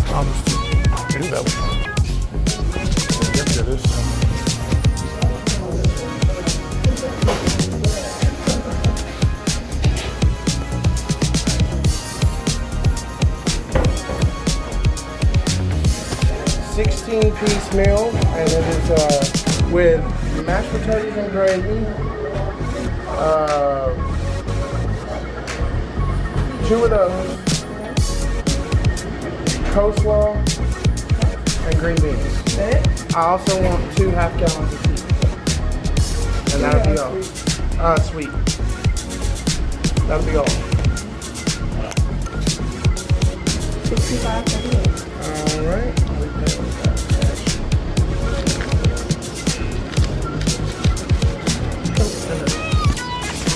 Speaker 1: I'll just do that one. Get to this one. $16-piece meal, and it is with mashed potatoes and gravy, 2 of those, coleslaw, and green beans. I also want 2 half gallons of tea, and that'll be all. Sweet. That'll be all. $65.78. All right.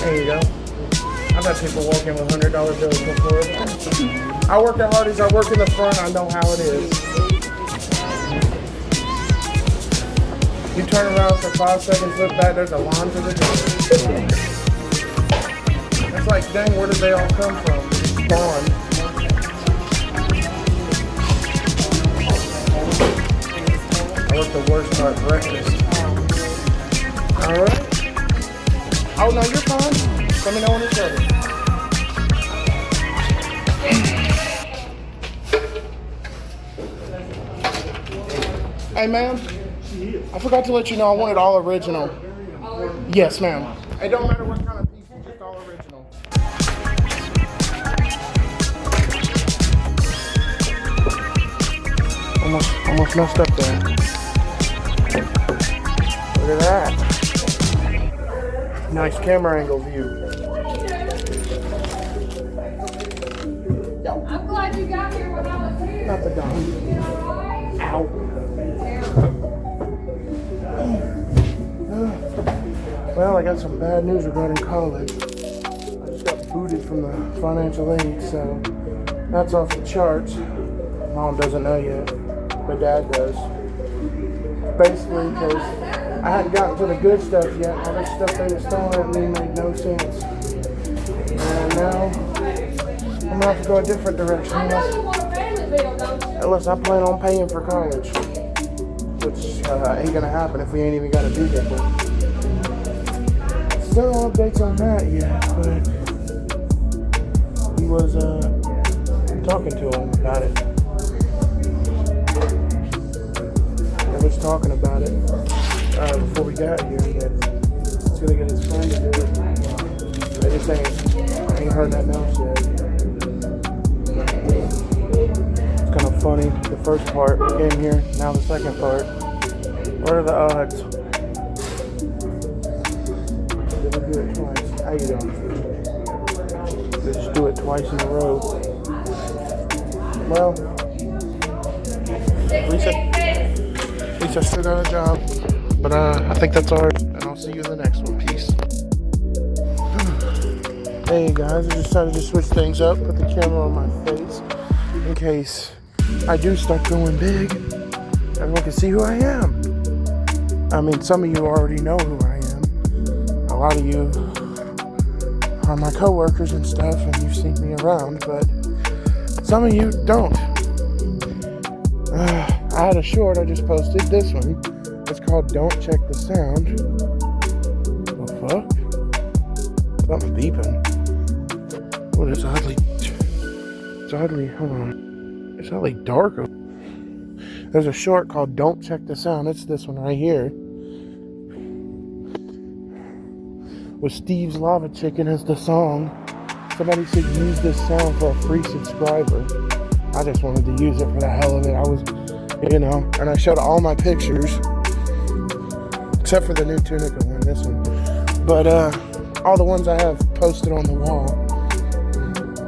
Speaker 1: There you go. I've had people walk in with $100 bills before. I work at Hardee's. I work in the front. I know how it is. You turn around for 5 seconds, look back, there's a line to the door. It's like, dang, where did they all come from? Spawn. start breakfast. Alright. Oh no, you're fine. Let me know when it's ready. Hey ma'am, I forgot to let you know I wanted all original. Yes ma'am. It don't matter what kind of pieces, just all original. Almost messed up there. Look at that. Nice camera angle view.
Speaker 6: I'm glad you got here when I was here.
Speaker 1: Not the dog. Ow. Well, I got some bad news regarding college. I just got booted from the financial aid, so that's off the charts. Mom doesn't know yet, but Dad does. Basically, because I hadn't gotten to the good stuff yet. All this stuff they were throwing at me made no sense. And now I'm gonna have to go a different direction unless I plan on paying for college, which ain't gonna happen if we ain't even got a vehicle. Still no updates on that yet, but he was talking to him about it. I was talking about it before we got here, that he's gonna get his friend to do it. I just ain't heard nothing else yet. It's kind of funny. The first part came here, now the second part. What are the odds? Did we do it twice? How you doing? They just do it twice in a row. Well, at least I still got a job. But I think that's all right. And I'll see you in the next one. Peace. Hey guys, I decided to switch things up. Put the camera on my face in case I do start going big. Everyone can see who I am. I mean, some of you already know who I am. A lot of you are my coworkers and stuff, and you've seen me around, but some of you don't. I had a short I just posted, this one. It's called Don't Check the Sound. The fuck? Something's beeping. Oh, it's oddly, hold on. It's oddly dark. There's a short called Don't Check the Sound. It's this one right here. With Steve's Lava Chicken as the song. Somebody said use this sound for a free subscriber. I just wanted to use it for the hell of it. I was, and I showed all my pictures. Except for the new Tunica one, this one. But all the ones I have posted on the wall.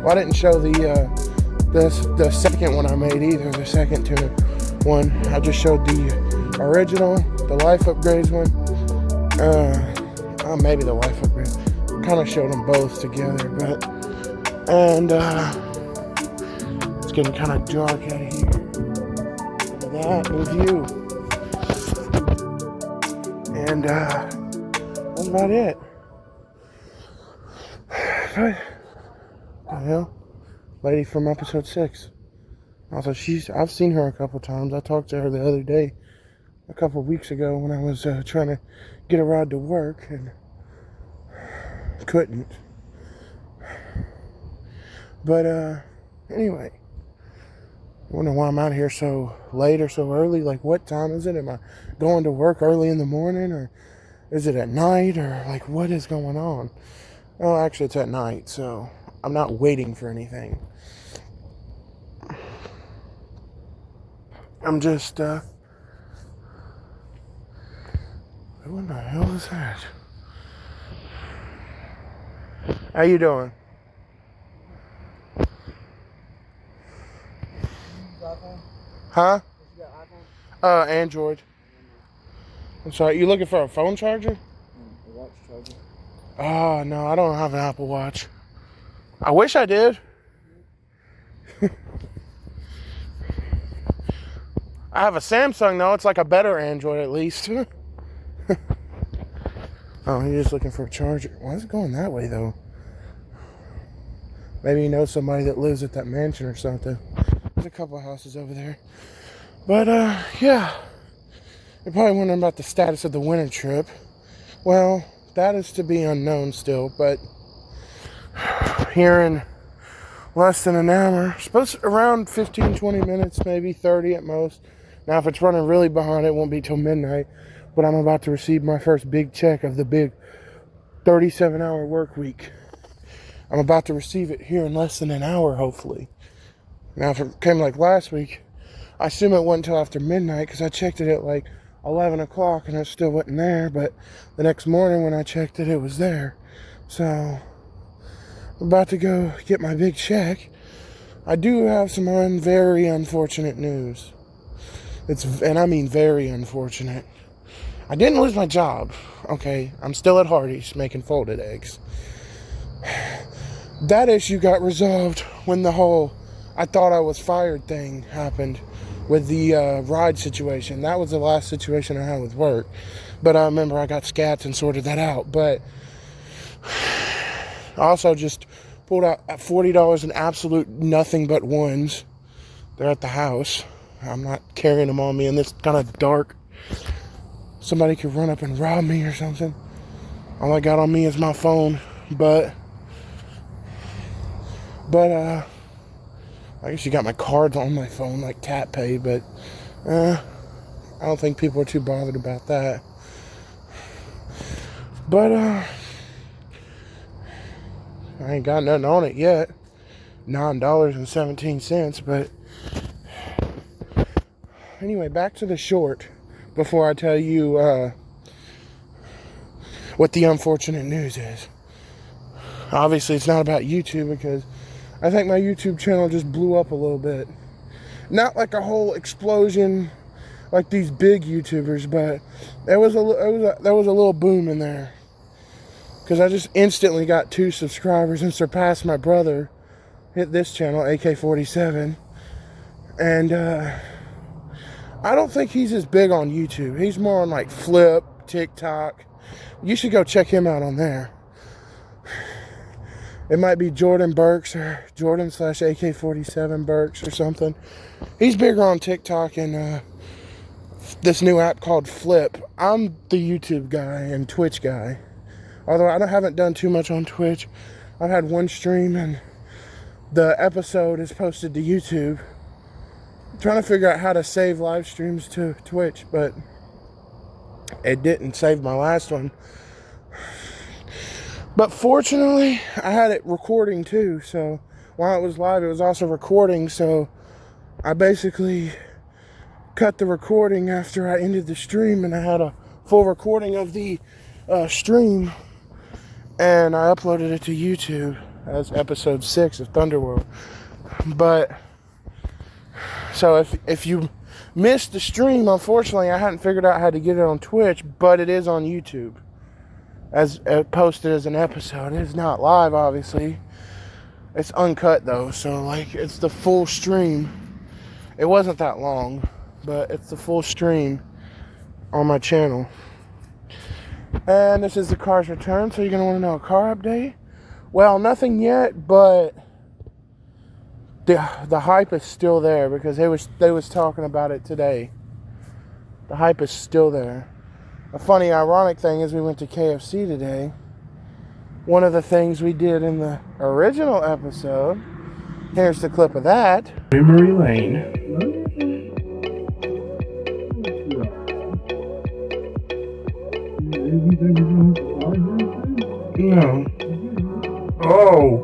Speaker 1: Well, I didn't show the second one I made either, the second Tunica one. I just showed the original, the Life Upgrades one. Maybe the Life Upgrade. Kind of showed them both together, but it's getting kind of dark out of here. Look at that, new view. And that's about it. What the hell? Lady from episode 6. Also, I've seen her a couple times. I talked to her the other day, a couple weeks ago, when I was trying to get a ride to work and couldn't. But anyway, I wonder why I'm out here so late or so early. Like, what time is it? Am I going to work early in the morning, or is it at night, or like what is going on? Oh, actually it's at night, so I'm not waiting for anything. I'm just what the hell is that? How you doing? Huh? Android. I'm sorry, you looking for a phone charger?
Speaker 5: A watch charger.
Speaker 1: Oh, no, I don't have an Apple Watch. I wish I did. I have a Samsung, though. It's like a better Android, at least. Oh, you're just looking for a charger. Why is it going that way, though? Maybe you know somebody that lives at that mansion or something. There's a couple of houses over there. But, yeah. You're probably wondering about the status of the winter trip. Well, that is to be unknown still, but here in less than an hour, supposed around 15, 20 minutes, maybe 30 at most. Now, if it's running really behind, it won't be till midnight, but I'm about to receive my first big check of the big 37-hour work week. I'm about to receive it here in less than an hour, hopefully. Now, if it came like last week, I assume it wasn't until after midnight, because I checked it at like 11 o'clock and it still wasn't there, but the next morning when I checked it, it was there. So, I'm about to go get my big check. I do have some very unfortunate news. And I mean very unfortunate. I didn't lose my job, okay? I'm still at Hardee's making folded eggs. That issue got resolved when the whole I thought I was fired thing happened with the ride situation. That was the last situation I had with work. But I remember I got scats and sorted that out. But I also just pulled out $40 in absolute nothing but ones. They're at the house. I'm not carrying them on me in this kind of dark. Somebody could run up and rob me or something. All I got on me is my phone. But I guess you got my cards on my phone, like tap pay, but I don't think people are too bothered about that. But I ain't got nothing on it yet. $9.17, but anyway, back to the short before I tell you what the unfortunate news is. Obviously, it's not about YouTube because I think my YouTube channel just blew up a little bit. Not like a whole explosion like these big YouTubers, but there was a little boom in there. Because I just instantly got 2 subscribers and surpassed my brother. Hit this channel, AK47. And I don't think he's as big on YouTube. He's more on like Flip, TikTok. You should go check him out on there. It might be Jordan Burks or Jordan/AK47 Burks or something. He's bigger on TikTok and this new app called Flip. I'm the YouTube guy and Twitch guy. Although I haven't done too much on Twitch. I've had one stream and the episode is posted to YouTube. I'm trying to figure out how to save live streams to Twitch, but it didn't save my last one. But fortunately, I had it recording too, so while it was live, it was also recording, so I basically cut the recording after I ended the stream, and I had a full recording of the stream, and I uploaded it to YouTube as episode 6 of Thunderworld. But, so if you missed the stream, unfortunately, I hadn't figured out how to get it on Twitch, but it is on YouTube. As posted as an episode. It's not live, obviously. It's uncut though, so like it's the full stream. It wasn't that long, but it's the full stream on my channel. And this is the car's return, so you're gonna want to know a car update. Well, nothing yet, but the hype is still there because they was talking about it today. The hype is still there. A funny, ironic thing is we went to KFC today. One of the things we did in the original episode, here's the clip of that. Memory Lane. No. Oh.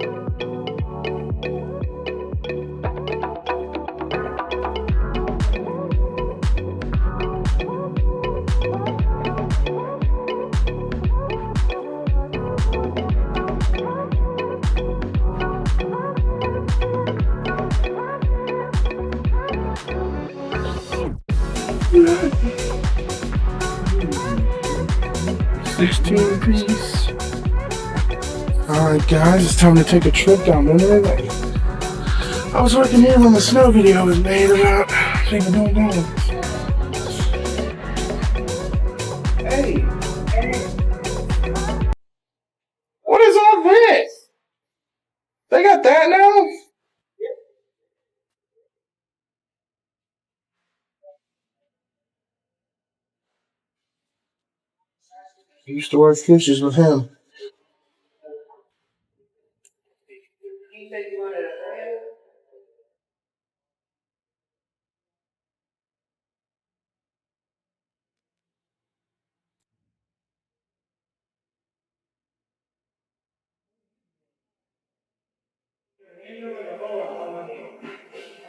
Speaker 1: $16 piece. Alright guys, it's time to take a trip down memory lane. I was working here when the snow video was made about people doing that. Hey! What is all this? They got that now? I used to work fishes with him.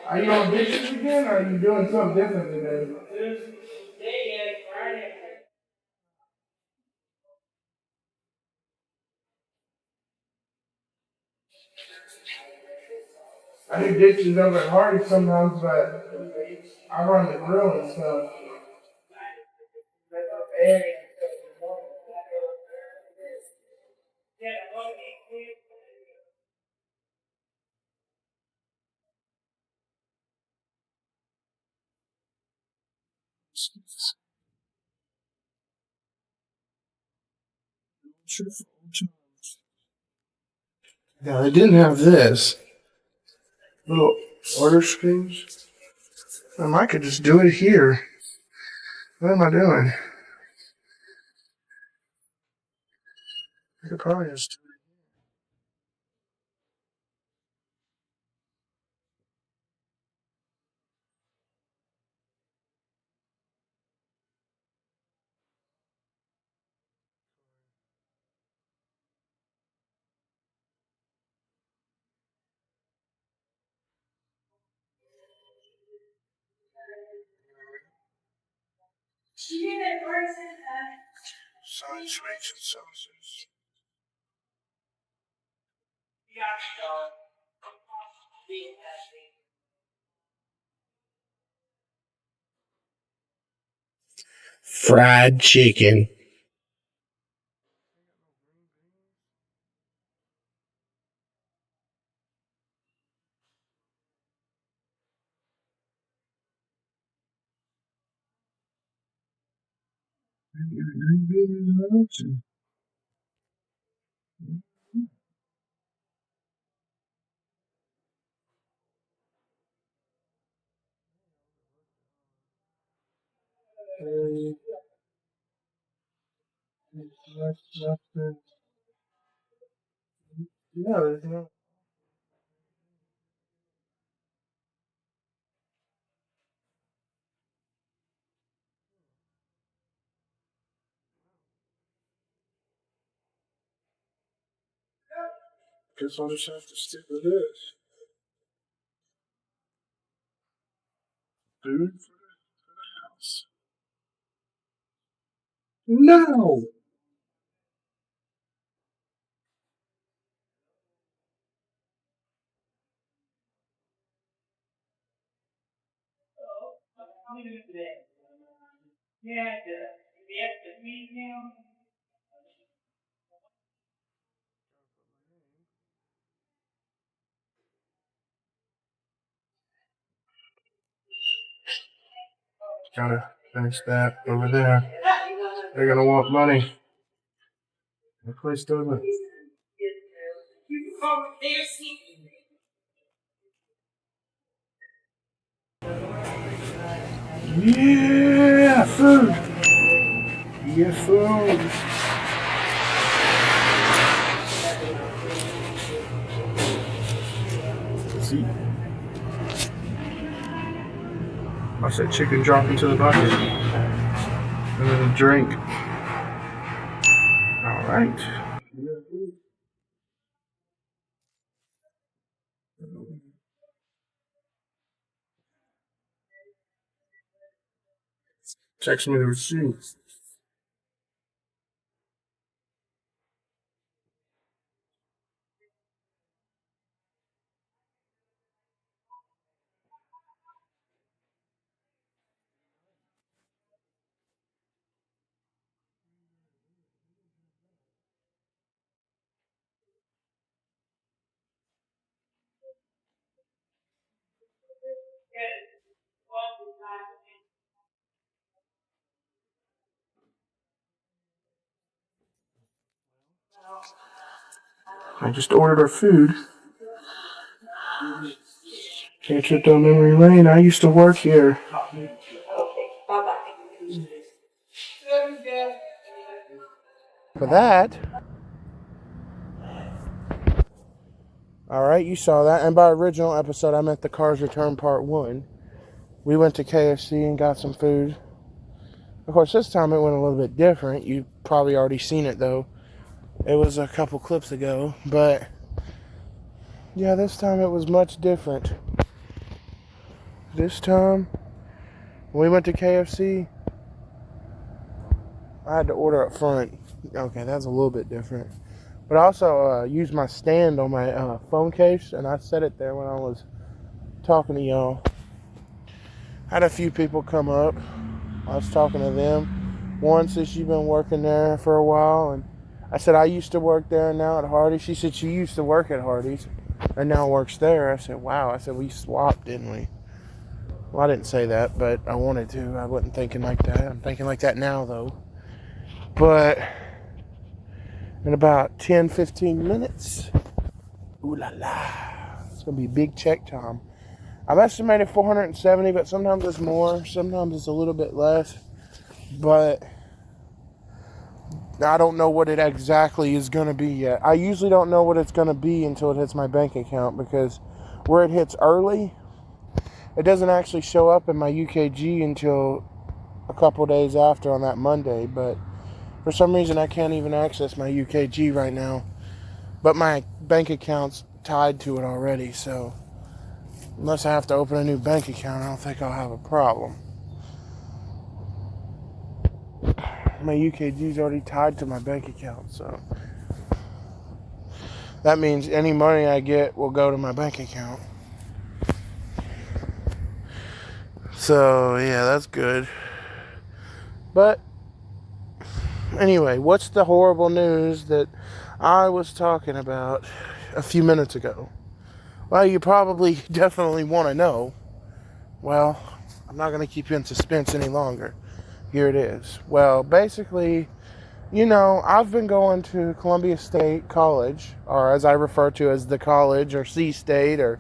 Speaker 1: Are you on dishes again, or are you doing something different today? I do dishes over at Hardy sometimes, but I run the grill and stuff. Yeah, I didn't have this little order screens. I could just do it here. What am I doing? I could probably just do it. Side switch and sauces. Fried chicken. Green beans and yeah, there's no. Guess I'll just have to stick with this. Food for the house. No! Gotta finish that over there. They're gonna want money. The place doesn't. Yeah, food. Yeah, food. See? I said chicken drop into the bucket. And then a drink. Alright. Text me the receipt. I just ordered our food. Can't trip down memory lane. I used to work here. for that. Alright, you saw that. And by original episode, I meant the Cars Return Part 1. We went to KFC and got some food. Of course, this time it went a little bit different. You've probably already seen it, though. It was a couple clips ago. But, yeah, this time it was much different. This time, when we went to KFC, I had to order up front. Okay, that's a little bit different. But I also used my stand on my phone case, and I set it there when I was talking to y'all. Had a few people come up. I was talking to them. One said she'd been working there for a while, and I said I used to work there now at Hardee's. She said she used to work at Hardee's and now works there. I said, wow. I said, we swapped, didn't we? Well, I didn't say that, but I wanted to. I wasn't thinking like that. I'm thinking like that now, though. But in about 10-15 minutes, ooh la la, it's going to be big check time. I've estimated 470, but sometimes it's more, sometimes it's a little bit less. But I don't know what it exactly is going to be yet. I usually don't know what it's going to be until it hits my bank account, because where it hits early, it doesn't actually show up in my UKG until a couple days after on that Monday. But for some reason, I can't even access my UKG right now. But my bank account's tied to it already, so unless I have to open a new bank account, I don't think I'll have a problem. My UKG's already tied to my bank account, so that means any money I get will go to my bank account. So, yeah, that's good. But anyway, what's the horrible news that I was talking about a few minutes ago? Well, you probably definitely want to know. Well, I'm not going to keep you in suspense any longer. Here it is. Well, basically, you know, I've been going to Columbia State College, or as I refer to as the college, or C-State, or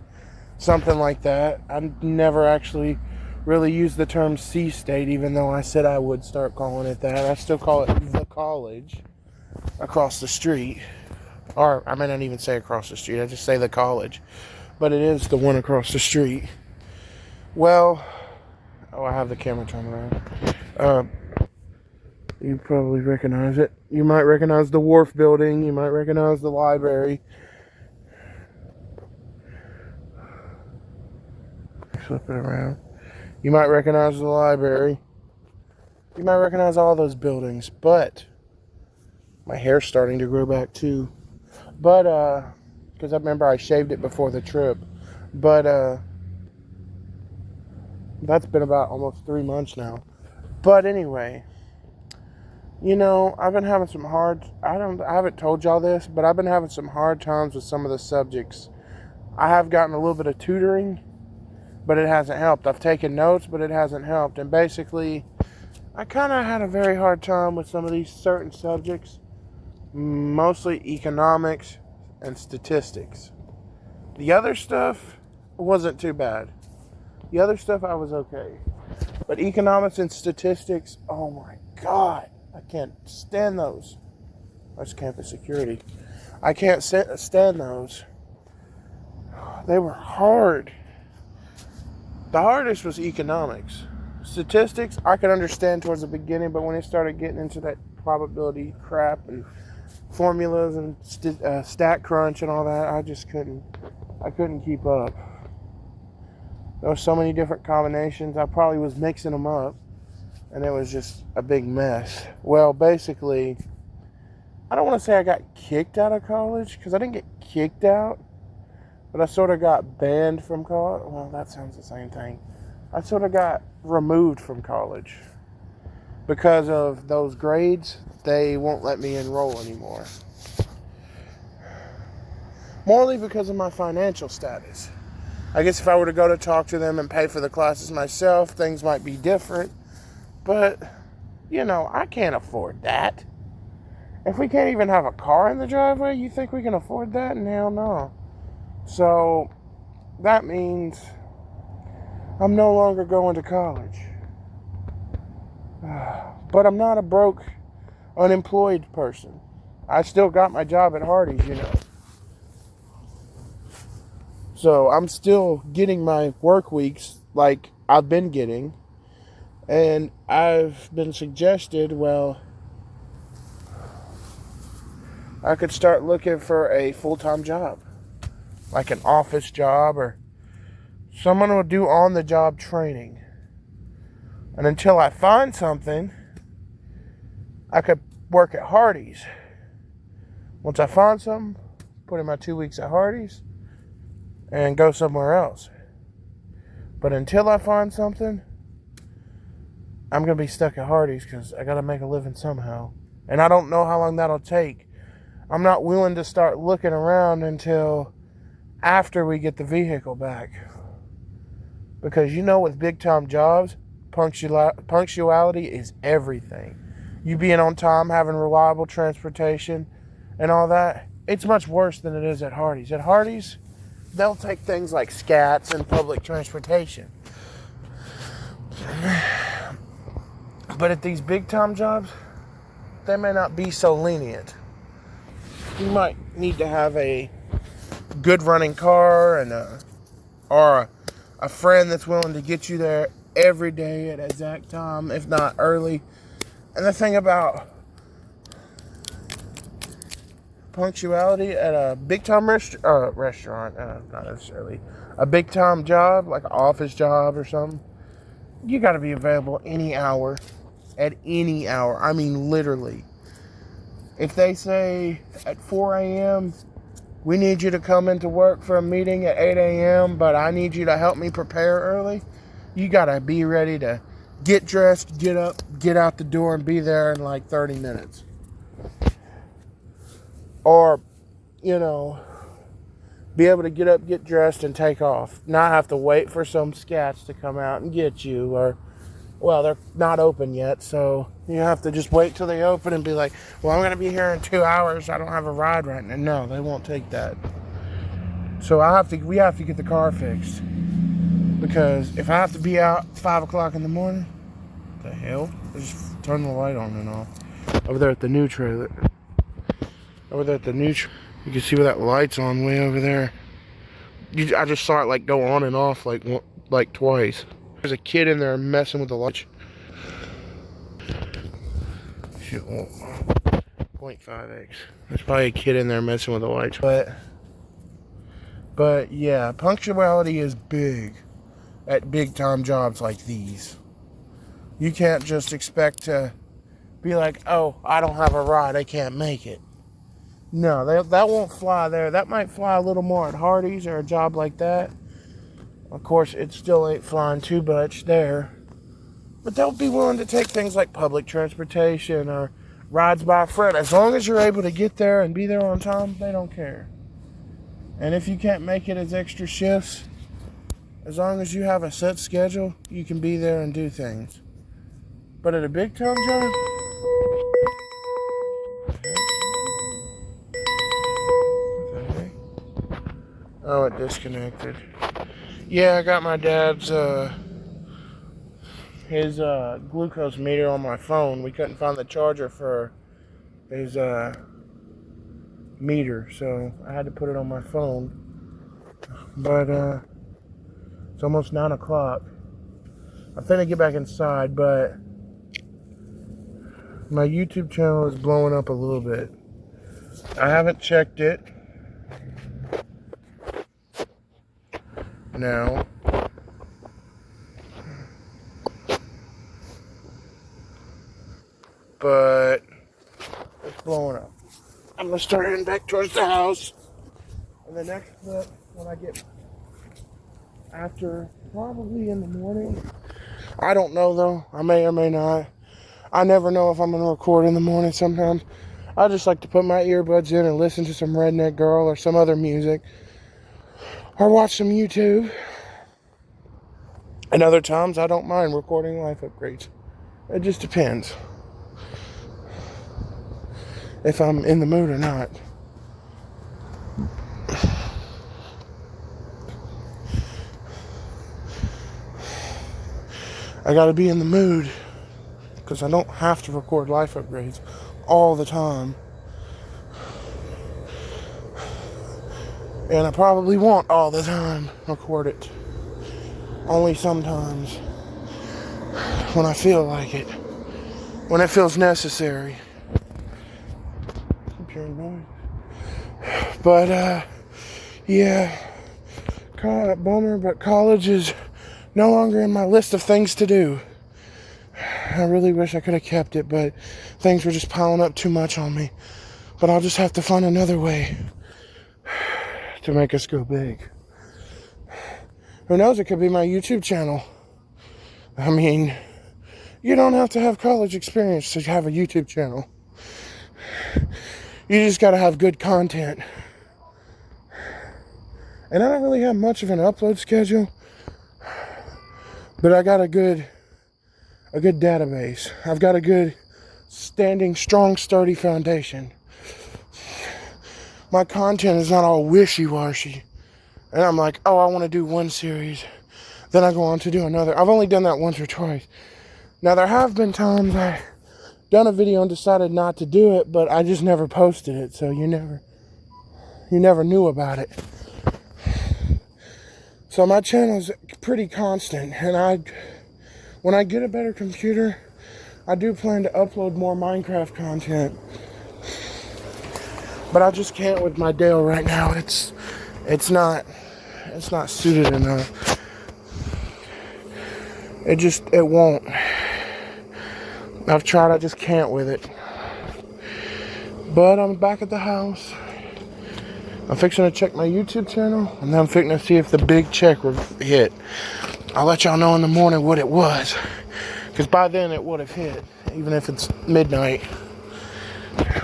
Speaker 1: something like that. I never actually really used the term C-State, even though I said I would start calling it that. I still call it the college across the street. Or, I may not even say across the street, I just say the college. But it is the one across the street. Well, I have the camera turned around. You probably recognize it. You might recognize the wharf building. You might recognize the library. Flip it around. You might recognize the library. You might recognize all those buildings. But my hair's starting to grow back too. But, because I remember I shaved it before the trip. But, that's been about almost 3 months now. But anyway, you know, I've been having some I haven't told y'all this, but I've been having some hard times with some of the subjects. I have gotten a little bit of tutoring, but it hasn't helped. I've taken notes, but it hasn't helped. And basically, I kind of had a very hard time with some of these certain subjects, mostly economics and statistics. The other stuff wasn't too bad. The other stuff I was okay. But economics and statistics, oh my God, I can't stand those. That's campus security. I can't stand those. They were hard. The hardest was economics. Statistics, I could understand towards the beginning, but when it started getting into that probability crap and formulas and stat crunch and all that, I just couldn't keep up. There were so many different combinations. I probably was mixing them up, and it was just a big mess. Well, basically, I don't want to say I got kicked out of college, because I didn't get kicked out, but I sort of got banned from college. Well, that sounds the same thing. I sort of got removed from college. Because of those grades, they won't let me enroll anymore. Morely because of my financial status. I guess if I were to go to talk to them and pay for the classes myself, things might be different. But, you know, I can't afford that. If we can't even have a car in the driveway, you think we can afford that? Hell no. So, that means I'm no longer going to college. But I'm not a broke, unemployed person. I still got my job at Hardee's, you know. So I'm still getting my work weeks like I've been getting. And I've been suggested, well, I could start looking for a full-time job. Like an office job or someone will do on-the-job training. And until I find something, I could work at Hardee's. Once I find something, put in my 2 weeks at Hardee's and go somewhere else. But until I find something, I'm going to be stuck at Hardee's because I got to make a living somehow. And I don't know how long that'll take. I'm not willing to start looking around until after we get the vehicle back. Because you know, with big time jobs, punctuality is everything. You being on time, having reliable transportation and all that, it's much worse than it is at Hardee's. At Hardee's, they'll take things like scats and public transportation. But at these big time jobs, they may not be so lenient. You might need to have a good running car and or a friend that's willing to get you there every day at exact time, if not early. And the thing about punctuality at a big time restaurant, not necessarily a big time job, like an office job or something, you got to be available any hour, at any hour. I mean, literally. If they say at 4 a.m., we need you to come into work for a meeting at 8 a.m., but I need you to help me prepare early, you got to be ready to get dressed, get up, get out the door, and be there in like 30 minutes. Or, you know, be able to get up, get dressed, and take off. Not have to wait for some scats to come out and get you. Or, well, they're not open yet, so you have to just wait till they open and be like, well, I'm going to be here in 2 hours. I don't have a ride right now. No, they won't take that. So we have to get the car fixed. Because if I have to be out 5 o'clock in the morning, what the hell? Just turn the light on and off. Over there at the new trailer. You can see where that light's on way over there. I just saw it like go on and off like twice. There's a kid in there messing with the light. Shit, 0.5x. There's probably a kid in there messing with the lights. But yeah, punctuality is big at big time jobs like these. You can't just expect to be like, oh, I don't have a ride, I can't make it. No, that won't fly there. That might fly a little more at Hardee's or a job like that. Of course, it still ain't flying too much there. But they'll be willing to take things like public transportation or rides by a friend. As long as you're able to get there and be there on time, they don't care. And if you can't make it as extra shifts, as long as you have a set schedule, you can be there and do things. But at a big time job, oh, it disconnected. Yeah, I got my dad's his glucose meter on my phone. We couldn't find the charger for his meter, so I had to put it on my phone. But it's almost 9 o'clock. I'm finna get back inside, but my YouTube channel is blowing up a little bit. I haven't checked it. Now, but it's blowing up. I'm gonna start heading back towards the house. And the next clip, when I get after, probably in the morning. I don't know though. I may or may not. I never know if I'm gonna record in the morning sometimes. I just like to put my earbuds in and listen to some Redneck Girl or some other music. Or watch some YouTube. And other times I don't mind recording life upgrades. It just depends. If I'm in the mood or not. I gotta be in the mood. Because I don't have to record life upgrades all the time. And I probably won't all the time record it. Only sometimes. When I feel like it. When it feels necessary. But, yeah. Bummer, but college is no longer in my list of things to do. I really wish I could have kept it, but things were just piling up too much on me. But I'll just have to find another way to make us go big. Who knows, it could be my YouTube channel. I mean, you don't have to have college experience to have a YouTube channel. You just gotta have good content. And I don't really have much of an upload schedule, but I got a good database. I've got a good standing, strong, sturdy foundation. My content is not all wishy-washy. And I'm like, oh, I want to do one series. Then I go on to do another. I've only done that once or twice. Now, there have been times I've done a video and decided not to do it, but I just never posted it. So you never knew about it. So my channel's pretty constant. And when I get a better computer, I do plan to upload more Minecraft content. But I just can't with my Dell right now. It's not suited enough. It won't. I've tried, I just can't with it. But I'm back at the house. I'm fixing to check my YouTube channel, and then I'm fixing to see if the big check will hit. I'll let y'all know in the morning what it was. Because by then it would have hit, even if it's midnight.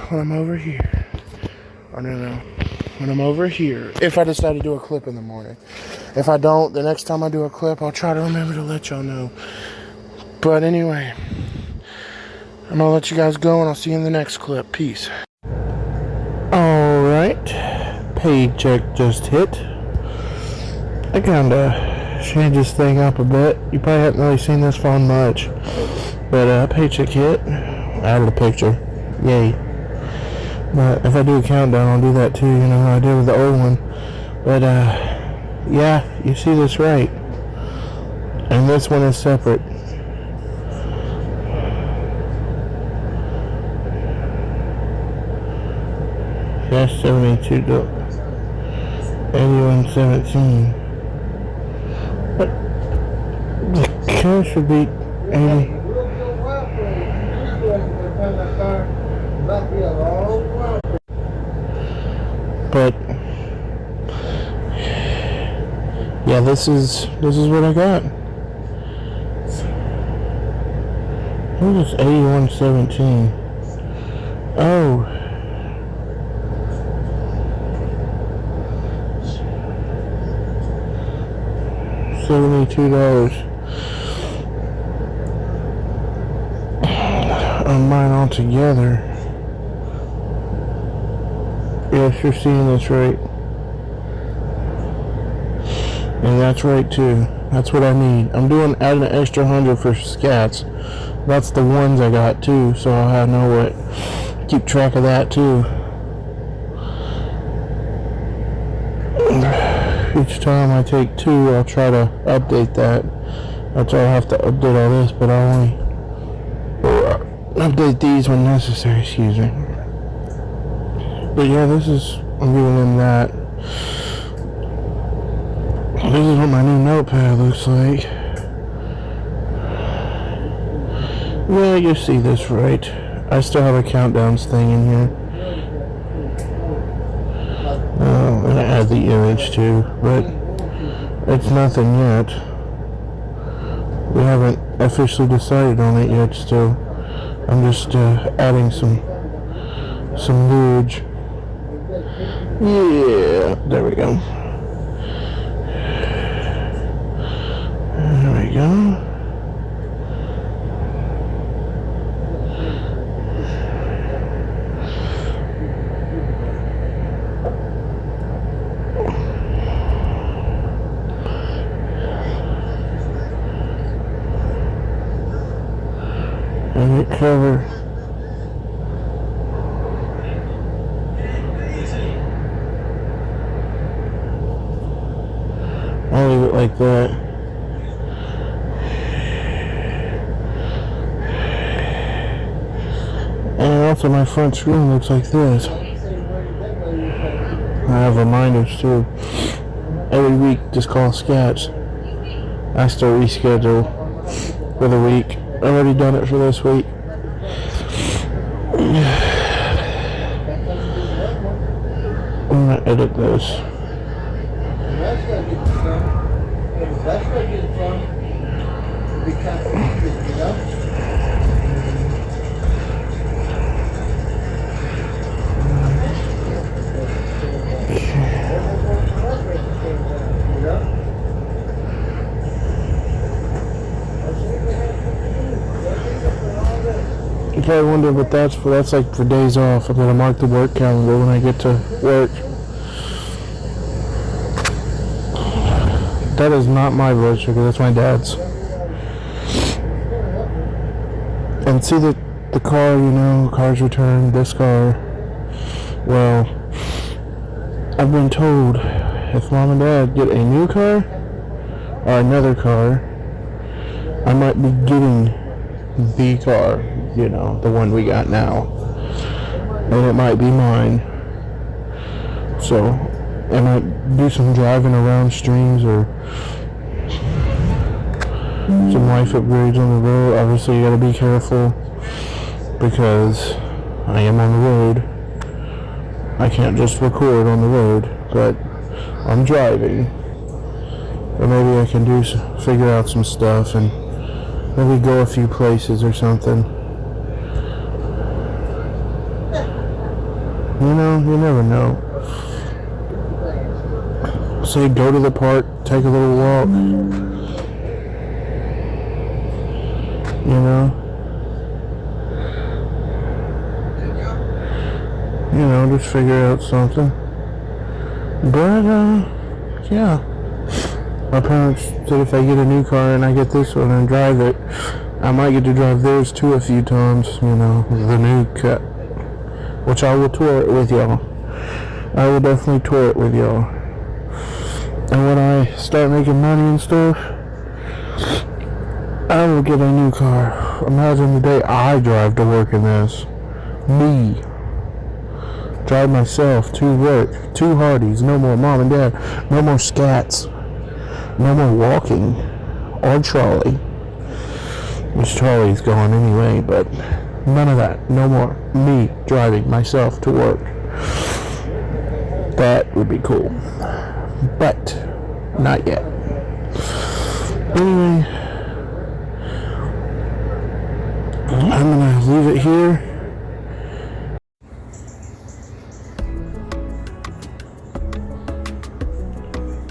Speaker 1: When I'm over here. I don't know. When I'm over here. If I decide to do a clip in the morning. If I don't, the next time I do a clip, I'll try to remember to let y'all know. But anyway, I'm going to let you guys go, and I'll see you in the next clip. Peace. Alright. Paycheck just hit. I kind of changed this thing up a bit. You probably haven't really seen this phone much. But paycheck hit. Out of the picture. Yay. But if I do a countdown, I'll do that too, you know how I did with the old one. But, yeah, you see this right. And this one is separate. Cash 72, 8117. But the cash should be 80. But yeah, this is what I got. What was 8117? Oh. $72 on mine altogether. Yes, you're seeing this right. And that's right too. That's what I need. I'm adding an extra 100 for scats. That's the ones I got too, so I'll keep track of that too. Each time I take 2, I'll try to update that. That's why I have to update all this, but I'll only update these when necessary, excuse me. But yeah, I'm giving them that. This is what my new notepad looks like. Yeah, you see this right. I still have a countdowns thing in here. Oh, and I add the image too, but it's nothing yet. We haven't officially decided on it yet still. I'm just adding some luge. Yeah, there we go. There we go. And it cover. like that. And also my front screen looks like this. I have reminders too. Every week, just call Scats. I still reschedule for the week. I've already done it for this week. I'm gonna edit this.
Speaker 5: That's gonna get fun. That's gonna get fun. It'll be kind of interesting, you know?
Speaker 1: You probably wonder what that's for. That's like for days off. I'm gonna mark the work calendar when I get to work. That is not my blood sugar, that's my dad's. And see the car, you know, car's returned, this car. Well, I've been told if mom and dad get a new car or another car, I might be getting the car, you know, the one we got now. And it might be mine. So, I might do some driving around streams or some life upgrades on the road. Obviously, you gotta be careful because I am on the road. I can't just record on the road, but I'm driving. Or maybe I can figure out some stuff and maybe go a few places or something. You know, you never know. Say go to the park, take a little walk. You know? You know, just figure out something. But, yeah. My parents said if I get a new car and I get this one and drive it, I might get to drive theirs too a few times, you know, the new cut. Which I will tour it with y'all. I will definitely tour it with y'all. And when I start making money and stuff, I will get a new car. Imagine the day I drive to work in this. Me. Drive myself to work. 2 Hardys. No more mom and dad. No more Scats. No more walking. Or trolley. Which trolley's gone anyway, but none of that. No more. Me driving myself to work. That would be cool. But not yet. Anyway, I'm gonna leave it here.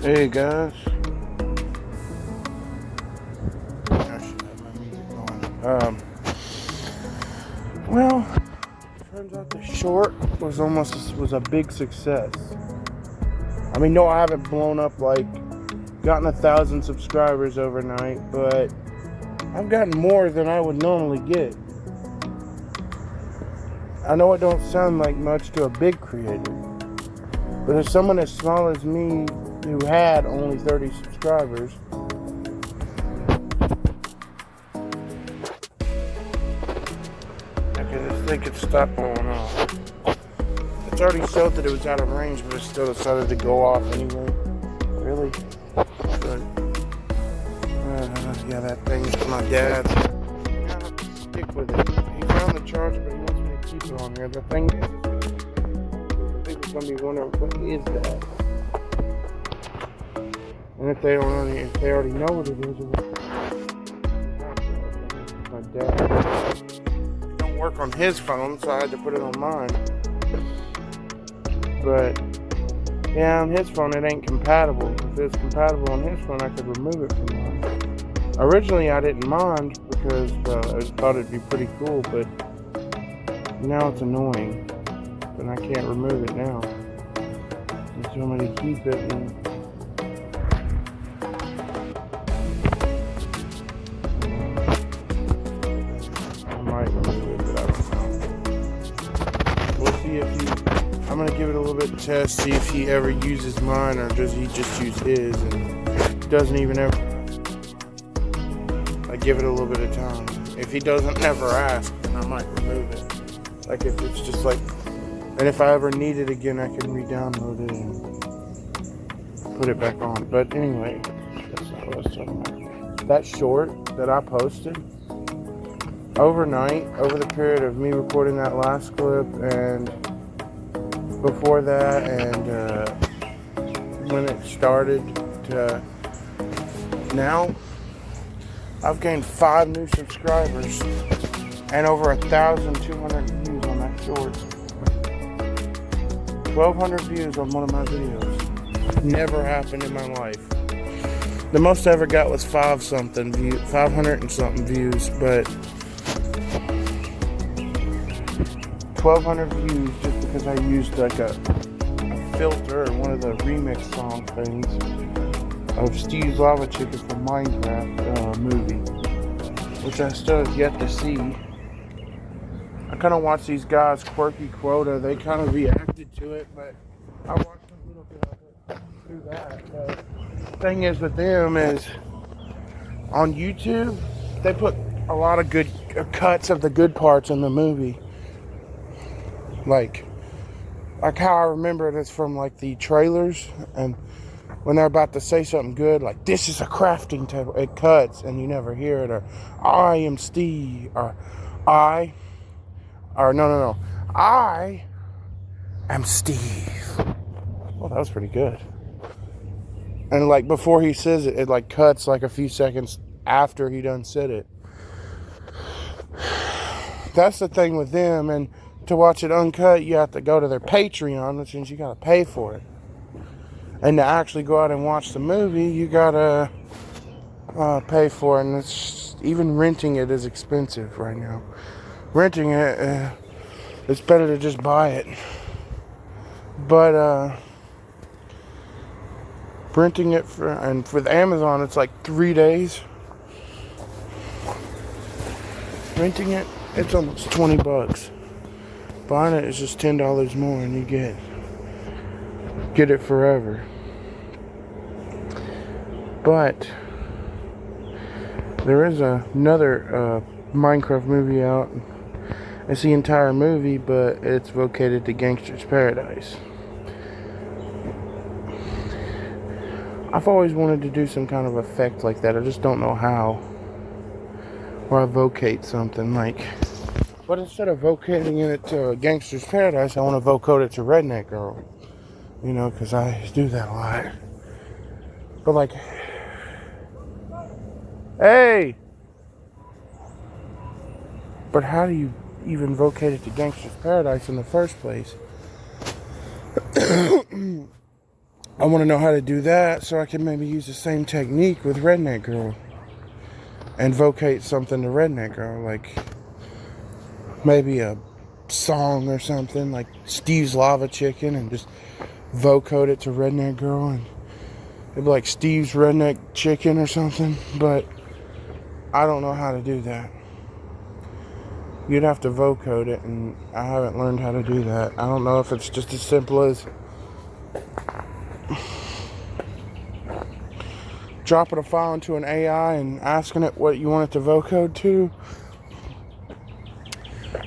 Speaker 1: Hey guys. I should have my music going. Well, turns out the short was a big success. I mean, no, I haven't blown up like gotten 1,000 subscribers overnight, but I've gotten more than I would normally get. I know it don't sound like much to a big creator, but as someone as small as me who had only 30 subscribers, this thing could stop blowing off. It's already showed that it was out of range, but it still decided to go off anyway. Really? But, yeah, that thing's my dad's. I have to stick with it. He found the charger, but he wants me to keep it on here. The thing is, I think it's gonna be wondering what is that. And if they already know what it is, my dad. It don't work on his phone, so I had to put it on mine. But yeah, on his phone it ain't compatible. If it's compatible on his phone, I could remove it from mine. Originally I didn't mind because I thought it'd be pretty cool, but now it's annoying. And I can't remove it now. And so I'm gonna keep it and I might remove it, but I don't know. We'll see if I'm gonna give it a little bit of test, see if he ever uses mine or does he just use his, and doesn't even ever ask, I give it a little bit of time. If he doesn't ever ask, then I might remove it. Like if it's just like, and if I ever need it again, I can re-download it and put it back on. But anyway, that's not what I was talking about. That short that I posted overnight, over the period of me recording that last clip and before that, and when it started to now, I've gained 5 new subscribers and over 1,200 views on that short. 1,200 views on one of my videos. Never happened in my life. The most I ever got was 500 and something views, but 1,200 views just because I used like a filter or one of the remix song things of Steve's Lava Chicken from Minecraft movie, which I still have yet to see. I kind of watch these guys, Quirky Quota, they kind of reacted to it, but I watched a little bit of it through that. But the thing is with them is, on YouTube, they put a lot of good cuts of the good parts in the movie. Like how I remember it is from like the trailers, and when they're about to say something good, like this is a crafting table, it cuts and you never hear it, or I am Steve, or I am Steve. Well, that was pretty good. And like before he says it, it like cuts like a few seconds after he done said it. That's the thing with them, and to watch it uncut, you have to go to their Patreon, which means you gotta pay for it. And to actually go out and watch the movie, you gotta pay for it, and it's, even renting it is expensive right now. Renting it, it's better to just buy it. But renting it for the Amazon, it's like 3 days. Renting it, it's almost $20. Buying it is just $10 more, and you get it forever. But there is another Minecraft movie out. It's the entire movie, but it's vocated to Gangster's Paradise. I've always wanted to do some kind of effect like that. I just don't know how. Where I vocate something like. But instead of vocating it to Gangster's Paradise, I want to vocate it to Redneck Girl. You know, because I do that a lot. But like, hey! But how do you even vocate it to Gangster's Paradise in the first place? I want to know how to do that so I can maybe use the same technique with Redneck Girl. And vocate something to Redneck Girl, like maybe a song or something, like Steve's Lava Chicken, and just vocode it to Redneck Girl, and it'd be like Steve's Redneck Chicken or something, but I don't know how to do that. You'd have to vocode it, and I haven't learned how to do that. I don't know if it's just as simple as dropping a file into an AI and asking it what you want it to vocode to.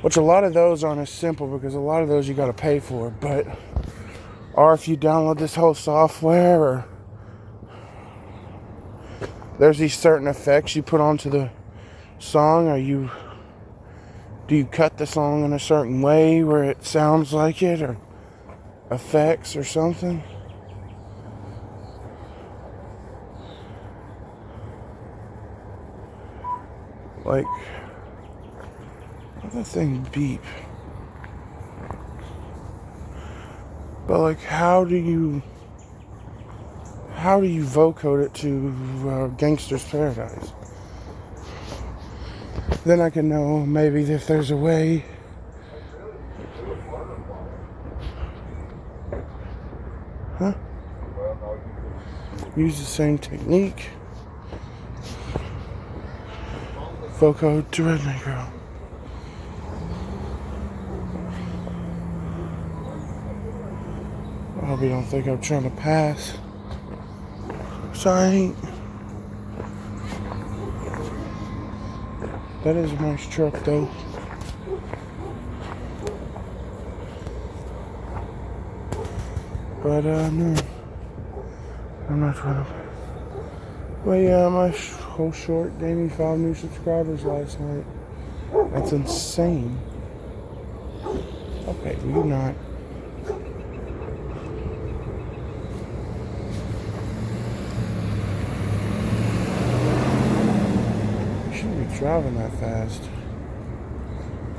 Speaker 1: Which a lot of those aren't as simple, because a lot of those you got to pay for. But, or if you download this whole software, or there's these certain effects you put onto the song, or do you cut the song in a certain way where it sounds like it, or effects or something? Like, let that thing beep. But like, how do you vocode it to Gangster's Paradise? Then I can know maybe if there's a way. Huh? Use the same technique. Vocode to Redneck Girl. I hope you don't think I'm trying to pass. So I ain't. That is a nice truck, though. But, no. I'm not trying to. But yeah, my whole short gave me 5 new subscribers last night. That's insane. Okay, will you not? You shouldn't be driving that fast.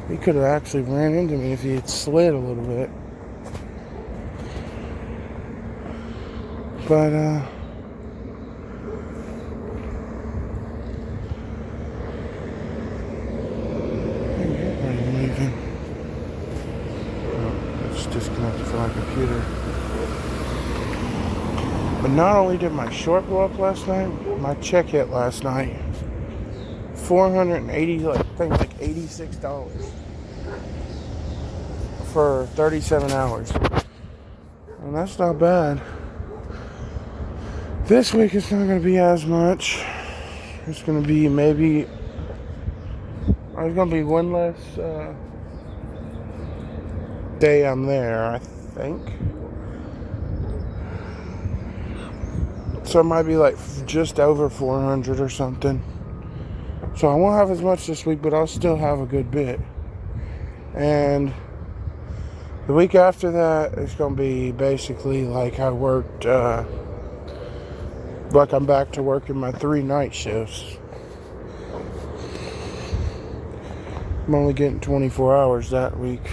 Speaker 1: He could have actually ran into me if he had slid a little bit. But, disconnected from my computer. But not only did my short go up last night, my check hit last night. $480, I think like $86 for 37 hours. And that's not bad. This week it's not going to be as much. It's going to be maybe, there's going to be one less day I'm there, I think. So it might be like just over 400 or something. So I won't have as much this week, but I'll still have a good bit. And the week after that, it's going to be basically like I worked, like I'm back to working my 3 night shifts. I'm only getting 24 hours that week.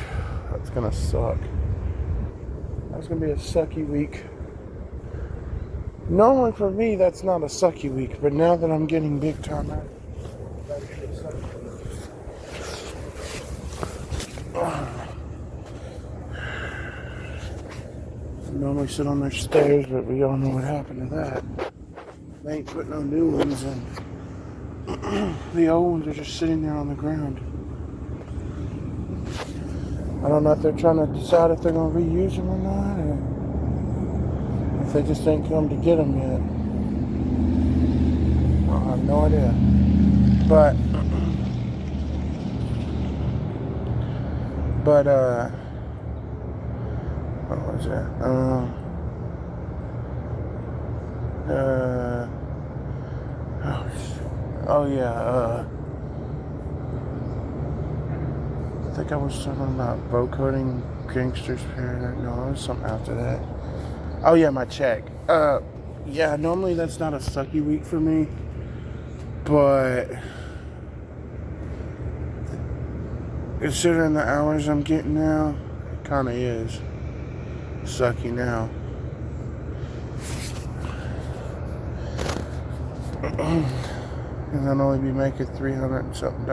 Speaker 1: That's gonna suck. That's gonna be a sucky week. Normally for me, that's not a sucky week, but now that I'm getting big time out, that's a sucky week. I normally sit on their stairs, but we all know what happened to that. They ain't put no new ones in. The old ones are just sitting there on the ground. I don't know if they're trying to decide if they're going to reuse them or not, or if they just ain't come to get them yet. I have no idea. But what was that? Oh yeah, I think I was talking about vote coding gangsters paradise. No, it was something after that. Oh yeah, my check. Yeah, normally that's not a sucky week for me, but considering the hours I'm getting now, it kind of is sucky now. And I'll only be making $300 and something.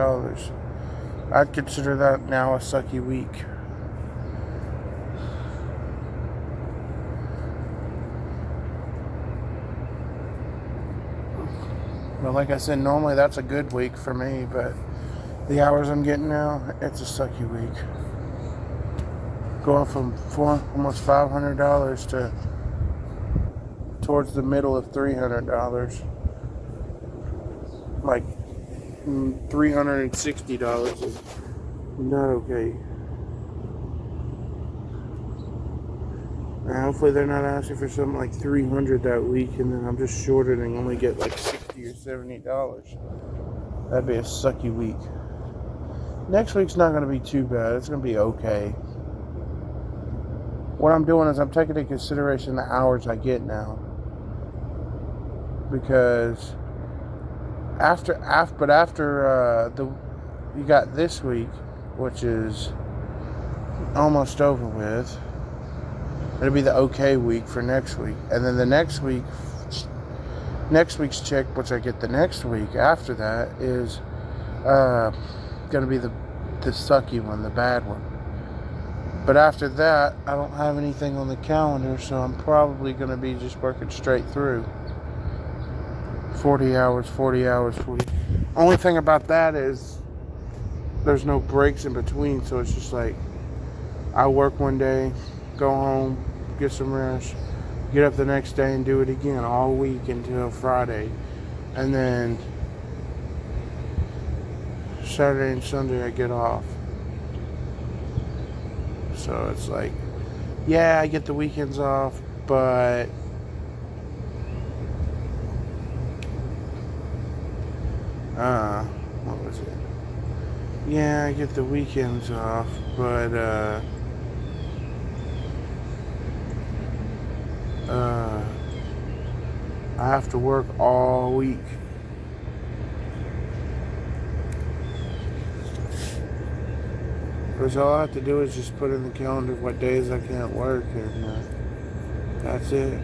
Speaker 1: I'd consider that now a sucky week. But like I said, normally that's a good week for me, but the hours I'm getting now, it's a sucky week. Going from almost $500 to towards the middle of $300. Like $360 is not okay. Now, hopefully they're not asking for something like $300 that week, and then I'm just shorted and only get like $60 or $70. That'd be a sucky week. Next week's not going to be too bad. It's going to be okay. What I'm doing is I'm taking into consideration the hours I get now, because after you got this week, which is almost over with. It'll be the okay week for next week, and then the next week's check, which I get the next week after that, is gonna be the sucky one, the bad one. But after that, I don't have anything on the calendar, so I'm probably gonna be just working straight through. 40 hours. Only thing about that is there's no breaks in between, so it's just like I work one day, go home, get some rest, get up the next day and do it again all week until Friday. And then Saturday and Sunday I get off. So it's like, yeah, I get the weekends off, but what was it? Yeah, I get the weekends off, but I have to work all week. Because all I have to do is just put in the calendar what days I can't work, and that's it.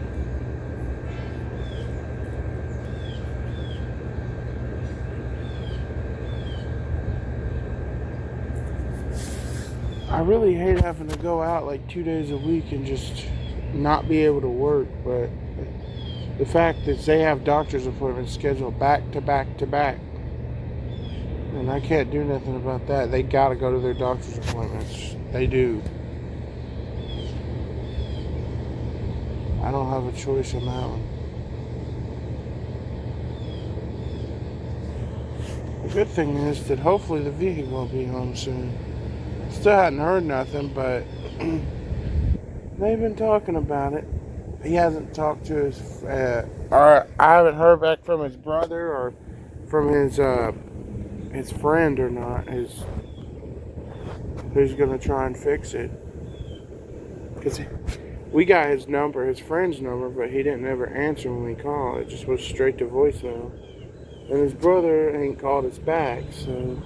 Speaker 1: I really hate having to go out like 2 days a week and just not be able to work, but the fact that they have doctor's appointments scheduled back to back to back, and I can't do nothing about that. They gotta go to their doctor's appointments. They do. I don't have a choice on that one. The good thing is that hopefully the vehicle will be home soon. Still hadn't heard nothing, but they've been talking about it. He hasn't talked to his, or I haven't heard back from his brother or from his friend or not. Who's gonna try and fix it? Cause we got his number, his friend's number, but he didn't ever answer when we called. It just went straight to voicemail. And his brother ain't called us back, so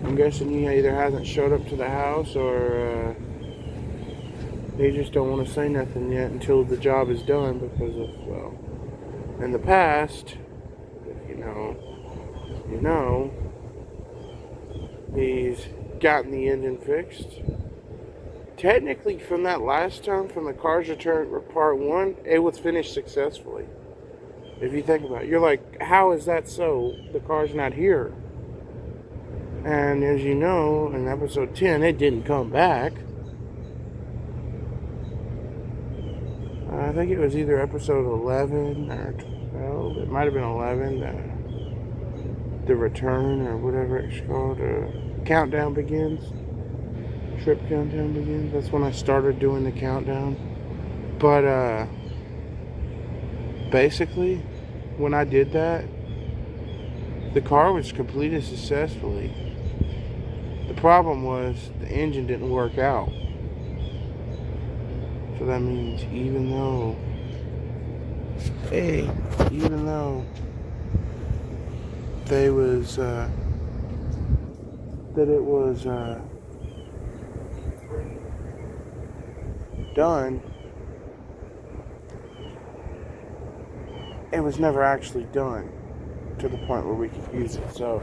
Speaker 1: I'm guessing he either hasn't showed up to the house or they just don't want to say nothing yet until the job is done because of, well, in the past, you know, he's gotten the engine fixed. Technically, from that last time, from the Cars Return Part 1, it was finished successfully. If you think about it, you're like, how is that so? The car's not here. And as you know, in episode 10, it didn't come back. I think it was either episode 11 or 12. It might have been 11. The return or whatever it's called. Countdown begins. Trip countdown begins. That's when I started doing the countdown. But basically, when I did that, the car was completed successfully. The problem was the engine didn't work out. So that means even though they was that it was done, it was never actually done to the point where we could use it. So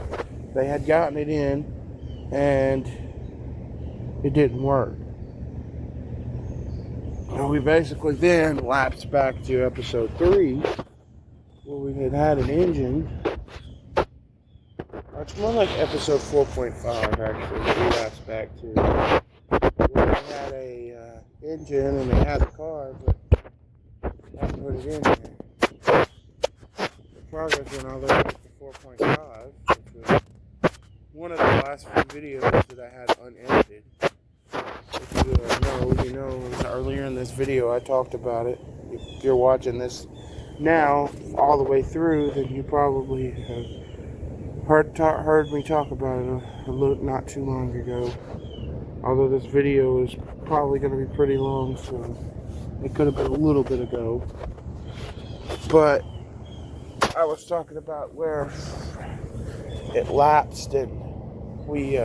Speaker 1: they had gotten it in and it didn't work. And we basically then lapsed back to episode 3 where we had an engine. It's more like episode 4.5 actually, we lapsed back to where we had a engine and they had the car, but we hadn't put it in there. The progress went all the way up to 4.5, which was one of the last few videos that I had unedited. If you know, earlier in this video I talked about it. If you're watching this now all the way through, then you probably have heard me talk about it a little, not too long ago. Although this video is probably going to be pretty long, so it could have been a little bit ago. But I was talking about where it lapsed and we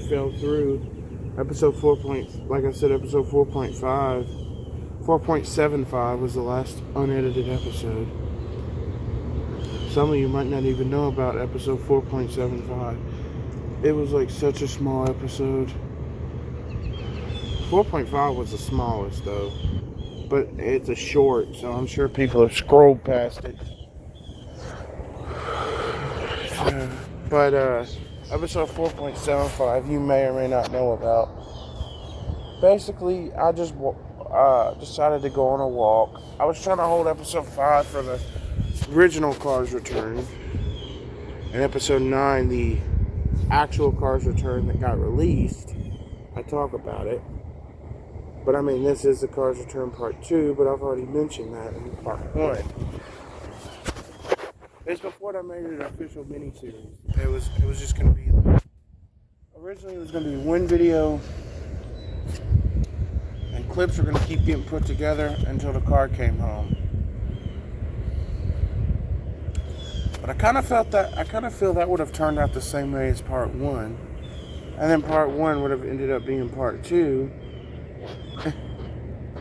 Speaker 1: fell through episode 4. Like I said, episode 4.75 was the last unedited episode. Some of you might not even know about episode 4.75. It was like such a small episode. 4.5 was the smallest though, but it's a short, so I'm sure people have scrolled past it. But episode 4.75 you may or may not know about. Basically, I just decided to go on a walk. I was trying to hold episode 5 for the original Cars Return. In episode 9, the actual Cars Return that got released, I talk about it. But I mean, this is the Cars Return Part 2, but I've already mentioned that in Part 1. It's before I made it an official mini-series. It was just going to be like, originally it was going to be one video, and clips were going to keep getting put together until the car came home. But I kind of feel that would have turned out the same way as Part 1. And then Part 1 would have ended up being Part 2.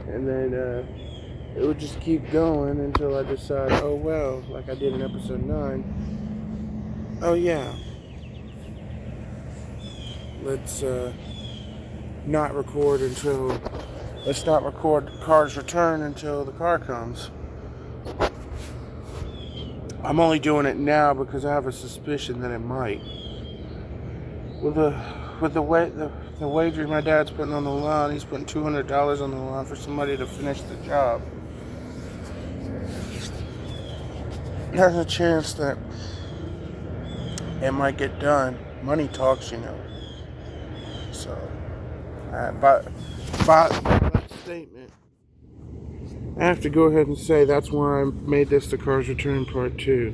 Speaker 1: And then it would just keep going until I decide, oh well, like I did in episode 9. Oh yeah. Let's not record Cars Return until the car comes. I'm only doing it now because I have a suspicion that it might. With the wager my dad's putting on the line, he's putting $200 on the line for somebody to finish the job. There's a chance that it might get done. Money talks, you know. So, by that statement, I have to go ahead and say that's why I made this the Cars Return Part 2.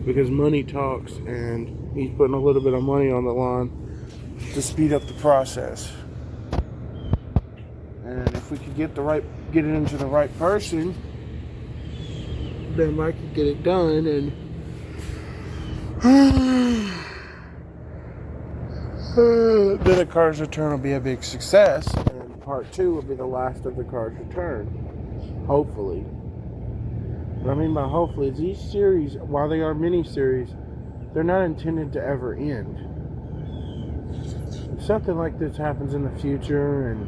Speaker 1: Because money talks, and he's putting a little bit of money on the line to speed up the process. And if we could get it into the right person, then I could get it done, and then the Cars Return will be a big success. Part 2 will be the last of the Cars Return. Hopefully. What I mean by hopefully is these series, while they are mini-series, they're not intended to ever end. If something like this happens in the future and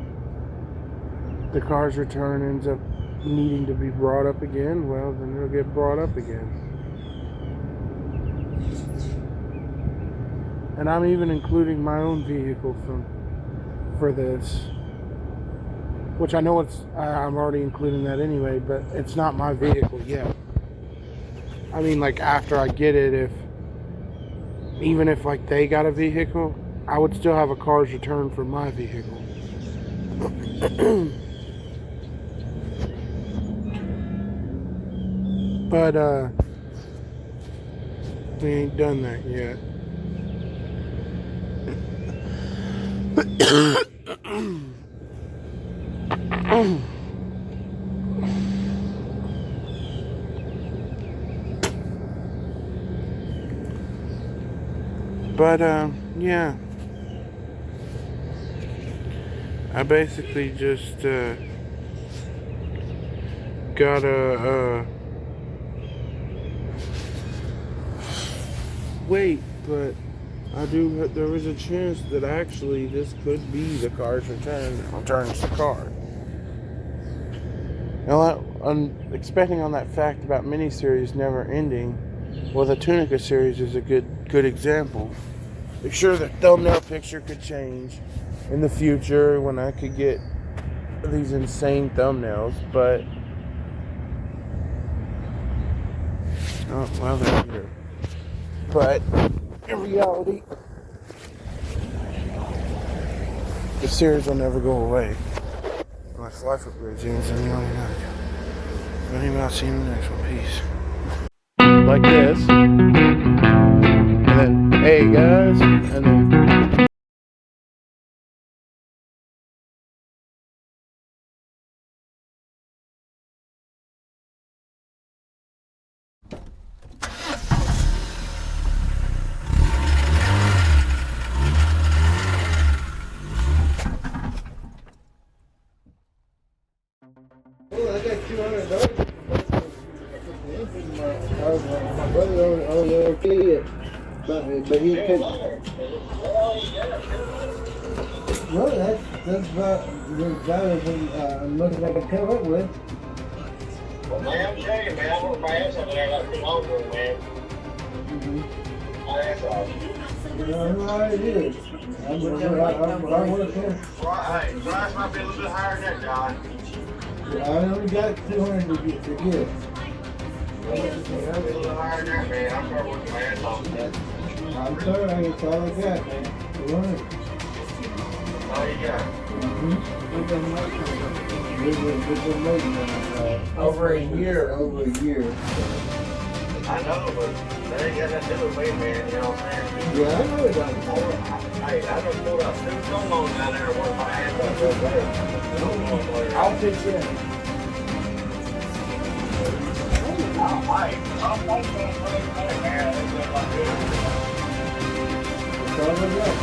Speaker 1: the Cars Return ends up needing to be brought up again, well, then it'll get brought up again. And I'm even including my own vehicle for this. Which I know I'm already including that anyway, but it's not my vehicle yet. I mean, like, after I get it, even if like they got a vehicle, I would still have a Cars Return for my vehicle. But we ain't done that yet. But yeah, I basically just gotta wait, but there is a chance that actually this could be the Cars Return that returns the car. Now, I'm expecting on that fact about miniseries never ending. Well, the Tunica series is a good example. I'm sure the thumbnail picture could change in the future when I could get these insane thumbnails, but oh well, they're here. But in reality, the series will never go away. Unless life resumes, and you already know. Anyway, I'll see you in the next one. Peace. Like this. And then, hey guys. And then.
Speaker 5: Well, I got $200. My brother only okay it, but he could. Well, that's about as bad as I'm looking like I come up with.
Speaker 7: Well, man, I'm telling you, man, I work my ass off there like too long ago, man. My ass off.
Speaker 5: You know how it is. I'm working.
Speaker 7: Well, hey, price might be a little bit higher than that, John.
Speaker 5: I only got 200 to give.
Speaker 7: A little higher than that, man. I'm trying to work my ass off.
Speaker 5: I'm sorry, that's all I got, man. 200.
Speaker 7: Oh, you got
Speaker 5: We've been waiting over a year. Over a year.
Speaker 7: I know, but that ain't got nothing to do with me, man. You know what I'm saying?
Speaker 5: Yeah, I know it doesn't.
Speaker 7: Hey, I done pulled out 2 stone loans down there and worked my ass off over there.
Speaker 1: I'll pitch in.
Speaker 7: I'm going to put it back, man. They look like this.
Speaker 5: That's all I got.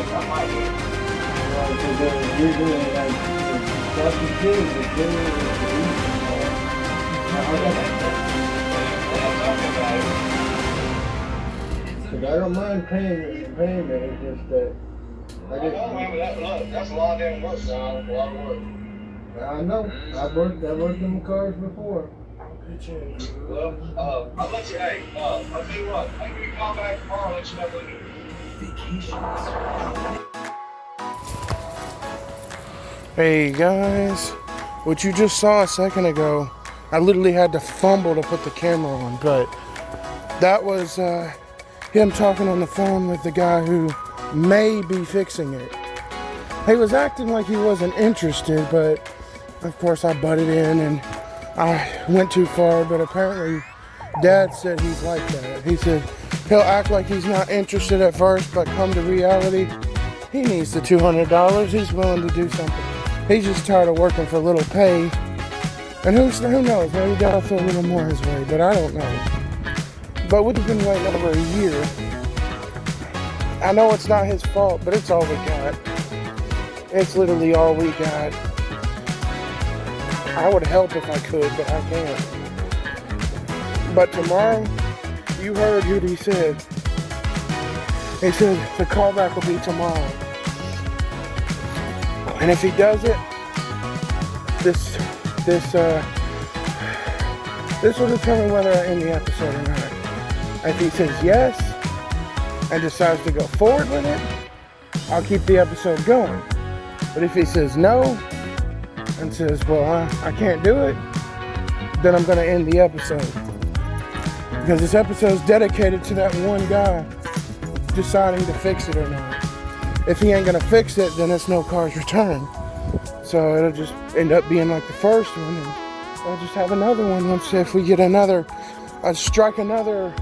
Speaker 7: I might get.
Speaker 5: You're doing like fucking kids, but I don't mind paying it. It's just that
Speaker 7: Look, that's a lot of damn work, son. That's a lot of work.
Speaker 5: I know. I've worked them cars before.
Speaker 7: Well, I'll let you, hey, I'll tell you what, I'll give you a call back tomorrow and let you know what you do.
Speaker 1: Hey guys, what you just saw a second ago, I literally had to fumble to put the camera on, but that was him talking on the phone with the guy who may be fixing it. He was acting like he wasn't interested, but of course I butted in and I went too far, but apparently Dad said he's like that. He said he'll act like he's not interested at first, but come to reality, he needs the $200. He's willing to do something. He's just tired of working for a little pay. And who knows, maybe Dad'll throw a little more his way, but I don't know. But we've been waiting over a year. I know it's not his fault, but it's all we got. It's literally all we got. I would help if I could, but I can't. But tomorrow, you heard what he said. He said the callback will be tomorrow. And if he does it, this will determine whether I end the episode or not. If he says yes and decides to go forward with it, I'll keep the episode going. But if he says no and says, well, I can't do it, then I'm going to end the episode. Because this episode is dedicated to that one guy deciding to fix it or not. If he ain't going to fix it, then it's no car's return. So it'll just end up being like the first one. And I'll just have another one once if we get another opportunity.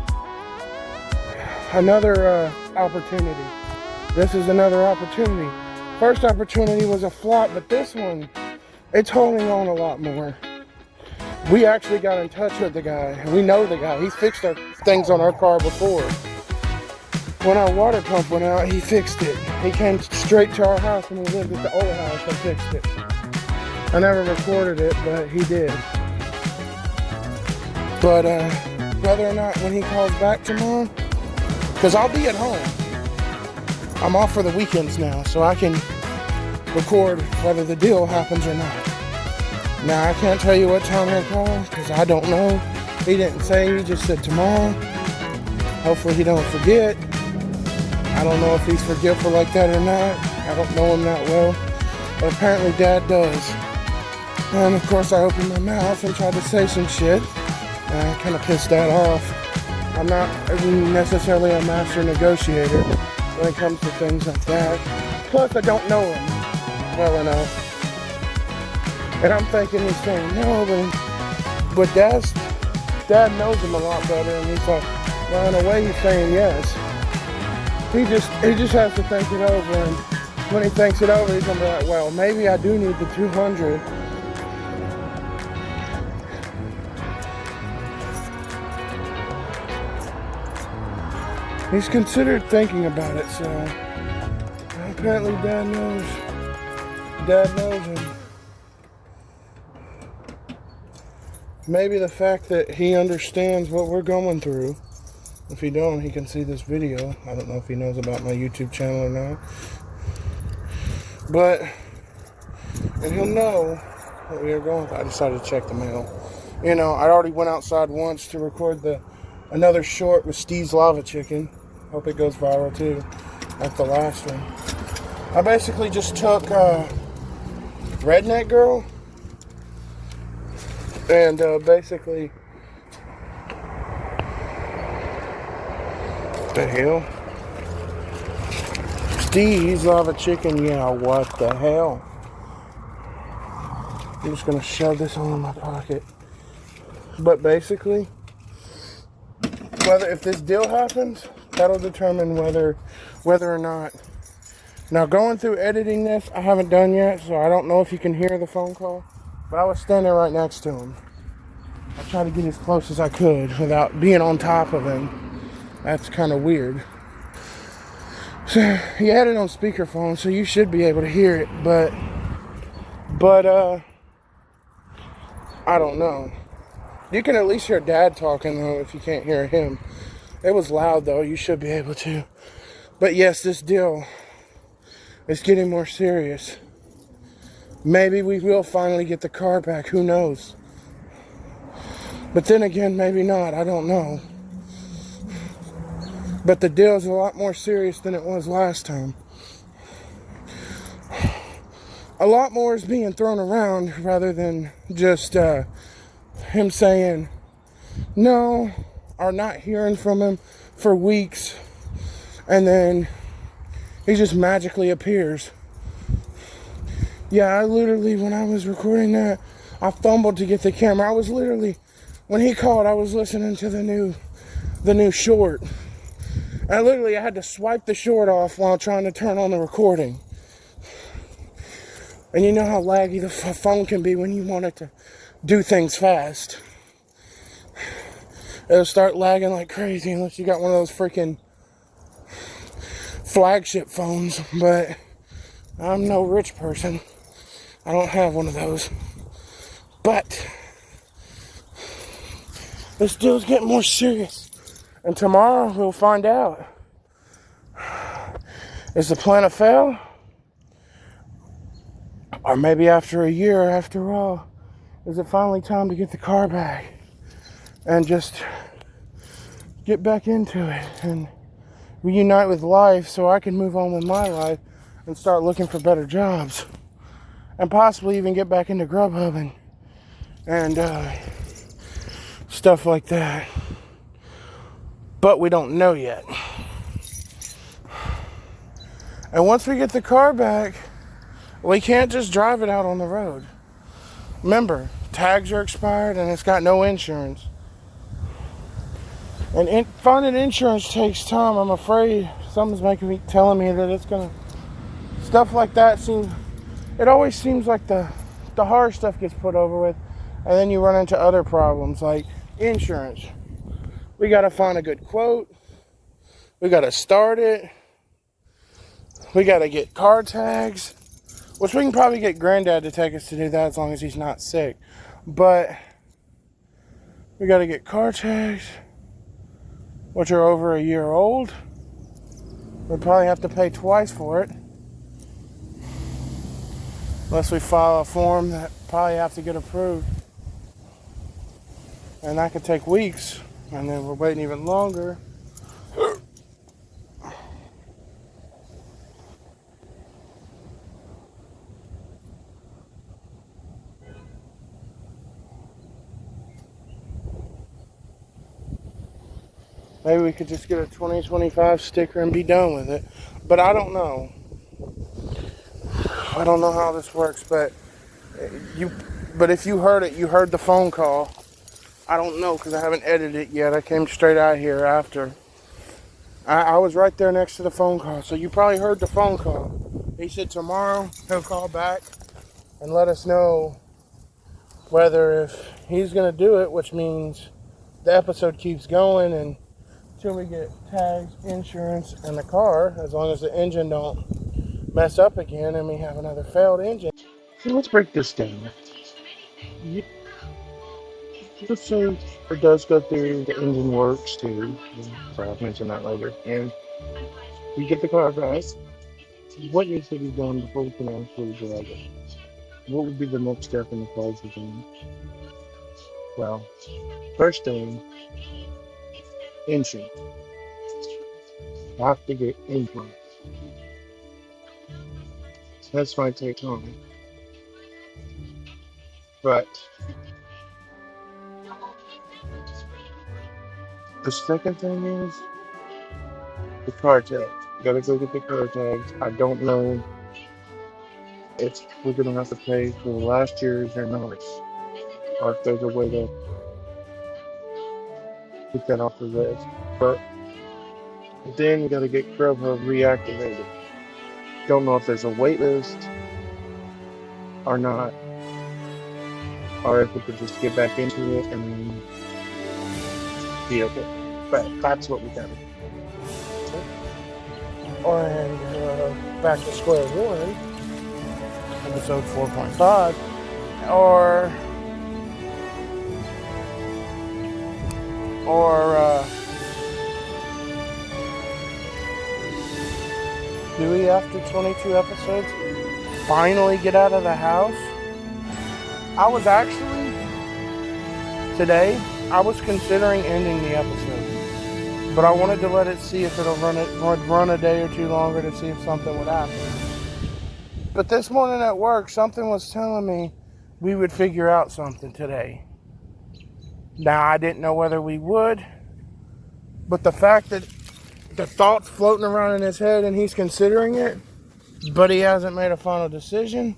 Speaker 1: This is another opportunity. First opportunity was a flop, but this one, it's holding on a lot more. We actually got in touch with the guy. We know the guy. He's fixed our things on our car before. When our water pump went out, he fixed it. He came straight to our house when we lived at the old house and fixed it. I never recorded it, but he did. But whether or not when he calls back tomorrow, because I'll be at home. I'm off for the weekends now, so I can record whether the deal happens or not. Now, I can't tell you what time he'll call, because I don't know. He didn't say, he just said tomorrow. Hopefully he don't forget. I don't know if he's forgetful like that or not. I don't know him that well. But apparently Dad does. And of course I opened my mouth and tried to say some shit. And I kind of pissed Dad off. I'm not necessarily a master negotiator when it comes to things like that. Plus I don't know him well enough. And I'm thinking he's saying no, but Dad knows him a lot better, and he's like, well, in a way he's saying yes. He just has to think it over, and when he thinks it over, he's gonna be like, well, maybe I do need the 200. He's considered thinking about it, so apparently Dad knows him. Maybe the fact that he understands what we're going through. If he don't, he can see this video. I don't know if he knows about my YouTube channel or not. But, and he'll know what we are going through. I decided to check the mail. You know, I already went outside once to record another short with Steve's Lava Chicken. Hope it goes viral too, like the last one. I basically just took Redneck Girl and basically, what the hell? Steve's Lava Chicken, yeah, what the hell? I'm just gonna shove this all in my pocket. But basically, if this deal happens, that'll determine whether or not. Now, going through editing this, I haven't done yet, so I don't know if you can hear the phone call. But I was standing right next to him. I tried to get as close as I could without being on top of him. That's kind of weird. So he had it on speakerphone, so you should be able to hear it. But I don't know. You can at least hear Dad talking though if you can't hear him. It was loud though. You should be able to. But yes, this deal is getting more serious. Maybe we will finally get the car back. Who knows? But then again, maybe not. I don't know. But the deal is a lot more serious than it was last time. A lot more is being thrown around rather than just him saying no or not hearing from him for weeks and then he just magically appears. Yeah, I literally, when I was recording that, I fumbled to get the camera. I was literally, when he called, I was listening to the new short. I had to swipe the short off while trying to turn on the recording. And you know how laggy the phone can be when you want it to do things fast. It'll start lagging like crazy unless you got one of those freaking flagship phones. But I'm no rich person. I don't have one of those. But this deal's getting more serious. And tomorrow we'll find out. Is the plan a fail? Or maybe after a year, after all, is it finally time to get the car back and just get back into it and reunite with life so I can move on with my life and start looking for better jobs and possibly even get back into Grubhub and stuff like that. But we don't know yet. And once we get the car back, we can't just drive it out on the road. Remember, tags are expired and it's got no insurance. And finding insurance takes time. I'm afraid something's telling me that it's gonna, stuff like that it always seems like the hard stuff gets put over with and then you run into other problems like insurance. We gotta find a good quote. We gotta start it. We gotta get car tags. Which we can probably get Granddad to take us to do that as long as he's not sick. But we got to get car tags, which are over a year old. We'll probably have to pay twice for it. Unless we file a form that probably have to get approved. And that could take weeks. And then we're waiting even longer. Maybe we could just get a 2025 sticker and be done with it. But I don't know. I don't know how this works, but if you heard it, you heard the phone call. I don't know because I haven't edited it yet. I came straight out here after. I was right there next to the phone call, so you probably heard the phone call. He said tomorrow he'll call back and let us know whether if he's going to do it, which means the episode keeps going and until we get tags, insurance, and the car, as long as the engine don't mess up again and we have another failed engine. So let's break this down. Let's say it does go through, the engine works too. So I'll mention that later. And we get the car back. What needs to be done before we can actually drive it? What would be the next step in the process? Well, first thing, insurance. Have to get insurance. That's my take on it. But the second thing is the car tags. Gotta go get the car tags. I don't know if we're gonna have to pay for last year's or not, or if there's a way to get that off the list. But then you gotta get Grubhub reactivated. Don't know if there's a wait list or not, or if we could just get back into it and be okay. But that's what we gotta do. And back to square one, episode 4.5, or do we, after 22 episodes, finally get out of the house? I was actually, today, I was considering ending the episode, but I wanted to let it see if it'll run a day or two longer to see if something would happen. But this morning at work, something was telling me we would figure out something today. Now, I didn't know whether we would, but the fact that the thought's floating around in his head and he's considering it, but he hasn't made a final decision,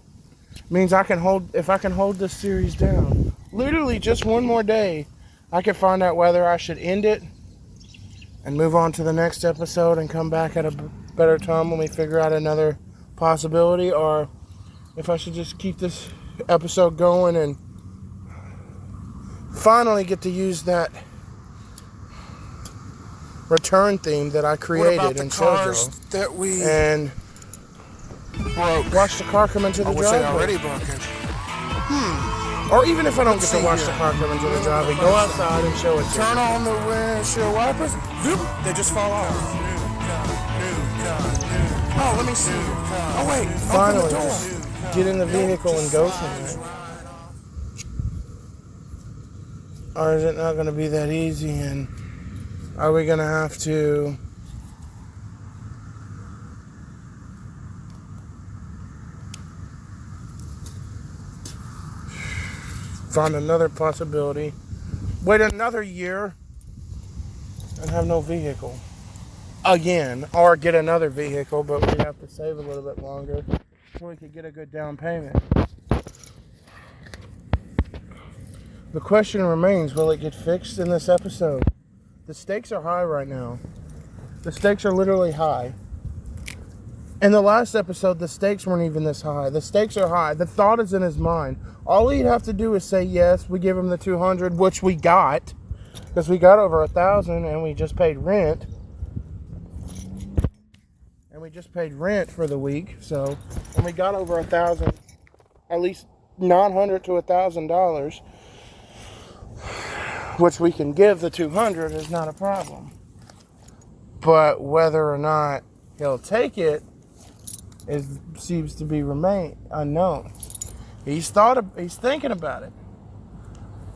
Speaker 1: means if I can hold this series down, literally just one more day, I can find out whether I should end it and move on to the next episode and come back at a better time when we figure out another possibility, or if I should just keep this episode going and finally get to use that return theme that I created in JoJo
Speaker 8: that we
Speaker 1: and
Speaker 8: broke.
Speaker 1: watch the car come into the
Speaker 8: I wish they
Speaker 1: driveway.
Speaker 8: already broke it.
Speaker 1: Or even if I don't get
Speaker 8: see
Speaker 1: to watch
Speaker 8: here.
Speaker 1: the car come into the driveway, go outside and show it to
Speaker 8: Turn
Speaker 1: me.
Speaker 8: on the windshield wipers. Zoop, they just fall off. Oh, let me see. Oh wait,
Speaker 1: Finally,
Speaker 8: open the door.
Speaker 1: just get in the vehicle and go somewhere. Or is it not going to be that easy, and are we going to have to find another possibility, wait another year, and have no vehicle again, or get another vehicle, but we have to save a little bit longer so we could get a good down payment. The question remains, will it get fixed in this episode? The stakes are high right now. The stakes are literally high. In the last episode, the stakes weren't even this high. The stakes are high. The thought is in his mind. All he'd have to do is say yes. We give him the 200, which we got, because we got over 1,000, and we just paid rent. And we just paid rent for the week, so, and we got over 1,000, at least $900 to $1,000, which we can give the 200 is not a problem. But whether or not he'll take it seems to be unknown. He's thinking about it.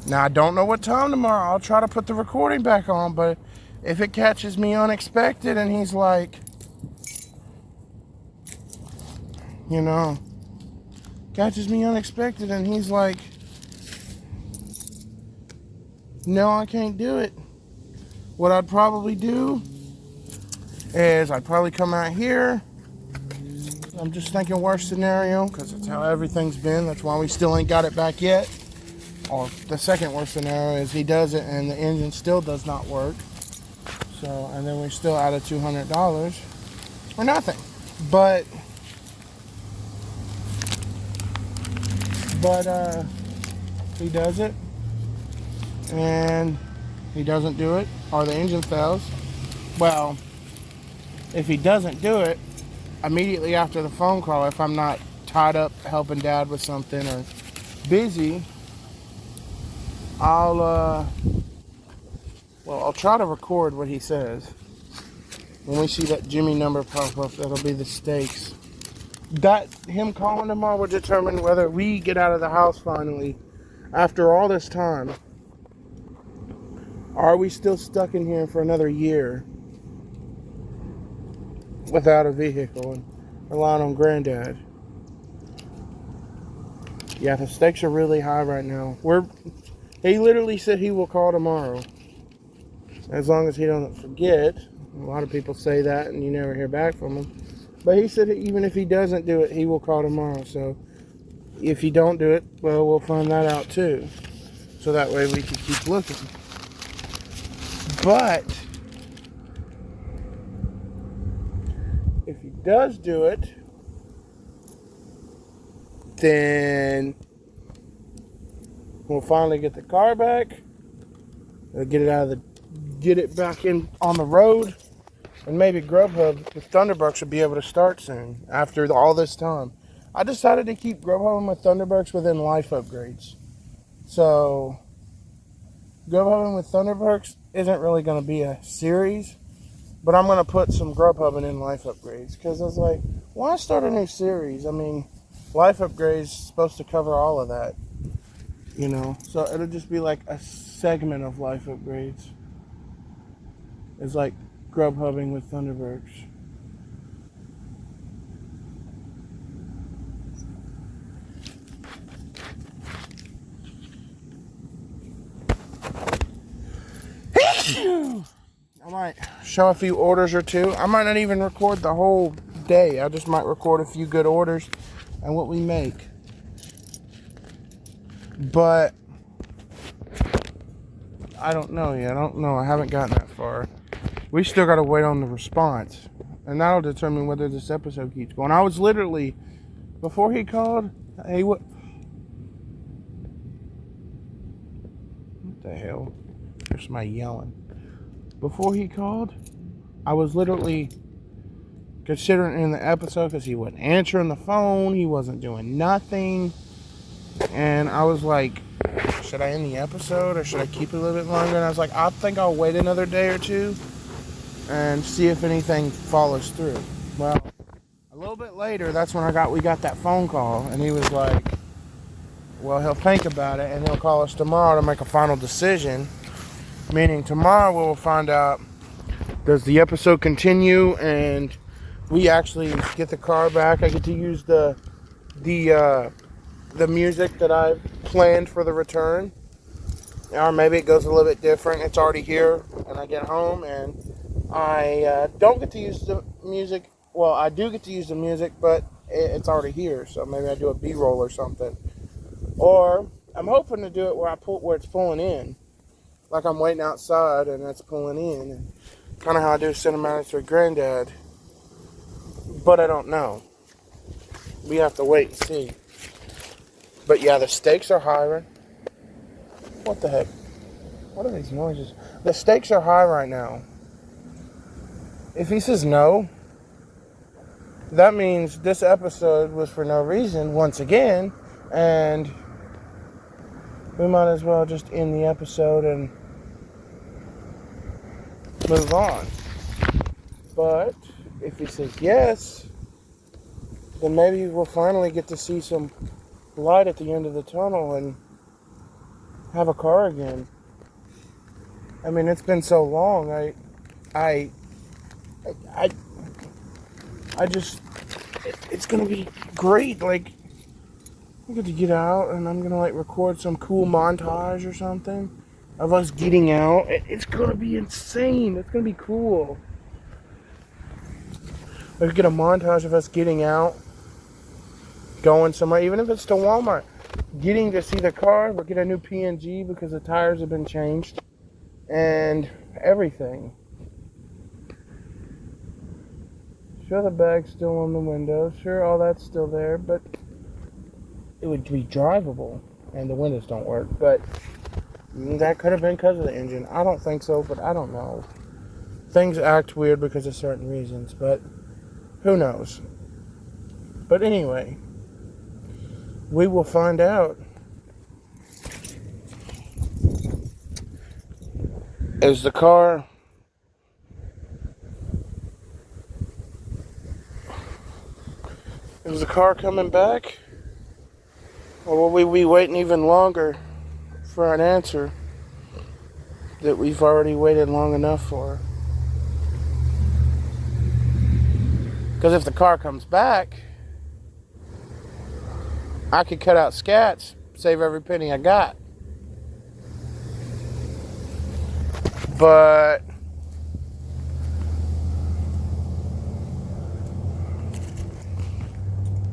Speaker 1: Now, I don't know what time tomorrow. I'll try to put the recording back on, but if it catches me unexpected and he's like, catches me unexpected and he's like, no, I can't do it, what I'd probably do is I'd probably come out here. I'm just thinking worst scenario, because that's how everything's been. That's why we still ain't got it back yet. Or the second worst scenario is he does it and the engine still does not work. So, and then we're still out of $200 or nothing. But he does it and he doesn't do it, or the engine fails. Well, if he doesn't do it, immediately after the phone call, if I'm not tied up helping Dad with something or busy, I'll try to record what he says. When we see that Jimmy number pop up, that'll be the stakes. That him calling tomorrow will determine whether we get out of the house finally after all this time. Are we still stuck in here for another year without a vehicle and relying on Granddad? Yeah, the stakes are really high right now. He literally said he will call tomorrow. As long as he doesn't forget. A lot of people say that and you never hear back from him. But he said even if he doesn't do it, he will call tomorrow. So if you don't do it, well, we'll find that out too. So that way we can keep looking. But if he does do it, then we'll finally get the car back. Get it back in on the road. And maybe Grubhub with Thunderbird should be able to start soon after all this time. I decided to keep Grubhub with Thunderbirds within life upgrades. So, Grubhub with Thunderbirds isn't really going to be a series, but I'm going to put some Grubhub in life upgrades because I was like, why start a new series? I mean, life upgrades is supposed to cover all of that, you know. So it'll just be like a segment of life upgrades. It's like Grubhubbing with Thunderbirds. I might show a few orders or two. I might not even record the whole day. I just might record a few good orders and what we make. But I don't know yet. I haven't gotten that far. We still got to wait on the response. And that'll determine whether this episode keeps going. I was literally, before he called, what the hell? There's somebody yelling. Before he called, I was literally considering in the episode because he wasn't answering the phone. He wasn't doing nothing. And I was like, should I end the episode or should I keep it a little bit longer? And I was like, I think I'll wait another day or two and see if anything follows through. Well, a little bit later, that's when we got that phone call. And he was like, well, he'll think about it and he'll call us tomorrow to make a final decision. Meaning tomorrow we'll find out, does the episode continue and we actually get the car back. I get to use the music that I've planned for the return. Or maybe it goes a little bit different. It's already here and I get home and I don't get to use the music. Well, I do get to use the music, but it's already here. So maybe I do a B-roll or something. Or I'm hoping to do it where it's pulling in. Like I'm waiting outside and it's pulling in. And kind of how I do cinematics with Granddad. But I don't know. We have to wait and see. But yeah, the stakes are high. What the heck? What are these noises? The stakes are high right now. If he says no, that means this episode was for no reason once again. And we might as well just end the episode and move on. But if he says yes, then maybe we'll finally get to see some light at the end of the tunnel and have a car again. I mean, it's been so long. I just, it's gonna be great. Like, I get to get out and I'm gonna like record some cool montage or something of us getting out. It's gonna be insane. It's gonna be cool. We could get a montage of us getting out, going somewhere, even if it's to Walmart, getting to see the car. We'll get a new PNG because the tires have been changed and everything. Sure, the bag's still on the window. Sure, all that's still there, but it would be drivable and the windows don't work. But that could have been because of the engine. I don't think so, but I don't know. Things act weird because of certain reasons, but who knows? But anyway, we will find out. Is the car coming back? Or will we be waiting even longer for an answer that we've already waited long enough for? Because if the car comes back, I could cut out scats, save every penny I got. But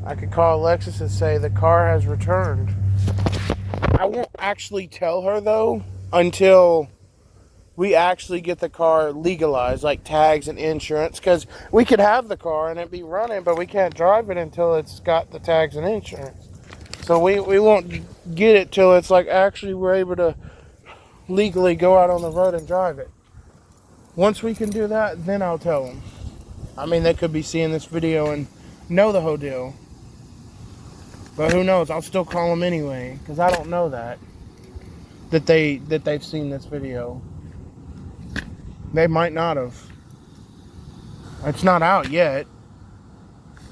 Speaker 1: I could call Alexis and say the car has returned. I won't actually tell her though until we actually get the car legalized, like tags and insurance, because we could have the car and it be running, but we can't drive it until it's got the tags and insurance. So we won't get it till it's like actually we're able to legally go out on the road and drive it. Once we can do that, then I'll tell them. I mean, they could be seeing this video and know the whole deal. But who knows? I'll still call them anyway, because I don't know that they've seen this video. They might not have. It's not out yet.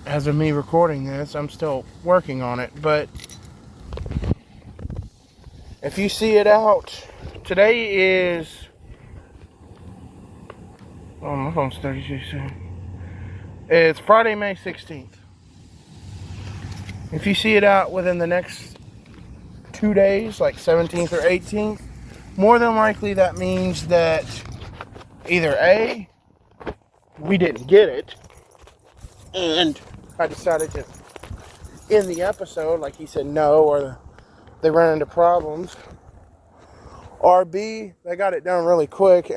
Speaker 1: As of me recording this, I'm still working on it. But if you see it out, today is... Oh, my phone's 32 soon. It's Friday, May 16th. If you see it out within the next 2 days, like 17th or 18th, more than likely that means that either A, we didn't get it, and I decided to end the episode, like he said no, or they ran into problems, or B, they got it done really quick,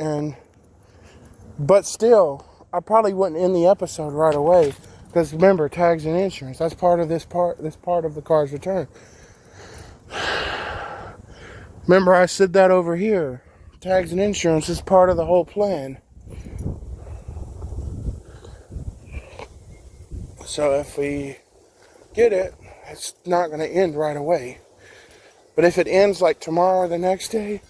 Speaker 1: but still, I probably wouldn't end the episode right away, because remember, tags and insurance, that's part of this part of the car's return. Remember, I said that over here. Tags and insurance is part of the whole plan. So if we get it, it's not going to end right away. But if it ends like tomorrow or the next day,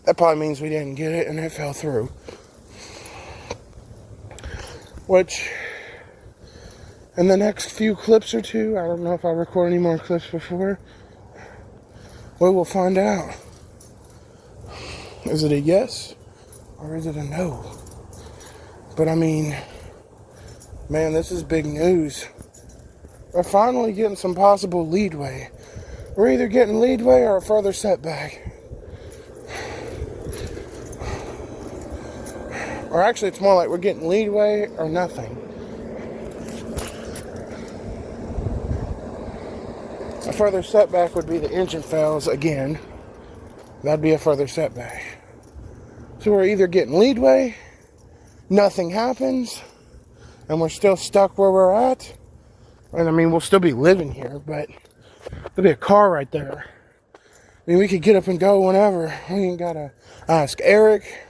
Speaker 1: that probably means we didn't get it and it fell through. Which, in the next few clips or two, I don't know if I'll record any more clips before, we will find out. Is it a yes or is it a no? But I mean, man, this is big news. We're finally getting some possible leadway. We're either getting leadway or a further setback. Or actually, it's more like we're getting leadway or nothing. A further setback would be the engine fails again. That'd be a further setback. So we're either getting leadway, nothing happens, and we're still stuck where we're at. And I mean, we'll still be living here, but there'll be a car right there. I mean, we could get up and go whenever. We ain't gotta ask Eric.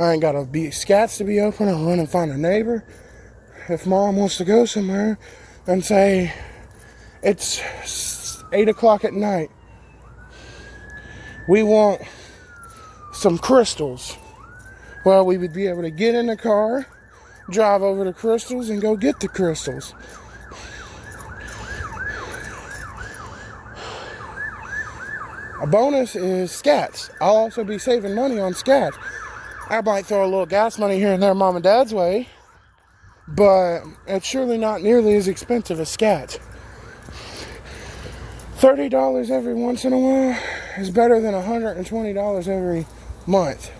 Speaker 1: I ain't gotta be scats to be open. I'll run and find a neighbor. If mom wants to go somewhere and say, it's 8 o'clock at night, we want some crystals. Well, we would be able to get in the car, drive over to Crystals, and go get the crystals. A bonus is scats. I'll also be saving money on scats. I might throw a little gas money here and there mom and dad's way, but it's surely not nearly as expensive as scats. $30 every once in a while is better than $120 every month.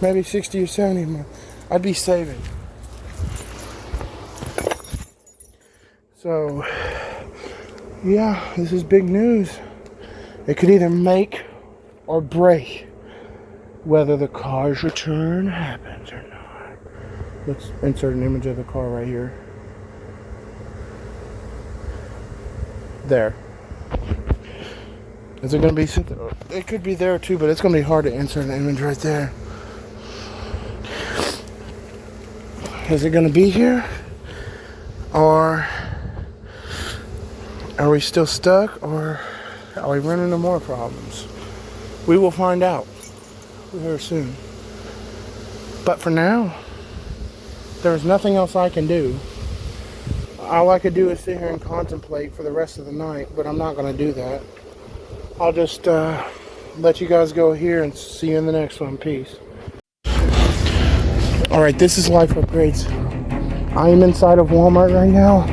Speaker 1: Maybe 60 or 70 a month. I'd be saving. So, yeah, this is big news. It could either make or break whether the car's return happens or not. Let's insert an image of the car right here. There. Is it going to be... It could be there too, but it's going to be hard to insert an image right there. Is it going to be here? Or are we still stuck? Or are we running into more problems? We will find out very soon. But for now, there's nothing else I can do. All I could do is sit here and contemplate for the rest of the night, but I'm not going to do that. I'll just let you guys go here and see you in the next one. Peace. Alright, this is Life Upgrades. I am inside of Walmart right now.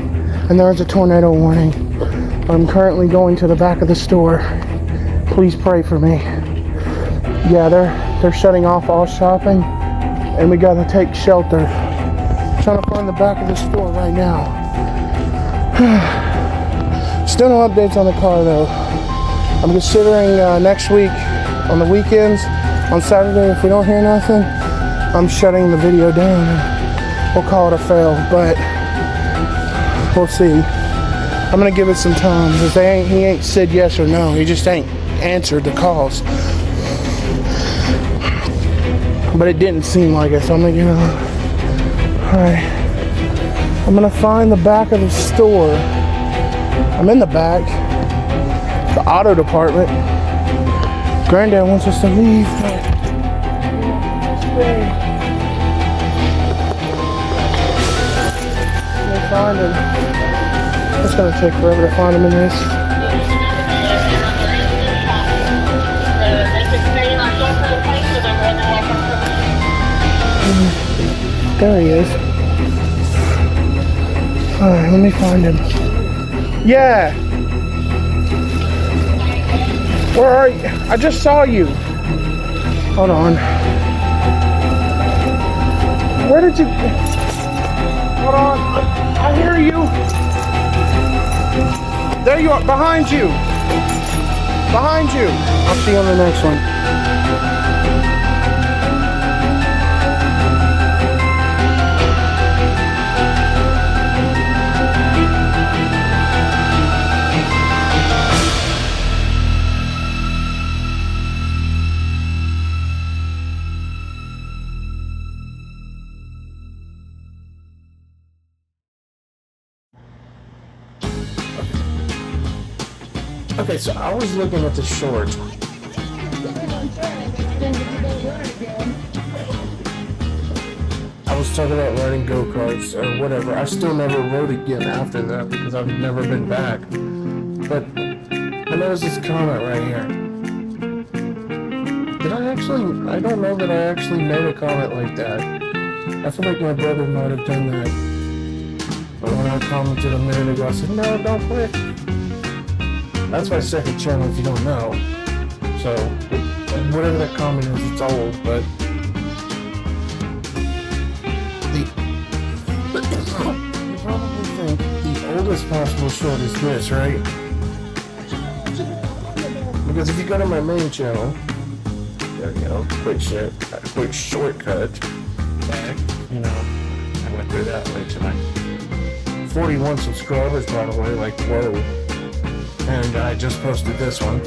Speaker 1: and there's a tornado warning. I'm currently going to the back of the store. Please pray for me. Yeah, they're shutting off all shopping, and we gotta take shelter. I'm trying to find the back of the store right now. Still no updates on the car though. I'm considering next week on the weekends, on Saturday, if we don't hear nothing, I'm shutting the video down and we'll call it a fail, but we'll see. I'm gonna give it some time because he ain't said yes or no. He just ain't answered the calls. But it didn't seem like it, so I'm gonna get on. Alright. I'm gonna find the back of the store. I'm in the back. The auto department. Granddad wants us to leave. We'll find him. It's gonna take forever to find him in this. There he is. Alright, let me find him. Yeah! Where are you? I just saw you. Hold on. Where did you... Hold on. I hear you. There you are. Behind you. Behind you. I'll see you on the next one. Okay, so I was looking at the short. I was talking about riding go-karts or whatever. I still never rode again after that because I've never been back. But I noticed this comment right here. I don't know that I actually made a comment like that. I feel like my brother might have done that. But when I commented a minute ago, I said, no, don't quit. That's my second channel if you don't know. So, whatever that comment is, it's old, but... You probably think the oldest possible short is this, right? Because if you go to my main channel, quick shortcut back, I went through that way tonight. 41 subscribers, by the way, like, whoa. And I just posted this one.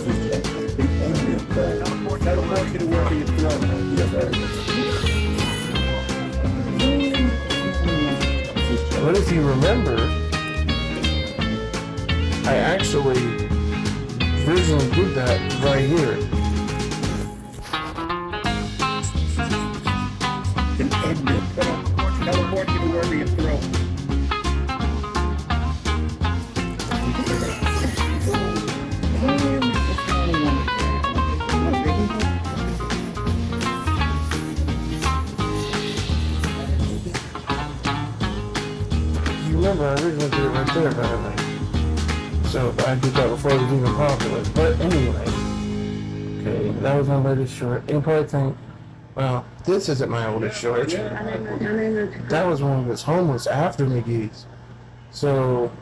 Speaker 1: But if you remember, I actually originally did that right here.
Speaker 7: Teleport you to wherever you throw.
Speaker 1: Remember, I originally did it right there, by the way. So I did that before it was even popular. But anyway, okay, that was my latest short. And you probably think, well, this isn't my oldest short. That was when he was homeless after McGee's. So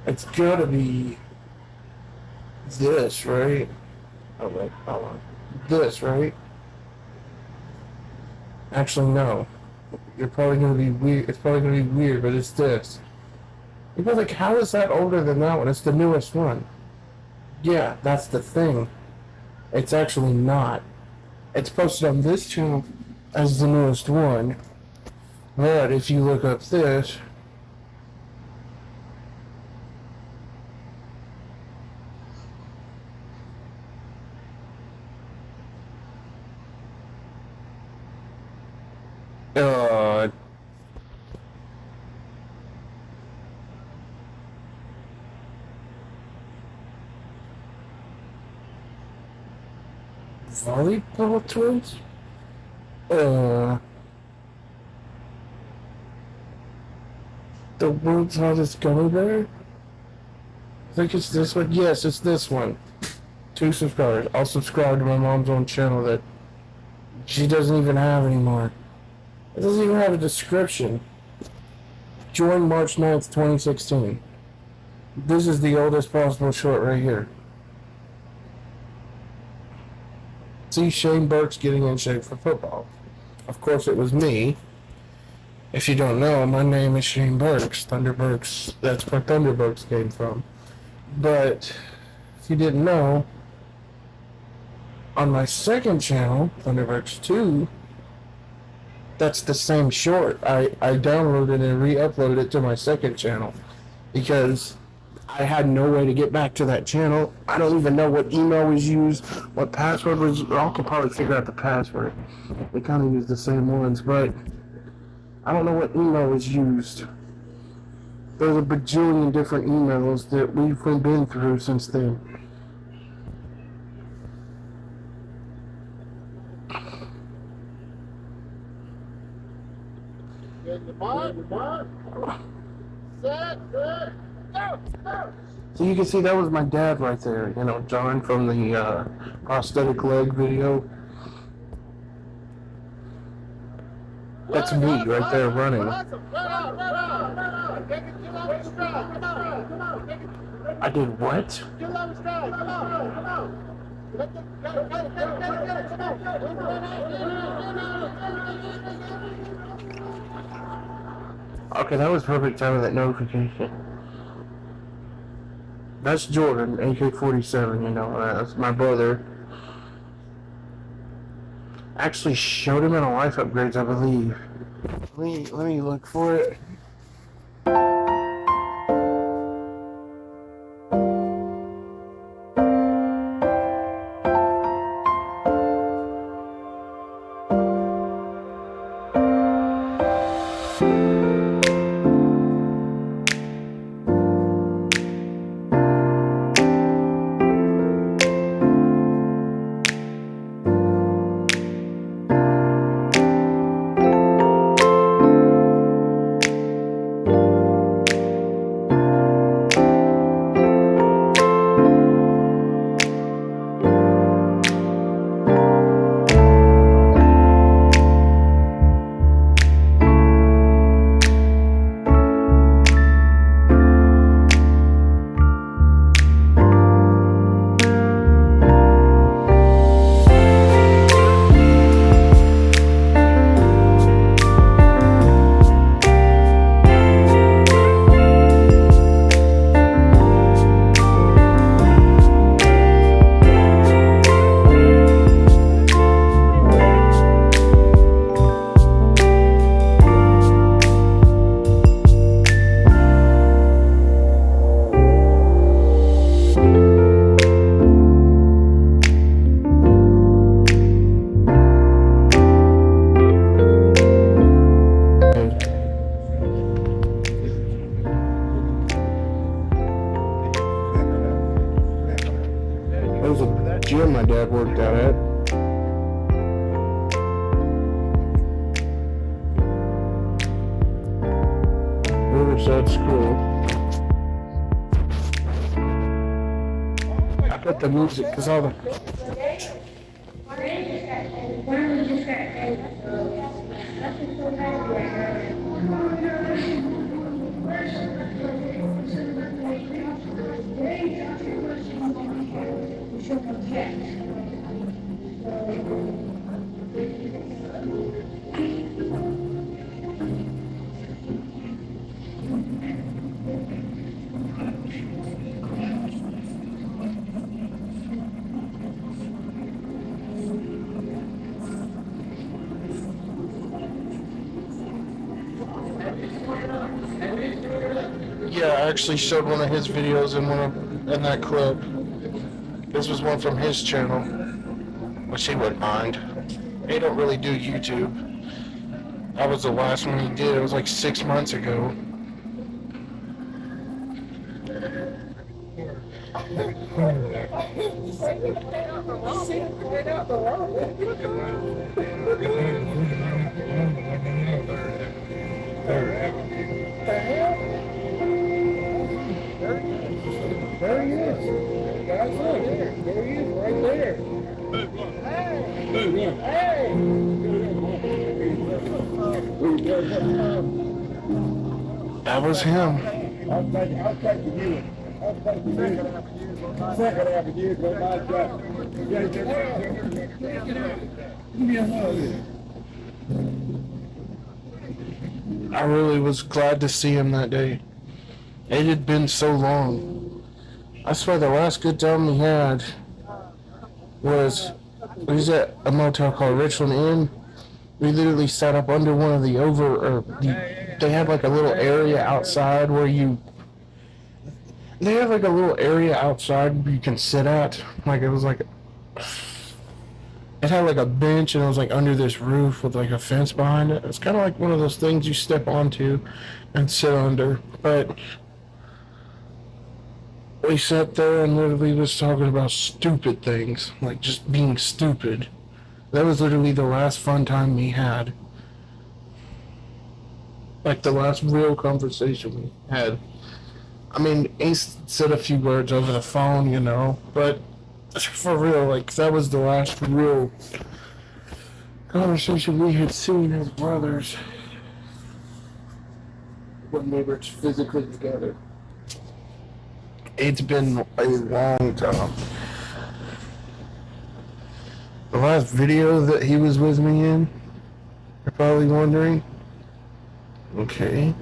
Speaker 1: it's gotta be this, right? Oh wait, hold on. This, right? Actually, no. You're probably gonna be weird. It's probably gonna be weird, but it's this. You're like, how is that older than that one? It's the newest one. Yeah, that's the thing. It's actually not. It's posted on this channel as the newest one. But if you look up this, volleyball twins? The world's hottest gummy bear? I think it's this one. Yes, it's this one. 2 subscribers. I'll subscribe to my mom's own channel that she doesn't even have anymore. It doesn't even have a description. Joined March 9th, 2016. This is the oldest possible short right here. See Shane Burks getting in shape for football. Of course, it was me. If you don't know, my name is Shane Burks. Thunder Burks, that's where Thunder Burks came from. But if you didn't know, on my second channel, Thunder Burks 2, that's the same short. I downloaded and re-uploaded it to my second channel because I had no way to get back to that channel. I don't even know what email was used, what password was. I could probably figure out the password. They kind of use the same ones, but I don't know what email was used. There's a bajillion different emails that we've been through since then. So you can see that was my dad right there, you know, John from the prosthetic leg video. That's me right there running. I did what? Okay, that was perfect timing, that notification. That's Jordan, AK-47, you know, that's my brother. Actually showed him in a life upgrades, I believe. Let me look for it. That was a gym my dad worked out at. Riverside School. I put the music because all the... Yeah, I actually showed one of his videos in that clip. This was one from his channel, which he wouldn't mind. He don't really do YouTube. That was the last one he did. It was like 6 months ago.
Speaker 3: Third Avenue.
Speaker 5: he is. Guys, look. There he is, right there.
Speaker 1: That was him.
Speaker 5: I'll take the unit. Second half of you, but my job.
Speaker 1: I really was glad to see him that day. It had been so long. I swear the last good time we had was at a motel called Richland Inn. We literally sat up under one of the they had like a little area outside where you can sit at. Like it was like it had like a bench and it was like under this roof with like a fence behind it. It's kind of like one of those things you step onto and sit under. But we sat there and literally was talking about stupid things, like just being stupid. That was literally the last fun time we had. Like the last real conversation we had. I mean, Ace said a few words over the phone, you know, but for real, like that was the last real conversation we had seen as brothers when we were physically together. It's been a long time. The last video that he was with me in, you're probably wondering. Okay.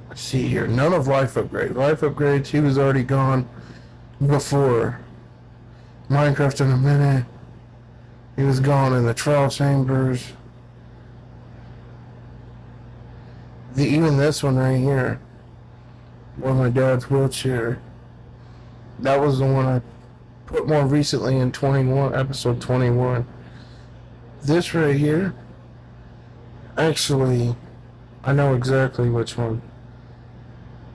Speaker 1: Let's see here. None of Life Upgrade. Life Upgrades, he was already gone before. Minecraft in a minute. He was gone in the trial chambers. Even this one right here. Where my dad's wheelchair. That was the one I put more recently in 21, episode 21. This right here, actually, I know exactly which one.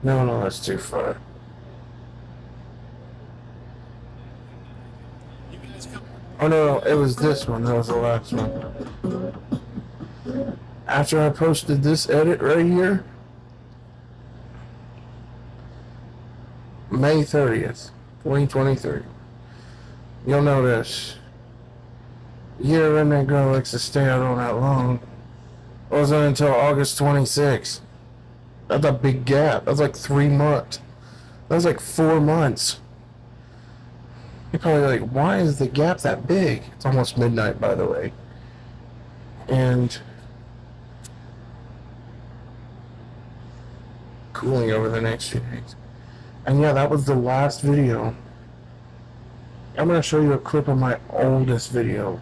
Speaker 1: No, that's too far. Oh no, it was this one. That was the last one. After I posted this edit right here, May 30th, 2023. You'll notice, yeah, when that girl likes to stay out all that long. It wasn't until August 26th. That's a big gap. That's like 3 months. That was like 4 months. You're probably like, why is the gap that big? It's almost midnight, by the way. And cooling over the next few days. And yeah, that was the last video. I'm going to show you a clip of my oldest video.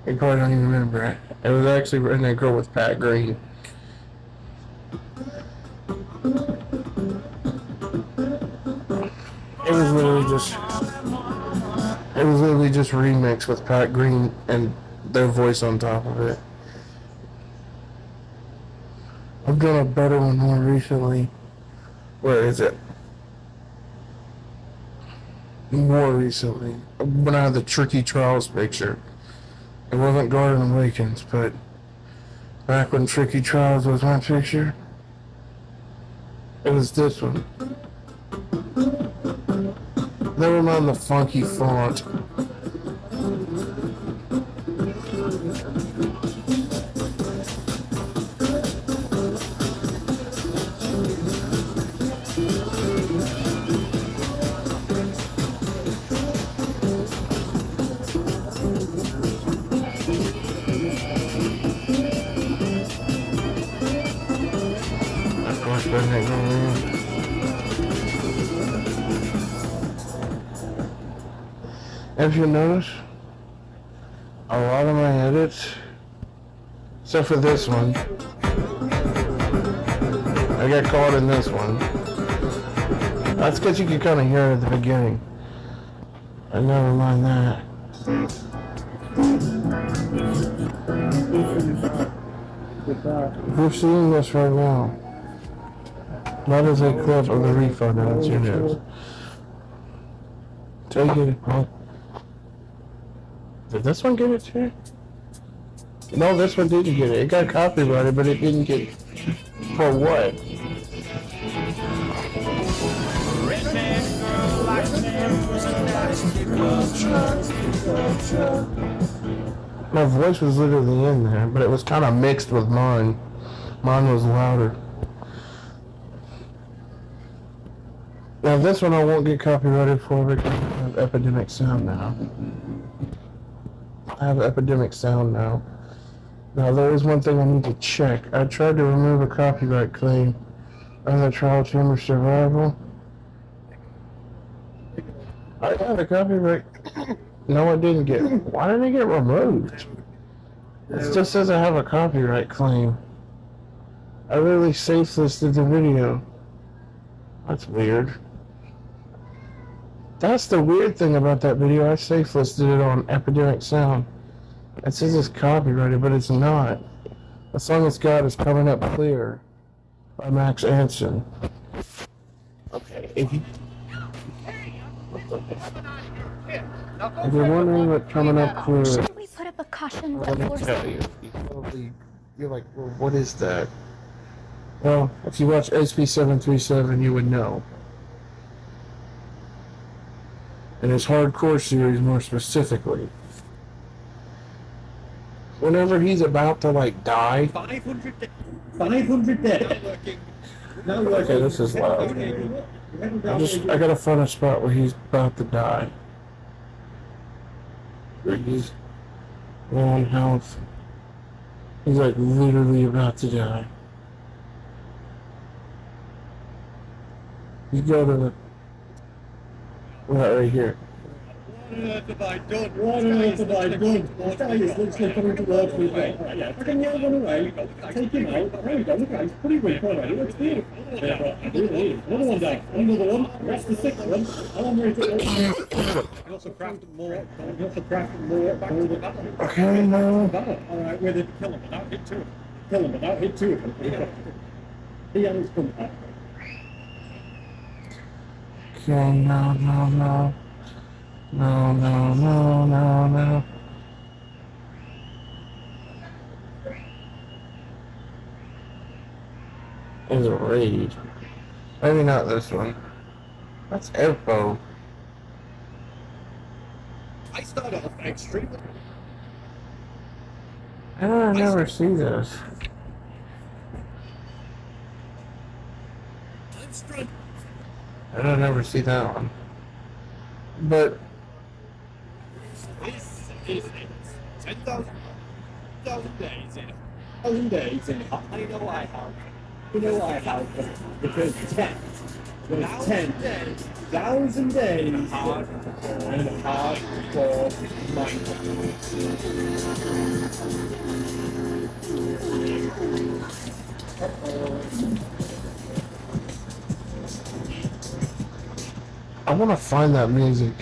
Speaker 1: You probably don't even remember it. It was actually Redneck Girl with Pat Green. It was literally just remixed with Pat Green and their voice on top of it. I've done a better one more recently. Where is it? More recently. When I had the Tricky Trials picture. It wasn't Garden Awakens, but back when Tricky Trials was my picture, it was this one. Never mind the funky font. If you notice, a lot of my edits, except for this one, I got caught in this one. That's because you can kind of hear it at the beginning. I never mind that. We're seeing this right now. That is a clip of the refund on your news. Take it. Huh? Did this one get it too? No, this one didn't get it. It got copyrighted, but it didn't get it. For what?
Speaker 9: Redneck
Speaker 1: My voice was literally in there, but it was kind of mixed with mine. Mine was louder. Now this one I won't get copyrighted for because I have Epidemic Sound now. I have Epidemic Sound now. Now there is one thing I need to check. I tried to remove a copyright claim on the Trial Chamber Survival. I got a copyright. No, I didn't get. Why didn't it get removed? It just says I have a copyright claim. I literally safe listed the video. That's weird. That's the weird thing about that video. I safe listed it on Epidemic Sound. It says it's copyrighted, but it's not. The song it's got is Coming Up Clear by Max Anson. Okay, if you're wondering what Coming Up Clear is,
Speaker 6: Should we put up a caution?
Speaker 1: let me tell you. You're like, well, what is that? Well, if you watch SP737, you would know. In his hardcore series, more specifically. Whenever he's about to, like, die...
Speaker 9: 500 dead.
Speaker 1: Okay, this is loud. I gotta find a spot where he's about to die. Where he's low on health. He's, like, literally about to die. You go to the... Right here.
Speaker 9: What on earth have I done? What on earth have I done? This guy is literally coming towards me. Yeah, if I can yell one away, take him out. There we go, look at him. He's pretty weak already. Let's do it. Another one down. Another one. That's the sixth one. How long are you doing? You also crafted more. You also crafted more.
Speaker 1: Okay, no.
Speaker 9: Alright, where did kill him without hit two of them? Kill him without hit two of them. He had his comeback.
Speaker 1: Okay, no. No. There's a raid. Maybe not this one. That's Airpo.
Speaker 9: I started off extremely.
Speaker 1: How do I never see this?
Speaker 9: I'm struggling.
Speaker 1: I don't ever see that one. But
Speaker 9: This is 10,000 days in 1,000 days in I know I have. You know I have. Because 10. There's 10,000 days in hardcore
Speaker 1: I want to find that music.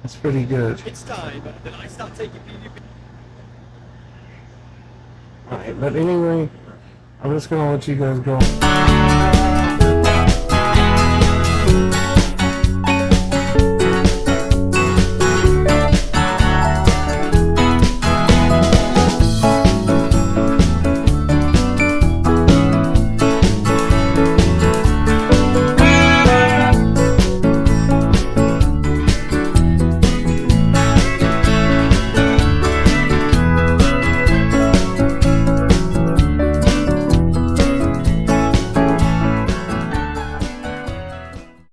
Speaker 1: It's pretty good.
Speaker 9: It's time that I start taking PvP.
Speaker 1: Alright, but anyway, I'm just gonna let you guys go.